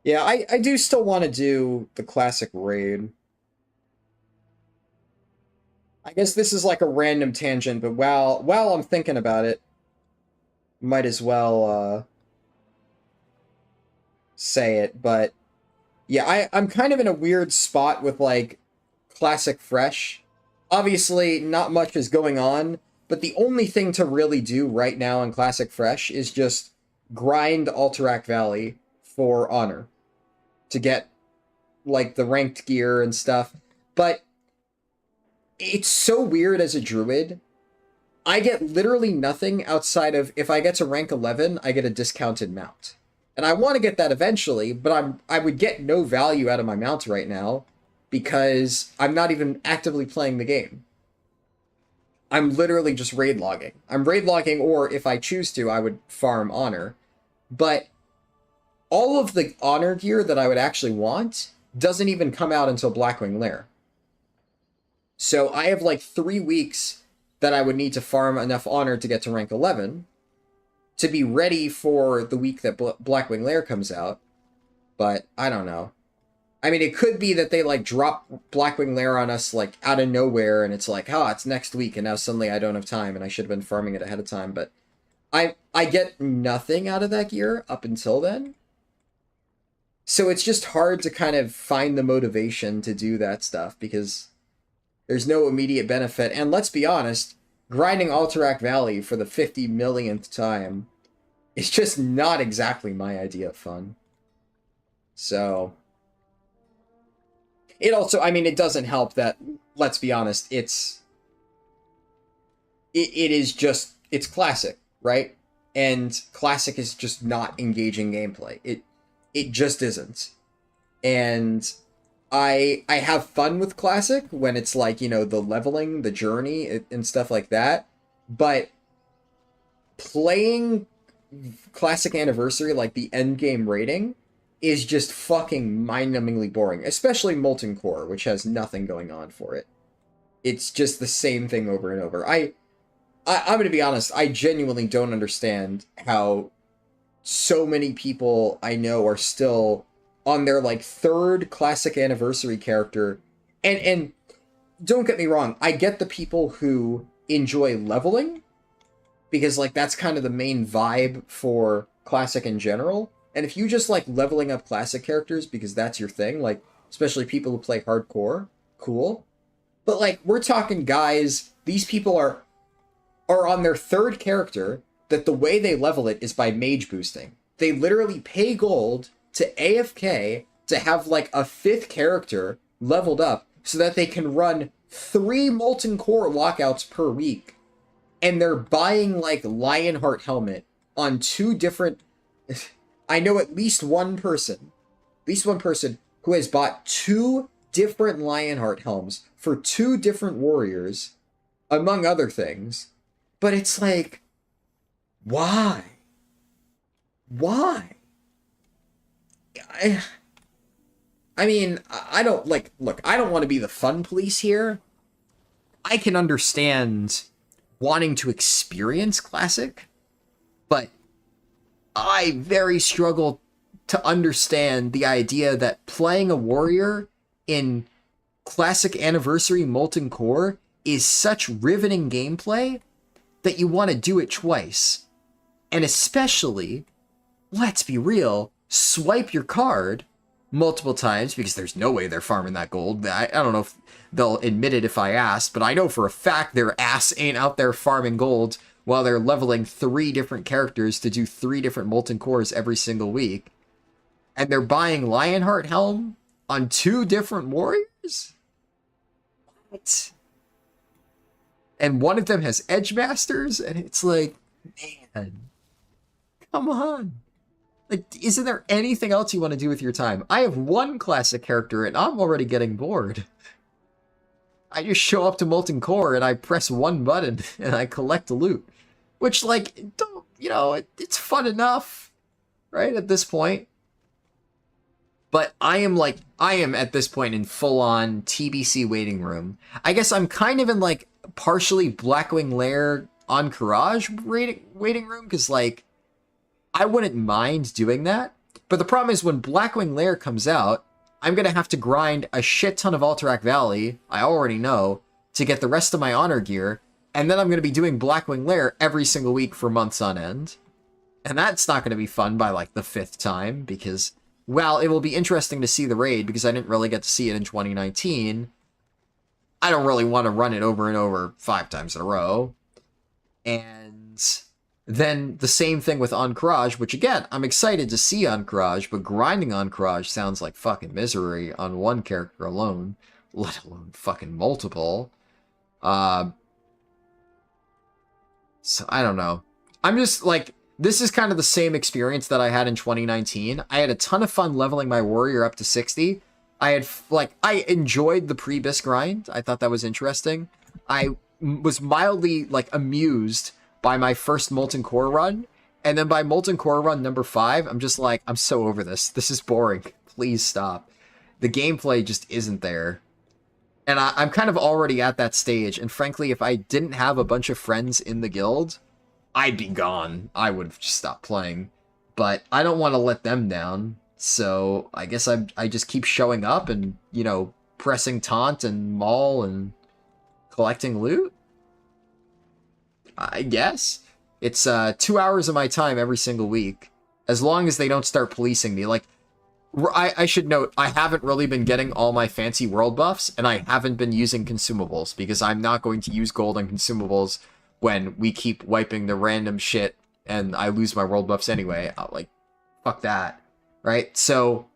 Yeah, I do still want to do the Classic Raid. I guess this is like a random tangent, but while I'm thinking about it, might as well, say it, but... Yeah, I'm kind of in a weird spot with, like, Classic Fresh. Obviously, not much is going on, but the only thing to really do right now in Classic Fresh is just grind Alterac Valley for honor. To get, like, the ranked gear and stuff. But it's so weird as a druid. I get literally nothing outside of, if I get to rank 11, I get a discounted mount. And I want to get that eventually, but I would get no value out of my mount right now because I'm not even actively playing the game. I'm literally just raid logging. I'm raid logging, or if I choose to, I would farm honor. But all of the honor gear that I would actually want doesn't even come out until Blackwing Lair. So I have like 3 weeks that I would need to farm enough honor to get to rank 11 to be ready for the week that Blackwing Lair comes out. But I don't know. I mean, it could be that they, like, drop Blackwing Lair on us, like, out of nowhere, and it's like, it's next week, and now suddenly I don't have time, and I should have been farming it ahead of time, but I get nothing out of that gear up until then. So it's just hard to kind of find the motivation to do that stuff, because there's no immediate benefit, and let's be honest, grinding Alterac Valley for the 50 millionth time is just not exactly my idea of fun. So... it also, I mean, it doesn't help that, let's be honest, it is just, it's classic, right? And classic is just not engaging gameplay. It just isn't. And I have fun with classic when it's like, you know, the leveling, the journey, and stuff like that. But playing classic anniversary, like the end game rating, is just fucking mind-numbingly boring. Especially Molten Core, which has nothing going on for it. It's just the same thing over and over. I'm gonna be honest, I genuinely don't understand how so many people I know are still on their like third classic anniversary character. And don't get me wrong, I get the people who enjoy leveling, because like that's kind of the main vibe for classic in general. And if you just like leveling up classic characters because that's your thing, like especially people who play hardcore, cool. But like we're talking guys, these people are on their third character that the way they level it is by mage boosting. They literally pay gold to AFK to have like a fifth character leveled up so that they can run 3 Molten Core lockouts per week. And they're buying like Lionheart helmet on 2 different... I know at least one person who has bought 2 different Lionheart helms for 2 different warriors, among other things. But it's like, why? Why? I mean, I don't, like, look, I don't want to be the fun police here. I can understand wanting to experience classic, but I very struggle to understand the idea that playing a warrior in classic anniversary Molten Core is such riveting gameplay that you want to do it twice. And especially, let's be real, swipe your card multiple times, because there's no way they're farming that gold. I don't know if they'll admit it if I ask, but I know for a fact their ass ain't out there farming gold while they're leveling 3 different characters to do 3 different Molten Cores every single week. And they're buying Lionheart Helm on 2 different warriors? What? And one of them has Edge Masters, and it's like, man, come on. Like, isn't there anything else you want to do with your time? I have 1 classic character, and I'm already getting bored. I just show up to Molten Core, and I press 1 button, and I collect loot. Which, like, don't, you know, it's fun enough, right, at this point. But I am at this point in full-on TBC waiting room. I guess I'm kind of in, like, partially Blackwing Lair Encourage waiting room, because, like, I wouldn't mind doing that. But the problem is when Blackwing Lair comes out, I'm going to have to grind a shit ton of Alterac Valley, I already know, to get the rest of my honor gear, and then I'm going to be doing Blackwing Lair every single week for months on end. And that's not going to be fun by, like, the 5th time, because, well, it will be interesting to see the raid, because I didn't really get to see it in 2019. I don't really want to run it over and over 5 times in a row. And then the same thing with Encourage, which again, I'm excited to see Encourage, but grinding Encourage sounds like fucking misery on 1 character alone, let alone fucking multiple. So I don't know. I'm just like, this is kind of the same experience that I had in 2019. I had a ton of fun leveling my warrior up to 60. I enjoyed the pre-bis grind. I thought that was interesting. I was mildly, like, amused by my first Molten Core run, and then by Molten Core run number 5, I'm just like, I'm so over this. This is boring. Please stop. The gameplay just isn't there. And I'm kind of already at that stage, and frankly, if I didn't have a bunch of friends in the guild, I'd be gone. I would have just stopped playing. But I don't want to let them down, so I guess I just keep showing up and, you know, pressing taunt and maul and collecting loot? I guess. It's 2 hours of my time every single week. As long as they don't start policing me. Like, I should note, I haven't really been getting all my fancy world buffs, and I haven't been using consumables, because I'm not going to use gold and consumables when we keep wiping the random shit, and I lose my world buffs anyway. Like, fuck that. Right? So,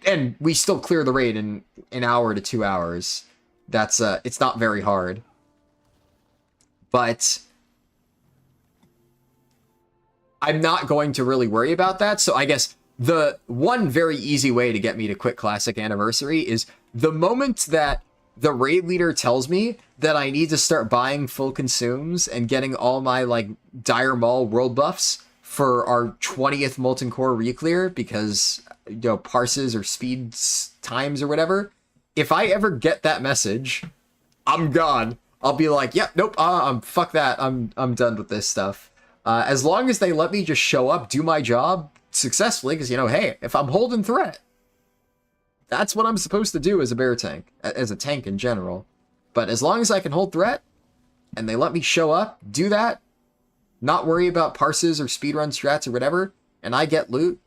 And we still clear the raid in an hour to 2 hours. That's it's not very hard. But I'm not going to really worry about that. So I guess the one very easy way to get me to quit Classic Anniversary is the moment that the raid leader tells me that I need to start buying full consumes and getting all my like Dire Maul world buffs for our 20th Molten Core reclear because, you know, parses or speeds times or whatever. If I ever get that message, I'm gone. I'll be like, yep, yeah, nope, fuck that. I'm done with this stuff. As long as they let me just show up, do my job successfully, because, you know, hey, if I'm holding threat, that's what I'm supposed to do as a bear tank, as a tank in general. But as long as I can hold threat, and they let me show up, do that, not worry about parses or speedrun strats or whatever, and I get loot,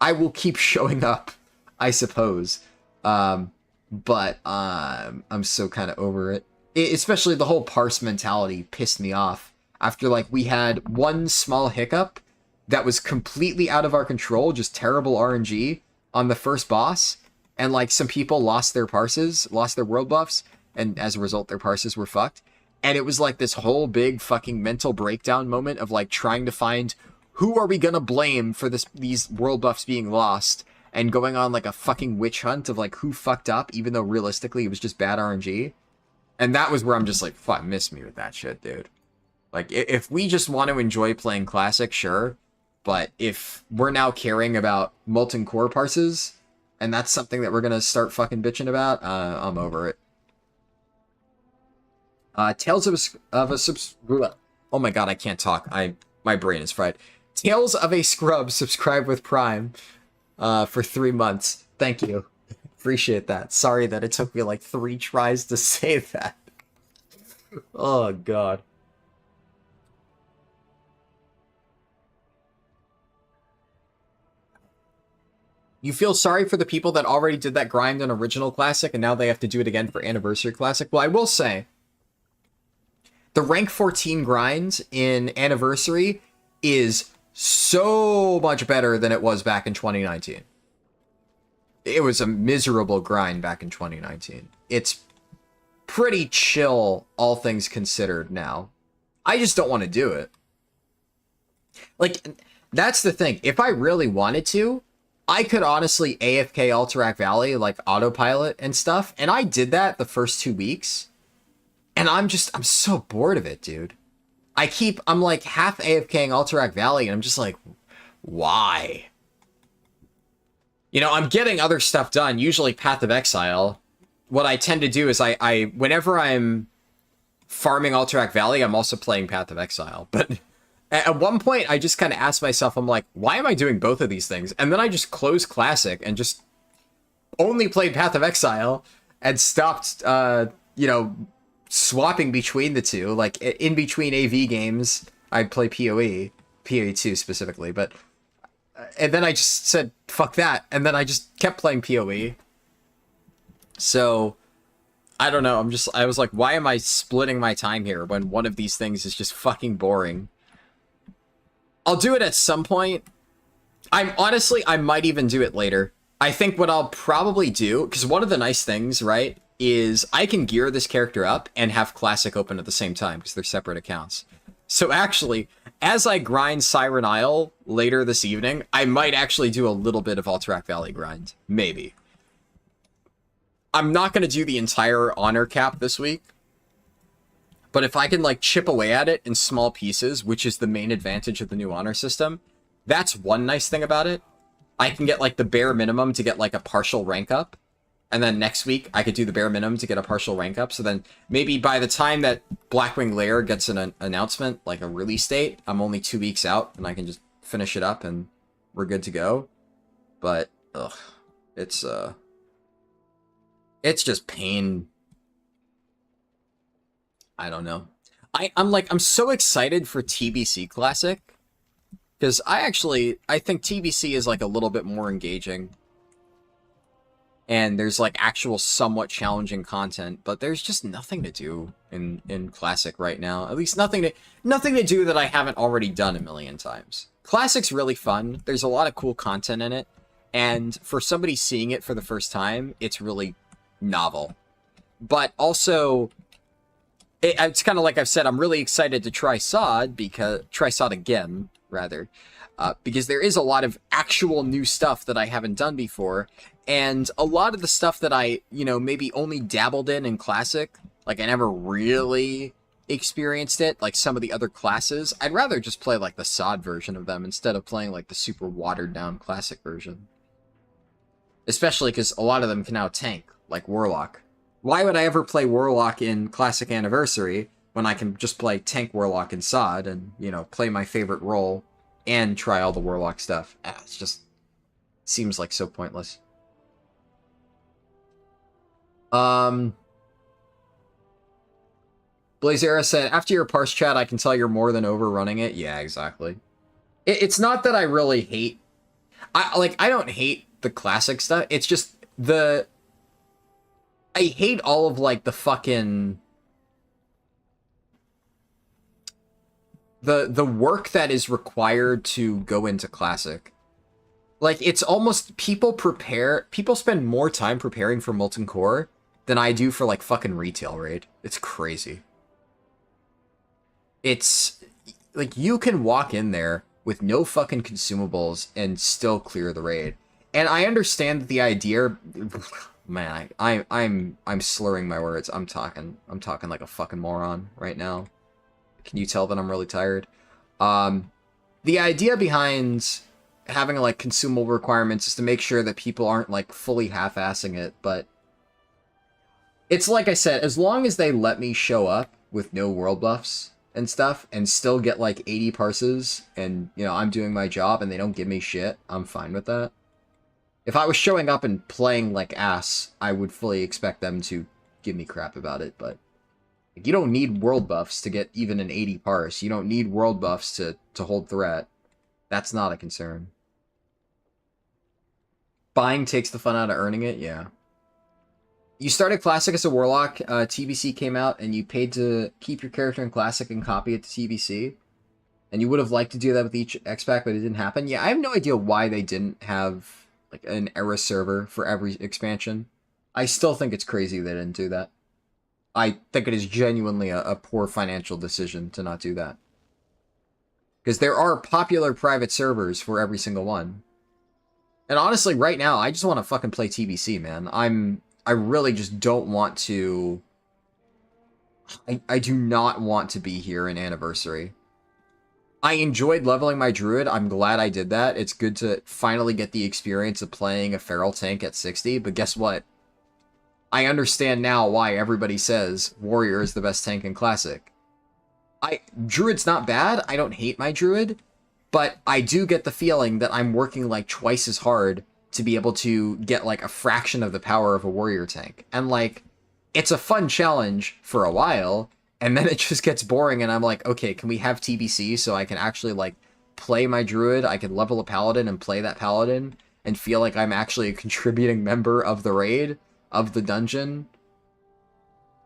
I will keep showing up, I suppose. But I'm so kind of over it. Especially the whole parse mentality pissed me off. After, like, we had one small hiccup that was completely out of our control, just terrible RNG on the first boss, and, like, some people lost their parses, lost their world buffs, and as a result, their parses were fucked. And it was, like, this whole big fucking mental breakdown moment of, like, trying to find who are we gonna blame for these world buffs being lost, and going on, like, a fucking witch hunt of, like, who fucked up, even though realistically it was just bad RNG. And that was where I'm just like, fuck, miss me with that shit, dude. Like, if we just want to enjoy playing Classic, sure. But if we're now caring about Molten Core parses, and that's something that we're going to start fucking bitching about, I'm over it. Tales of a oh my god, I can't talk. My brain is fried. Tales of a Scrub subscribed with Prime for 3 months. Thank you. Appreciate that. Sorry that it took me like 3 tries to say that. Oh god. You feel sorry for the people that already did that grind on Original Classic and now they have to do it again for Anniversary Classic? Well, I will say, the rank 14 grind in Anniversary is so much better than it was back in 2019. It was a miserable grind back in 2019. It's pretty chill, all things considered now. I just don't want to do it. Like, that's the thing. If I really wanted to, I could honestly AFK Alterac Valley, like autopilot and stuff. And I did that the first 2 weeks. And I'm so bored of it, dude. I'm like half AFKing Alterac Valley and I'm just like, why? You know, I'm getting other stuff done, usually Path of Exile. What I tend to do is whenever I'm farming Alterac Valley, I'm also playing Path of Exile. But at one point, I just kind of asked myself, I'm like, why am I doing both of these things? And then I just closed Classic and just only played Path of Exile and stopped, you know, swapping between the two. Like, in between AV games, I'd play PoE 2 specifically, but... And then I just said, fuck that. And then I just kept playing PoE. So, I don't know. I was like, why am I splitting my time here when one of these things is just fucking boring? I'll do it at some point. I might even do it later. I think what I'll probably do, because one of the nice things, right, is I can gear this character up and have Classic open at the same time, because they're separate accounts. So actually, as I grind Siren Isle later this evening, I might actually do a little bit of Alterac Valley grind. Maybe. I'm not going to do the entire honor cap this week. But if I can, like, chip away at it in small pieces, which is the main advantage of the new honor system, that's one nice thing about it. I can get, like, the bare minimum to get, like, a partial rank up. And then next week, I could do the bare minimum to get a partial rank up. So then maybe by the time that Blackwing Lair gets an announcement, like a release date, I'm only 2 weeks out and I can just finish it up and we're good to go. But, ugh, it's just pain. I don't know. I'm so excited for TBC Classic. Because I think TBC is like a little bit more engaging. And there's like actual somewhat challenging content, but there's just nothing to do in Classic right now. At least nothing to do that I haven't already done a million times. Classic's really fun. There's a lot of cool content in it. And for somebody seeing it for the first time, it's really novel. But also, it's kind of like I've said, I'm really excited to try SOD again, rather, because there is a lot of actual new stuff that I haven't done before, and a lot of the stuff that I, maybe only dabbled in Classic, like I never really experienced it, like some of the other classes. I'd rather just play like the SOD version of them instead of playing like the super watered down Classic version. Especially because a lot of them can now tank, like Warlock. Why would I ever play Warlock in Classic Anniversary when I can just play Tank Warlock in SOD and, play my favorite role and try all the Warlock stuff? It's just seems like so pointless. Blazera said, after your parse chat, I can tell you're more than overrunning it. Yeah, exactly. It's not that I really hate... I don't hate the Classic stuff. It's just I hate all of, like, the fucking... The work that is required to go into Classic. Like, it's almost... People spend more time preparing for Molten Core than I do for, like, fucking Retail Raid. It's crazy. It's... Like, you can walk in there with no fucking consumables and still clear the raid. And I understand that the idea... Man, I'm slurring my words. I'm talking like a fucking moron right now. Can you tell that I'm really tired? The idea behind having like consumable requirements is to make sure that people aren't like fully half-assing it, but it's like I said, as long as they let me show up with no world buffs and stuff and still get like 80 parses and, I'm doing my job and they don't give me shit, I'm fine with that. If I was showing up and playing like ass, I would fully expect them to give me crap about it, but you don't need world buffs to get even an 80 parse. You don't need world buffs to hold threat. That's not a concern. Buying takes the fun out of earning it, yeah. You started Classic as a Warlock, TBC came out, and you paid to keep your character in Classic and copy it to TBC. And you would have liked to do that with each X-Pack, but it didn't happen. Yeah, I have no idea why they didn't have like an era server for every expansion. I still think it's crazy they didn't do that. I think it is genuinely a poor financial decision to not do that. Because there are popular private servers for every single one. And honestly, right now, I just want to fucking play TBC, man. I really just don't want to... I do not want to be here in Anniversary. I enjoyed leveling my druid. I'm glad I did that. It's good to finally get the experience of playing a feral tank at 60, but guess what? I understand now why everybody says warrior is the best tank in Classic. Druid's not bad. I don't hate my druid, but I do get the feeling that I'm working like twice as hard to be able to get like a fraction of the power of a warrior tank. And like, it's a fun challenge for a while, and then it just gets boring, and I'm like, okay, can we have TBC so I can actually, like, play my druid? I can level a paladin and play that paladin and feel like I'm actually a contributing member of the raid, of the dungeon,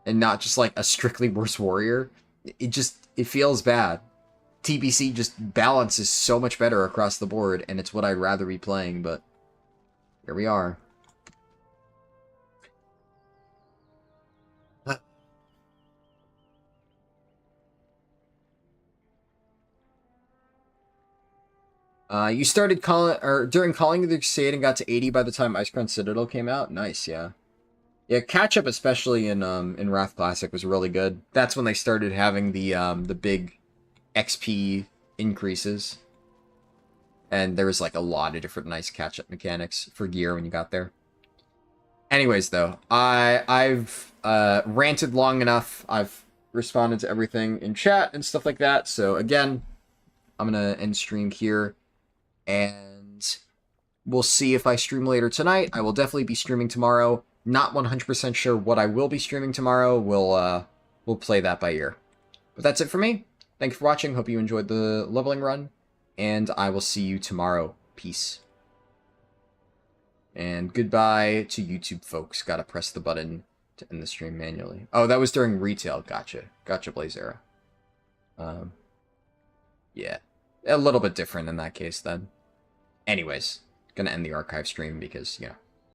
and not just, like, a strictly worse warrior. It feels bad. TBC just balances so much better across the board, and it's what I'd rather be playing, but here we are. You started during Calling of the Crusade and got to 80 by the time Icecrown Citadel came out? Nice, yeah. Yeah, catch-up, especially in Wrath Classic, was really good. That's when they started having the big XP increases. And there was, like, a lot of different nice catch-up mechanics for gear when you got there. Anyways, though, I've ranted long enough. I've responded to everything in chat and stuff like that. So, again, I'm going to end stream here. And we'll see if I stream later tonight. I will definitely be streaming tomorrow. Not 100% sure what I will be streaming tomorrow. We'll play that by ear. But that's it for me. Thank you for watching. Hope you enjoyed the leveling run. And I will see you tomorrow. Peace. And goodbye to YouTube folks. Gotta press the button to end the stream manually. Oh, that was during retail. Gotcha. Gotcha, Blazera. Yeah. A little bit different in that case, then. Anyways. gonna end the archive stream because, you know,